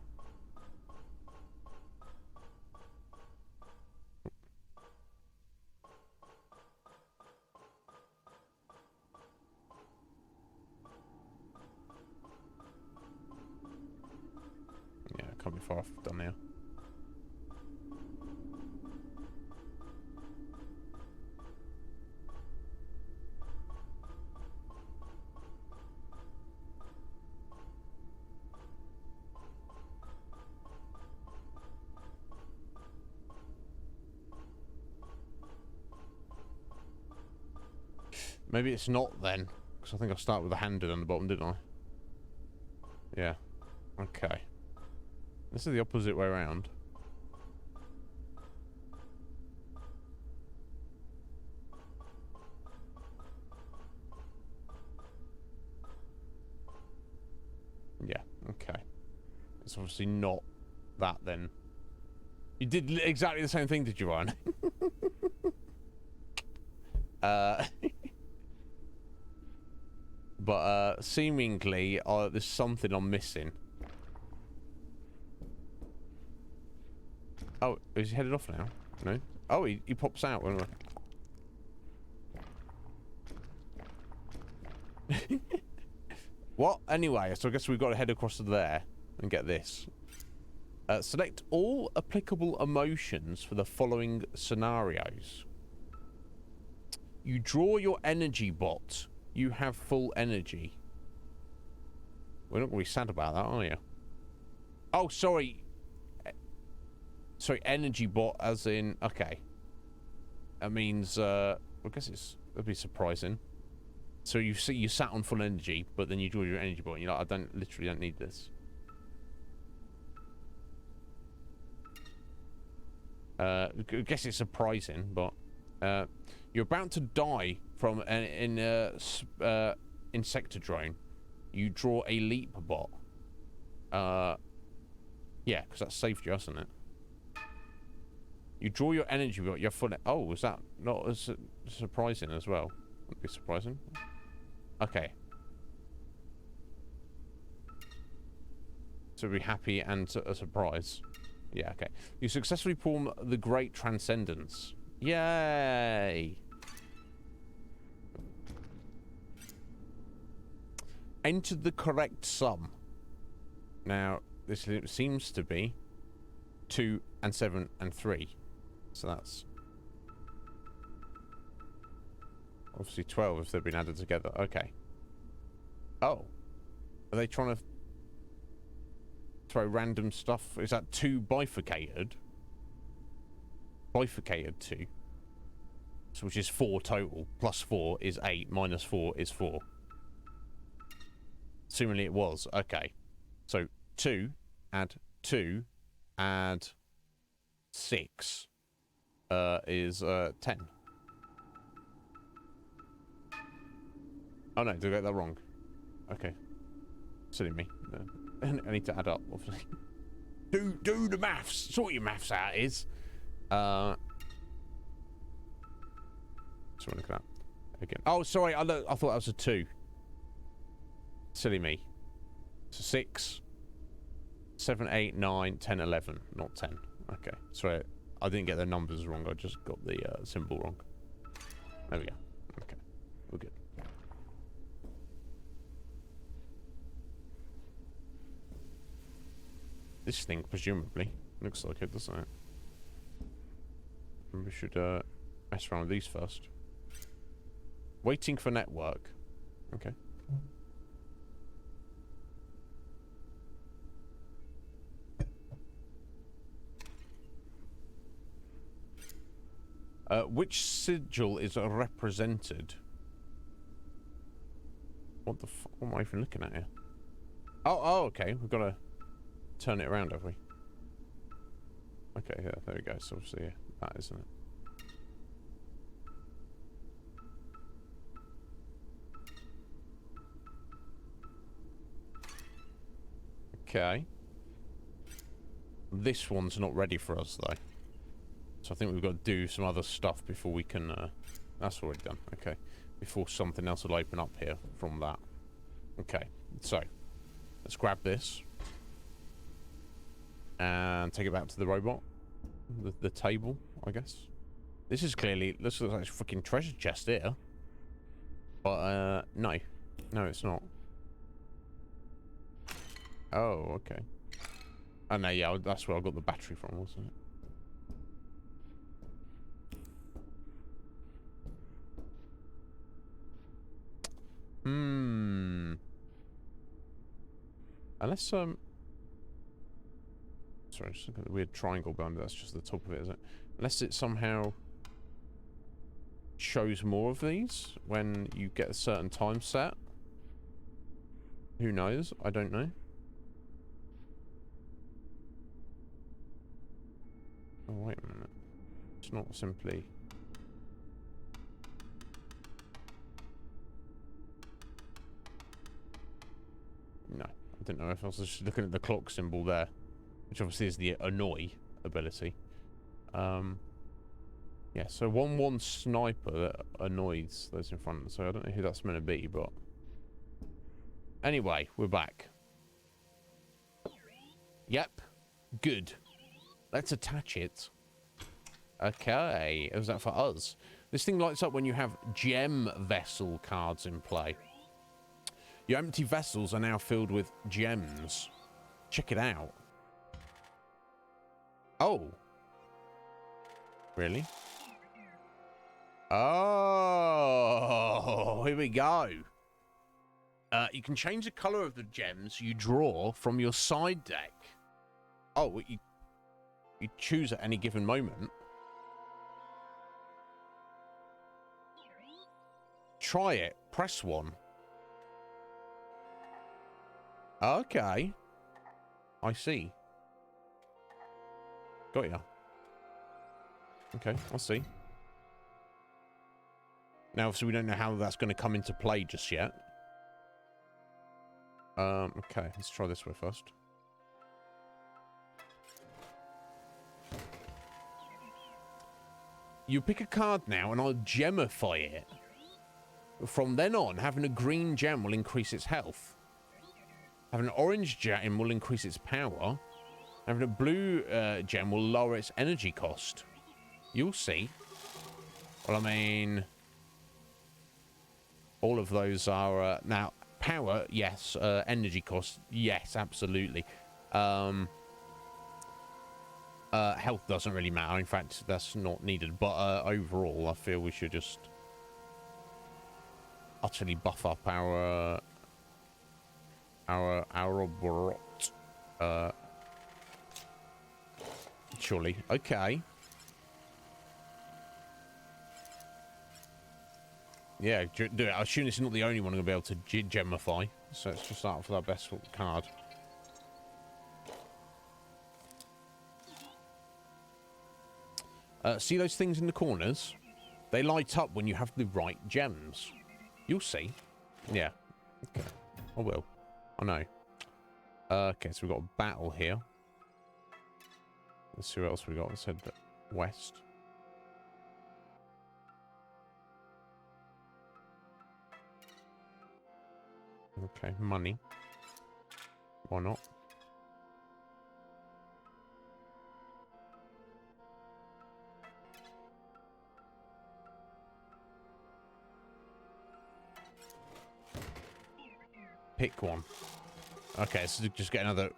Yeah, can't be far off done now. Maybe it's not then, because I think I started with a handed on the bottom, didn't I? Yeah. Okay. This is the opposite way around. Yeah, okay. It's obviously not that then. You did exactly the same thing, did you, Ryan? But seemingly there's something I'm missing. Oh, is he headed off now? No? Oh, he pops out. What? Anyway, so I guess we've got to head across to there and get this. Select all applicable emotions for the following scenarios. You draw your energy bot. You have full energy. We're not going to be sad about that, are you? Oh, sorry. Sorry, energy bot as in... Okay. That means... I guess that'd be surprising. So you see, you sat on full energy, but then you draw your energy bot and you're like, I literally don't need this. I guess it's surprising, but... you're about to die from an insector drone. You draw a leap bot. Yeah, because that saved you, hasn't it? You draw your energy bot. You're full. Oh, was that not as surprising as well? Wouldn't be surprising. Okay. So be happy and a surprise. Yeah. Okay. You successfully perform the Great Transcendence. Yay! Enter the correct sum. Now, this seems to be 2 and 7 and 3. So that's obviously 12 if they've been added together. Okay. Oh. Are they trying to throw random stuff? Is that 2 bifurcated? Bifurcated 2. So which is 4 total. Plus 4 is 8. Minus 4 is 4. Assumingly it was. Okay. So 2, add 2, add 6 is 10. Oh no, did I get that wrong? Okay. Silly me. I need to add up, obviously. Do the maths! Sort your maths out, is. So look at that. Again. Oh, sorry, I thought that was a 2. Silly me. So 6, 7, 8, 9, 10, 11. Not 10. Okay. Sorry, I didn't get the numbers wrong. I just got the symbol wrong. There we go. Okay. We're good. This thing, presumably. Looks like it, doesn't it? We should mess around with these first. Waiting for network. Okay. Which sigil is represented? What the fuck? What am I even looking at here? Oh, okay. We've got to turn it around, have we? Okay, yeah, there we go. So obviously, yeah, that, isn't it? Okay. This one's not ready for us, though. So I think we've got to do some other stuff before we can... that's already done. Okay. Before something else will open up here from that. Okay. So, let's grab this. And take it back to the robot. The table, I guess. This is clearly... This looks like a freaking treasure chest here. But, no. No, it's not. Oh, okay. Oh, no, yeah, that's where I got the battery from, wasn't it? Unless, sorry, just look at the weird triangle behind it. That's just the top of it, isn't it? Unless it somehow shows more of these when you get a certain time set. Who knows? I don't know. Oh, wait a minute. It's not simply... No, I didn't know if I was just looking at the clock symbol there, which obviously is the annoy ability. Yeah, so 1-1 sniper that annoys those in front. So I don't know who that's meant to be, but anyway, we're back. Yep, good. Let's attach it. Okay, was that for us? This thing lights up when you have gem vessel cards in play. Your empty vessels are now filled with gems. Check it out. Oh. Really? Oh, here we go. You can change the color of the gems you draw from your side deck. Oh, you choose at any given moment. Try it. Press 1. Okay. I see. Got ya. Okay, I'll see. Now, obviously, we don't know how that's going to come into play just yet. Okay, let's try this way first. You pick a card now, and I'll gemify it. From then on, having a green gem will increase its health. Having an orange gem will increase its power. Having a blue gem will lower its energy cost. You'll see. Well, I mean... all of those are... now, power, yes. Energy cost, yes, absolutely. Health doesn't really matter. In fact, that's not needed. But overall, I feel we should just... utterly buff up our robot. Surely. Okay. Yeah, do it. I assume it's not the only one I'm going to be able to gemify. So let's just start with our best card. See those things in the corners? They light up when you have the right gems. You'll see. Yeah. Okay. I will. I know. Okay, so we've got a battle here. Let's see what else we got. Let's head west. Okay, money. Why not? Pick one. Okay, so just get another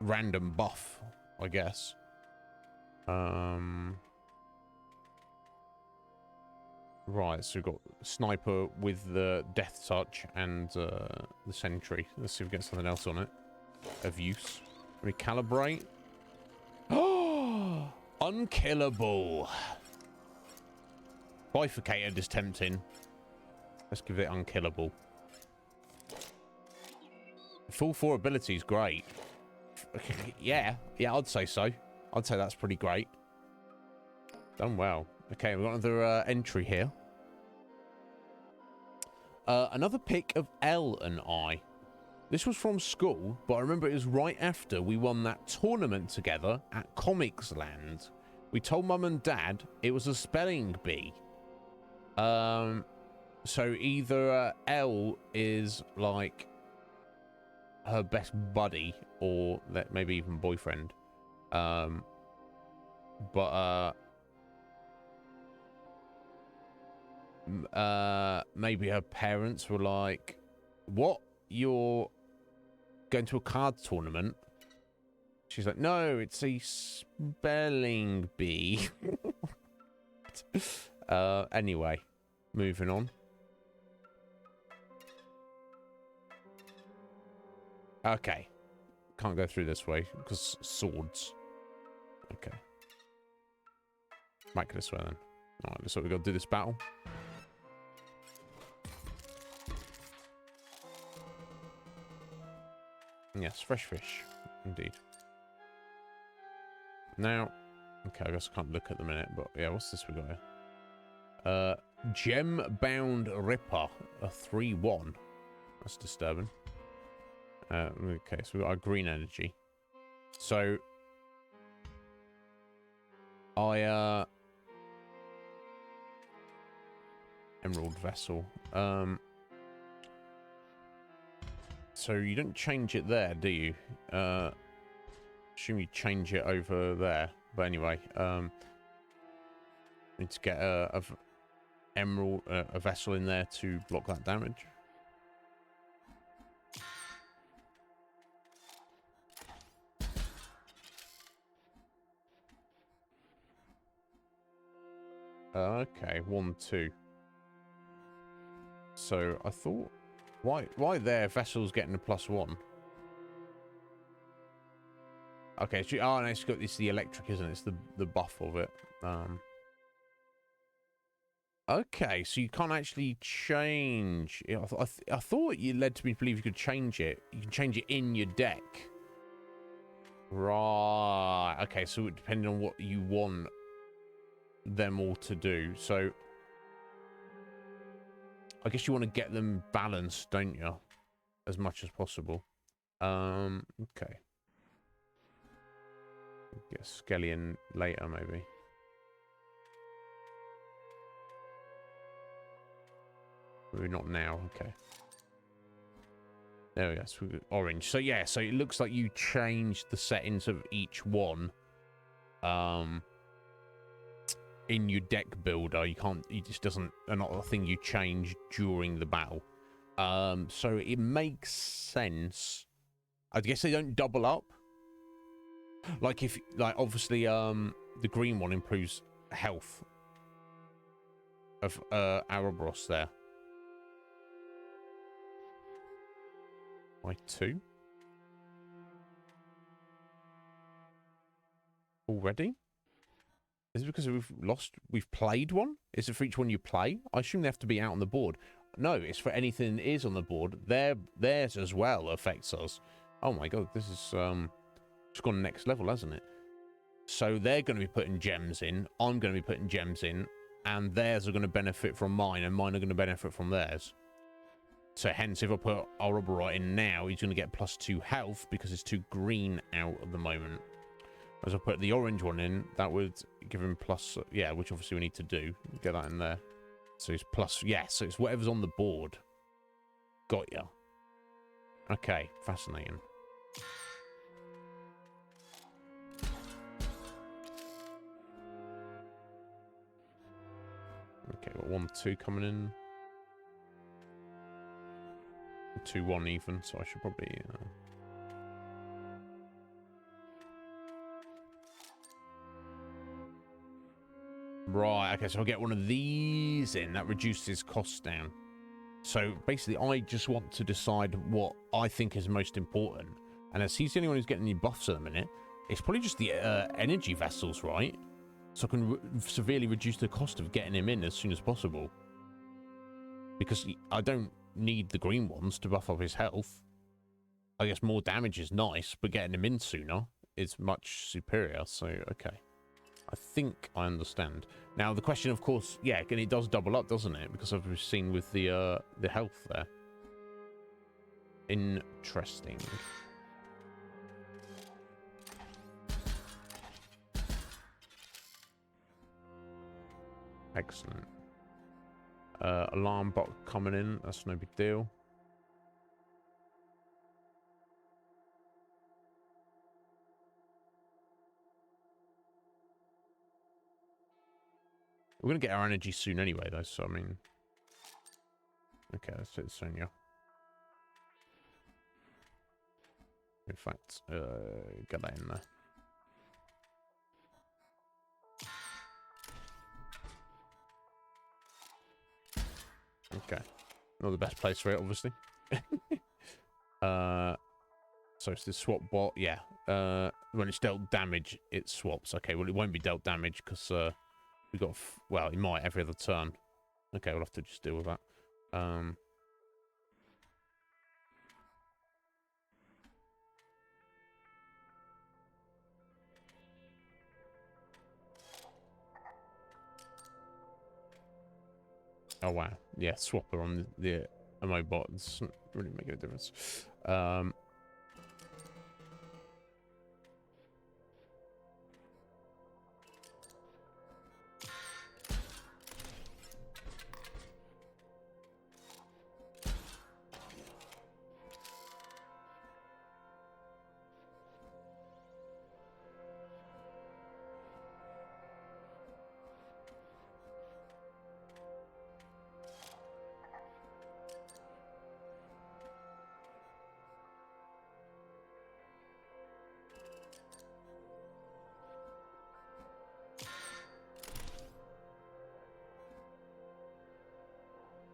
random buff, I guess. Right, so we've got sniper with the death touch and the sentry. Let's see if we get something else on it of use. Recalibrate. Oh, unkillable. Bifurcated is tempting. Let's give it unkillable. Full 4 ability is great. Yeah, I'd say so. I'd say that's pretty great. Done well. Okay, we've got another entry here. Another pick of L and I. This was from school, but I remember it was right after we won that tournament together at Comics Land. We told Mum and Dad it was a spelling bee. So either L is like her best buddy or maybe even boyfriend. Maybe her parents were like, what? You're going to a card tournament? She's like, no, it's a spelling bee. Anyway, moving on. Okay. Can't go through this way because swords. Okay. Back this way then. Alright, so we got to do this battle. Yes, fresh fish. Indeed. Now, okay, I guess I can't look at the minute, but yeah, what's this we got here? Gem-bound Ripper, a 3-1. That's disturbing. Okay, so we've got our green energy. So, Emerald Vessel. So you don't change it there, do you? Assume you change it over there. But anyway, need to get a vessel in there to block that damage. Okay, 1, 2. So I thought, why their vessel's getting a +1? Okay, so, oh, no, it's the electric, isn't it? It's the buff of it. Okay, so you can't actually change. I thought you led to me to believe you could change it. You can change it in your deck. Right. Okay, so depending on what you want them all to do. So I guess you want to get them balanced, don't you? As much as possible. Okay. Get Skellion later, maybe. Maybe not now. Okay. There we go. So orange. So yeah. So it looks like you changed the settings of each one. In your deck builder, you can't. It just doesn't. Not a thing you change during the battle. So it makes sense. I guess they don't double up. Like obviously the green one improves health of Ouroboros there by 2 already. Is it because we've played one? Is it for each one you play? I assume they have to be out on the board. No, it's for anything that is on the board. Theirs as well affects us. Oh my god, this is it's gone next level, hasn't it? So they're going to be putting gems in, I'm going to be putting gems in, and theirs are going to benefit from mine, and mine are going to benefit from theirs. So hence, if I put Ouroboros in now, he's going to get +2 health because it's 2 green out at the moment. As I put the orange one in, that would give him yeah, which obviously we need to do. Get that in there. So it's yeah, so it's whatever's on the board. Got ya. Okay, fascinating. Okay, got 1, 2 coming in. 2, 1 even, so I should probably... Right, okay, so I'll get one of these in. That reduces costs down. So basically, I just want to decide what I think is most important. And as he's the only one who's getting any buffs at the minute, it's probably just the energy vessels, right? so I can severely reduce the cost of getting him in as soon as possible. Because I don't need the green ones to buff up his health. I guess more damage is nice, but getting him in sooner is much superior. So, okay. I think I understand. Now, the question, of course, yeah, and it does double up, doesn't it? Because I've seen with the health there. Interesting. Excellent. Alarm bot coming in. That's no big deal. We're going to get our energy soon anyway, though, so, I mean... Okay, that's it, Sonia. In fact, get that in there. Okay. Not the best place for it, obviously. So it's the swap bot, yeah. When it's dealt damage, it swaps. Okay, well, it won't be dealt damage because we got... well, it might every other turn. Okay, we'll have to just deal with that. Oh, wow. Yeah, swapper on the MO bot. It's not really making a difference.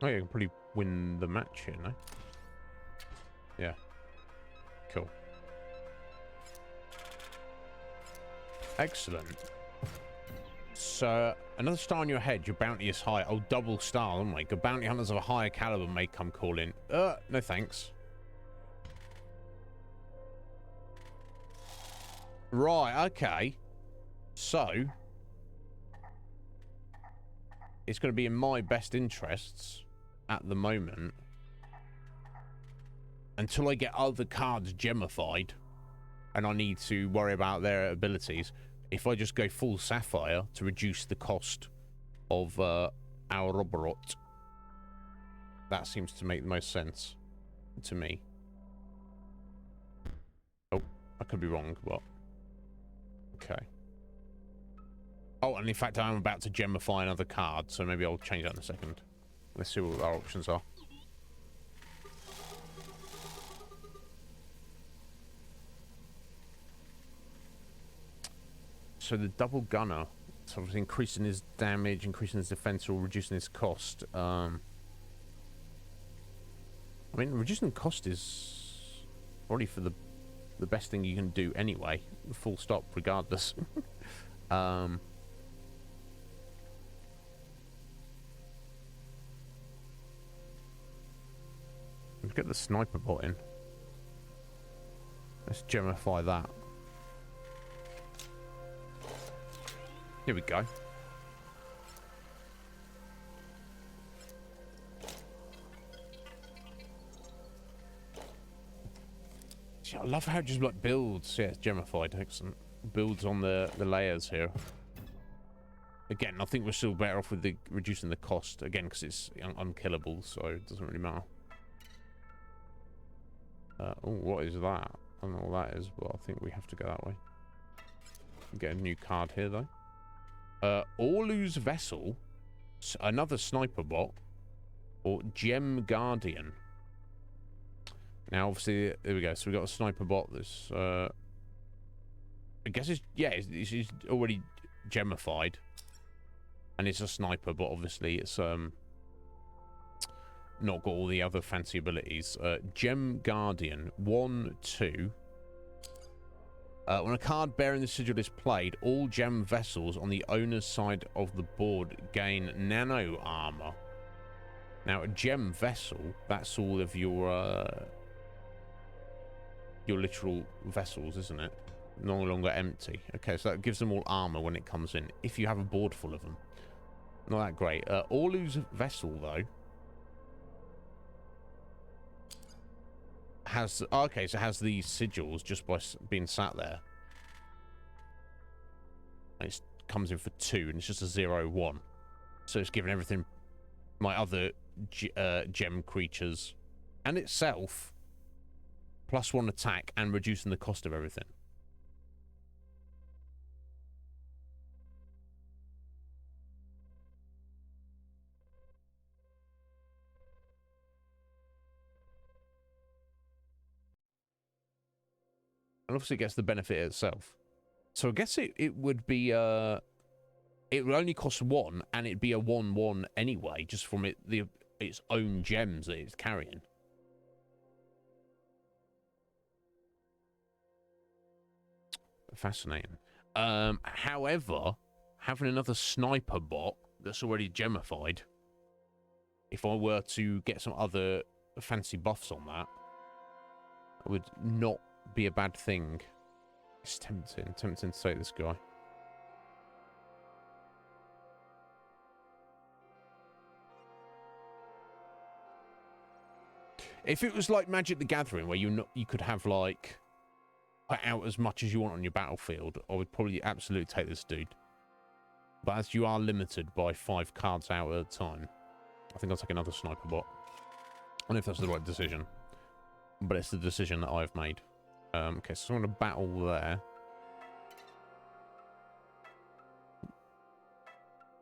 Oh, yeah, you can probably win the match here, no? Yeah. Cool. Excellent. So, another star on your head. Your bounty is high. Oh, double star. Oh my god. Bounty hunters of a higher caliber may come calling. No thanks. Right, okay. So, it's going to be in my best interests at the moment until I get other cards gemified and I need to worry about their abilities. If I just go full sapphire to reduce the cost of our Roborot, that seems to make the most sense to me. Oh, I could be wrong, but okay. Oh, and in fact, I'm about to gemify another card, so maybe I'll change that in a second. Let's see what our options are. So the double gunner, sort of increasing his damage, increasing his defense, or reducing his cost. I mean, reducing the cost is probably for the best thing you can do anyway. Full stop, regardless. Let's get the sniper bot in. Let's gemify that. Here we go. See, I love how it just like builds. Yeah, it's gemified. Excellent. Builds on the layers here. Again, I think we're still better off with the reducing the cost. Again, because it's unkillable, so it doesn't really matter. Oh, what is that? I don't know what that is, but I think we have to go that way. Get a new card here, though. Orlu's Vessel, another sniper bot, or Gem Guardian. Now, obviously, there we go. So we got a sniper bot. This, I guess it's, yeah, it's already gemified, and it's a sniper, but obviously it's not got all the other fancy abilities. Gem Guardian, 1/2. When a card bearing the sigil is played, all gem vessels on the owner's side of the board gain nano armor. Now, a gem vessel, that's all of your literal vessels, isn't it? No longer empty. Okay, so that gives them all armor when it comes in, if you have a board full of them. Not that great. Orlu's vessel, though, has... Okay, so it has these sigils just by being sat there. And it comes in for 2, and it's just a 0-1. So it's giving everything... My other gem creatures and itself +1 attack and reducing the cost of everything. And obviously it gets the benefit itself. So I guess it would be it would only cost 1 and it'd be a 1-1 anyway, just from its own gems that it's carrying. Fascinating. However, having another sniper bot that's already gemified, if I were to get some other fancy buffs on that, would not be a bad thing. It's tempting to take this guy. If it was like Magic the Gathering, where you could have like put out as much as you want on your battlefield, I would probably absolutely take this dude. But as you are limited by 5 cards out at a time, I think I'll take another sniper bot. I don't know if that's the right decision, but it's the decision that I've made. Okay, so I'm going to battle there.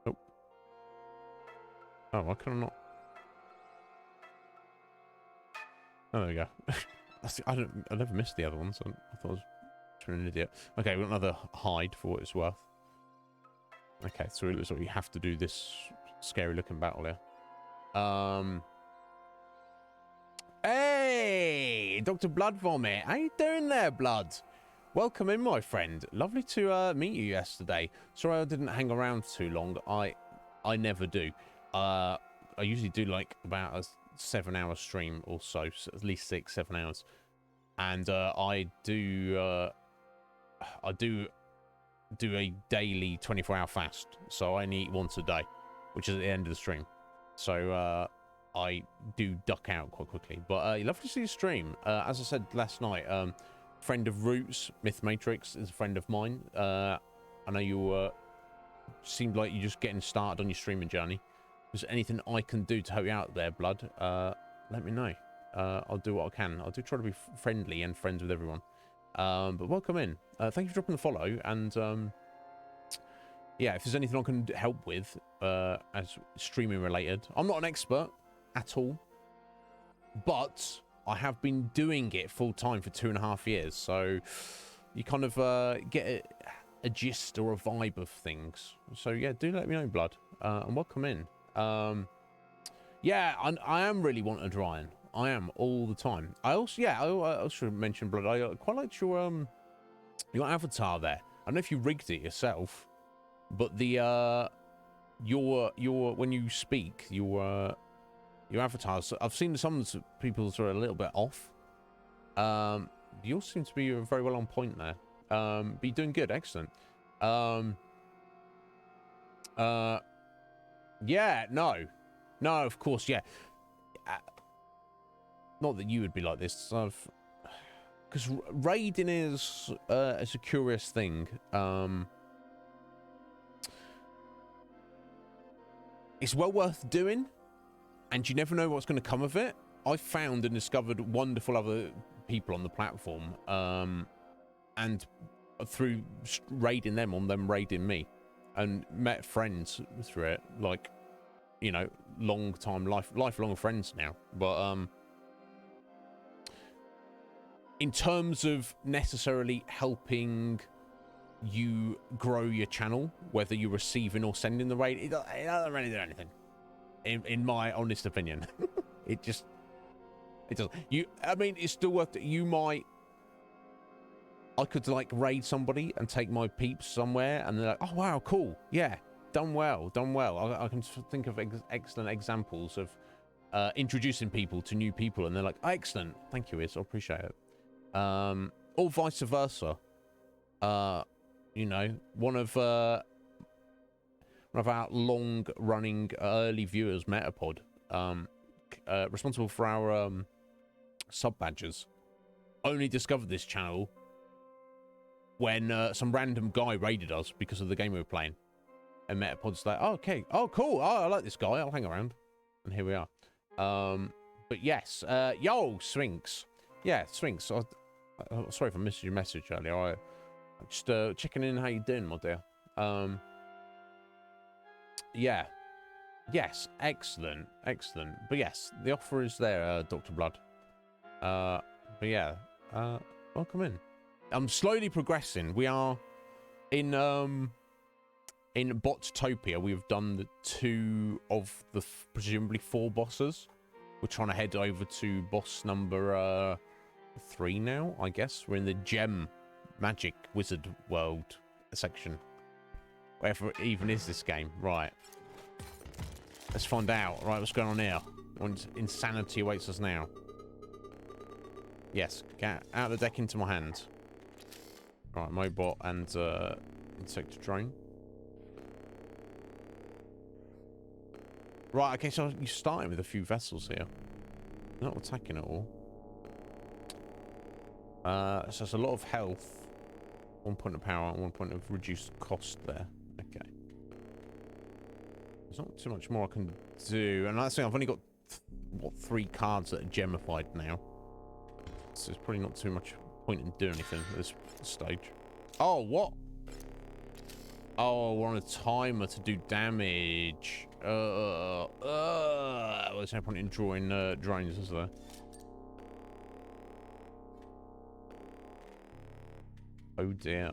Oh. Oh, why can I not? Oh, there we go. I never missed the other ones. I thought I was an idiot. Okay, we've got another hide for what it's worth. Okay, so it looks like you have to do this scary looking battle here. Hey, Dr. Blood Vomit. How you doing there, Blood? Welcome in, my friend. Lovely to meet you yesterday. Sorry I didn't hang around too long. I never do. I usually do like about a 7-hour stream or so at least 6-7 hours, and I do a daily 24-hour fast, so I only eat once a day, which is at the end of the stream. So I do duck out quite quickly, but love to see you stream. As I said last night, friend of Roots, Myth Matrix is a friend of mine. I know you seemed like you're just getting started on your streaming journey. If there's anything I can do to help you out there, Blood, let me know. I'll do what I can. I do try to be friendly and friends with everyone. But welcome in. Thank you for dropping the follow. And yeah, if there's anything I can help with as streaming related, I'm not an expert at all, but I have been doing it full time for 2.5 years. So you kind of get a gist or a vibe of things. So yeah, do let me know, Blood, and welcome in. Yeah, I am really wanting to Ryan. I am all the time. I also, yeah, I also mentioned, Blood, I quite liked your avatar there. I don't know if you rigged it yourself, but the your when you speak, your avatars, I've seen some people's are a little bit off. Yours seem to be very well on point there. But you're doing good, excellent. Yeah, no, of course, yeah. Not that you would be like this, because raiding is a curious thing. It's well worth doing, and you never know what's going to come of it. I found and discovered wonderful other people on the platform, and through raiding them on them raiding me, and met friends through it, like, you know, lifelong friends now. But in terms of necessarily helping you grow your channel, whether you're receiving or sending the raid, it doesn't really do anything, in my honest opinion. it doesn't. I mean, it's still worth it. You might I could like raid somebody and take my peeps somewhere, and they're like, "Oh wow, cool, yeah, done well, done well." I can think of excellent examples of introducing people to new people, and they're like, oh, "Excellent, thank you, Iz, I appreciate it." Or vice versa. You know, one of our long-running early viewers, Metapod, responsible for our sub badges, only discovered this channel when some random guy raided us because of the game we were playing. And Metapod's like, oh, okay, oh, cool, oh, I like this guy, I'll hang around. And here we are. But yes, yo, Sphinx. Yeah, Sphinx. Sorry if I missed your message earlier. I'm just checking in how you doing, my dear. Yeah. Yes, excellent, excellent. But yes, the offer is there, Dr. Blood. But yeah, welcome in. I'm slowly progressing. We are in Bottopia. We've done the 2 of the presumably 4 bosses. We're trying to head over to boss number 3 now, I guess. We're in the gem magic wizard world section. Wherever it even is this game. Right. Let's find out. Right, what's going on here? What insanity awaits us now? Yes, get out of the deck into my hands. Right, Mobot and insect drone. Right, okay, so you're starting with a few vessels here. You're not attacking at all. So there's a lot of health. 1 point of power and 1 point of reduced cost there. Okay. There's not too much more I can do. And that's the thing, I've only got, what, 3 cards that are gemified now. So there's probably not too much point in doing anything at this stage. Oh, what? Oh, we're on a timer to do damage. Well, there's no point in drawing drones, is there? Oh dear.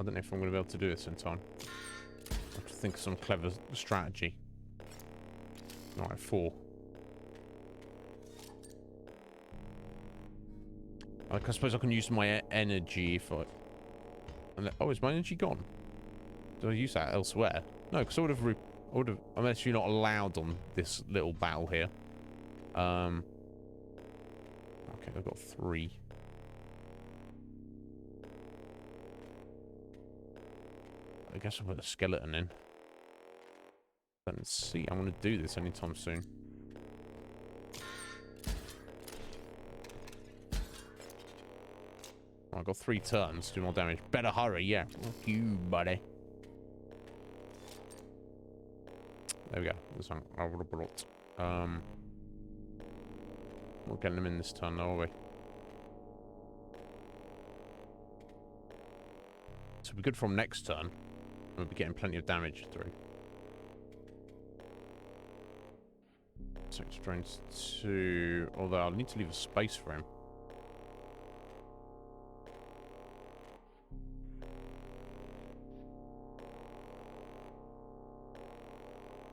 I don't know if I'm going to be able to do this in time. I have to think of some clever strategy. Alright, 4. I suppose I can use my energy if I... Oh, is my energy gone? Do I use that elsewhere? No, because I would have... Unless you're not allowed on this little battle here. Okay, I've got 3. I guess I'll put a skeleton in. Let's see, I'm going to do this anytime soon. Oh, I've got 3 turns to do more damage. Better hurry, yeah. Fuck you, buddy. There we go. This one. We're getting them in this turn, though, are we? So we're good from next turn. We'll be getting plenty of damage through. 6 drones 2. Although I'll need to leave a space for him.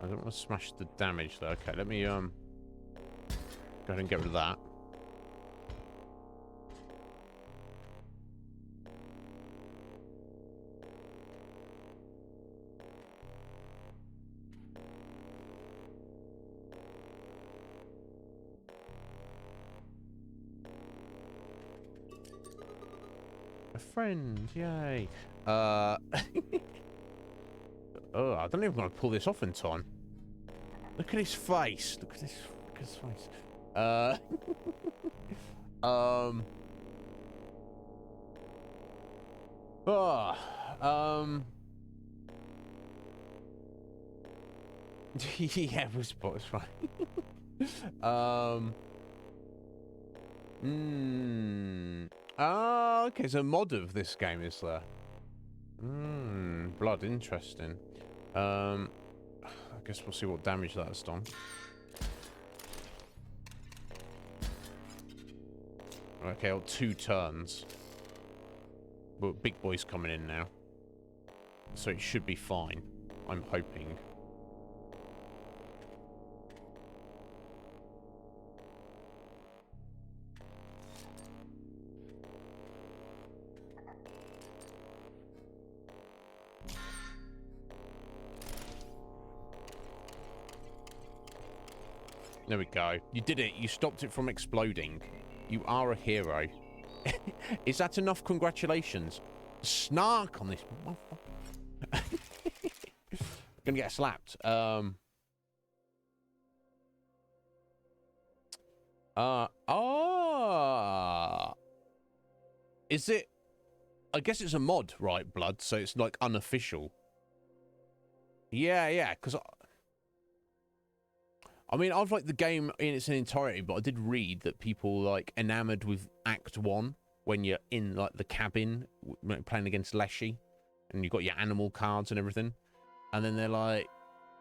I don't want to smash the damage though. Okay, let me go ahead and get rid of that. A friend, yay. Oh, I don't even want to pull this off in time. Look at his face. Look at his face. Yeah, it was fine. Okay, so mod of this game is there. Blood, interesting. I guess we'll see what damage that's done. Okay, I'll 2 turns. But big boy's coming in now. So it should be fine. I'm hoping. There we go. You did it. You stopped it from exploding. You are a hero. Is that enough congratulations? Snark on this. Gonna get slapped. Is it? I guess it's a mod, right, Blood? So it's like unofficial. Yeah, because I mean, I've liked the game in its entirety, but I did read that people like enamored with Act 1 when you're in like the cabin playing against Leshy and you've got your animal cards and everything. And then they're like,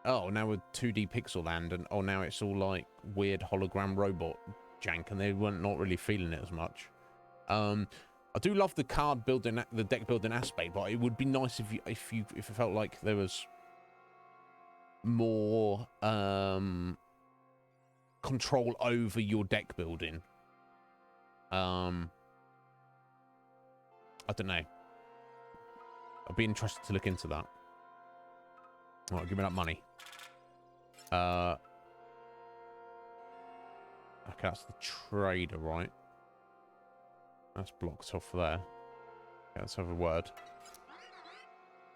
oh, now we're 2D pixel land, and oh, now it's all like weird hologram robot jank, and they weren't not really feeling it as much. I do love the card building, the deck building aspect, but it would be nice if it felt like there was more control over your deck building. I don't know. I'd be interested to look into that. All right, give me that money. Okay, that's the trader, right? That's blocked off there. Okay, let's have a word.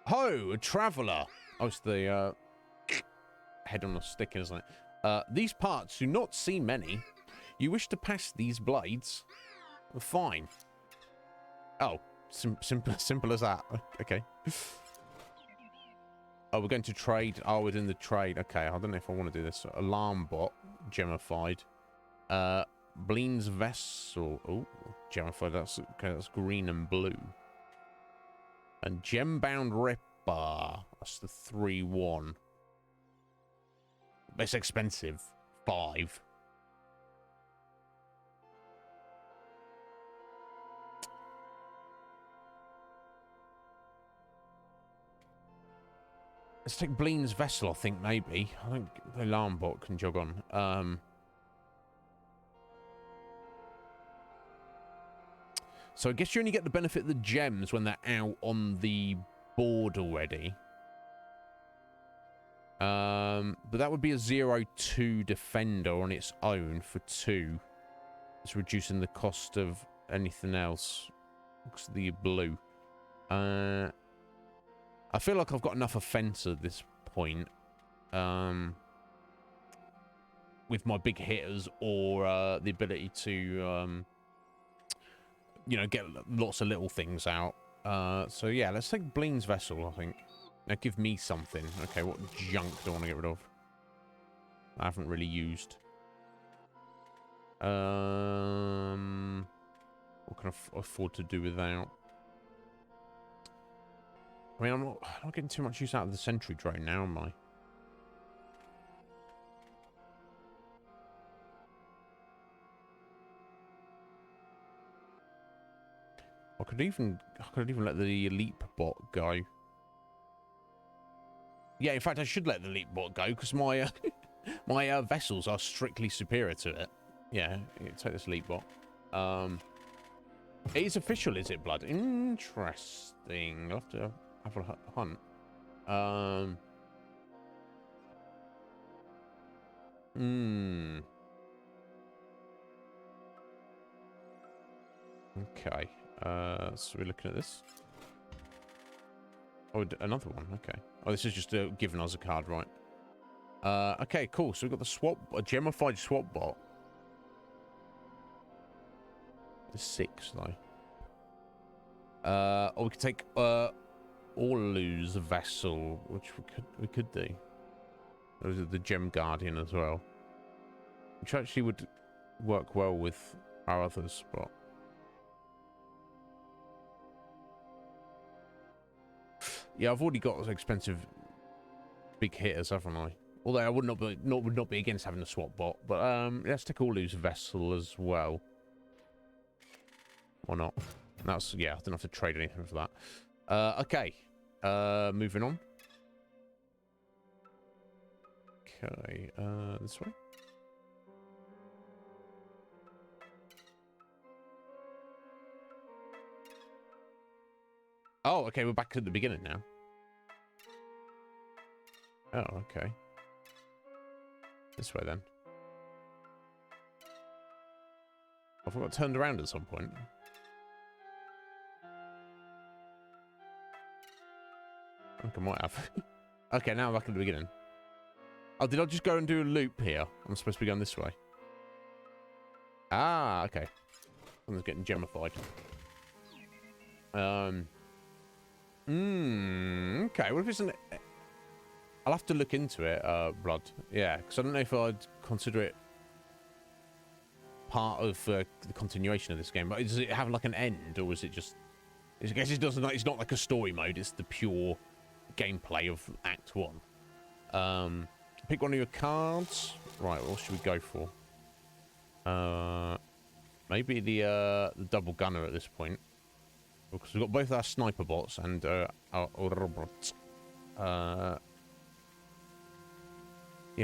Ho, a traveller. Oh, it's the head on a stick, isn't it? These parts do not see many. You wish to pass these blades? Fine. Oh, simple as that. Okay. Oh, we're going to trade. Oh, we're in the trade. Okay, I don't know if I want to do this. Alarm bot, gemified. Bleen's vessel. Oh, gemified. That's okay. That's green and blue. And gembound ripper. That's the 3-1. It's expensive. 5. Let's take Bleen's vessel, I think, maybe. I think the alarm bot can jog on. So I guess you only get the benefit of the gems when they're out on the board already. But that would be a 0-2 defender on its own for 2. It's reducing the cost of anything else. Looks the blue. I feel like I've got enough offense at this point. With my big hitters or the ability to, you know, get lots of little things out. So yeah, let's take Bleen's vessel, I think. Now give me something. Okay, what junk do I want to get rid of? I haven't really used. What can I afford to do without? I mean, I'm not getting too much use out of the sentry drone now, am I? I could even let the elite bot go. Yeah, in fact, I should let the elite bot go because my my vessels are strictly superior to it. Yeah, take this elite bot. It is official, is it, Blood? Interesting. I'll have to have a hunt. Okay. So we're looking at this. Oh, another one. Okay. Oh, this is just giving us a card, right? Okay, cool. So we've got the swap, a gemified swap bot. The 6 though. Or we could take Orlu's vessel, which we could do. Those are the Gem Guardian as well, which actually would work well with our others, but yeah, I've already got expensive big hitters, haven't I? Although I would not be against having a swap bot, but let's take Orlu's vessel as well. Why not? That's, yeah, I don't have to trade anything for that. Okay. Moving on. Okay, this way. Oh, okay, we're back at the beginning now. Oh, okay. This way then. I thought I got turned around at some point. I think I might have. Okay, now I'm back at the beginning. Oh, did I just go and do a loop here? I'm supposed to be going this way. Ah, okay. Something's getting gemified. Okay, what if it's an... I'll have to look into it, Blood. Yeah, because I don't know if I'd consider it part of the continuation of this game. But does it have like an end, or is it just... I guess it doesn't. It's not like a story mode. It's the pure gameplay of Act 1. Pick one of your cards. Right, what should we go for? Maybe the double gunner at this point. Because we've got both our sniper bots and our robots. Yeah,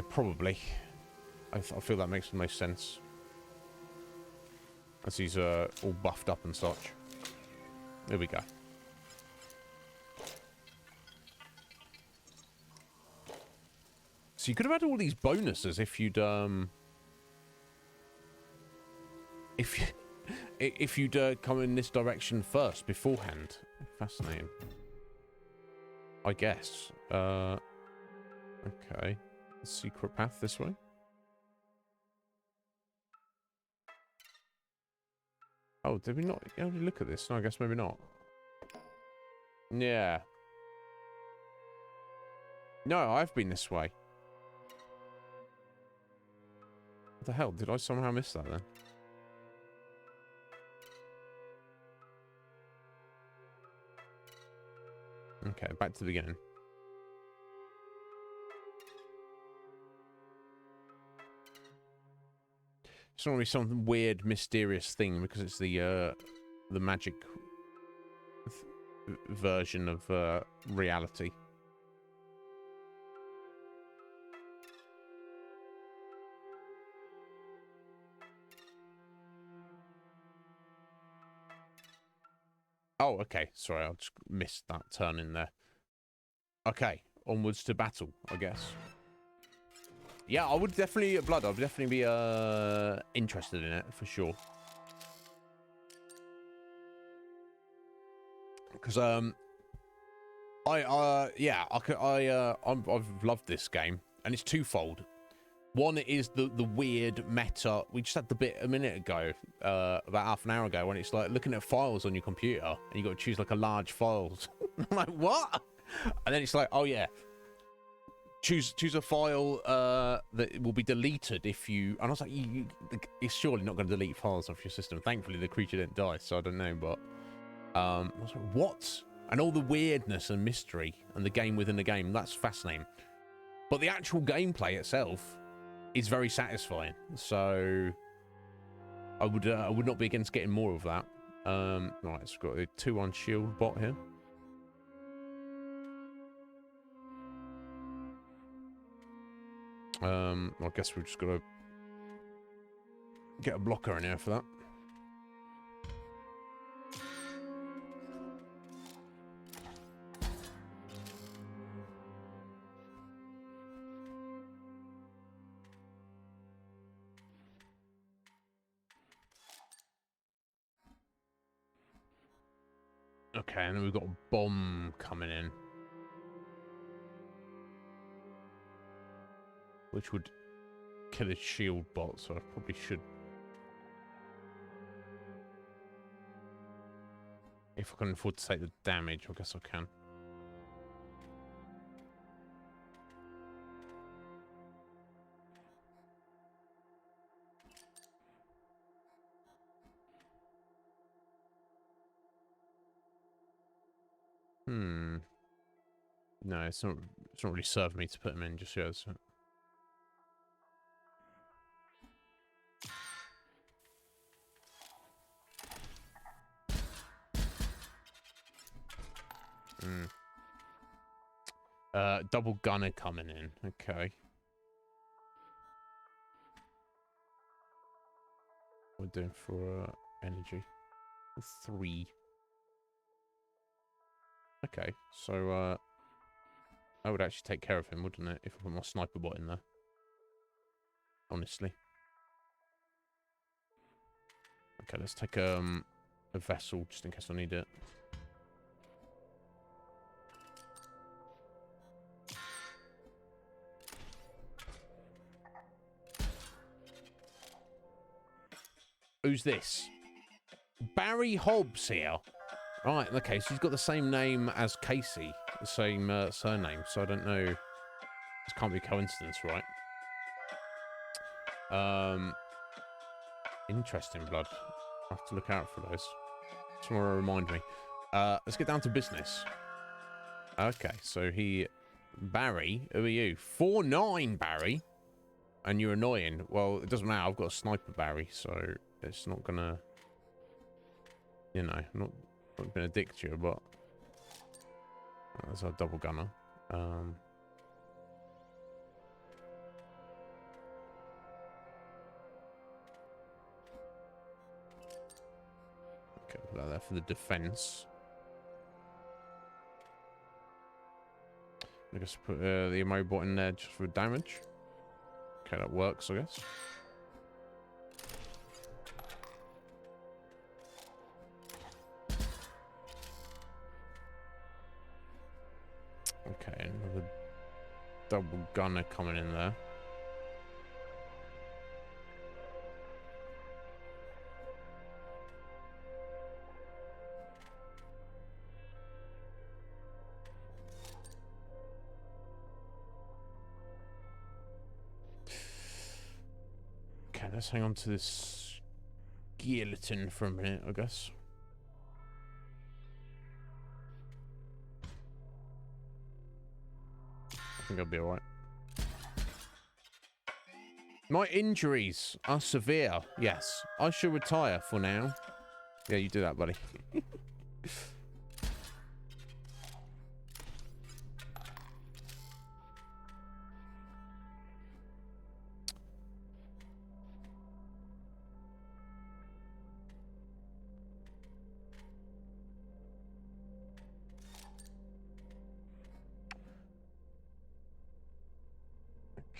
probably. I feel that makes the most sense. As he's all buffed up and such. There we go. So you could have had all these bonuses if you'd if you'd come in this direction first beforehand. Fascinating. I guess. Okay. Secret path this way. Oh, did we not? How did we look at this? No, I guess maybe not. Yeah. No, I've been this way. What the hell? Did I somehow miss that then? Okay, back to the beginning. It's not really some weird, mysterious thing because it's the magic version of reality. Oh, okay. Sorry, I just missed that turn in there. Okay, onwards to battle, I guess. Yeah, I would definitely, Blood, I would definitely be interested in it, for sure. Because, yeah, I've loved this game, and it's twofold. One is the weird meta. We just had the bit a minute ago, about half an hour ago, when it's like looking at files on your computer, and you got to choose like a large files. I'm like, what? And then it's like, oh yeah, choose a file that will be deleted if you. And I was like, it's surely not going to delete files off your system. Thankfully, the creature didn't die, so I don't know. But I was like, what? And all the weirdness and mystery and the game within the game, that's fascinating. But the actual gameplay itself is very satisfying. So I would not be against getting more of that. Right, so we've got a 2-1 shield bot here. I guess we've just got to get a blocker in here for that. Okay, and then we've got a bomb coming in, which would kill a shield bot, so I probably should. If I can afford to take the damage, I guess I can. No, it's not really served me to put him in just yet. So. Double gunner coming in. Okay. we're doing for energy. 3. Okay, so that would actually take care of him, wouldn't it? If I put my sniper bot in there. Honestly. Okay, let's take a vessel just in case I need it. Who's this? Barry Hobbs here. Right, okay, so he's got the same name as Casey. The same surname, so I don't know. This can't be a coincidence, right? Interesting, blood. I have to look out for those. Someone will remind me. Let's get down to business. Okay, so Barry, who are you? 4'9", Barry. And you're annoying. Well, it doesn't matter. I've got a sniper, Barry, so it's not gonna... You know, not gonna dick to you, but... That's our double gunner. Okay, put that there for the defense. I guess put the ammo bot in there just for damage. Okay, that works, I guess. Okay, another double gunner coming in there. Okay, let's hang on to this skeleton for a minute, I guess. I think I'll be alright. My injuries are severe. Yes, I should retire for now. Yeah, you do that, buddy.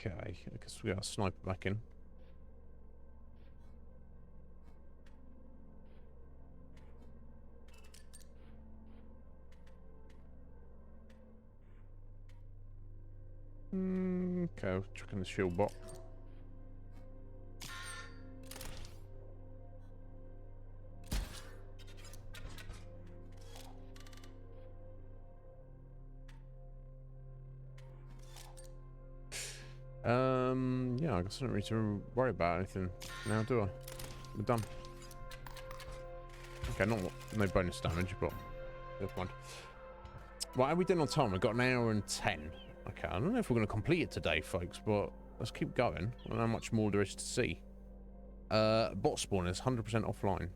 Okay, I guess we got a sniper back in. Okay, checking the shield bot. Yeah, I guess I don't need to worry about anything now, do I? We're done. Okay, no bonus damage, but never mind. Right, how are we doing on time? We've got an hour and 10. Okay, I don't know if we're going to complete it today, folks, but let's keep going. I don't know how much more there is to see. Bot spawn is 100% offline.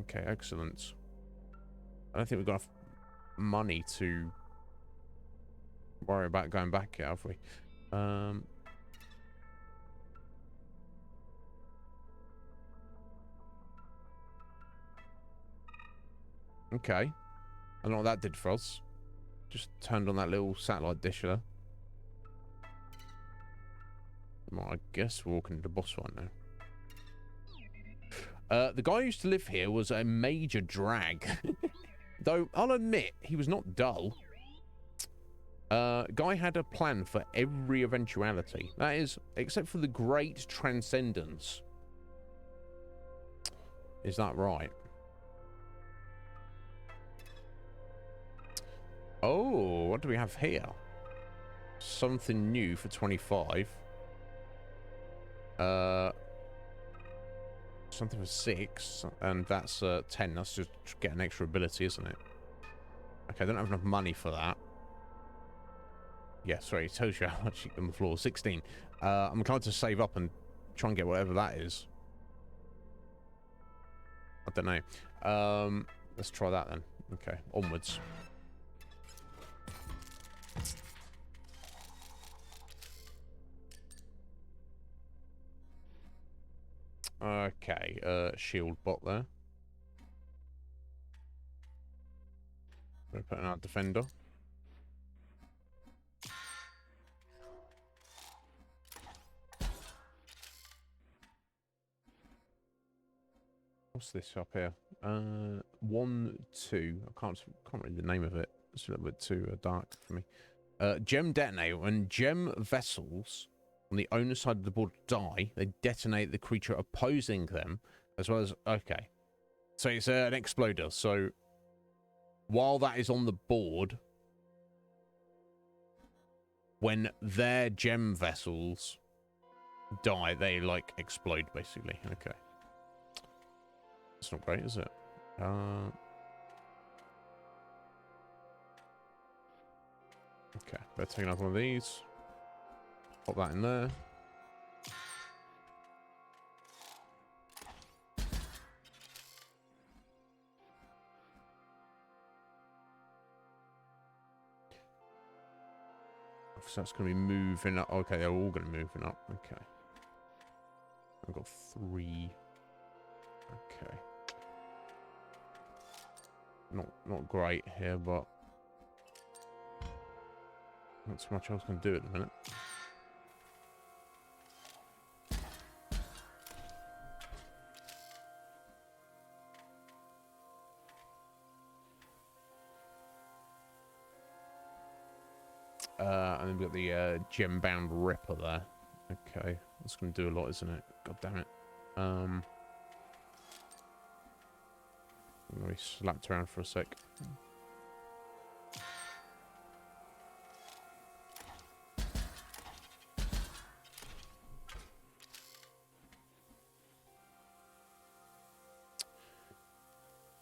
Okay, excellent. I don't think we've got enough money to worry about going back yet, have we? Okay. I don't know what that did for us. Just turned on that little satellite dish there. Well, I guess we're walking to the boss fight now. The guy who used to live here was a major drag. Though, I'll admit, he was not dull. Guy had a plan for every eventuality. That is, except for the great transcendence. Is that right? Oh, what do we have here? Something new for 25. Something for 6, and that's 10. That's just get an extra ability, isn't it? Okay, I don't have enough money for that. Yeah, sorry, it tells you how much on the floor. 16. I'm trying to save up and try and get whatever that is. I don't know. Let's try that then. Okay, onwards. Okay, shield bot there. We're putting our defender. What's this up here? 1, 2. I can't read the name of it. It's a little bit too dark for me. Gem detonator. When gem vessels on the owner side of the board die, they detonate the creature opposing them, as well as... Okay. So it's an exploder. So while that is on the board, when their gem vessels die, they, like, explode, basically. Okay. It's not great, is it? Okay, better take another one of these. Pop that in there. So that's going to be moving up. Okay, they're all going to be moving up. Okay. I've got 3. Okay. Not great here, but not so much else can do at the minute. And then we've got the gem-bound Ripper there. Okay, that's going to do a lot, isn't it? God damn it. I'm going to be slapped around for a sec.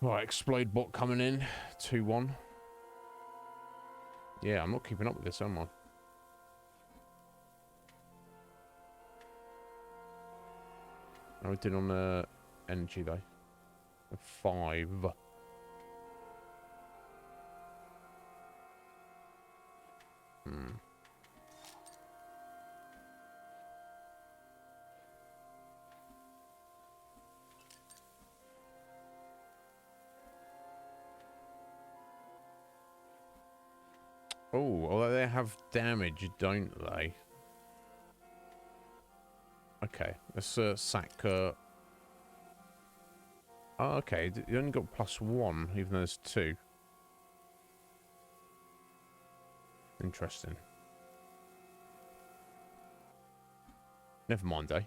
Right, explode bot coming in. 2-1. Yeah, I'm not keeping up with this, am I? How we did on the energy though? 5. Oh, although they have damage, don't they? Okay, let's sack... Oh, okay, you only got +1, even though there's 2. Interesting. Never mind, eh?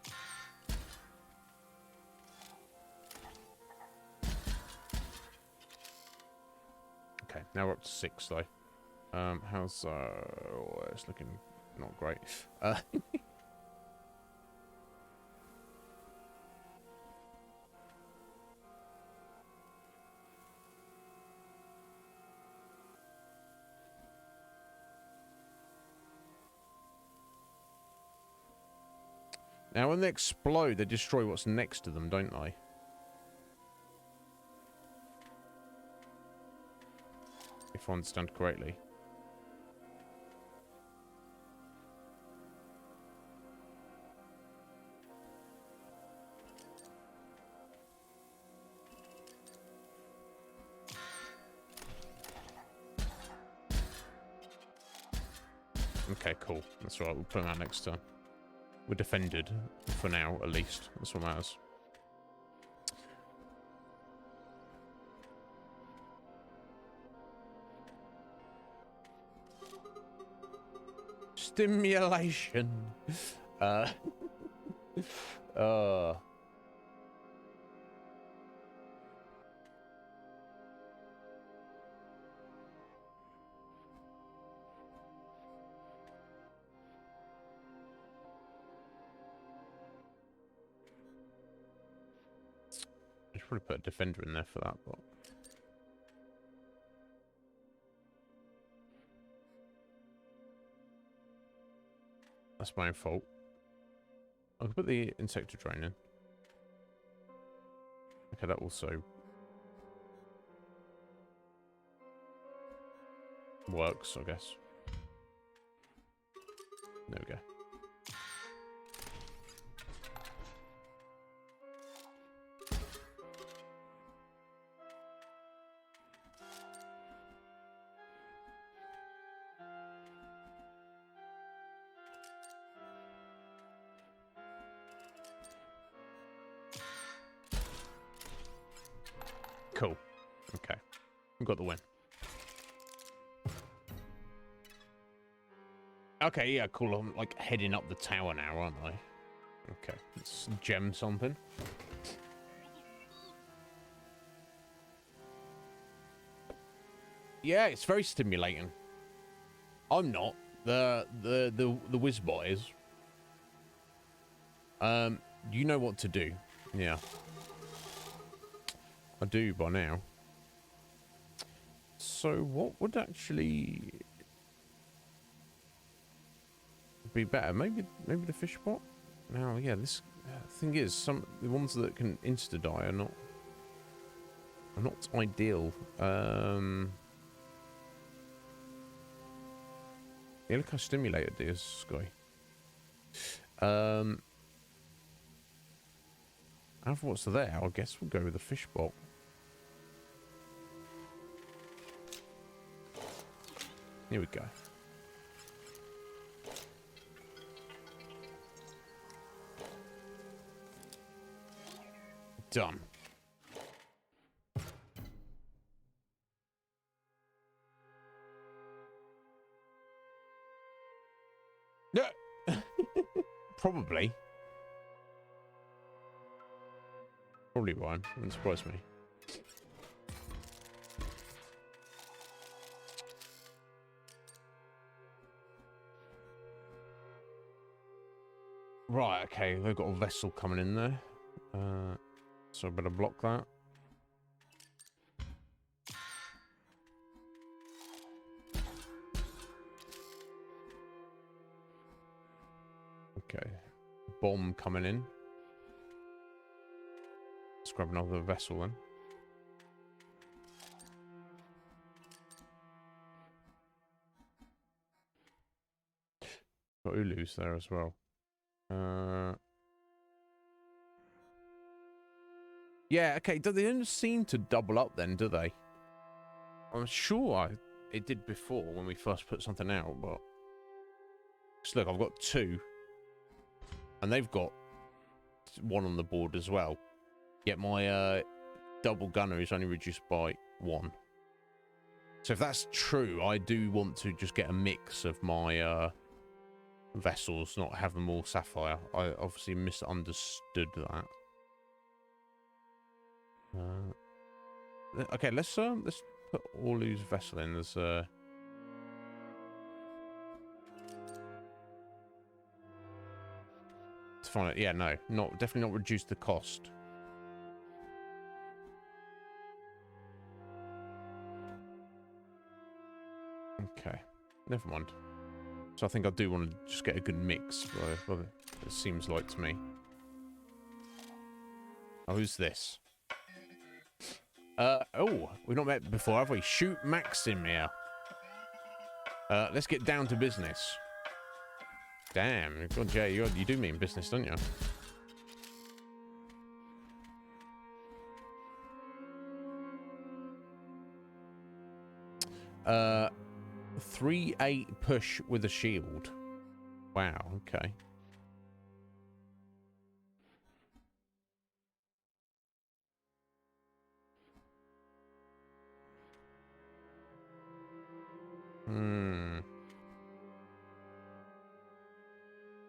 Okay, now we're up to 6, though. How's... oh, it's looking not great. Now, when they explode, they destroy what's next to them, don't they? If I understand correctly. Okay, cool. That's right. We'll put them out next turn. We're defended for now, at least. That's what matters. Stimulation. I should probably put a defender in there for that, but... That's my own fault. I could put the insector drain in. Okay, that also... works, I guess. There we go. Cool. Okay. We got the win. Okay, yeah, cool. I'm like heading up the tower now, aren't I? Okay, let's gem something. Yeah, it's very stimulating. I'm not. The Wizbot is. You know what to do. Yeah. I do by now. So what would actually be better? Maybe the fish bot? Now, yeah, this thing is the ones that can insta die are not ideal. Yeah, look how stimulated it is, Sky. After what's there, I guess we'll go with the fish bot. Here we go. Done. Yeah. Probably. Probably won't. Wouldn't surprise me. Right, okay, they've got a vessel coming in there. So I better block that. Okay. Bomb coming in. Let's grab another vessel then. Got Ulus there as well. Yeah, okay. They don't seem to double up then, do they? I'm sure it did before when we first put something out, but... So look, I've got 2. And they've got 1 on the board as well. Yet my double gunner is only reduced by 1. So if that's true, I do want to just get a mix of my vessels, not have them all sapphire. I obviously misunderstood that. Okay, let's put Orlu's vessel in. There's to find it. Yeah, no, definitely not reduce the cost. Okay, never mind. So I think I do want to just get a good mix. It seems like to me. Oh, who's this? Oh, we've not met before, have we? Shoot Maxim here. Let's get down to business. Damn, God, Jay, you do mean business, don't you? 3-8 push with a shield. Wow, okay.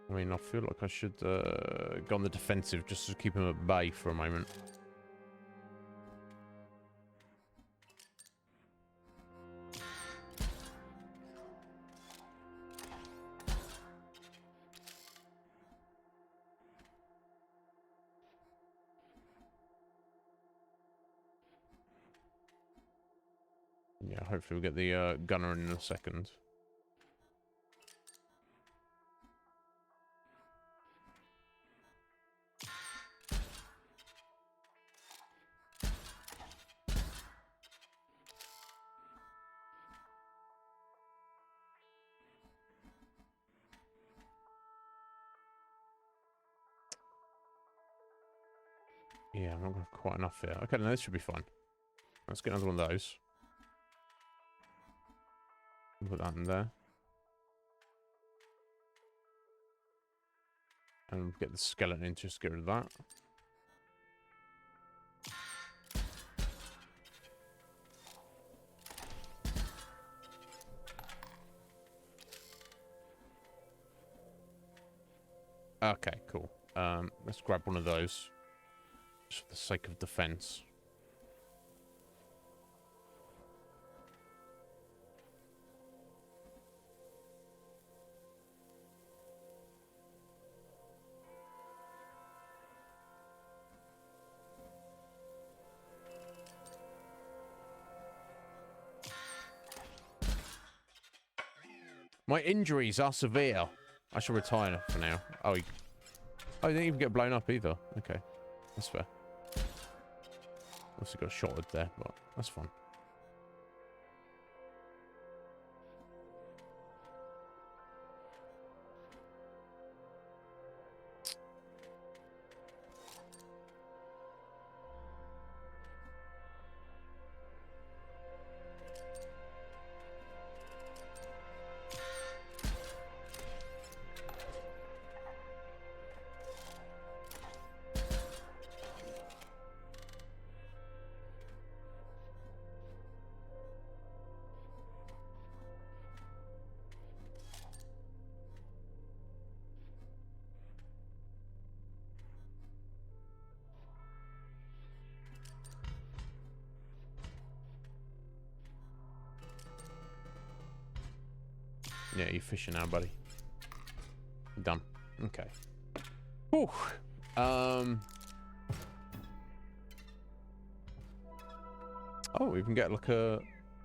I mean, I feel like I should go on the defensive just to keep him at bay for a moment. Yeah, hopefully we'll get the gunner in a second. Yeah, I'm not going to have quite enough here. Okay, no, this should be fine. Let's get another one of those. Put that in there. And get the skeleton in, just get rid of that. Okay, cool. Let's grab one of those. Just for the sake of defense. My injuries are severe. I should retire for now. Oh, he didn't even get blown up either. Okay, that's fair. Also got shotted there, but that's fine. Yeah, you're fishing now, buddy. Done. Okay. Whew. Oh, we can get like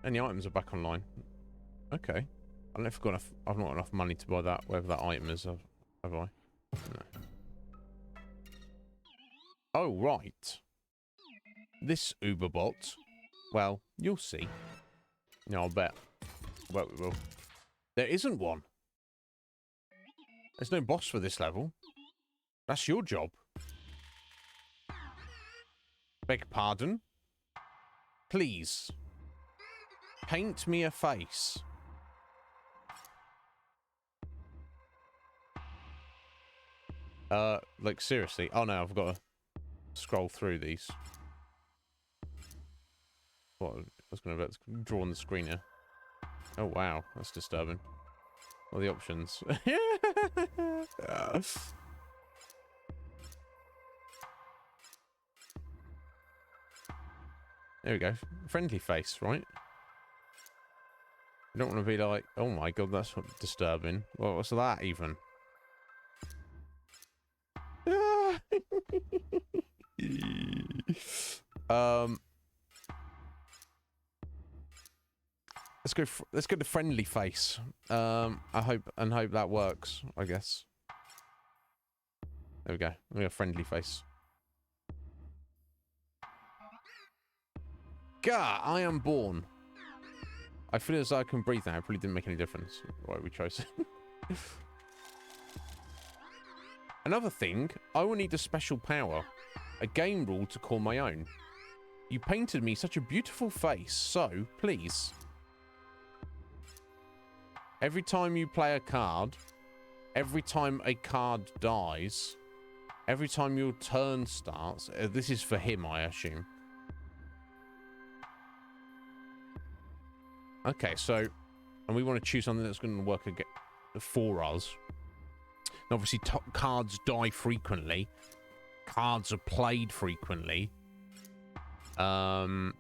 any items are back online. Okay. I don't know if I've got enough. I've not got enough money to buy that. Whatever that item is, have I? No. Oh right. This Uberbot. Well, you'll see. No, I'll bet. Well, we will. There isn't one. There's no boss for this level. That's your job. Beg pardon? Please. Paint me a face. Like seriously. Oh no, I've got to scroll through these. What? I was going to draw on the screen here. Oh wow, that's disturbing. All the options. There we go. Friendly face, right? You don't want to be like, oh my god, that's disturbing. Well, what's that even? Let's go to friendly face. I hope that works, I guess. There we go. We got a friendly face. Gah, I am born. I feel as though I can breathe now. It probably didn't make any difference why we chose it. Another thing, I will need a special power. A game rule to call my own. You painted me such a beautiful face, so please. Every time you play a card, every time a card dies, every time your turn starts, this is for him, I assume. Okay, so, and we want to choose something that's going to work again for us. And obviously, cards die frequently. Cards are played frequently. And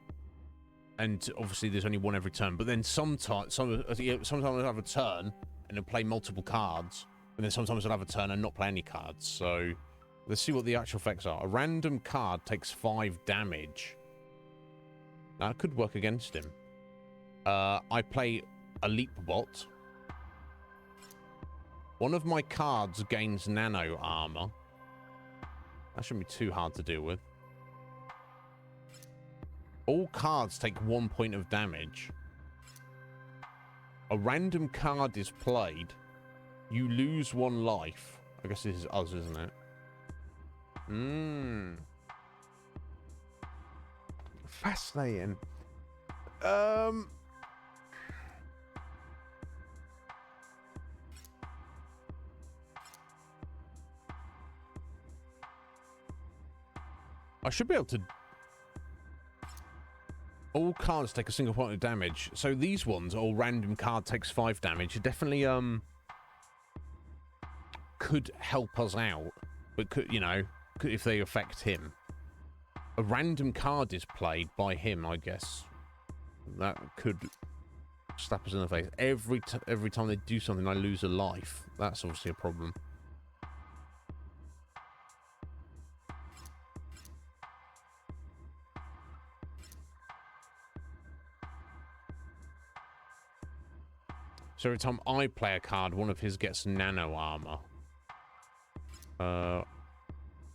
obviously, there's only one every turn. But then sometimes I'll have a turn and then play multiple cards. And then sometimes I'll have a turn and not play any cards. So, let's see what the actual effects are. A random card takes 5 damage. Now, it could work against him. I play a leap bot. One of my cards gains nano armor. That shouldn't be too hard to deal with. All cards take 1 point of damage. A random card is played. You lose 1 life. I guess this is us, isn't it? Fascinating. I should be able to... All cards take a single point of damage. So these ones, all random card takes 5 damage. Definitely, could help us out, but could, you know, if they affect him. A random card is played by him, I guess. That could slap us in the face. Every time they do something, I lose a life. That's obviously a problem. So every time I play a card, one of his gets nano armor.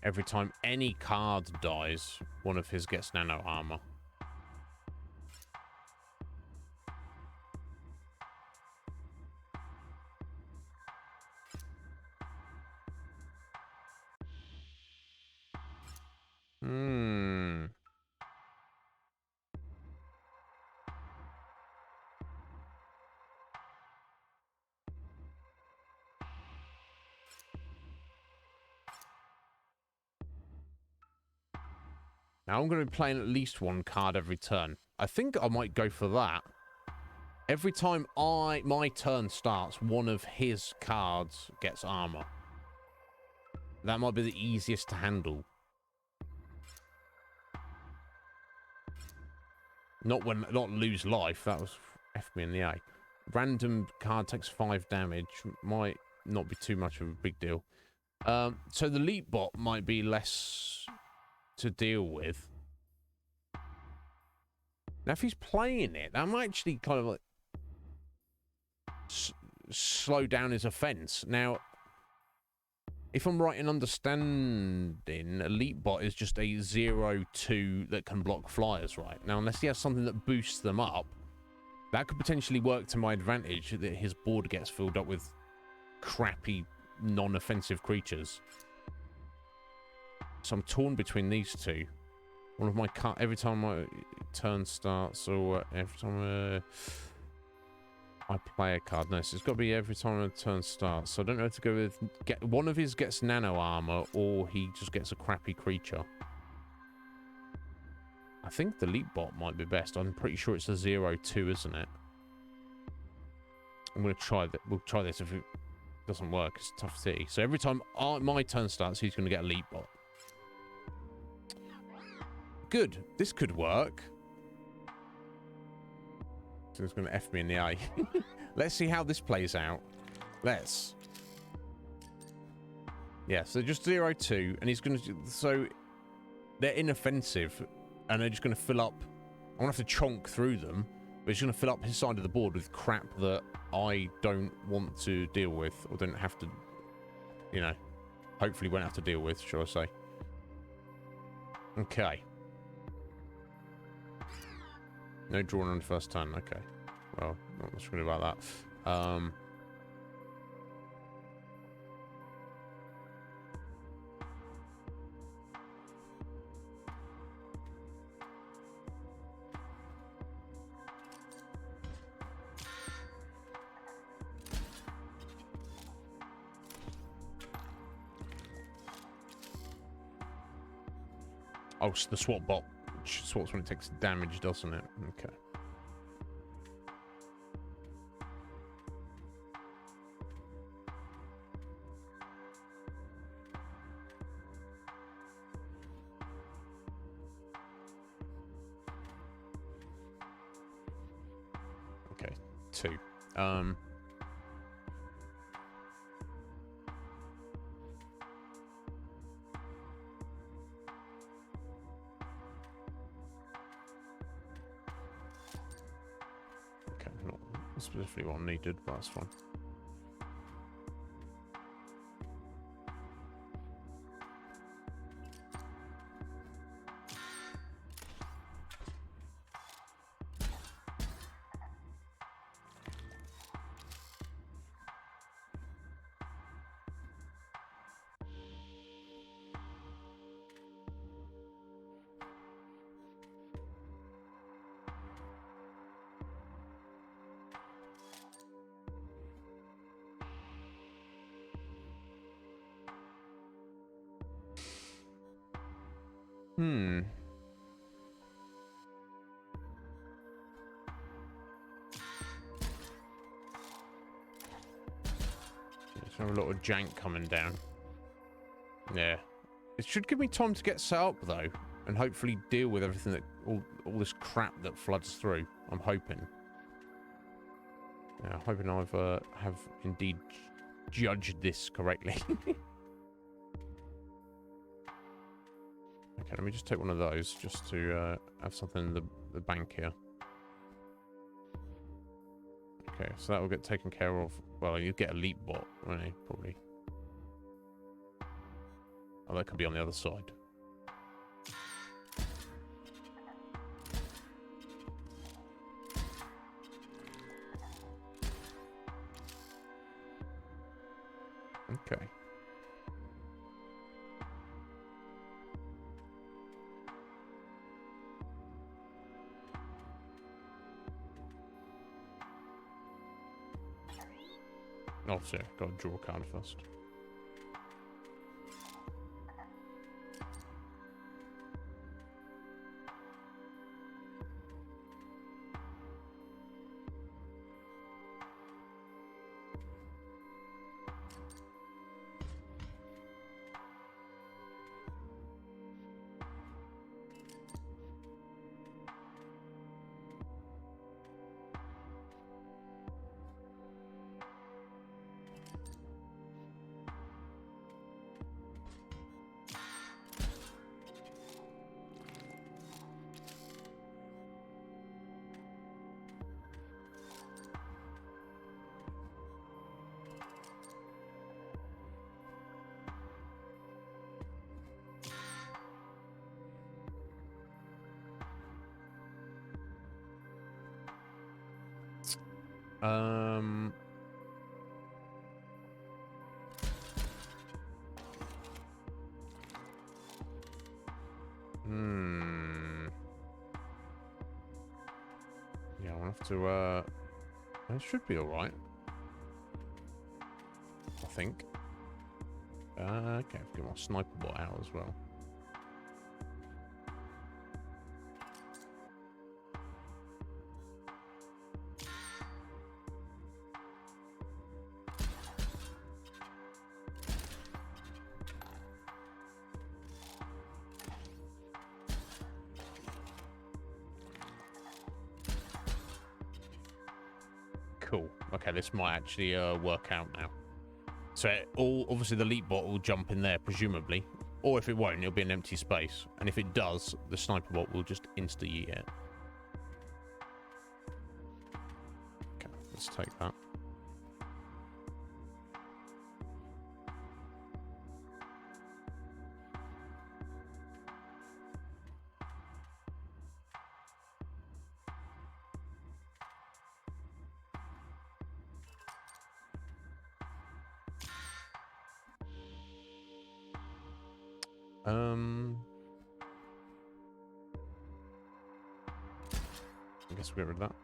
Every time any card dies, one of his gets nano armor. Hmm. Now I'm going to be playing at least one card every turn. I think I might go for that. Every time my turn starts, one of his cards gets armor. That might be the easiest to handle. Not lose life. That was F me in the A. Random card takes 5 damage. Might not be too much of a big deal. So the leap bot might be less to deal with. Now, if he's playing it, that might actually kind of like slow down his offense. Now, if I'm right in understanding, Elite Bot is just a 0-2 that can block flyers, right? Now, unless he has something that boosts them up, that could potentially work to my advantage, that his board gets filled up with crappy, non-offensive creatures. So I'm torn between these two. One of my every time my turn starts, or every time I play a card. No, so it's got to be every time a turn starts. So I don't know if to go with one of his gets nano armor, or he just gets a crappy creature. I think the leap bot might be best. I'm pretty sure it's a 0-2, isn't it? I'm gonna try that. We'll try this. If it doesn't work, it's tough to see. So every time my turn starts, he's gonna get a leap bot. Good. This could work. So it's going to F me in the eye. Let's see how this plays out. Let's. Yeah, so just 0-2, and he's going to... So, they're inoffensive, and they're just going to fill up... I'm going to have to chonk through them, but he's going to fill up his side of the board with crap that I don't want to deal with, or don't have to... You know, hopefully won't have to deal with, shall I say. Okay. No drawing on the first turn, okay. Well, not much really about that. Oh, so the swap bot swaps when it takes damage, doesn't it? Okay. Okay, 2. Okay, not specifically what I needed, but that's fine. So a lot of jank coming down. Yeah. It should give me time to get set up, though, and hopefully deal with everything that... all this crap that floods through. I'm hoping. Yeah, I'm hoping I've have indeed judged this correctly. Okay, let me just take one of those just to have something in the bank here. Okay, so that will get taken care of. Well, you get a leap bot, won't you? Probably. Oh, that could be on the other side. Okay. Oh, sorry. Got to draw a card first. Yeah, I'll have to, it should be alright. I think. Okay, I've got my sniper bot out as well. Cool. Okay, this might actually work out now. So obviously the leap bot will jump in there, presumably. Or if it won't, it'll be an empty space. And if it does, the sniper bot will just insta-yeet it. Okay, let's take that. I guess we'll get rid of that.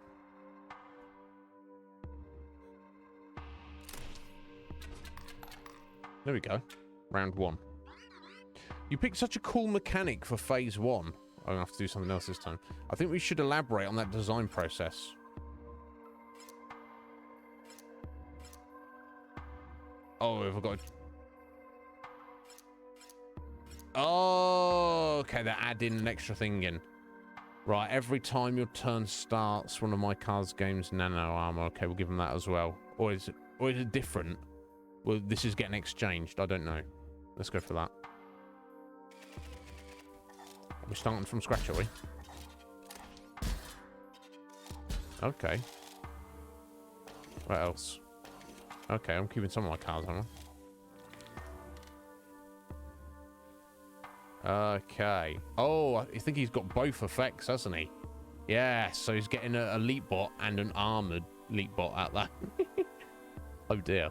There we go. Round 1. You picked such a cool mechanic for phase 1. I'm gonna have to do something else this time. I think we should elaborate on that design process. Oh, have I got... Oh, okay, they're adding an extra thing in. Right, every time your turn starts, one of my cards gains nano armor. Okay, we'll give them that as well. Or is it different? Well, this is getting exchanged. I don't know. Let's go for that. We're starting from scratch, are we? Okay. What else? Okay, I'm keeping some of my cards, aren't I? Okay. Oh, I think he's got both effects, hasn't he? Yeah, so he's getting a leap bot and an armored leap bot at that. Oh dear.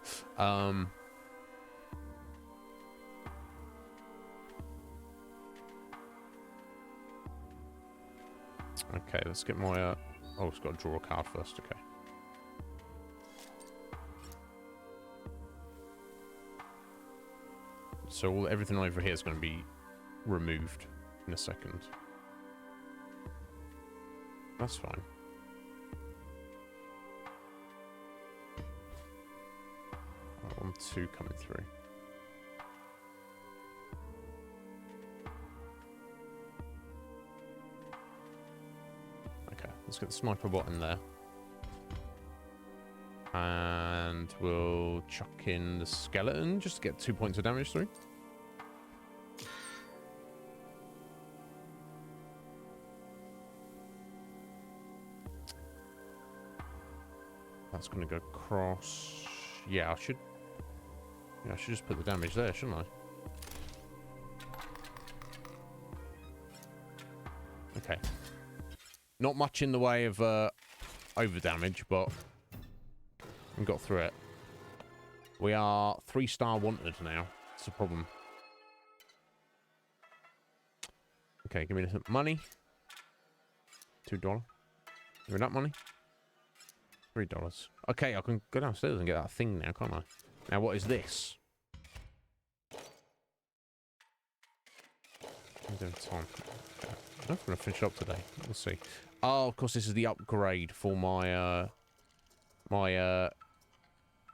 Okay, let's get my oh, it's got to draw a card first. Okay. So everything over here is going to be removed in a second. That's fine. We'll on 2 coming through. Okay, let's get the sniper bot in there. And we'll chuck in the skeleton just to get 2 points of damage through. That's going to go across. Yeah, I should just put the damage there, shouldn't I? Okay. Not much in the way of over damage, but we got through it. We are 3-star wanted now. It's a problem. Okay, give me some money. $2. Give me that money. $3. Okay, I can go downstairs and get that thing now, can't I? Now, what is this? I'm doing time. Okay. I'm going to finish up today. We'll see. Oh, of course, this is the upgrade for my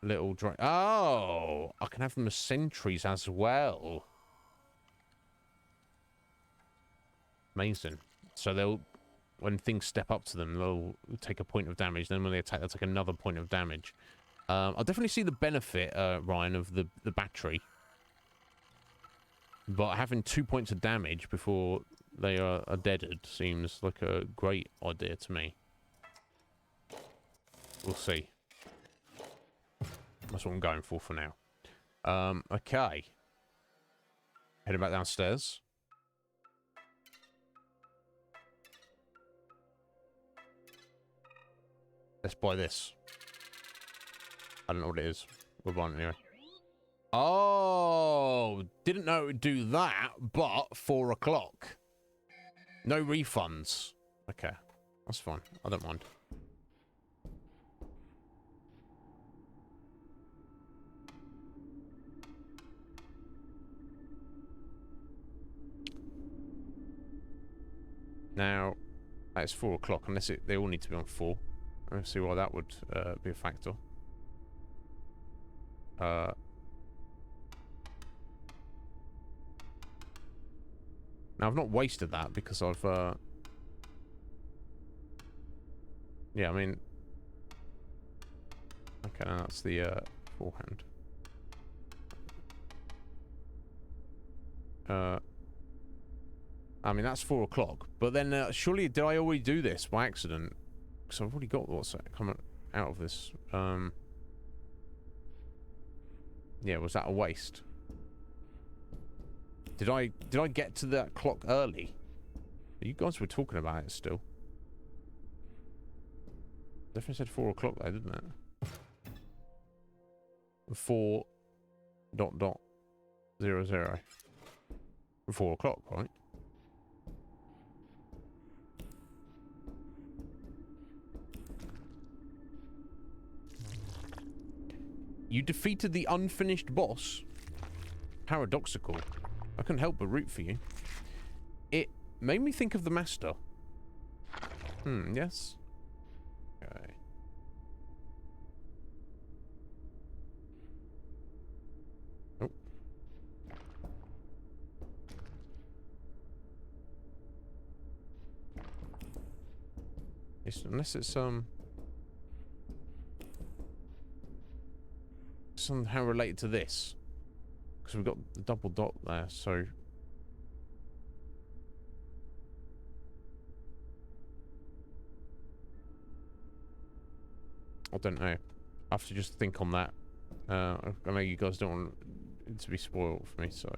little drone. Oh, I can have them as sentries as well. Amazing. So they'll, when things step up to them, they'll take a point of damage. Then when they attack, they'll take another point of damage. I definitely see the benefit, Ryan, of the battery. But having 2 points of damage before they are deaded seems like a great idea to me. We'll see. That's what I'm going for now. Okay. Heading back downstairs. Let's buy this. I don't know what it is. We're buying it anyway. Oh, didn't know it would do that, but 4 o'clock. No refunds. Okay, that's fine. I don't mind. Now, it's 4 o'clock, unless they all need to be on 4. Let's see why that would be a factor. Now, I've not wasted that because I've... yeah, I mean... Okay, now that's the forehand. I mean, that's 4 o'clock. But then, surely, did I already do this by accident? Because I've already got what's coming out of this. Yeah, was that a waste? Did I get to that clock early? You guys were talking about it still. Definitely said 4 o'clock there, didn't it? 4.00. 4 o'clock, right? You defeated the unfinished boss? Paradoxical. I couldn't help but root for you. It made me think of the master. Yes. Okay. Oh. Unless it's somehow related to this, because we've got the double dot there, so I don't know. I have to just think on that. I know you guys don't want it to be spoiled for me, so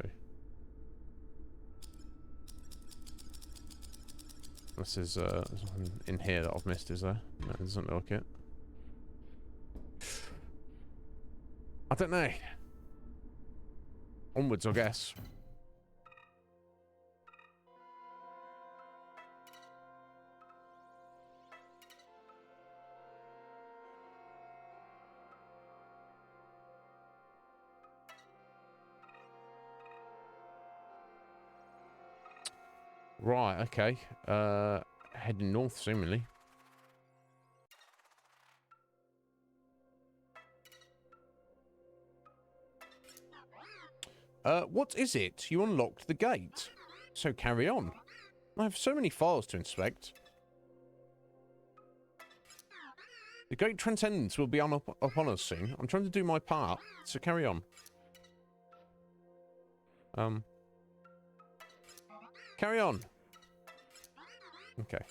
this is something in here that I've missed, is there? No, it doesn't look like it. I don't know. Onwards, I guess. Right, okay. Heading north, seemingly. What is it? You unlocked the gate. So carry on. I have so many files to inspect. The great transcendence will be upon us soon. I'm trying to do my part, so carry on. Carry on. Okay.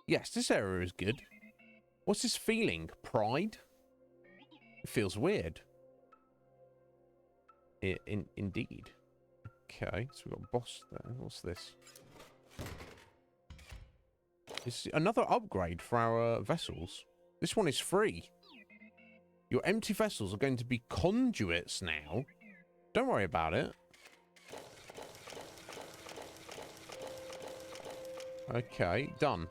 Yes, this area is good. What's this feeling? Pride? It feels weird. Indeed. Okay, so we've got a boss there. What's this? It's another upgrade for our vessels. This one is free. Your empty vessels are going to be conduits now. Don't worry about it. Okay, done.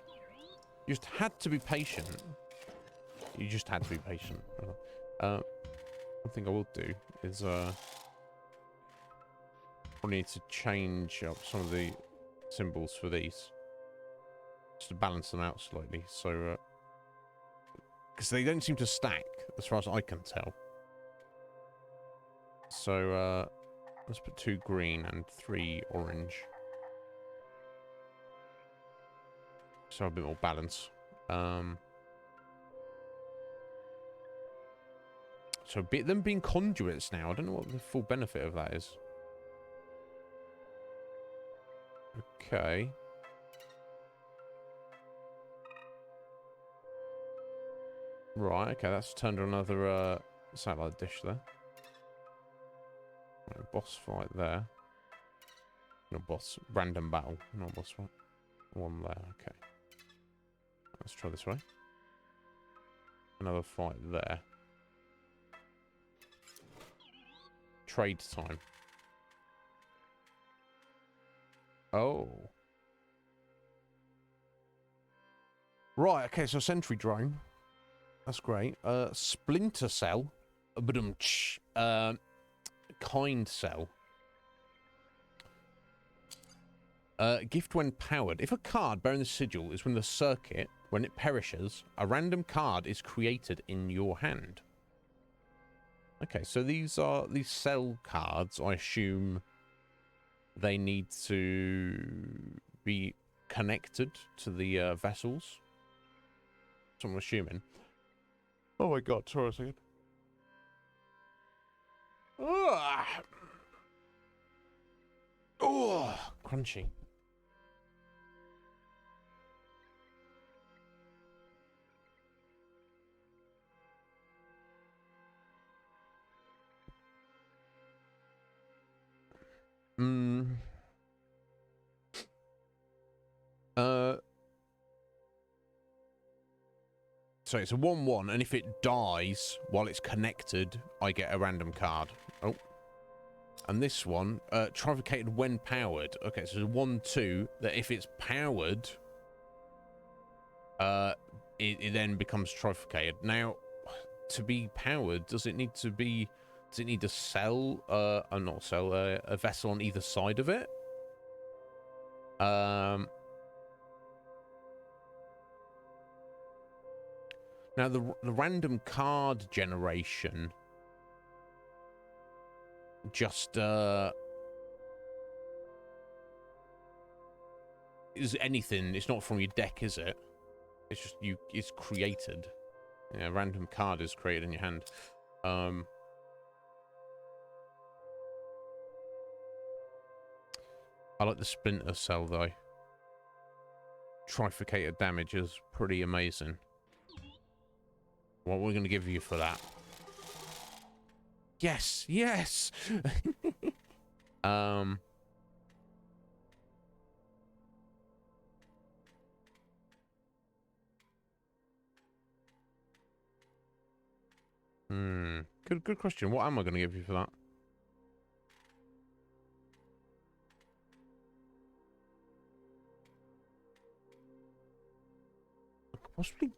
You just had to be patient. You just had to be patient. One thing I will do is I need to change up some of the symbols for these. Just to balance them out slightly. So, because they don't seem to stack, as far as I can tell. So, let's put 2 green and 3 orange. So a bit more balance. So them being conduits now, I don't know what the full benefit of that is. Okay. Right, okay, that's turned on another satellite dish there. Right, boss fight there. No boss, random battle, not boss fight. One there, okay. Let's try this way. Another fight there. Trade time. Oh. Right, okay, so sentry drone. That's great. Splinter cell. Kind cell. Gift when powered. If a card bearing the sigil is within the circuit, when it perishes, a random card is created in your hand. Okay, so these are these cell cards. I assume they need to be connected to the vessels. So I'm assuming. Oh my god, sorry a second. Ugh. Oh, crunchy. So it's a 1/1, and if it dies while it's connected, I get a random card. Oh. And this one, trifurcated when powered. Okay, so it's a 1/2 that if it's powered, it then becomes trifurcated. Now, to be powered, does it need to be? Does it need to sell? Not sell a vessel on either side of it? Now the random card generation just is anything. It's not from your deck, is it? It's just it's created. Yeah, random card is created in your hand. I like the splinter cell though. Trifurcated damage is pretty amazing. What we're going to give you for that? Yes, yes. Good question. What am I going to give you for that? Possibly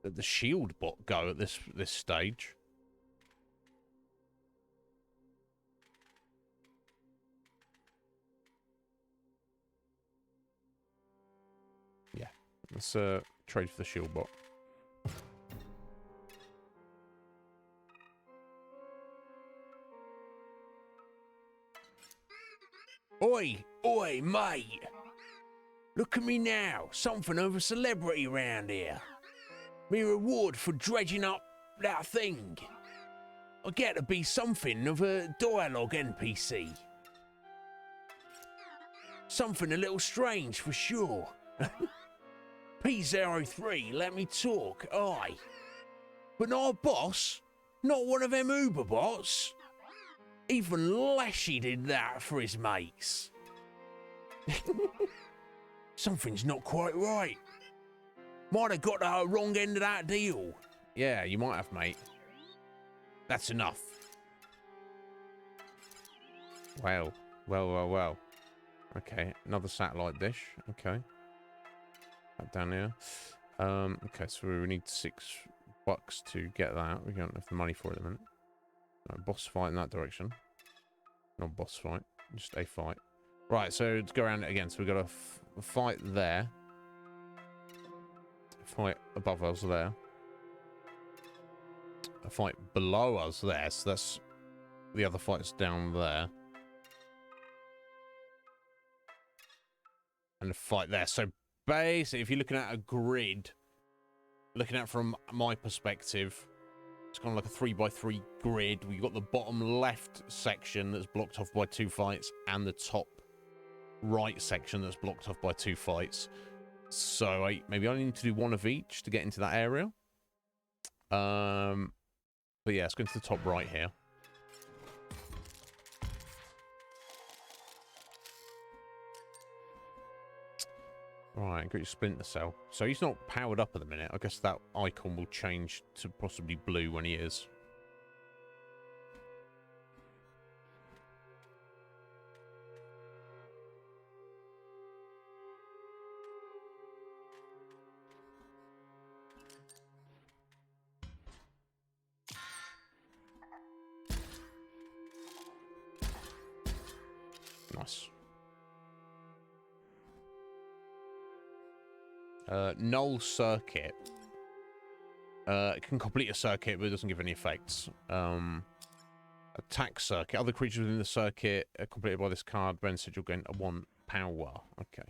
let the shield bot go at this stage. Yeah, let's trade for the shield bot. Oi, oi, mate. Look at me now, something of a celebrity round here. Me reward for dredging up that thing. I get to be something of a dialogue NPC. Something a little strange for sure. P03, let me talk, aye. But not a boss, not one of them Uber bots. Even Leshy did that for his mates. Something's not quite right. Might have got the wrong end of that deal. Yeah, you might have, mate. That's enough. Well. Okay, another satellite dish. Okay. Back down here. Okay, so we need $6 to get that. We don't have the money for it at the minute. No, boss fight in that direction. Not boss fight, just a fight. Right, so let's go around it again. So we've got a fight there. A fight above us there. A fight below us there. So that's the other fight's down there. And a fight there. So basically, if you're looking at a grid, looking at it from my perspective, it's kind of like a 3x3 grid. We've got the bottom left section that's blocked off by 2 fights, and the top right section that's blocked off by 2 fights. So maybe I need to do one of each to get into that area. But yeah, let's go into the top right here. Right, got your Splinter Cell. So he's not powered up at the minute. I guess that icon will change to possibly blue when he is. Nice. Null circuit. It can complete a circuit, but it doesn't give any effects. Attack circuit. Other creatures within the circuit are completed by this card. When said you'll gain 1 power. Okay.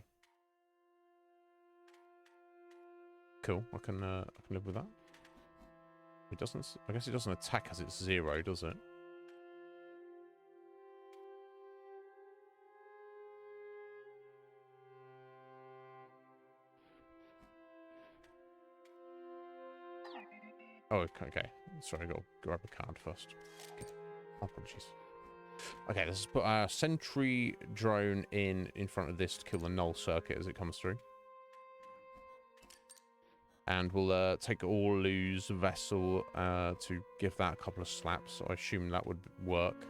Cool. I can live with that. It doesn't. I guess it doesn't attack as it's 0, does it? Oh, okay. Sorry, I got to grab a card first. Okay. Apologies. Okay, let's put our sentry drone in front of this to kill the null circuit as it comes through. And we'll take Orlu's vessel to give that a couple of slaps. I assume that would work.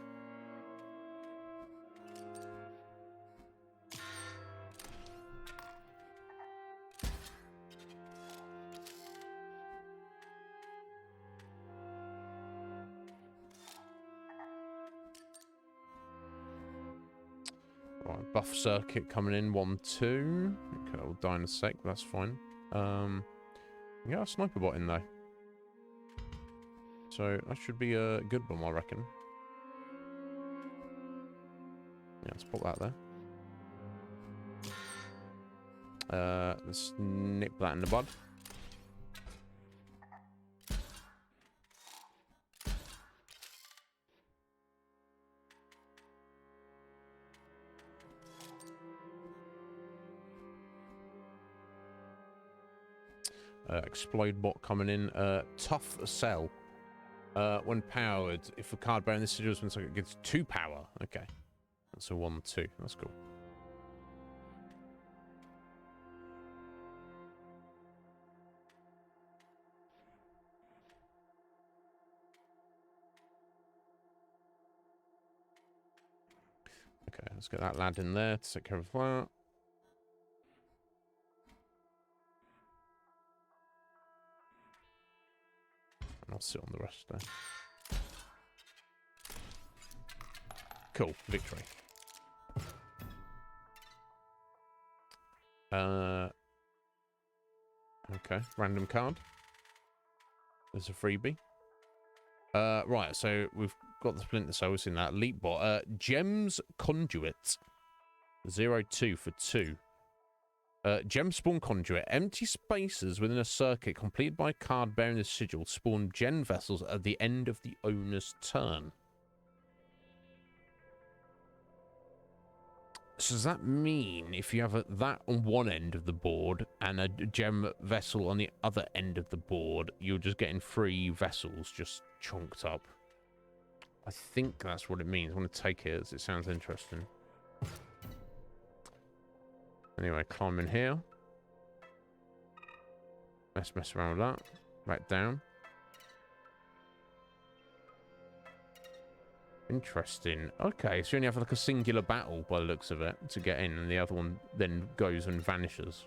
Right, buff circuit coming in, 1, 2. Okay, that will die in a sec, but that's fine. Yeah, a sniper bot in though. So that should be a good bomb, I reckon. Yeah, let's put that there. Let's nip that in the bud. Explode bot coming in. Tough cell. When powered, if a card bearing this situation it gets 2 power. Okay. That's a 1, 2. That's cool. Okay, let's get that lad in there to take care of that. I'll sit on the rest there. Cool, victory. Okay, random card. There's a freebie. Right, so we've got the Splinter Cell, we've seen that. Elite bot. Gems Conduit. 02 for 2. Gem spawn conduit. Empty spaces within a circuit completed by a card bearing the sigil spawn gem vessels at the end of the owner's turn. So does that mean if you have that on one end of the board and a gem vessel on the other end of the board, you're just getting 3 vessels just chunked up? I think that's what it means. I want to take it as it sounds interesting. Anyway, climb in here. Let's mess around with that. Back down. Interesting. Okay, so you only have like a singular battle by the looks of it to get in, and the other one then goes and vanishes.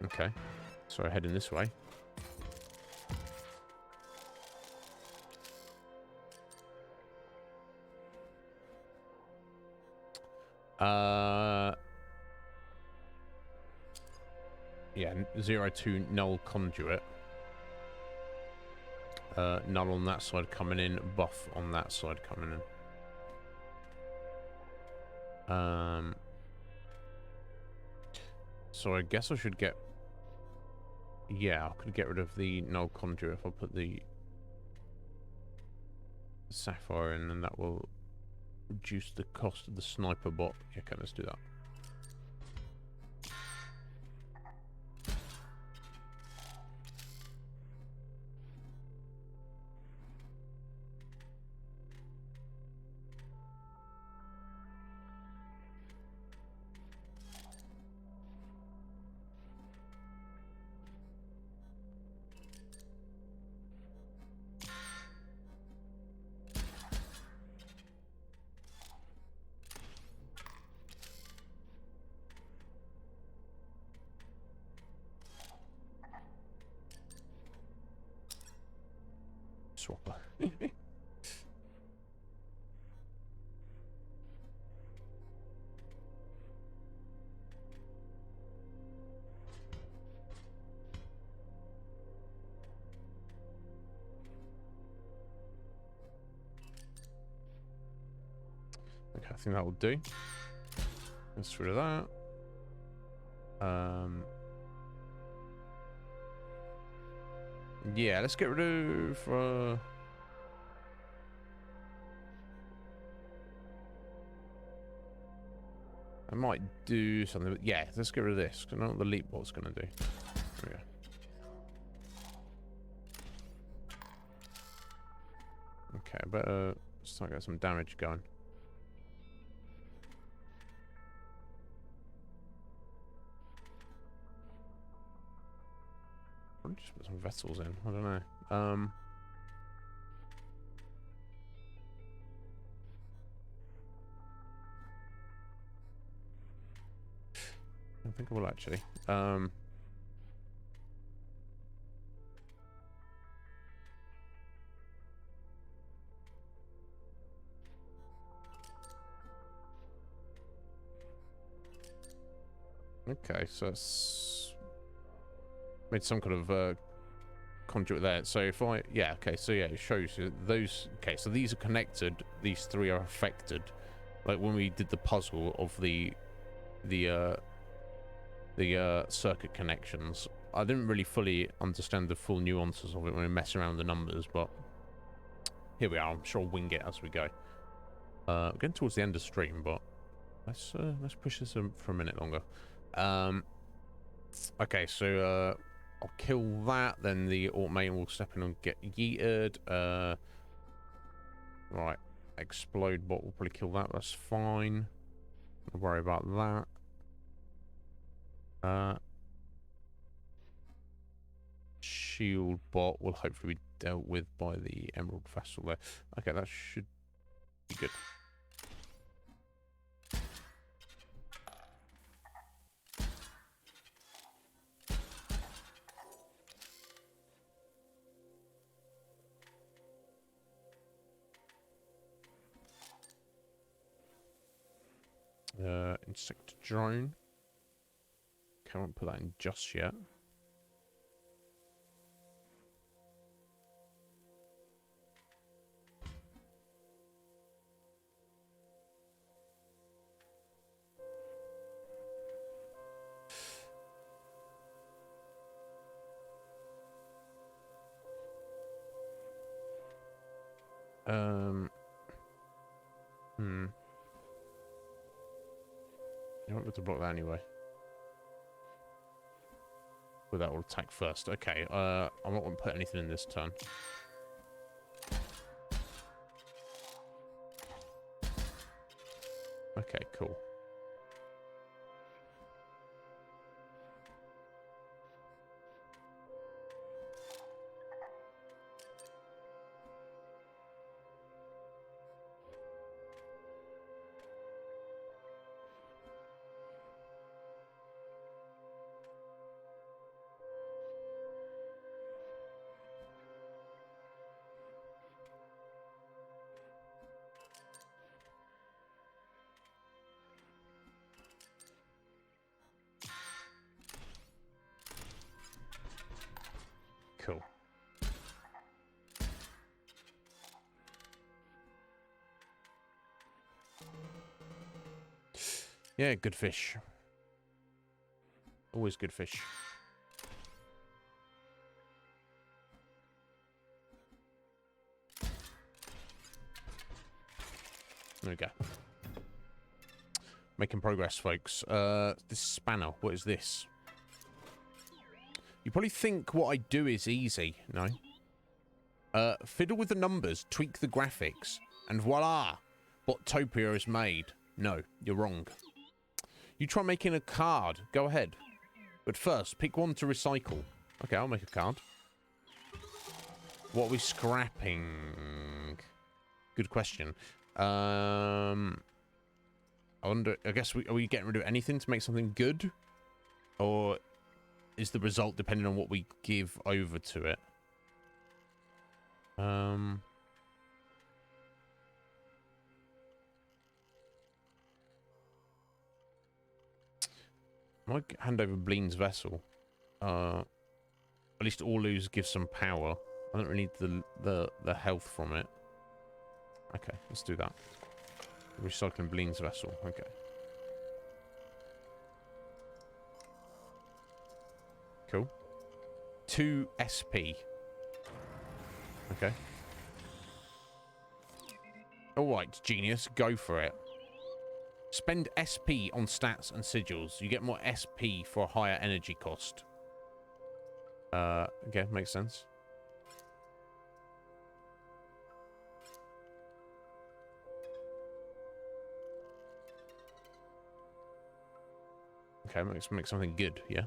Okay, so heading this way. Yeah, 02 null conduit. Null on that side coming in, buff on that side coming in. So I guess I should get... Yeah, I could get rid of the null conduit if I put the sapphire in, and that will reduce the cost of the sniper bot. Yeah, okay, let's do that. Swapper. Okay, I think that will do. Let's get rid of that. Yeah, let's get rid of... I might do something, but yeah, let's get rid of this, because I don't know what the leap bot's going to do. There we go. Okay, I better start getting some damage going. I'll just put some vessels in, I don't know. I think I will actually. Okay, so it's made some kind of conduit there. So if I, yeah, okay, so yeah, it shows you those. Okay, so these are connected. These 3 are affected. Like when we did the puzzle of the circuit connections, I didn't really fully understand the full nuances of it when we mess around with the numbers, but here we are. I'm sure I'll wing it as we go. We're getting towards the end of stream, but let's push this for a minute longer. Okay, so I'll kill that, then the automaton will step in and get yeeted. Right, explode bot will probably kill that. That's fine. Don't worry about that. Shield bot will hopefully be dealt with by the emerald vessel there. Okay, that should be good. Insect drone. Okay, I won't put that in just yet. Hmm. You won't be able to block that anyway. Well, that will attack first. Okay, I'm not going to put anything in this turn. Okay, cool. Cool. Yeah, good fish. Always good fish. There we go. Making progress, folks. This spanner, what is this? You probably think what I do is easy. No. Fiddle with the numbers, tweak the graphics, and voila! Bottopia is made. No, you're wrong. You try making a card. Go ahead. But first, pick one to recycle. Okay, I'll make a card. What are we scrapping? Good question. I wonder, I guess, are we getting rid of anything to make something good? Or is the result depending on what we give over to it? Might hand over Bleen's vessel. At least all lose gives some power. I don't really need the health from it. Okay, let's do that. Recycling Bleen's vessel. Okay. Cool. 2 SP. Okay. Alright, genius. Go for it. Spend SP on stats and sigils. You get more SP for a higher energy cost. Okay, makes sense. Okay, make something good, yeah?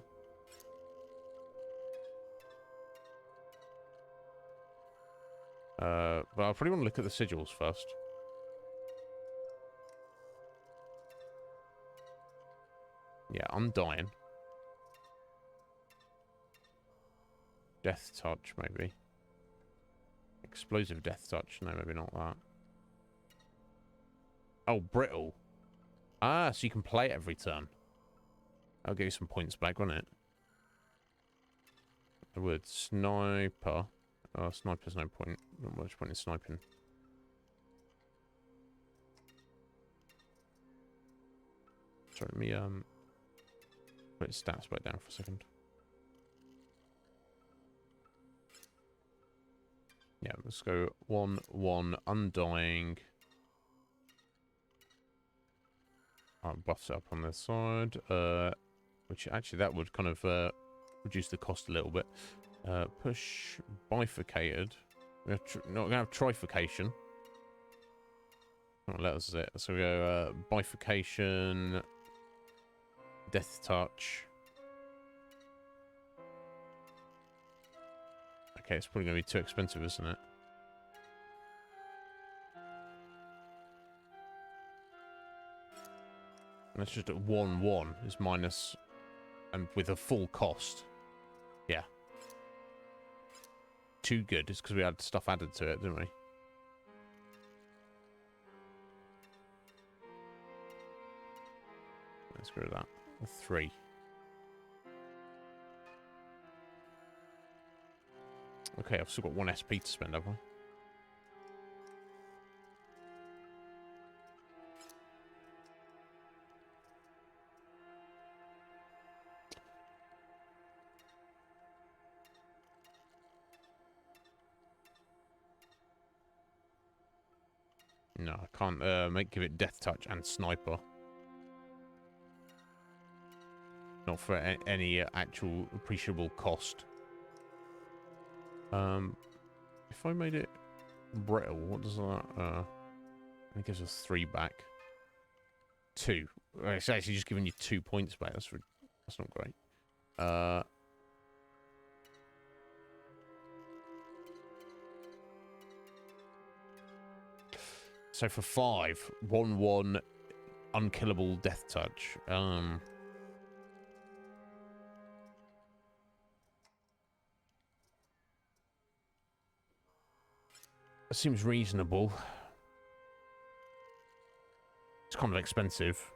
But I probably want to look at the sigils first. Yeah, Undying. Death Touch, maybe. Explosive Death Touch. No, maybe not that. Oh, Brittle. Ah, so you can play it every turn. I'll give you some points back, won't it? I would. Sniper. Oh, sniper's no point. Not much point in sniping. Sorry, let me, put his stats back down for a second. Yeah, let's go 1-1, Undying. I'll buff it up on the side. Which actually that would kind of reduce the cost a little bit. Push bifurcated. We're not gonna have trifurcation. What letters is it? So we go bifurcation, death touch. Okay, it's probably gonna be too expensive, isn't it? That's just at 1-1 is minus, and with a full cost. Yeah. Too good. It's because we had stuff added to it, didn't we? Let's go with that. A 3. Okay, I've still got 1 SP to spend, haven't I? No, I can't give it death touch and sniper. Not for any actual appreciable cost. If I made it brittle, what does that? It gives us 3 back. 2. It's actually just giving you 2 points back. That's not great. So for 5, 1/1 unkillable death touch. That seems reasonable. It's kind of expensive.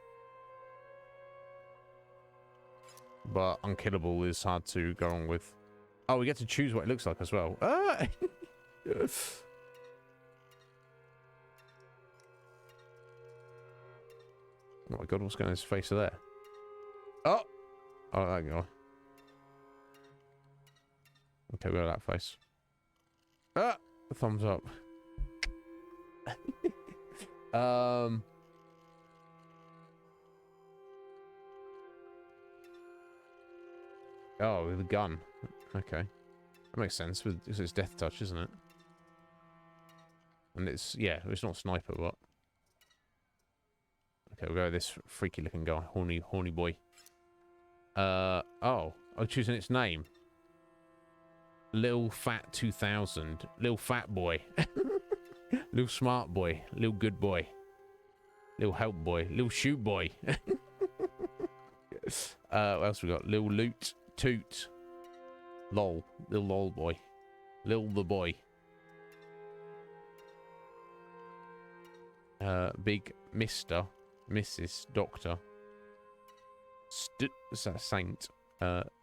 But unkillable is hard to go on with. Oh, we get to choose what it looks like as well. Ah! Oh my god, what's going on his face there? Oh! Oh, that guy. Okay, we got that face. Ah! Thumbs up. Oh, with a gun. Okay. That makes sense, because it's death touch, isn't it? And it's, yeah, it's not sniper, but... Okay, we'll go with this freaky looking guy. Horny boy. Oh, I'm choosing its name. Lil Fat 2000. Lil Fat Boy. Lil Smart Boy. Lil Good Boy. Lil Help Boy. Lil Shoot Boy. What else we got? Lil Loot. Toot. Lol. Lil Lol Boy. Lil the Boy. Big Mister. Mrs. Doctor. Saint.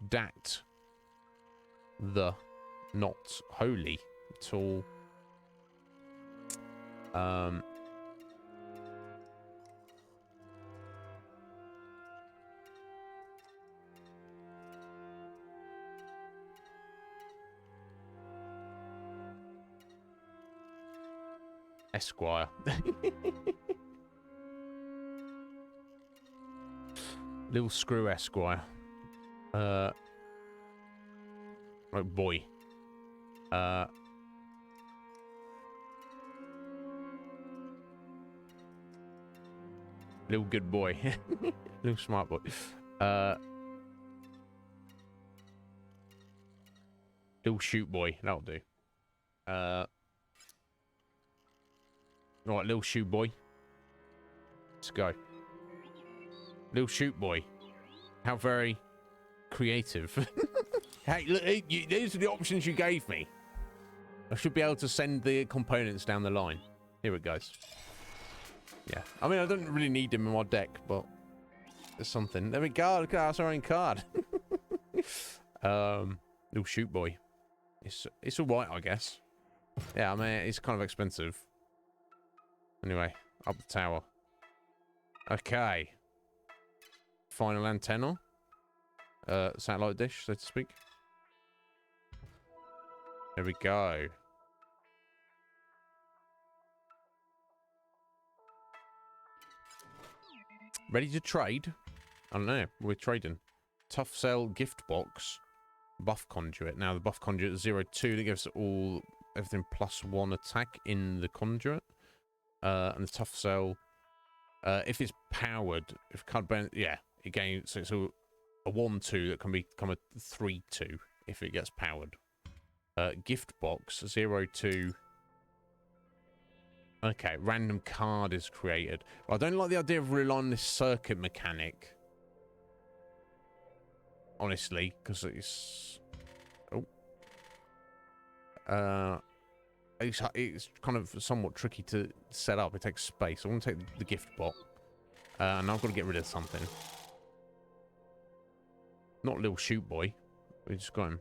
Dat. The. Not holy. Tall. Esquire. Little Screw Esquire. Like boy. Little Good Boy. Little Smart Boy. Little Shoot Boy. That'll do. Right, Little Shoot Boy. Let's go. Little Shoot Boy. How very creative. Hey, look, these are the options you gave me. I should be able to send the components down the line. Here it goes. Yeah. I mean, I don't really need them in my deck, but there's something. There we go. Look at our own card. Little Shoot Boy. It's alright, I guess. Yeah, I mean, it's kind of expensive. Anyway, up the tower. Okay. Final antenna. Satellite dish, so to speak. There we go. Ready to trade? I don't know. We're trading. Tough Sell gift box. Buff conduit. Now the buff conduit is 0-2. That gives everything +1 attack in the conduit. And the Tough Sell, if it's powered, if card burn, yeah, it gains. So it's a 1-2 that can become a 3-2 if it gets powered. Gift box 0-2. Okay, random card is created. I don't like the idea of relying on this circuit mechanic. Honestly, because it's... Oh. It's kind of somewhat tricky to set up. It takes space. I want to take the gift box. And I've got to get rid of something. Not Little Shoot Boy. We just got him.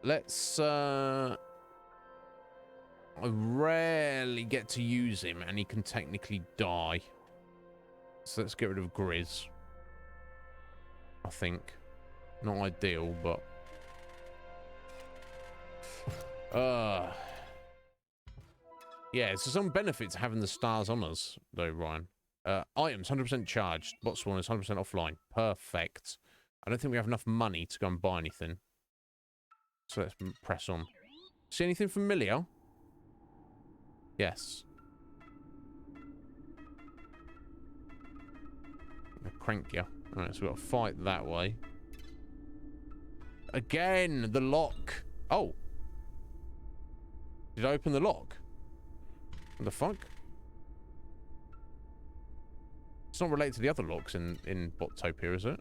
Let's I rarely get to use him, and he can technically die. So let's get rid of Grizz. I think. Not ideal, but... Yeah, so some benefit to having the stars on us, though, Ryan. Items, 100% charged. Bot spawn is 100% offline. Perfect. I don't think we have enough money to go and buy anything. So let's press on. See anything familiar? Yes. Crank you. Alright, so we've got to fight that way. Again, the lock. Oh. Did I open the lock? What the fuck? It's not related to the other locks in Bottopia, is it?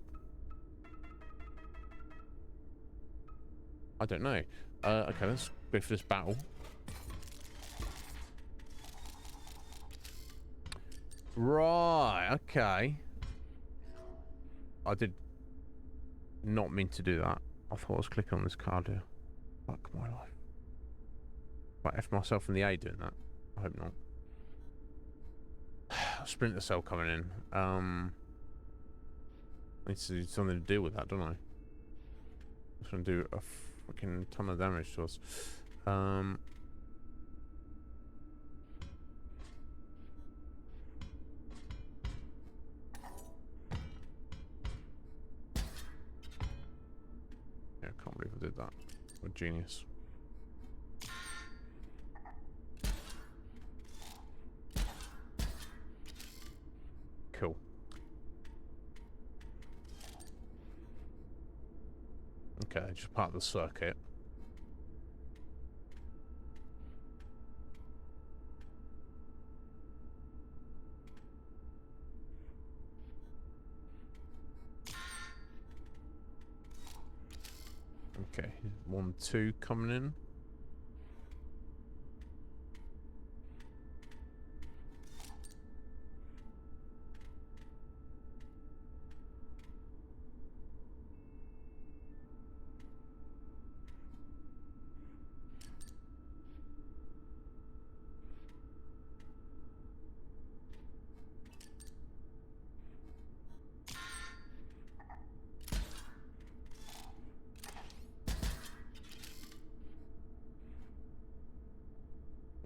I don't know. Okay, let's go for this battle. Right, okay. I did not mean to do that. I thought I was clicking on this card here. Fuck my life. If I F myself in the A doing that. I hope not. Splinter cell coming in. I need to do something to deal with that, don't I? It's going to do a fucking ton of damage to us. Yeah, I can't believe I did that. What a genius. Cool. Okay, just part of the circuit. Okay, 1, 2 coming in.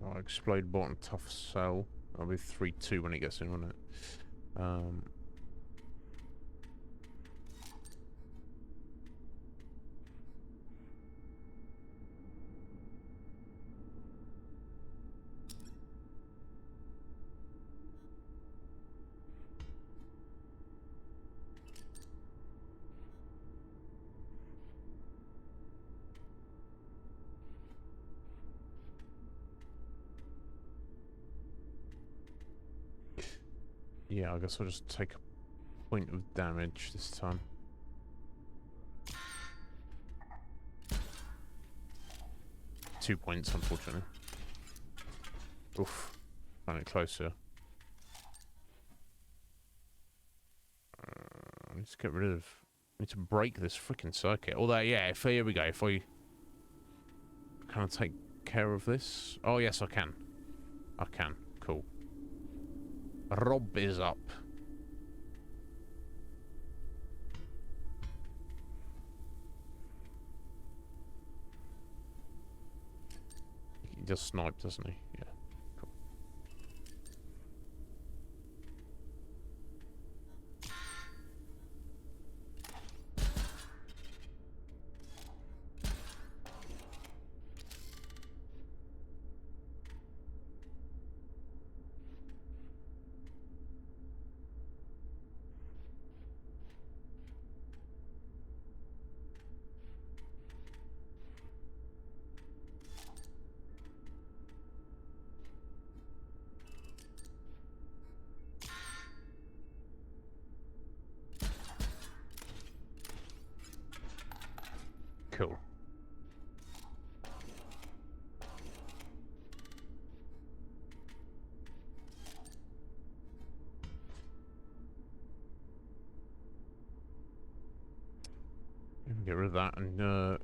Oh, explode bottom tough cell. That'll be 3-2 when it gets in, won't it? Yeah, I guess I'll just take a point of damage this time. Two points, unfortunately. Oof. Found it closer. I need to get rid of... I need to break this freaking circuit. Although, yeah, if here we go. If I... Can I take care of this? Oh, yes, I can. I can. Cool. Rob is up. He just sniped, doesn't he? Yeah. Cool. Cool. Get rid of that and yeah,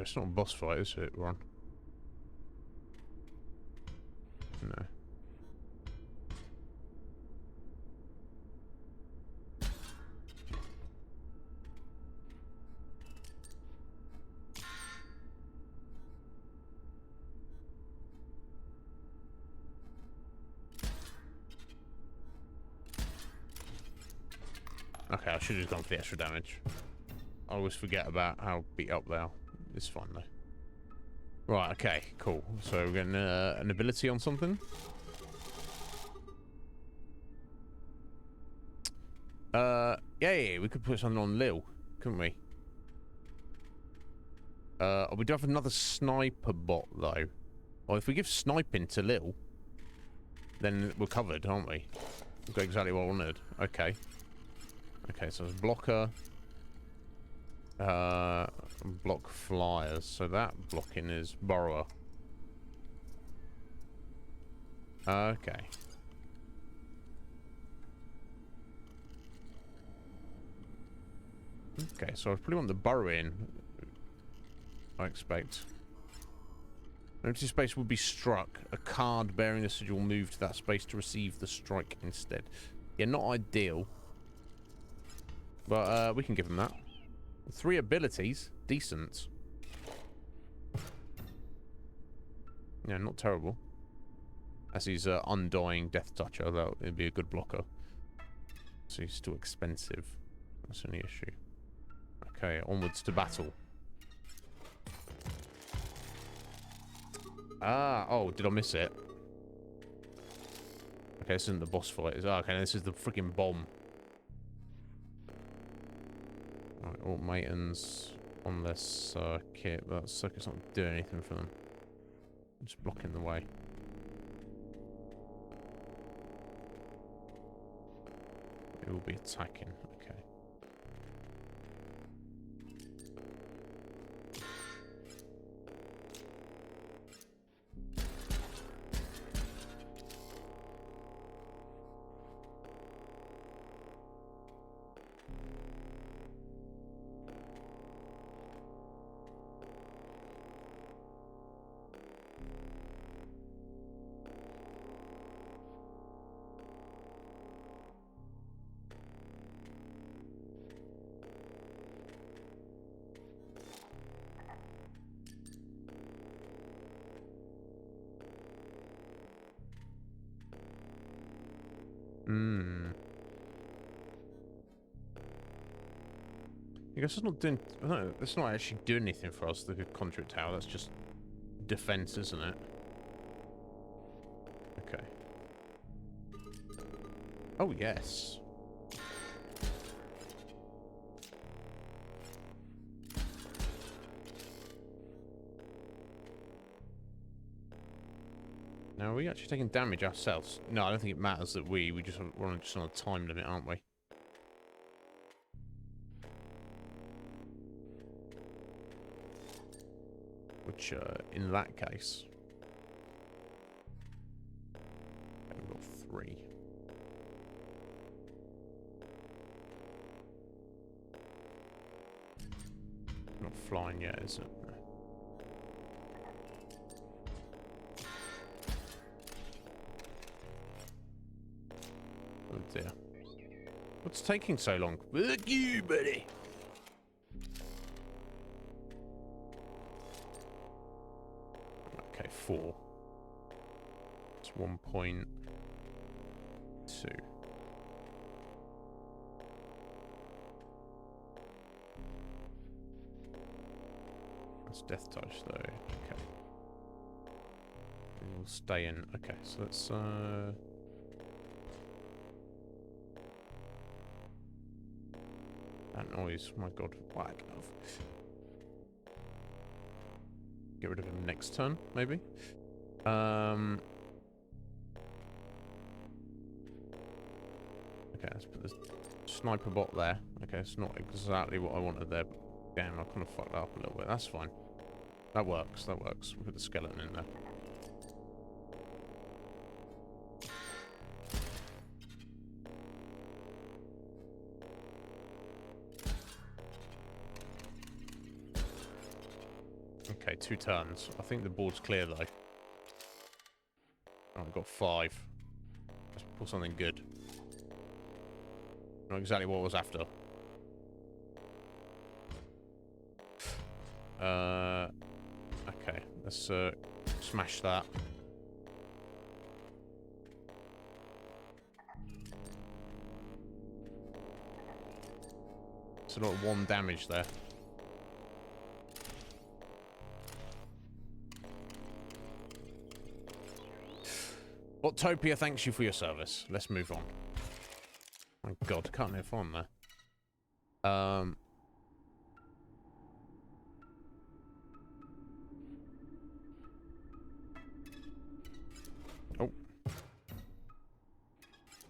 it's not a boss fight, is it, Ron? Okay, I should have gone for the extra damage. I always forget about how beat up they are. It's fine though. Right, okay, cool. So we're getting an ability on something. Yeah, we could put something on Lil, couldn't we? We do have another sniper bot though. Well, if we give sniping to Lil, then we're covered, aren't we? We've got exactly what I wanted. Okay. Okay, so it's blocker. Block flyers. So that blocking is borrower. Okay. Okay, so I probably want the burrowing, I expect. Empty space will be struck. A card bearing the sigil will move to that space to receive the strike instead. Yeah, not ideal. But we can give him that. 3 abilities. Decent. Yeah, not terrible. As he's undying Death Toucher, that would be a good blocker. So he's still expensive. That's the only issue. Okay, onwards to battle. Ah, oh, did I miss it? Okay, this isn't the boss fight. Okay, this is the freaking bomb. Right, automatons on this kit. That circuit's not doing anything for them. Just blocking the way. It will be attacking. Okay. I guess it's not doing. I don't know, it's not actually doing anything for us, the conduit tower. That's just defense, isn't it? Okay. Oh, yes. Now, are we actually taking damage ourselves? No, I don't think it matters that we're just on a time limit, aren't we? Which, in that case, we've got 3. Not flying yet, is it? No. Oh dear. What's taking so long? Look you, buddy! Okay, 4. It's 1.2. That's Death Touch though. Okay. And we'll stay in. Okay, so let's that noise, my god, whack off. Get rid of him next turn, maybe. Okay, let's put this sniper bot there. Okay, it's not exactly what I wanted there, but damn, I kind of fucked that up a little bit. That's fine. That works, that works. We'll put the skeleton in there. Okay, 2 turns. I think the board's clear though. Oh, I've got 5. Let's pull something good. Not exactly what I was after. Okay, let's smash that. It's a lot of 1 damage there. Bottopia thanks you for your service. Let's move on. My god, can't have fun there. Oh.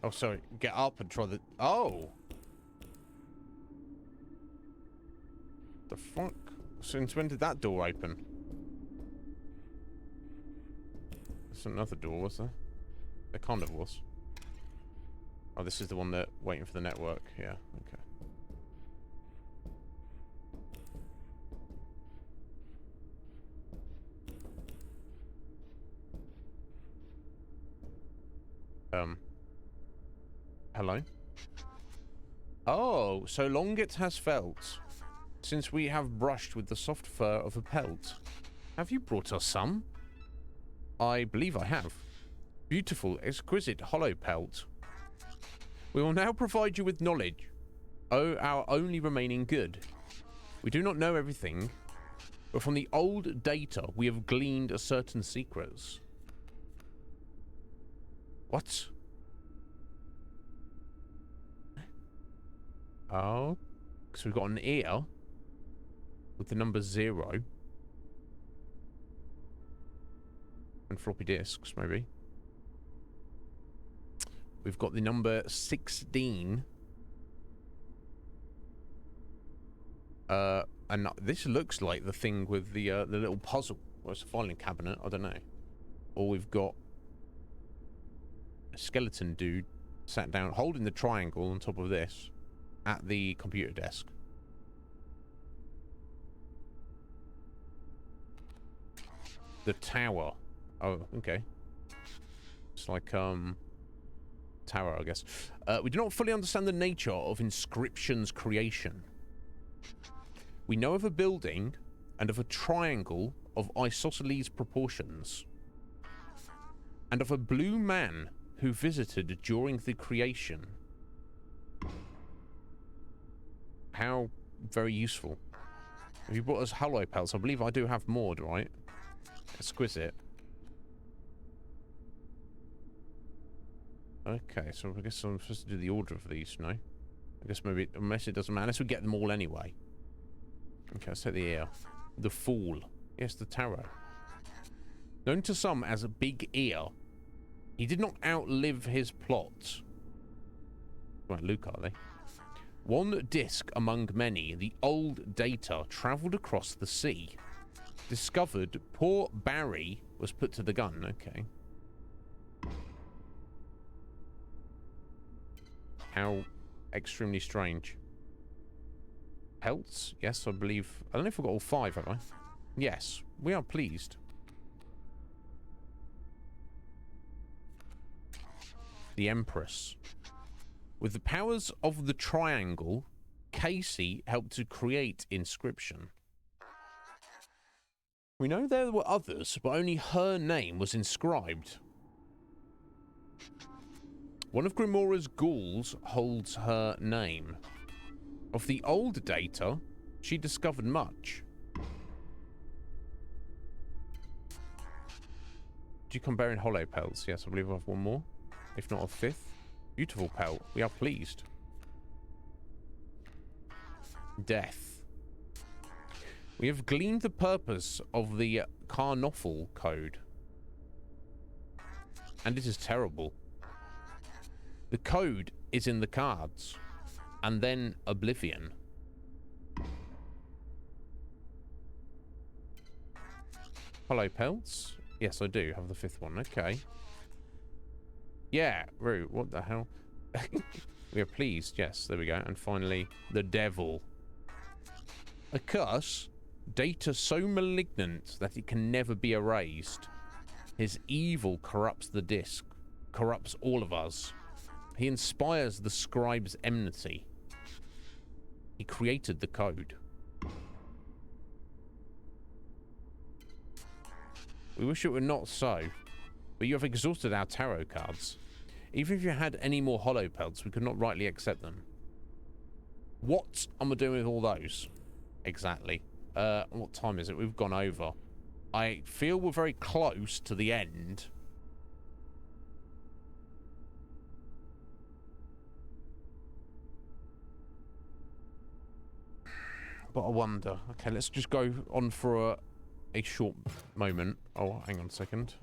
Oh, sorry. Get up and try the... Oh! The fuck? Since when did that door open? There's another door, was there? There kind of was. Oh, this is the one that waiting for the network. Yeah, okay. Hello? Oh, so long it has felt since we have brushed with the soft fur of a pelt. Have you brought us some? I believe I have. Beautiful, exquisite hollow pelt. We will now provide you with knowledge. Oh, our only remaining good. We do not know everything, but from the old data we have gleaned certain secrets. What? Oh, so we've got an ear with the number 0 and floppy disks, maybe. We've got the number 16. And this looks like the thing with the little puzzle. Or it's a filing cabinet, I don't know. Or we've got a skeleton dude sat down holding the triangle on top of this at the computer desk. The tower. Oh, okay. It's like, tower, I guess. We do not fully understand the nature of Inscryption's creation. We know of a building and of a triangle of isosceles proportions, and of a blue man who visited during the creation. How very useful. Have you brought us hollow pelts? I believe I do have more, right? Exquisite. Okay, so I guess I'm supposed to do the order of these, no? I guess maybe, unless it doesn't matter. Unless we get them all anyway. Okay, let's take the ear. The Fool. Yes, the tarot. Known to some as a Big Ear, he did not outlive his plot. Right, Luke, are they? One disc among many, the old data travelled across the sea. Discovered poor Barry was put to the gun. Okay. How extremely strange. Pelts? Yes, I believe. I don't know if we've got all 5, have I? Yes, we are pleased. The Empress. With the powers of the triangle, Casey helped to create Inscryption. We know there were others, but only her name was inscribed. One of Grimora's ghouls holds her name. Of the old data, she discovered much. Do you come bearing hollow pelts? Yes, I believe I have one more. If not a 5th. Beautiful pelt. We are pleased. Death. We have gleaned the purpose of the Carnoffel code. And it is terrible. The code is in the cards. And then Oblivion. Hollow pelts? Yes, I do have the 5th one. Okay. Yeah, Rue, what the hell? We are pleased. Yes, there we go. And finally, the Devil. A curse, data so malignant that it can never be erased. His evil corrupts the disc, corrupts all of us. He inspires the scribe's enmity. He created the code. We wish it were not so, but you have exhausted our tarot cards. Even if you had any more hollow pelts, we could not rightly accept them. What am I doing with all those? Exactly. What time is it? We've gone over. I feel we're very close to the end. But I wonder. Okay, let's just go on for a short moment. Oh, hang on a second.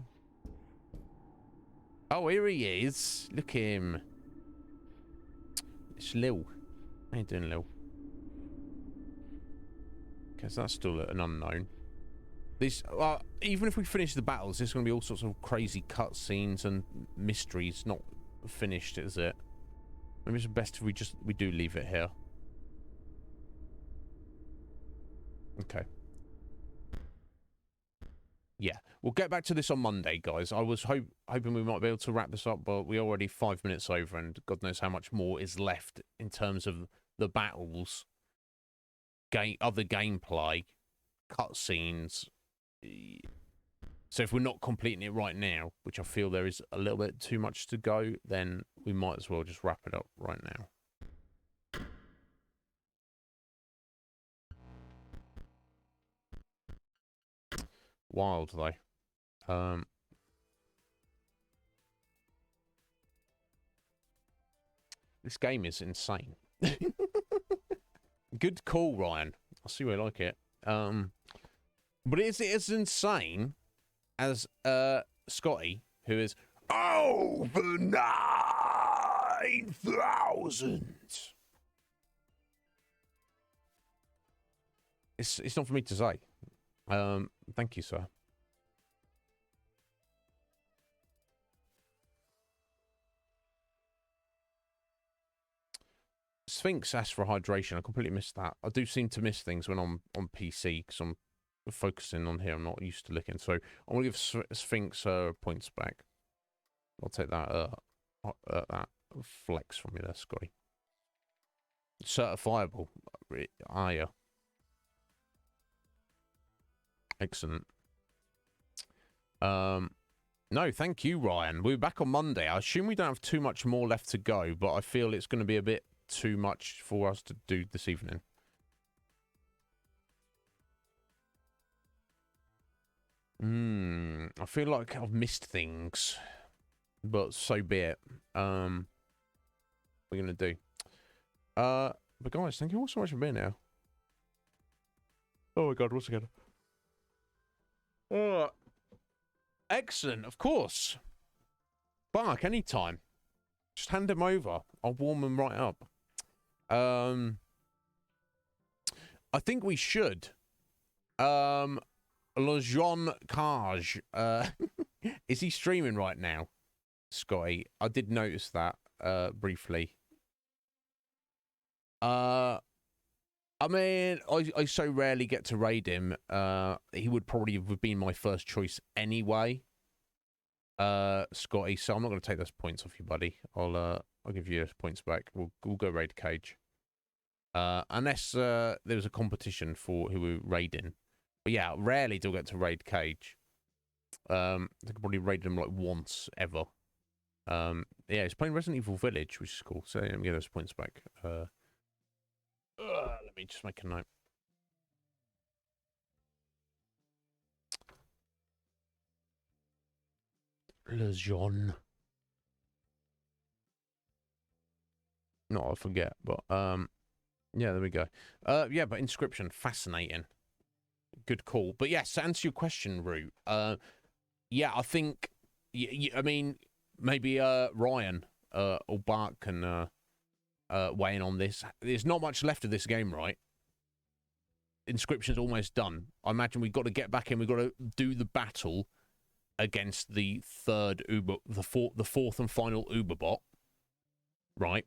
Oh, here he is. Look at him. It's Lil. How you doing, Lil? Okay, so that's still an unknown. This, even if we finish the battles, there's going to be all sorts of crazy cutscenes and mysteries not finished, is it? Maybe it's best if we do leave it here. Okay. Yeah, we'll get back to this on Monday, guys. I was hoping we might be able to wrap this up, but we're already 5 minutes over, and God knows how much more is left in terms of the battles, other gameplay, cutscenes. So if we're not completing it right now, which I feel there is a little bit too much to go, then we might as well just wrap it up right now. Wild though. This game is insane. Good call, Ryan. I see why I like it. But it's as insane as Scotty, who is over 9,000. It's not for me to say. Thank you, sir. Sphinx asked for hydration. I completely missed that. I do seem to miss things when I'm on PC because I'm focusing on here. I'm not used to looking. So I'm gonna give Sphinx points back. I'll take that that flex from you there, Scotty. Certifiable. Are you? Excellent. No, thank you, Ryan. We're back on Monday. I assume we don't have too much more left to go, but I feel it's going to be a bit too much for us to do this evening. I feel like I've missed things, but so be it. What are we going to do? But guys, thank you all so much for being here. Oh my God, what's again? Excellent, of course. Bark anytime. Just hand them over. I'll warm them right up. I think we should. Le Jean Cage. Is he streaming right now, Scotty? I did notice that briefly. I mean, I so rarely get to raid him. He would probably have been my first choice anyway, Scotty. So I'm not going to take those points off you, buddy. I'll give you points back. We'll go raid Cage, unless there was a competition for who we're raiding. But yeah, rarely do I get to raid Cage. I think I probably raided him like once ever. Yeah, he's playing Resident Evil Village, which is cool. So let me get those points back. Let me just make a note. Le Jean. No, I forget, but yeah, there we go. Yeah, but Inscryption, fascinating. Good call. But yes, to answer your question, Root. Yeah, I think. I mean, maybe Ryan or Bart can weigh in on this. There's not much left of this game, right? Inscryption's almost done. I imagine we've got to get back in. We've got to do the battle against the fourth and final Uber bot, right?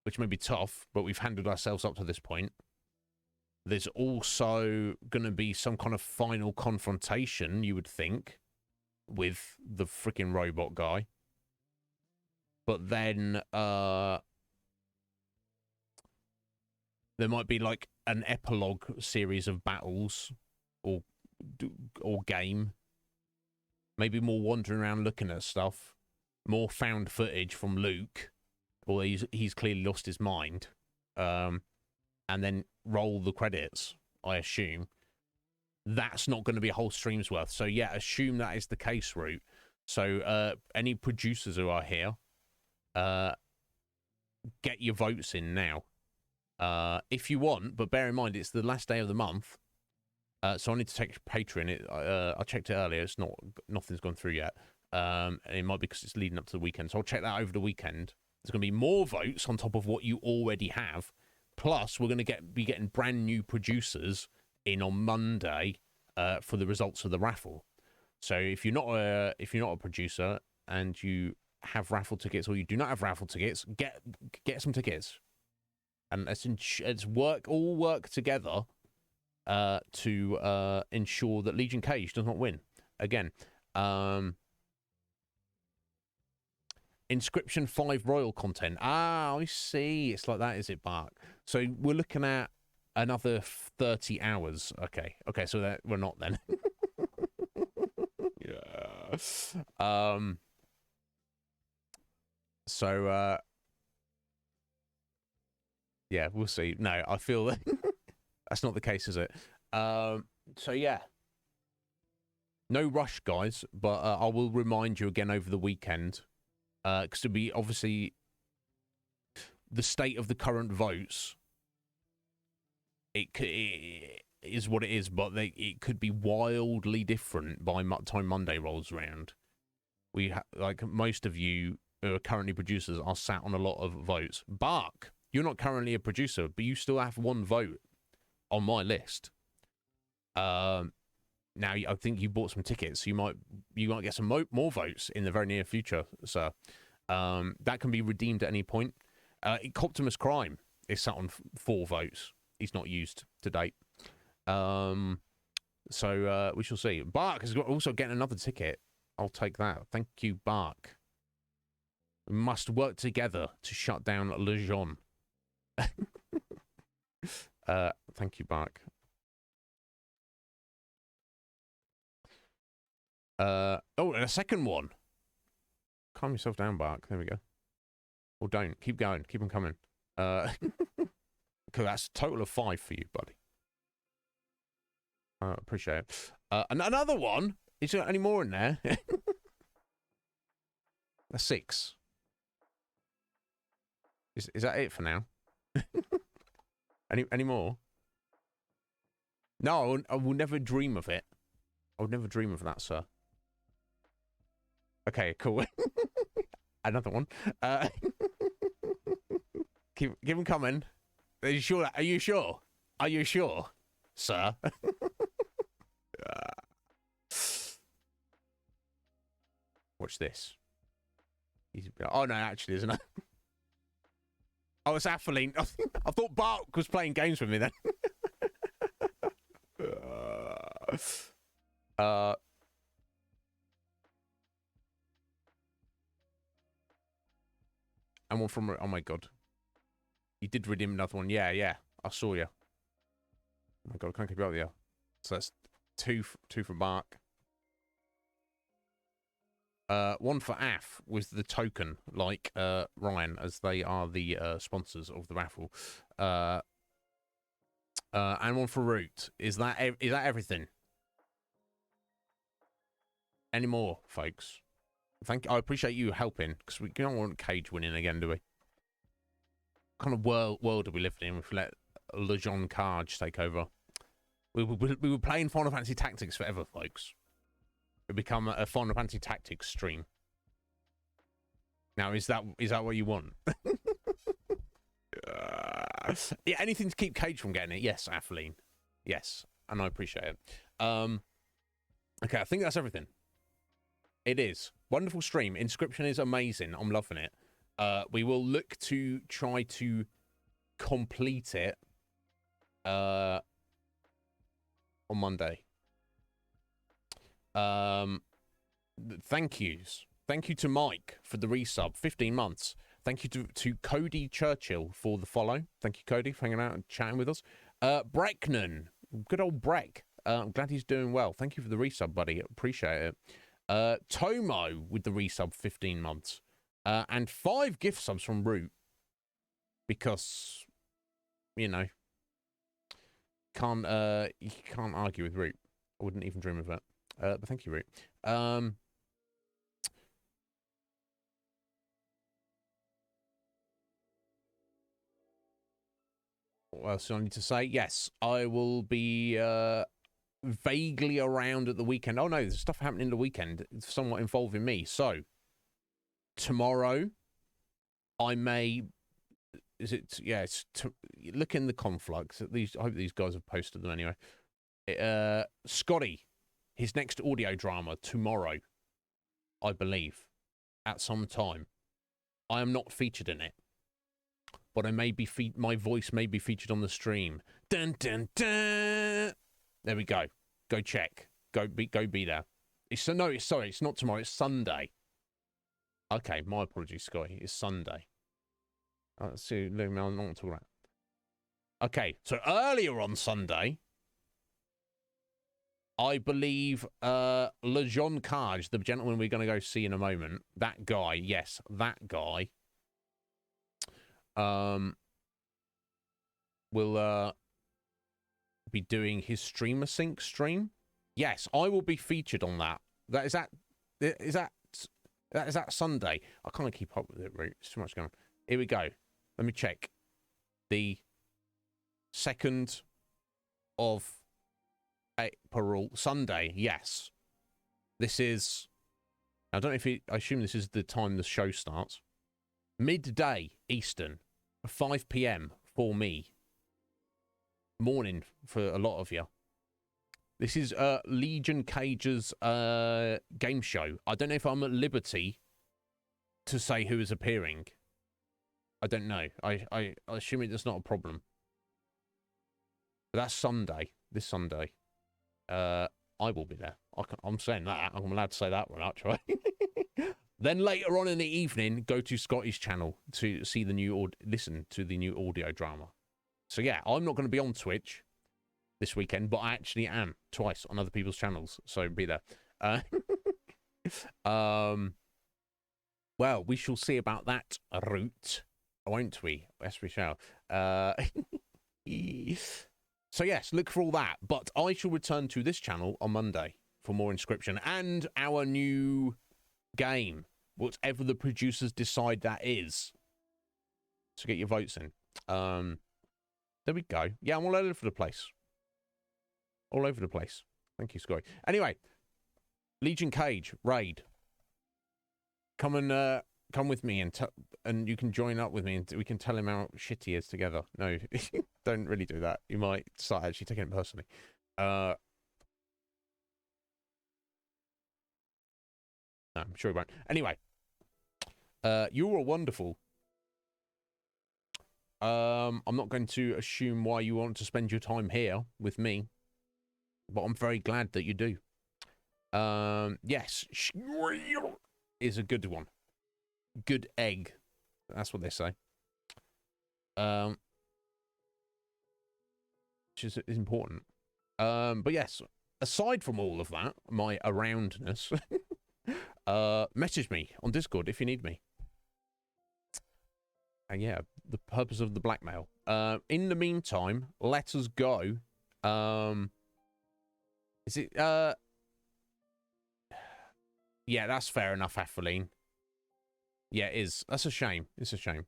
Which may be tough, but we've handled ourselves up to this point. There's also going to be some kind of final confrontation, you would think, with the freaking robot guy. But then there might be like an epilogue series of battles or game. Maybe more wandering around looking at stuff. More found footage from Luke. Or he's clearly lost his mind. and then roll the credits, I assume, that's not going to be a whole stream's worth. So yeah, assume that is the case, Root. So any producers who are here, get your votes in now. If you want, but bear in mind it's the last day of the month. So I need to check Patreon. I checked it earlier. It's nothing's gone through yet. And it might be because it's leading up to the weekend. So I'll check that over the weekend. There's going to be more votes on top of what you already have. Plus, we're going to be getting brand new producers in on Monday for the results of the raffle. So if you're not a producer and you have raffle tickets, or you do not have raffle tickets, get some tickets, and let's work together to ensure that Legion Cage does not win again. Inscryption 5 royal content. Ah, I see. It's like that, is it, Bark? So we're looking at another 30 hours. Okay, so that we're not then. Yeah. So yeah, we'll see. No, I feel that that's not the case, is it? So yeah, no rush, guys, but I will remind you again over the weekend, because it'll be obviously the state of the current votes. It is what it is, but it could be wildly different by time Monday rolls around. Like most of you who are currently producers are sat on a lot of votes. Bark, you're not currently a producer, but you still have one vote on my list. Now I think you bought some tickets, so you might get some more votes in the very near future, sir. That can be redeemed at any point. Coptimus Crime is sat on 4 votes. He's not used to date. So we shall see. Bark is also getting another ticket. I'll take that. Thank you, Bark. We must work together to shut down Legion. Thank you, Bark. Oh, and a second one. Calm yourself down, Bark. There we go. Or don't. Keep going. Keep them coming. Okay, that's a total of 5 for you, buddy. Appreciate it. And another one. Is there any more in there? That's 6. Is that it for now? Any more? No, I will never dream of it. I would never dream of that, sir. Okay, cool. Another one. Keep them coming. Are you sure? Are you sure? Are you sure, sir? Watch this. Oh no, actually, isn't it? Oh, it's Athelene. I thought Bark was playing games with me then. And one from... Oh my god. You did redeem another one. Yeah. I saw you. Oh my god, I can't keep up with you. So that's two for Bark. One for AF with the token, like Ryan, as they are the sponsors of the raffle. And one for Root. Is that everything? Any more, folks? I appreciate you helping, because we don't want Cage winning again, do we? What kind of world are we living in if we let Legion Cage take over? We were playing Final Fantasy Tactics forever, folks. It become a Final Fantasy Tactics stream. Now, is that what you want? Yeah, anything to keep Cage from getting it. Yes, Athelene. Yes, and I appreciate it. Okay, I think that's everything. It is. Wonderful stream. Inscryption is amazing. I'm loving it. We will look to try to complete it on Monday. Thank yous. Thank you to Mike for the resub, 15 months. Thank you to Cody Churchill for the follow. Thank you, Cody, for hanging out and chatting with us. Brecknan, good old Breck. I'm glad he's doing well. Thank you for the resub, buddy. Appreciate it. Tomo with the resub, 15 months. And 5 gift subs from Root. Because, you know, You can't argue with Root. I wouldn't even dream of that. But thank you, Root. What else do I need to say? Yes, I will be vaguely around at the weekend. Oh no, there's stuff happening the weekend, somewhat involving me. So tomorrow, I may. Is it? Yeah, look in the conflux. I hope these guys have posted them anyway. Scotty, his next audio drama tomorrow, I believe, at some time. I am not featured in it, but I may be my voice may be featured on the stream. Dun dun dun. There we go. Go check. Go be there. Sorry, it's not tomorrow. It's Sunday. Okay, my apologies, Scotty. It's Sunday. Let's see. I'm not talking about. Okay, so earlier on Sunday, I believe Lejean Cage, the gentleman we're going to go see in a moment, that guy, yes, that guy, will be doing his Streamer Sync stream. Yes, I will be featured on that. Is that Sunday? I can't keep up with it, Root. There's too much going on. Here we go. Let me check. The 2nd of April, Sunday. Yes, this is. I don't know if I assume this is the time the show starts. Midday Eastern, 5 p.m. for me. Morning for a lot of you. This is Legion Cage's game show. I don't know if I'm at liberty to say who is appearing. I don't know. I assume it's not a problem. But that's Sunday. This Sunday. I will be there. I'm saying that. I'm allowed to say that one, actually. Then later on in the evening, go to Scotty's channel to see the new listen to the new audio drama. So yeah, I'm not going to be on Twitch this weekend, but I actually am twice on other people's channels. So be there. Well, we shall see about that, Root, won't we? Yes, we shall. So yes, look for all that. But I shall return to this channel on Monday for more Inscryption and our new game, whatever the producers decide that is. So get your votes in. There we go. Yeah, I'm all over the place. All over the place. Thank you, Scotty. Anyway, Legion Cage raid. Come with me and you can join up with me and we can tell him how shit he is together. No, don't really do that. You might start actually taking it personally. No, I'm sure he won't. Anyway, you are wonderful. I'm not going to assume why you want to spend your time here with me, but I'm very glad that you do. Yes, is a good one. Good egg. That's what they say. Which is important. But yes, aside from all of that, my aroundness, message me on Discord if you need me. And yeah, the purpose of the blackmail. In the meantime, let us go. Is it yeah, that's fair enough, Athaline. Yeah, it is. That's a shame. It's a shame.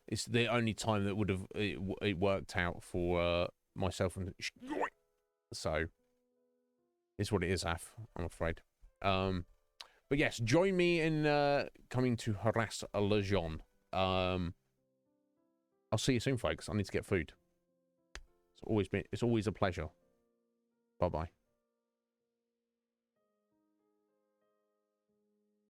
It's the only time that would have it worked out for myself and so it's what it is, Af, I'm afraid. But yes, join me in coming to harass a Lejean. I'll see you soon, folks. I need to get food. It's always a pleasure. Bye bye.